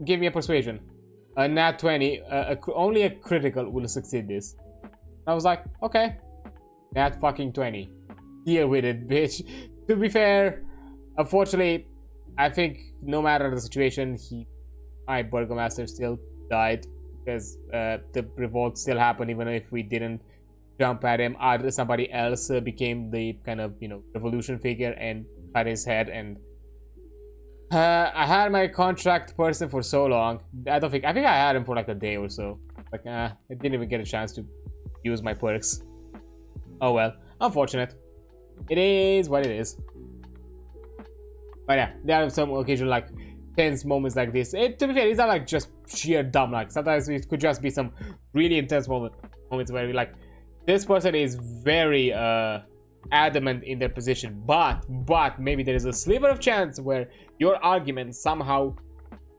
give me a persuasion. A nat 20, only a critical will succeed this. I was like, okay, nat fucking 20, deal with it, bitch. To be fair, unfortunately, I think no matter the situation, my Burgomaster still died, because the revolt still happened, even if we didn't jump at him. Somebody else became the kind of, you know, revolution figure and cut his head. And I had my contract person for so long. I think I had him for like a day or so. Like, I didn't even get a chance to use my perks. Oh well, unfortunate. It is what it is. But yeah, there are some occasional like tense moments like this. To be fair, these are like just sheer dumb. Like, sometimes it could just be some really intense moments where we like, this person is very adamant in their position, but maybe there is a sliver of chance where your argument somehow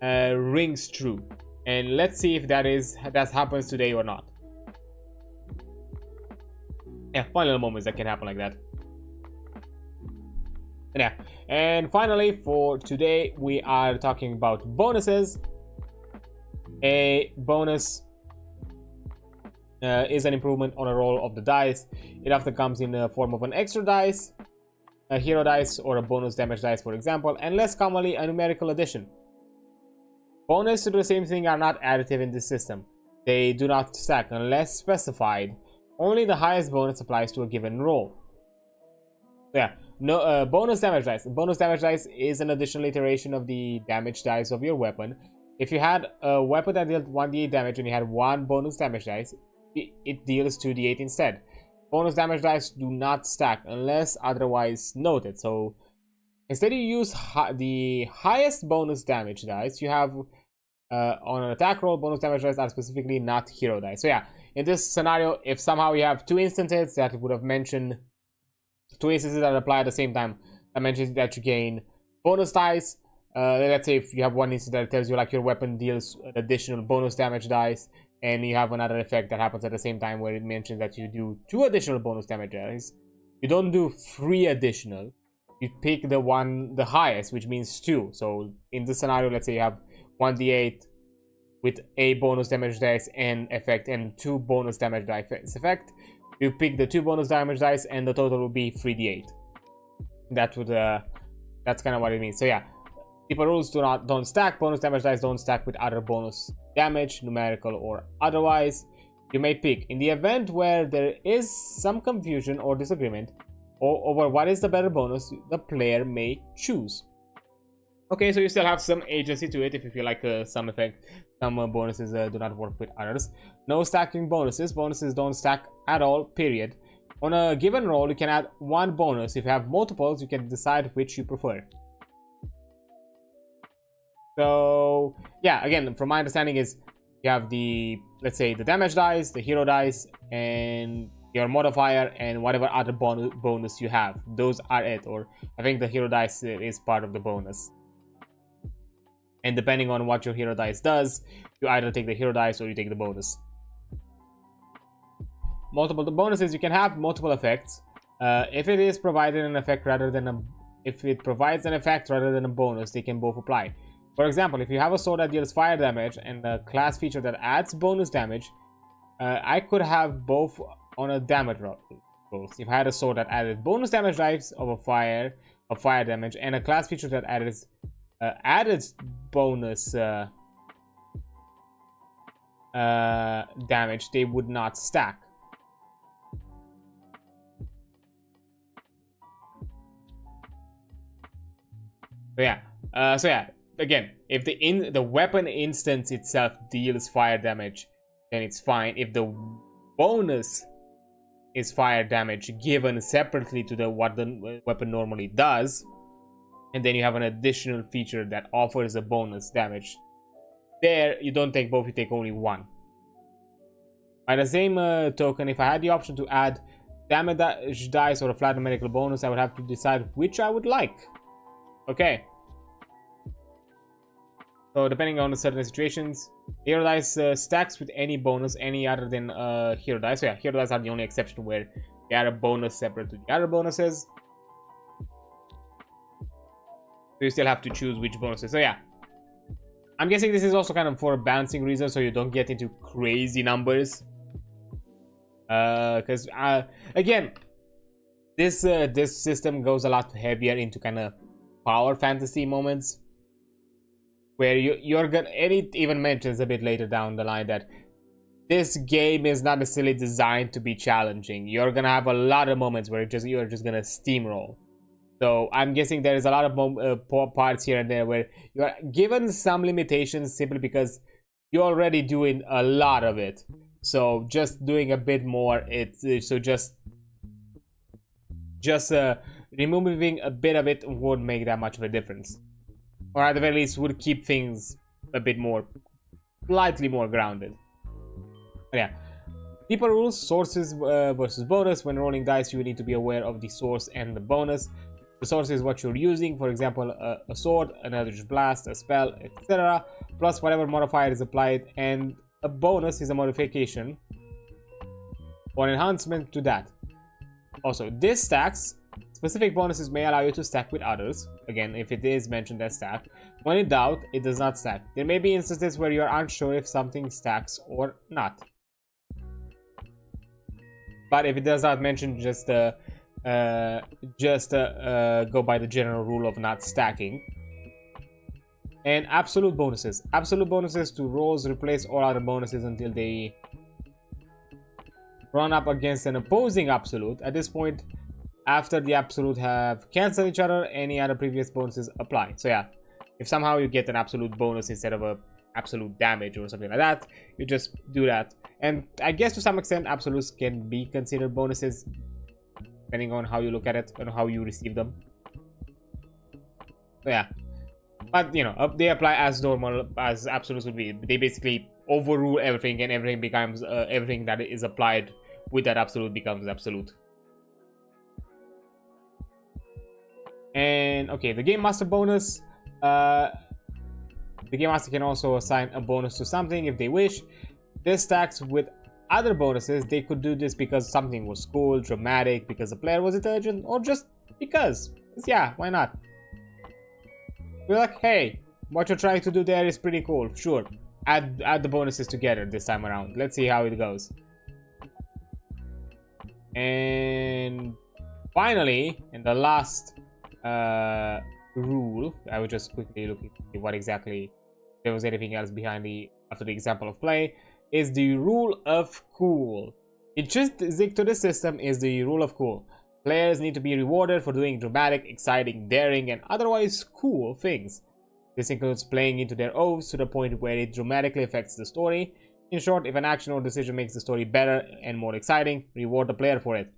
rings true. And let's see if that happens today or not. Yeah, fun little moments that can happen like that. Yeah, and finally for today we are talking about bonuses. A bonus is an improvement on a roll of the dice. It often comes in the form of an extra dice, a hero dice, or a bonus damage dice, for example, and less commonly a numerical addition. Bonus to the same thing are not additive in this system. They do not stack unless specified. Only the highest bonus applies to a given roll. Yeah, no bonus damage dice. Bonus damage dice is an additional iteration of the damage dice of your weapon. If you had a weapon that dealt 1d8 damage and you had one bonus damage dice, it deals 2d8 instead. Bonus damage dice do not stack unless otherwise noted. So instead you use the highest bonus damage dice you have on an attack roll. Bonus damage dice are specifically not hero dice. So yeah, in this scenario, if somehow you have two instances that would have mentioned two instances that apply at the same time, that mentions that you gain bonus dice. Let's say if you have one instance that tells you like your weapon deals additional bonus damage dice, and you have another effect that happens at the same time where it mentions that you do 2 additional bonus damage dice. You don't do 3 additional. You pick the highest, which means 2. So in this scenario, let's say you have 1d8 with a bonus damage dice and effect, and 2 bonus damage dice effect. You pick the 2 bonus damage dice, and the total will be 3d8. That's kind of what it means. So yeah, people rules don't stack. Bonus damage dice don't stack with other bonus damage, numerical or otherwise. You may pick. In the event where there is some confusion or disagreement over what is the better bonus, the player may choose. Okay, so you still have some agency to it if you feel like some bonuses do not work with others. No stacking bonuses. Bonuses don't stack at all, period. On a given roll, you can add 1 bonus. If you have multiples, you can decide which you prefer. So yeah, again, from my understanding is you have let's say the damage dice, the hero dice, and your modifier, and whatever other bonus you have. Those are it. Or I think the hero dice is part of the bonus. And depending on what your hero dice does, you either take the hero dice or you take the bonus. Multiple bonuses, you can have multiple effects. If it is provided an effect rather than a, if it provides an effect rather than a bonus, they can both apply. For example, if you have a sword that deals fire damage and a class feature that adds bonus damage, I could have both on a damage roll. If I had a sword that added bonus damage dice of fire damage, and a class feature that added bonus damage, they would not stack. So yeah, again, if the weapon instance itself deals fire damage, then it's fine. If the bonus is fire damage given separately to what the weapon normally does, and then you have an additional feature that offers a bonus damage, there you don't take both, you take only one. By the same token, if I had the option to add damage dice or a flat numerical bonus, I would have to decide which I would like. Okay. So depending on the certain situations, hero dice stacks with any bonus, any other than hero dice. So yeah, hero dice are the only exception where they are a bonus separate to the other bonuses. So you still have to choose which bonuses. So yeah, I'm guessing this is also kind of for a balancing reason, so you don't get into crazy numbers. Because again, this system goes a lot heavier into kind of power fantasy moments, where you're gonna, and it even mentions a bit later down the line that this game is not necessarily designed to be challenging. You're gonna have a lot of moments where you're just gonna steamroll. So I'm guessing there is a lot of parts here and there where you're given some limitations simply because you're already doing a lot of it. So just doing a bit more, just removing a bit of it won't make that much of a difference. Or at the very least would keep things a bit more, slightly more grounded. But yeah. Deeper rules, sources versus bonus. When rolling dice, you need to be aware of the source and the bonus. The source is what you're using, for example, a sword, an eldritch blast, a spell, etc. Plus whatever modifier is applied, and a bonus is a modification or enhancement to that. Also, this stacks. Specific bonuses may allow you to stack with others. Again, if it is mentioned as stack. When in doubt, it does not stack. There may be instances where you are unsure if something stacks or not. But if it does not mention, just go by the general rule of not stacking. And absolute bonuses. Absolute bonuses to rolls replace all other bonuses until they run up against an opposing absolute. At this point, after the absolute have cancelled each other, any other previous bonuses apply. So yeah, if somehow you get an absolute bonus instead of a absolute damage or something like that, you just do that. And I guess to some extent absolutes can be considered bonuses depending on how you look at it and how you receive them. So yeah, but you know, they apply as normal as absolutes would be. They basically overrule everything, and everything becomes everything that is applied with that absolute becomes absolute. And okay, the Game Master bonus. The Game Master can also assign a bonus to something if they wish. This stacks with other bonuses. They could do this because something was cool, dramatic, because the player was intelligent, or just because. Yeah, why not? We're like, hey, what you're trying to do there is pretty cool. Sure, add the bonuses together this time around. Let's see how it goes. And finally, in the last rule, I would just quickly look at what exactly, if there was anything else behind after the example of play, is the rule of cool. Intrinsic to this system is the rule of cool. Players need to be rewarded for doing dramatic, exciting, daring, and otherwise cool things. This includes playing into their oaths to the point where it dramatically affects the story. In short, if an action or decision makes the story better and more exciting, reward the player for it.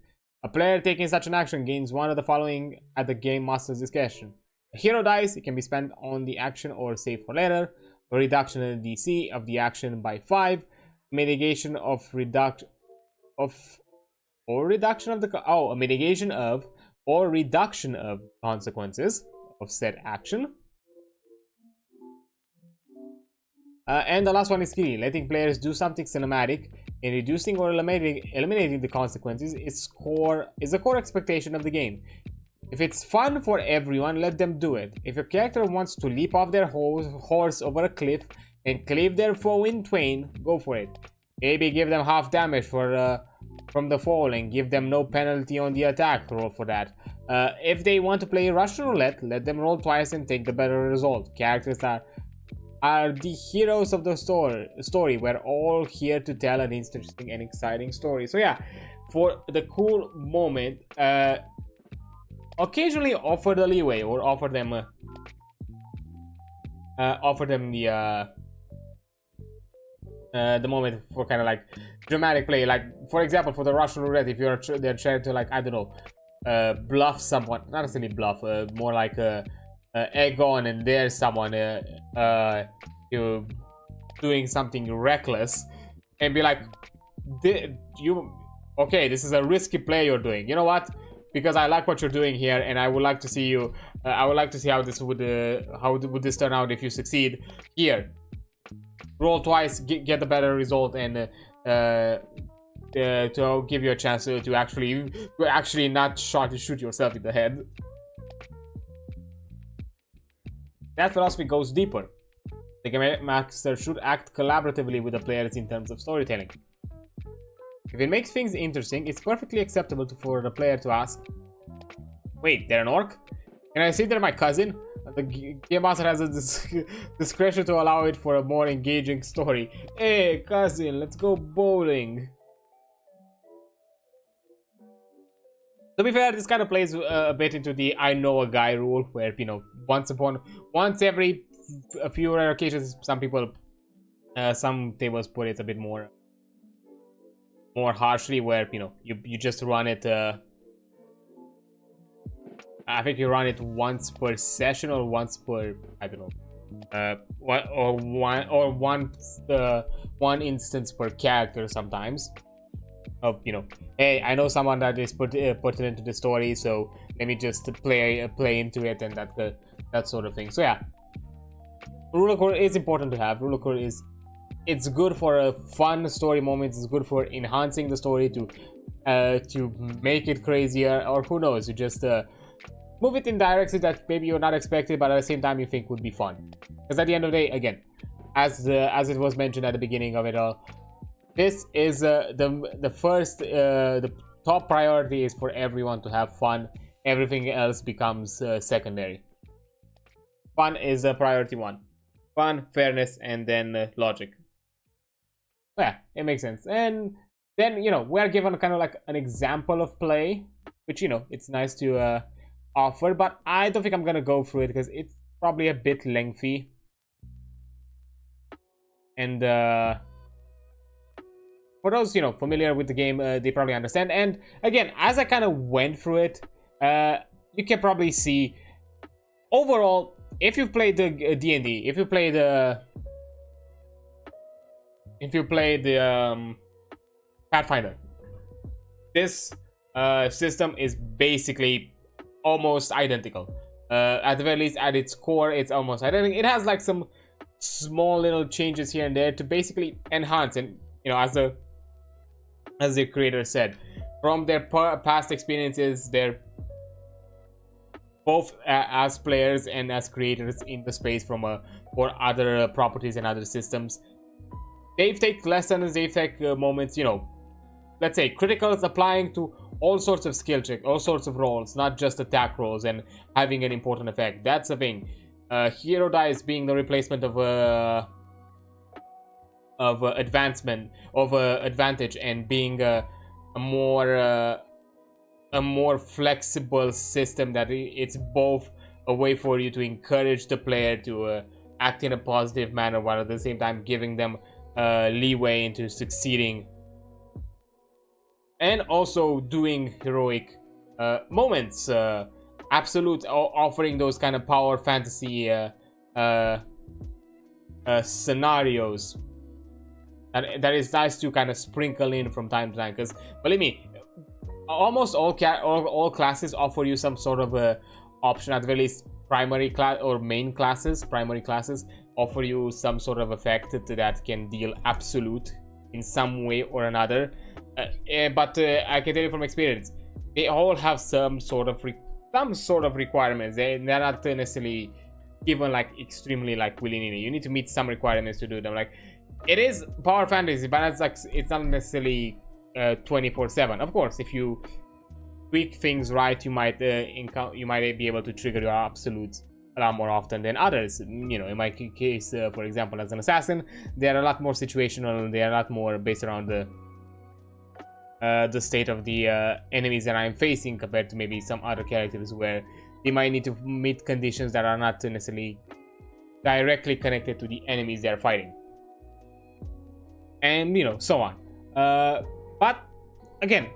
A player taking such an action gains one of the following at the Game Master's discretion. A hero dice, it can be spent on the action or saved for later. A reduction in the DC of the action by 5. Mitigation of reduction of consequences of said action. And the last one is key. Letting players do something cinematic and reducing or eliminating the consequences is a core expectation of the game. If it's fun for everyone, let them do it. If your character wants to leap off their horse over a cliff and cleave their foe in twain, go for it. Maybe give them half damage from the fall and give them no penalty on the attack roll for that. If they want to play Russian roulette, let them roll twice and take the better result. Characters are the heroes of the story. We're all here to tell an interesting and exciting story. So yeah, for the cool moment, occasionally offer the leeway or offer them the moment for kind of like dramatic play. Like for example, for the Russian roulette, if they're trying to, like, I don't know, bluff someone, not necessarily bluff, more like egg on, and there's someone you doing something reckless, and be like, okay, this is a risky play you're doing. You know what? Because I like what you're doing here, and I would like to see you. I would like to see how this would this turn out if you succeed here. Roll twice, get the better result, and to give you a chance to actually not shoot yourself in the head. That philosophy goes deeper. The game master should act collaboratively with the players in terms of storytelling. If it makes things interesting, it's perfectly acceptable for the player to ask, "Wait, they're an orc? Can I say they're my cousin?" The game master has a discretion to allow it for a more engaging story. "Hey, cousin, let's go bowling." To be fair, this kind of plays a bit into the "I know a guy" rule, where, you know, once every a few rare occasions, some tables put it a bit more harshly, where, you know, you just run it. I think you run it once per session or once per, I don't know, one instance per character sometimes. Of, you know, hey, I know someone that is pertinent to the story, so let me just play into it, and that sort of thing. So yeah, rule of core is important to have. Rule of core it's good for a fun story moments. It's good for enhancing the story to make it crazier, or who knows, you just move it in directions that maybe you're not expecting, but at the same time you think would be fun. Because at the end of the day, again, as it was mentioned at the beginning of it all, this is the top priority is for everyone to have fun. Everything else becomes secondary. Fun is a priority one. Fun, fairness, and then logic. Yeah, it makes sense. And then, you know, we're given kind of like an example of play, which, you know, it's nice to offer, but I don't think I'm gonna go through it because it's probably a bit lengthy. And for those, you know, familiar with the game, they probably understand. And again, as I kind of went through it, you can probably see overall, if you've played the D&D, if you play the Pathfinder, this system is basically almost identical. At the very least, at its core, it's almost identical. It has like some small little changes here and there to basically enhance, and, you know, as the creator said, from their past experiences, they're both as players and as creators in the space for other properties and other systems. They've taken lessons, they've taken moments, you know, let's say criticals applying to all sorts of skill check, all sorts of roles, not just attack rolls, and having an important effect. That's the thing. Hero dice being the replacement of advancement, of advantage, and being a more flexible system that it's both a way for you to encourage the player to act in a positive manner, while at the same time giving them leeway into succeeding, and also doing heroic moments, absolute, offering those kind of power fantasy scenarios. And that is nice to kind of sprinkle in from time to time, because believe me, almost all classes offer you some sort of a option, at the very least primary class or main classes. Primary classes offer you some sort of effect that can deal absolute in some way or another. But I can tell you from experience, they all have some sort of requirements. They're not necessarily given like extremely like willy-nilly. You need to meet some requirements to do them. Like, it is power fantasy, but it's not necessarily 24/7. Of course, if you tweak things right, you might be able to trigger your absolutes a lot more often than others. You know, in my case, for example, as an assassin, they are a lot more situational. They are a lot more based around the state of the enemies that I'm facing, compared to maybe some other characters where they might need to meet conditions that are not necessarily directly connected to the enemies they're fighting, and you know, so on. But again,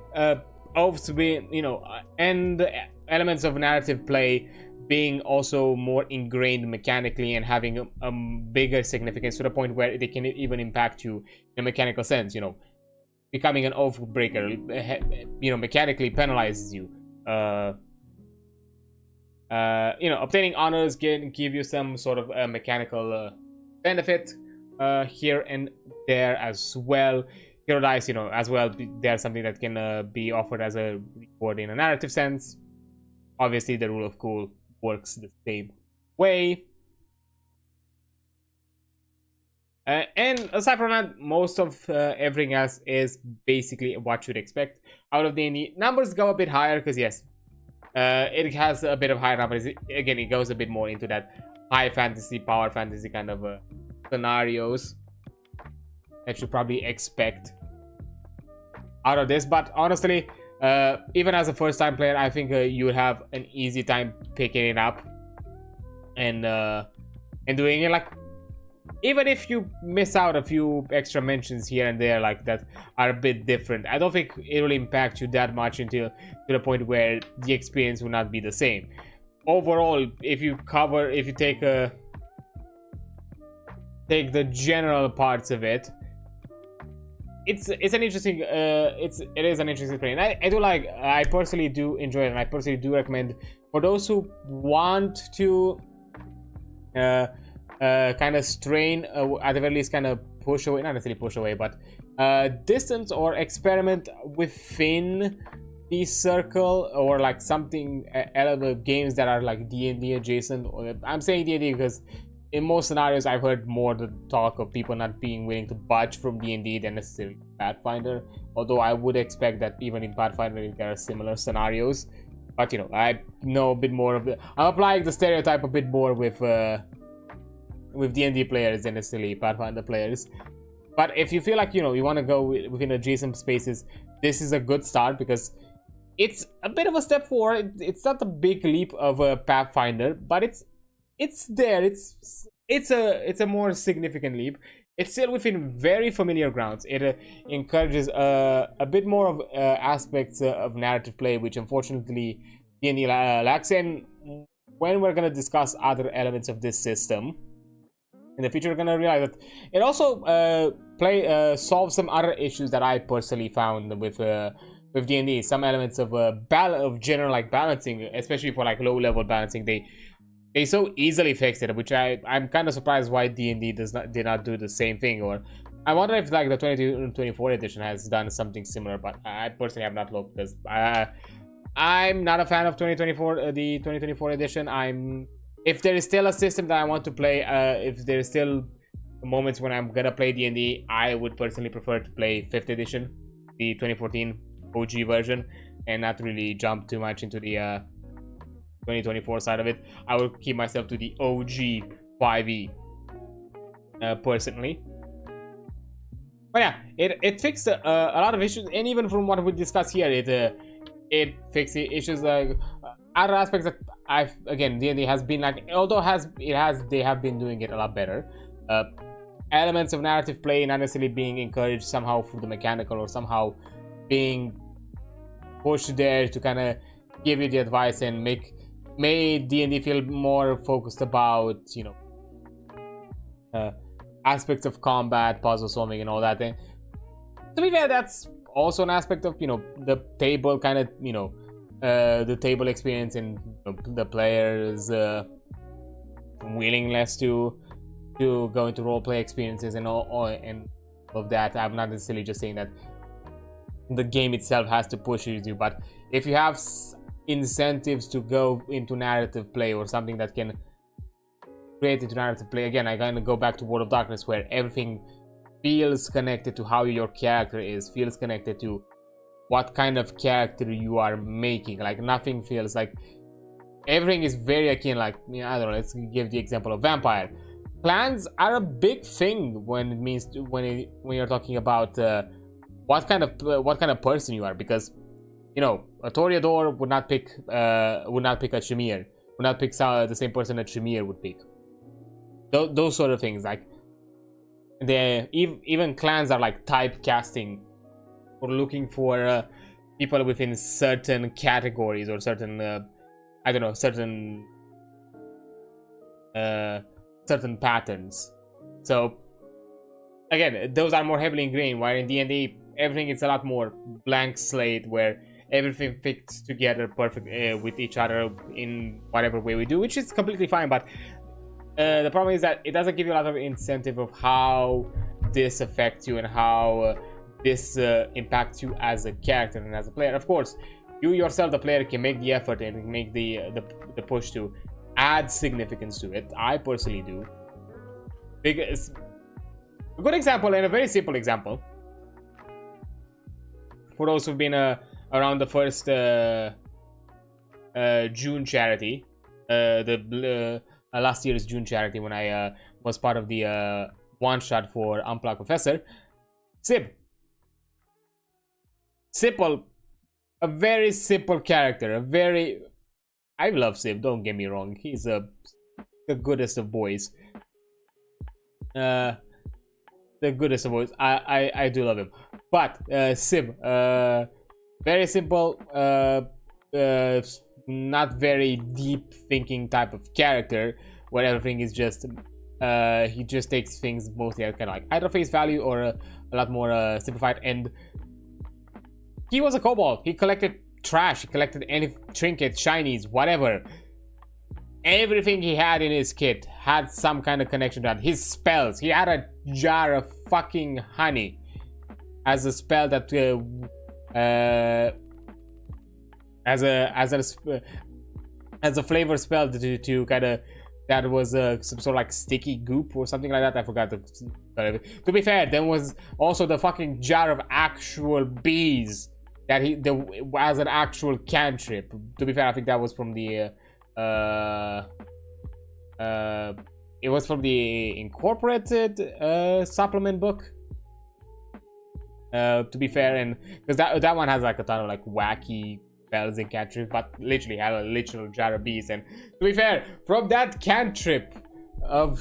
oaths being, you know, and the elements of narrative play being also more ingrained mechanically and having a bigger significance, to the point where they can even impact you in a mechanical sense. You know, becoming an oath breaker, you know, mechanically penalizes you. You know, obtaining honors can give you some sort of mechanical benefit here and there as well. Hero dice, you know, as well, there's something that can be offered as a reward in a narrative sense. Obviously, the rule of cool works the same way. And aside from that, most of everything else is basically what you'd expect out of D&D. Numbers go a bit higher because, yes, it has a bit of higher numbers. Again, it goes a bit more into that high fantasy, power fantasy kind of scenarios that you probably expect out of this. But honestly, even as a first-time player, I think you would have an easy time picking it up and doing it. Like, even if you miss out a few extra mentions here and there like that are a bit different, I don't think it will impact you that much until to the point where the experience will not be the same. Overall, if you take the general parts of it, it's an interesting it is an interesting play, and I personally do enjoy it, and I personally do recommend for those who want to kind of strain, at the very least kind of push away, not necessarily push away, but distance or experiment within the circle, or like something element games that are like D&D adjacent. Or I'm saying D&D because in most scenarios I've heard more the talk of people not being willing to budge from D&D than necessarily Pathfinder, although I would expect that even in Pathfinder there are similar scenarios. But you know, I know a bit more of I'm applying the stereotype a bit more with D&D players than necessarily Pathfinder players. But if you feel like, you know, you want to go within adjacent spaces, this is a good start because it's a bit of a step forward. It's not a big leap of a Pathfinder, but it's there. It's a more significant leap. It's still within very familiar grounds. It encourages a bit more of aspects of narrative play, which unfortunately D&D lacks. And when we're gonna discuss other elements of this system in the future, we're gonna realize that it also solves some other issues that I personally found with D&D. Some elements of general like balancing, especially for like low level balancing, they so easily fixed it, which I'm kind of surprised why D&D did not do the same thing. Or I wonder if like the 2024 edition has done something similar, but I personally have not looked because I'm not a fan of 2024 the 2024 edition. If there is still a system that I want to play, if there is still moments when I'm gonna play D&D, I would personally prefer to play 5th edition, the 2014 OG version, and not really jump too much into the 2024 side of it. I will keep myself to the OG 5e personally. But yeah, it fixed a lot of issues, and even from what we discussed here, it fixed the issues like other aspects that D&D has been like, although they have been doing it a lot better. Elements of narrative play not necessarily being encouraged somehow through the mechanical, or somehow being pushed there to kind of give you the advice and made D&D feel more focused about, you know, aspects of combat, puzzle solving, and all that thing. To be fair, that's also an aspect of, you know, the table kind of, you know, the table experience and the players' willingness to to go into roleplay experiences and all and of that. I'm not necessarily just saying that the game itself has to push you, but if you have incentives to go into narrative play or something that can create into narrative play, again, I'm gonna go back to World of Darkness, where everything feels connected to how your character is, feels connected to what kind of character you are making. Like, nothing feels like, everything is very akin. Like, I don't know, let's give the example of vampire. Clans are a big thing when it means to, when you're talking about what kind of person you are, because a Toreador would not pick a Shamir, would not pick the same person that Shamir would pick. Those sort of things. Like, even clans are like typecasting, or looking for people within certain categories or certain I don't know, certain patterns. So again, those are more heavily ingrained, while in D&D everything is a lot more blank slate, where everything fits together perfect with each other in whatever way we do, which is completely fine. But the problem is that it doesn't give you a lot of incentive of how this affects you and how this impacts you as a character and as a player. Of course, you yourself, the player, can make the effort and make the push to add significance to it. I personally do. Because a good example, and a very simple example, for those who've been around the first June charity, last year's June charity, when I was part of the one-shot for Unplugged Professor, Simple, a very simple character, I love Sib, don't get me wrong, he's the goodest of boys. The goodest of boys. I do love him. But Sib, very simple, not very deep thinking type of character, where everything is just he just takes things mostly kind of like either face value or a lot more simplified. And he was a kobold. He collected trash. He collected any trinkets, shinies, whatever. Everything he had in his kit had some kind of connection to that. His spells. He had a jar of fucking honey as a spell that as a flavor spell to kind of, that was some sort of like sticky goop or something like that. I forgot to be fair, there was also the fucking jar of actual bees that as an actual cantrip. To be fair, I think that was from the it was from the incorporated supplement book, to be fair, and because that one has like a ton of like wacky spells and cantrips, but literally had a literal jar of bees. And to be fair, from that cantrip of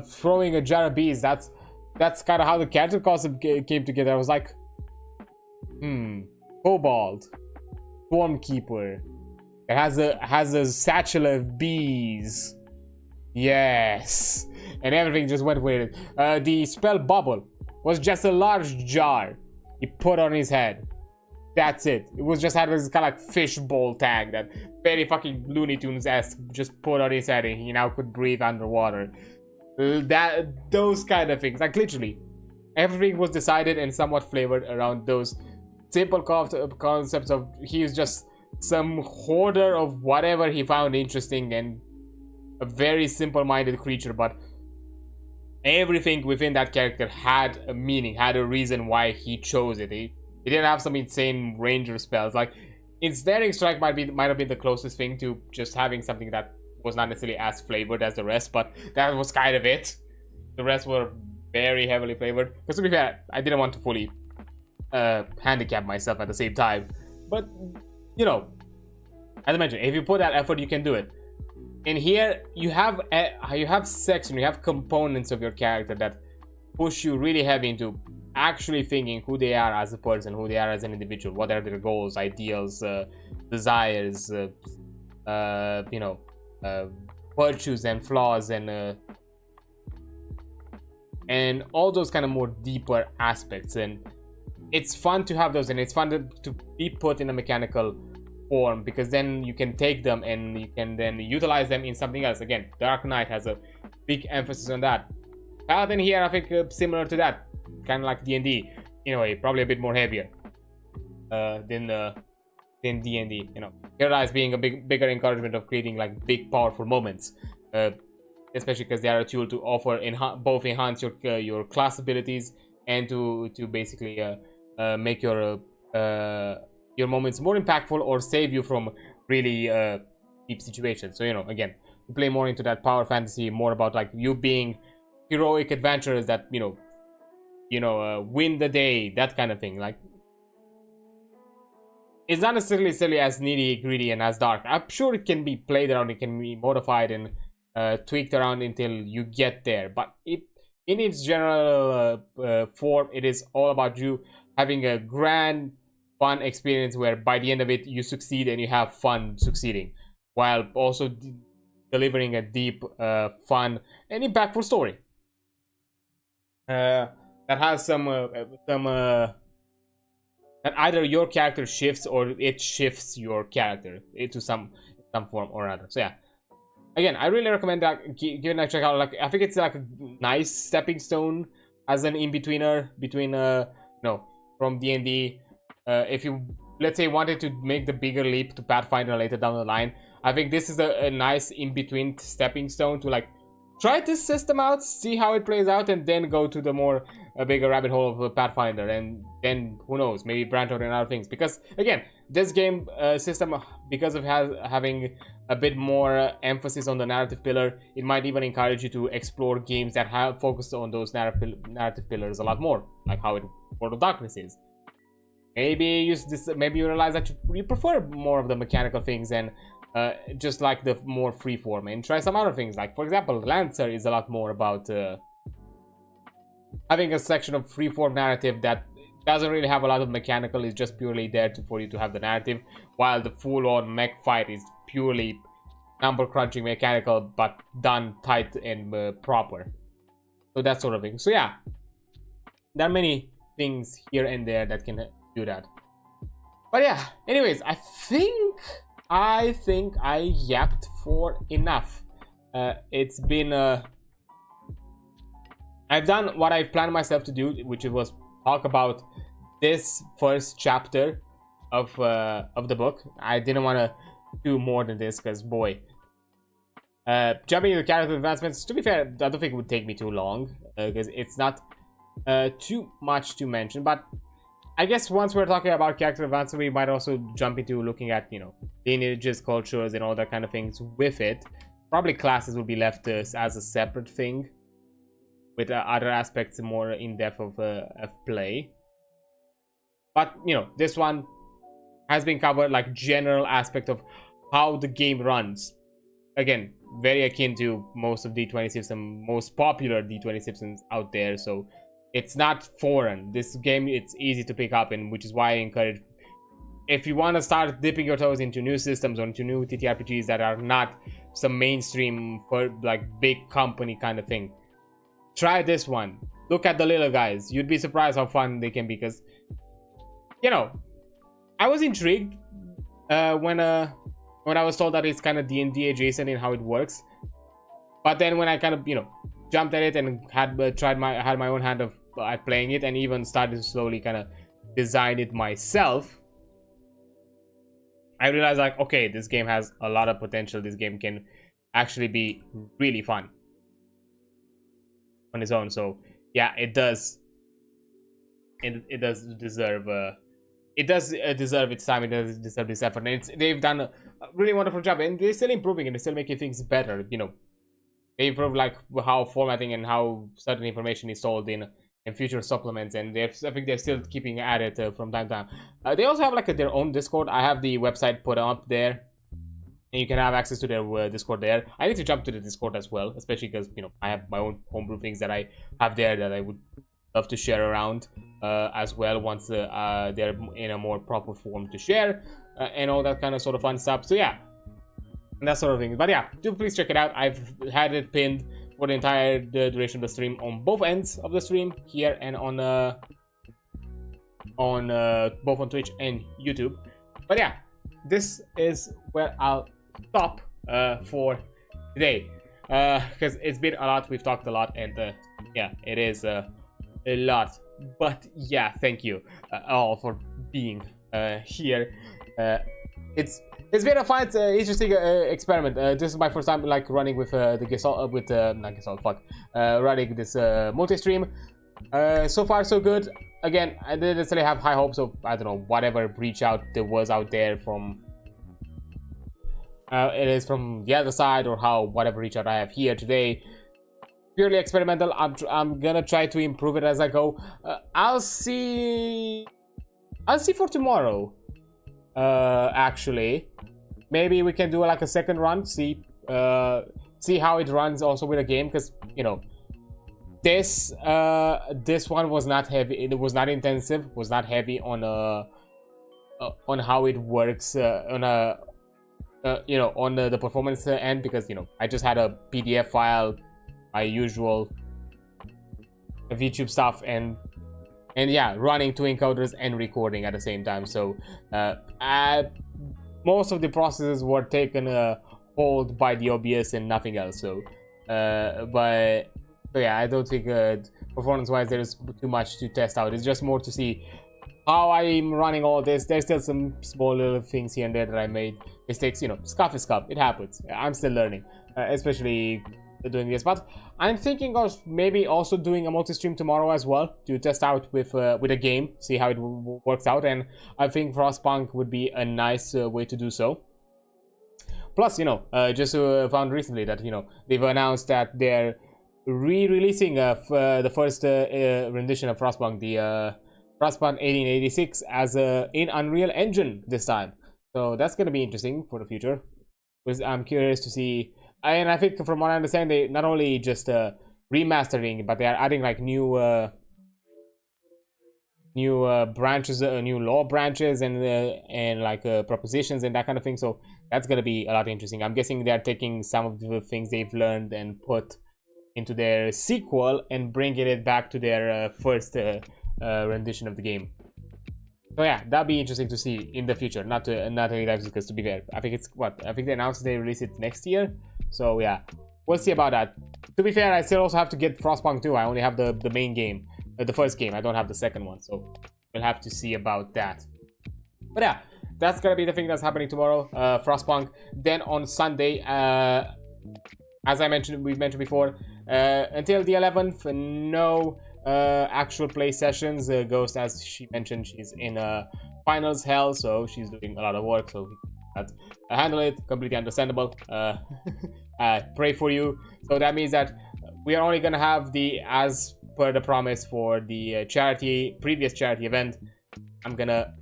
throwing a jar of bees, that's kind of how the cantrip concept came together. I was like, kobold, Stormkeeper, it has a satchel of bees, yes, and everything just went with it. The spell bubble was just a large jar he put on his head. That's it. It was just had this kind of like fishbowl tag that very fucking Looney Tunes-esque, just put on his head, and he now could breathe underwater. Those kind of things, like literally everything was decided and somewhat flavored around those simple concepts of he was just some hoarder of whatever he found interesting, and a very simple-minded creature, but everything within that character had a meaning, had a reason why he chose it. He didn't have some insane ranger spells. Like, Ensnaring Strike might have been the closest thing to just having something that was not necessarily as flavored as the rest, but that was kind of it. The rest were very heavily flavored. Because to be fair, I didn't want to fully handicap myself at the same time. But, you know, as I mentioned, if you put that effort, you can do it. And here, you have section, you have components of your character that push you really heavy into actually thinking who they are as a person, who they are as an individual, what are their goals, ideals, desires, virtues and flaws, and all those kind of more deeper aspects. And it's fun to have those, and it's fun to be put in a mechanical form, because then you can take them and you can then utilize them in something else. Again, Dark Knight has a big emphasis on that. Paladin here, I think similar to that, kind of like D&D in a way, probably a bit more heavier than D&D. You know, here lies being a bigger encouragement of creating like big, powerful moments, especially because they are a tool to offer both enhance your class abilities and to basically make your moments more impactful or save you from really deep situations. So, you know, again, you play more into that power fantasy, more about like you being heroic adventurers that win the day, that kind of thing. Like, it's not necessarily as nitty gritty and as dark. I'm sure it can be played around, it can be modified and tweaked around until you get there, but in its general form, it is all about you having a grand fun experience where by the end of it you succeed and you have fun succeeding, while also delivering a deep, fun and impactful story that has some that either your character shifts or it shifts your character into some form or another. So yeah, again, I really recommend that. Give it a check out. Like, I think it's like a nice stepping stone as an in-betweener between from D&D. If you, let's say, wanted to make the bigger leap to Pathfinder later down the line, I think this is a nice in-between stepping stone to like try this system out, see how it plays out, and then go to the more bigger rabbit hole of Pathfinder, and then who knows, maybe branch out in other things. Because again, this game system, because of having a bit more emphasis on the narrative pillar, it might even encourage you to explore games that have focused on those narrative pillars a lot more, like how World of Darkness is. Maybe use this. Maybe you realize that you prefer more of the mechanical things and just like the more freeform, and try some other things. Like, for example, Lancer is a lot more about having a section of freeform narrative that doesn't really have a lot of mechanical. It's just purely there for you to have the narrative, while the full-on mech fight is purely number crunching mechanical, but done tight and proper. So that sort of thing. So yeah, there are many things here and there that can do that. But yeah, anyways, I think I yapped for enough. It's been I've done what I've planned myself to do, which was talk about this first chapter of the book. I didn't want to do more than this because, boy, jumping into character advancements, to be fair, I don't think it would take me too long because it's not too much to mention. But I guess once we're talking about character advancement, we might also jump into looking at, lineages, cultures, and all that kind of things with it. Probably classes will be left as a separate thing, with other aspects more in depth of play. But this one has been covered, like general aspect of how the game runs. Again, very akin to most of D20 systems, most popular D20 systems out there. So it's not foreign. This game, it's easy to pick up, and which is why I encourage, if you want to start dipping your toes into new systems or into new TTRPGs that are not some mainstream for like big company kind of thing, try this one. Look at the little guys. You'd be surprised how fun they can be, because I was intrigued when I was told that it's kind of D&D adjacent in how it works. But then when I kind of jumped at it and had my own hand of playing it, and even started to slowly kind of design it myself, I realized, like, okay, this game has a lot of potential. This game can actually be really fun on its own. So yeah, it does deserve its time. It does deserve this effort, and they've done a really wonderful job, and they're still improving, and they're still making things better. They improve like how formatting and how certain information is sold in future supplements, and I think they're still keeping at it from time to time. They also have like their own Discord. I have the website put up there, and you can have access to their Discord there. I need to jump to the Discord as well, especially because I have my own homebrew things that I have there that I would love to share around as well once they're in a more proper form to share, and all that kind of sort of fun stuff. So yeah, and that sort of thing. But yeah, do please check it out. I've had it pinned for the entire duration of the stream on both ends of the stream, here and on both on Twitch and YouTube. But yeah, this is where I'll stop for today. because it's been a lot. We've talked a lot, and yeah, it is a lot. But yeah, thank you all for being here. It's been a fun, interesting experiment. This is my first time like running with the Gestalt, not Gestalt, fuck, running this multi-stream. So far so good. Again, I didn't necessarily have high hopes of, I don't know, whatever reach out there was out there from it is from the other side, or how whatever reach out I have here today. Purely experimental. I'm gonna try to improve it as I go. I'll see for tomorrow. Actually, maybe we can do like a second run. See how it runs also with a game, because you know, this one was not heavy. It was not intensive. Was not heavy on how it works you know, on the performance end, because you know, I just had a PDF file, my usual VTube stuff, and yeah, running 2 encoders and recording at the same time. So most of the processes were taken hold by the OBS and nothing else. So but yeah, I don't think performance wise there's too much to test out. It's just more to see how I'm running all this. There's still some small little things here and there that I made mistakes. You know, scuff is scuff. It happens. I'm still learning, especially doing this. But I'm thinking of maybe also doing a multi-stream tomorrow as well, to test out with a game, see how it works out. And I think Frostpunk would be a nice way to do so. Plus, you know, just found recently that, you know, they've announced that they're re-releasing the first rendition of Frostpunk, the Frostpunk 1886, as in Unreal Engine this time. So that's going to be interesting for the future, because I'm curious to see. And I think from what I understand, they not only just remastering, but they are adding like new branches, new law branches, and like propositions and that kind of thing. So that's gonna be a lot interesting. I'm guessing they are taking some of the things they've learned and put into their sequel and bringing it back to their first rendition of the game. So yeah, that'd be interesting to see in the future. Not any lives, because to be fair, I think it's what I think they announced they release it next year. So yeah, we'll see about that. To be fair, I still also have to get Frostpunk 2. I only have the main game, the first game. I don't have the second one, so we'll have to see about that. But yeah, that's gonna be the thing that's happening tomorrow, Frostpunk. Then on Sunday, as we've mentioned before, until the 11th, no actual play sessions. Ghost, as she mentioned, she's in finals hell, so she's doing a lot of work, so we can't handle it. Completely understandable. Pray for you. So that means that we are only gonna have the, as per the promise for the previous charity event, I'm gonna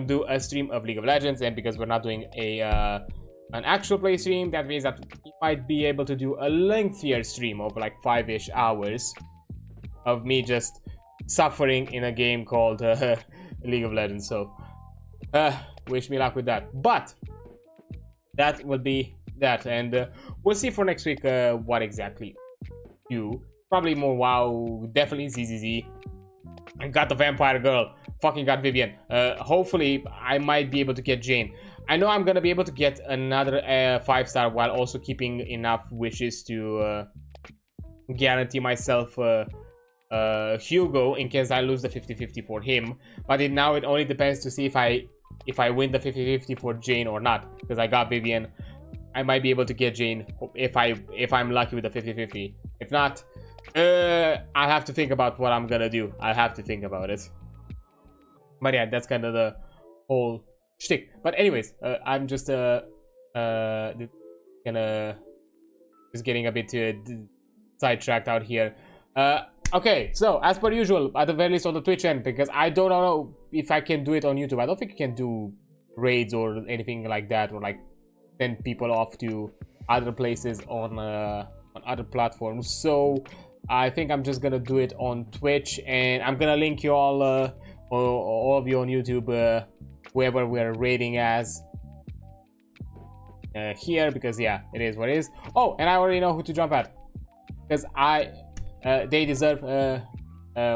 do a stream of League of Legends. And because we're not doing an actual play stream, that means that we might be able to do a lengthier stream of like 5-ish hours of me just suffering in a game called League of Legends. So wish me luck with that. But that will be that, and we'll see for next week what exactly do. Probably more WoW, definitely ZZZ. I got the vampire girl, fucking got Vivian. Hopefully I might be able to get Jane. I know I'm gonna be able to get another 5-star while also keeping enough wishes to guarantee myself Hugo in case I lose the 50-50 for him. But now it only depends to see if I win the 50-50 for Jane or not, because I got Vivian. I might be able to get Jane if I'm lucky with the 50-50. If not, I'll have to think about what I'm gonna do. I'll have to think about it. But yeah, that's kind of the whole shtick. But anyways, I'm just getting a bit sidetracked out here. Okay, so as per usual, at the very least on the Twitch end, because I don't know if I can do it on YouTube. I don't think you can do raids or anything like that, or like send people off to other places on other platforms. So I think I'm just gonna do it on Twitch, and I'm gonna link you all of you on YouTube, whoever we're raiding as here, because yeah, it is what it is. Oh, and I already know who to jump at, because they deserve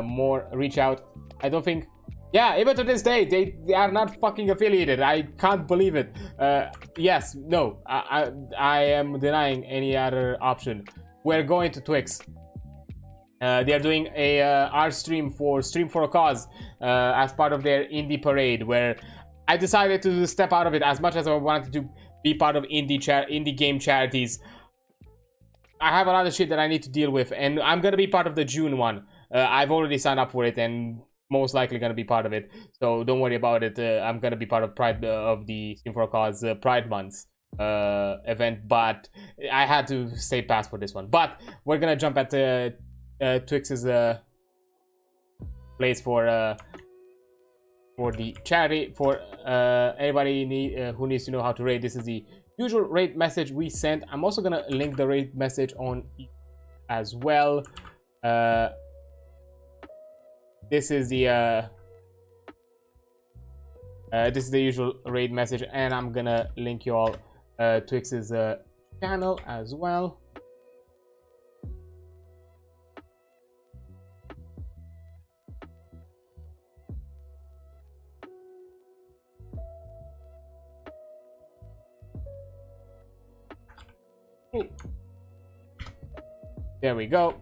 more reach out. I don't think Yeah, even to this day, they are not fucking affiliated. I can't believe it. Yes, no, I am denying any other option. We're going to Twix. They are doing a art stream for a Cause as part of their indie parade, where I decided to step out of it. As much as I wanted to be part of indie game charities, I have a lot of shit that I need to deal with, and I'm gonna be part of the June one. I've already signed up for it, and most likely gonna be part of it, so don't worry about it. I'm gonna be part of Pride of the Steam for a Cause Pride Month event, but I had to stay past for this one. But we're gonna jump at Twix's place for the charity. For anybody who needs to know how to raid, this is the usual raid message we sent. I'm also gonna link the raid message on as well. This is the usual raid message, and I'm gonna link you all Twix's channel as well. There we go.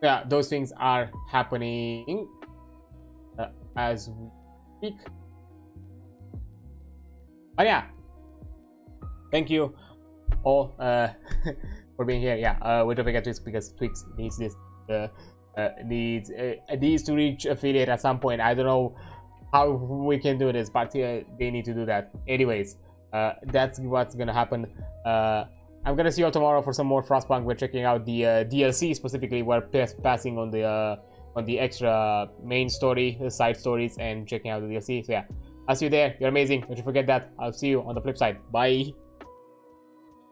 Yeah, those things are happening as we speak. But yeah, thank you all for being here. Yeah, we're jumping at Twix because Twix needs this needs to reach affiliate at some point. I don't know how we can do this, but they need to do that. Anyways, that's what's gonna happen. I'm gonna see you all tomorrow for some more Frostpunk. We're checking out the DLC specifically. We're passing on the extra main story, the side stories, and checking out the DLC. So yeah, I'll see you there. You're amazing. Don't you forget that. I'll see you on the flip side. Bye.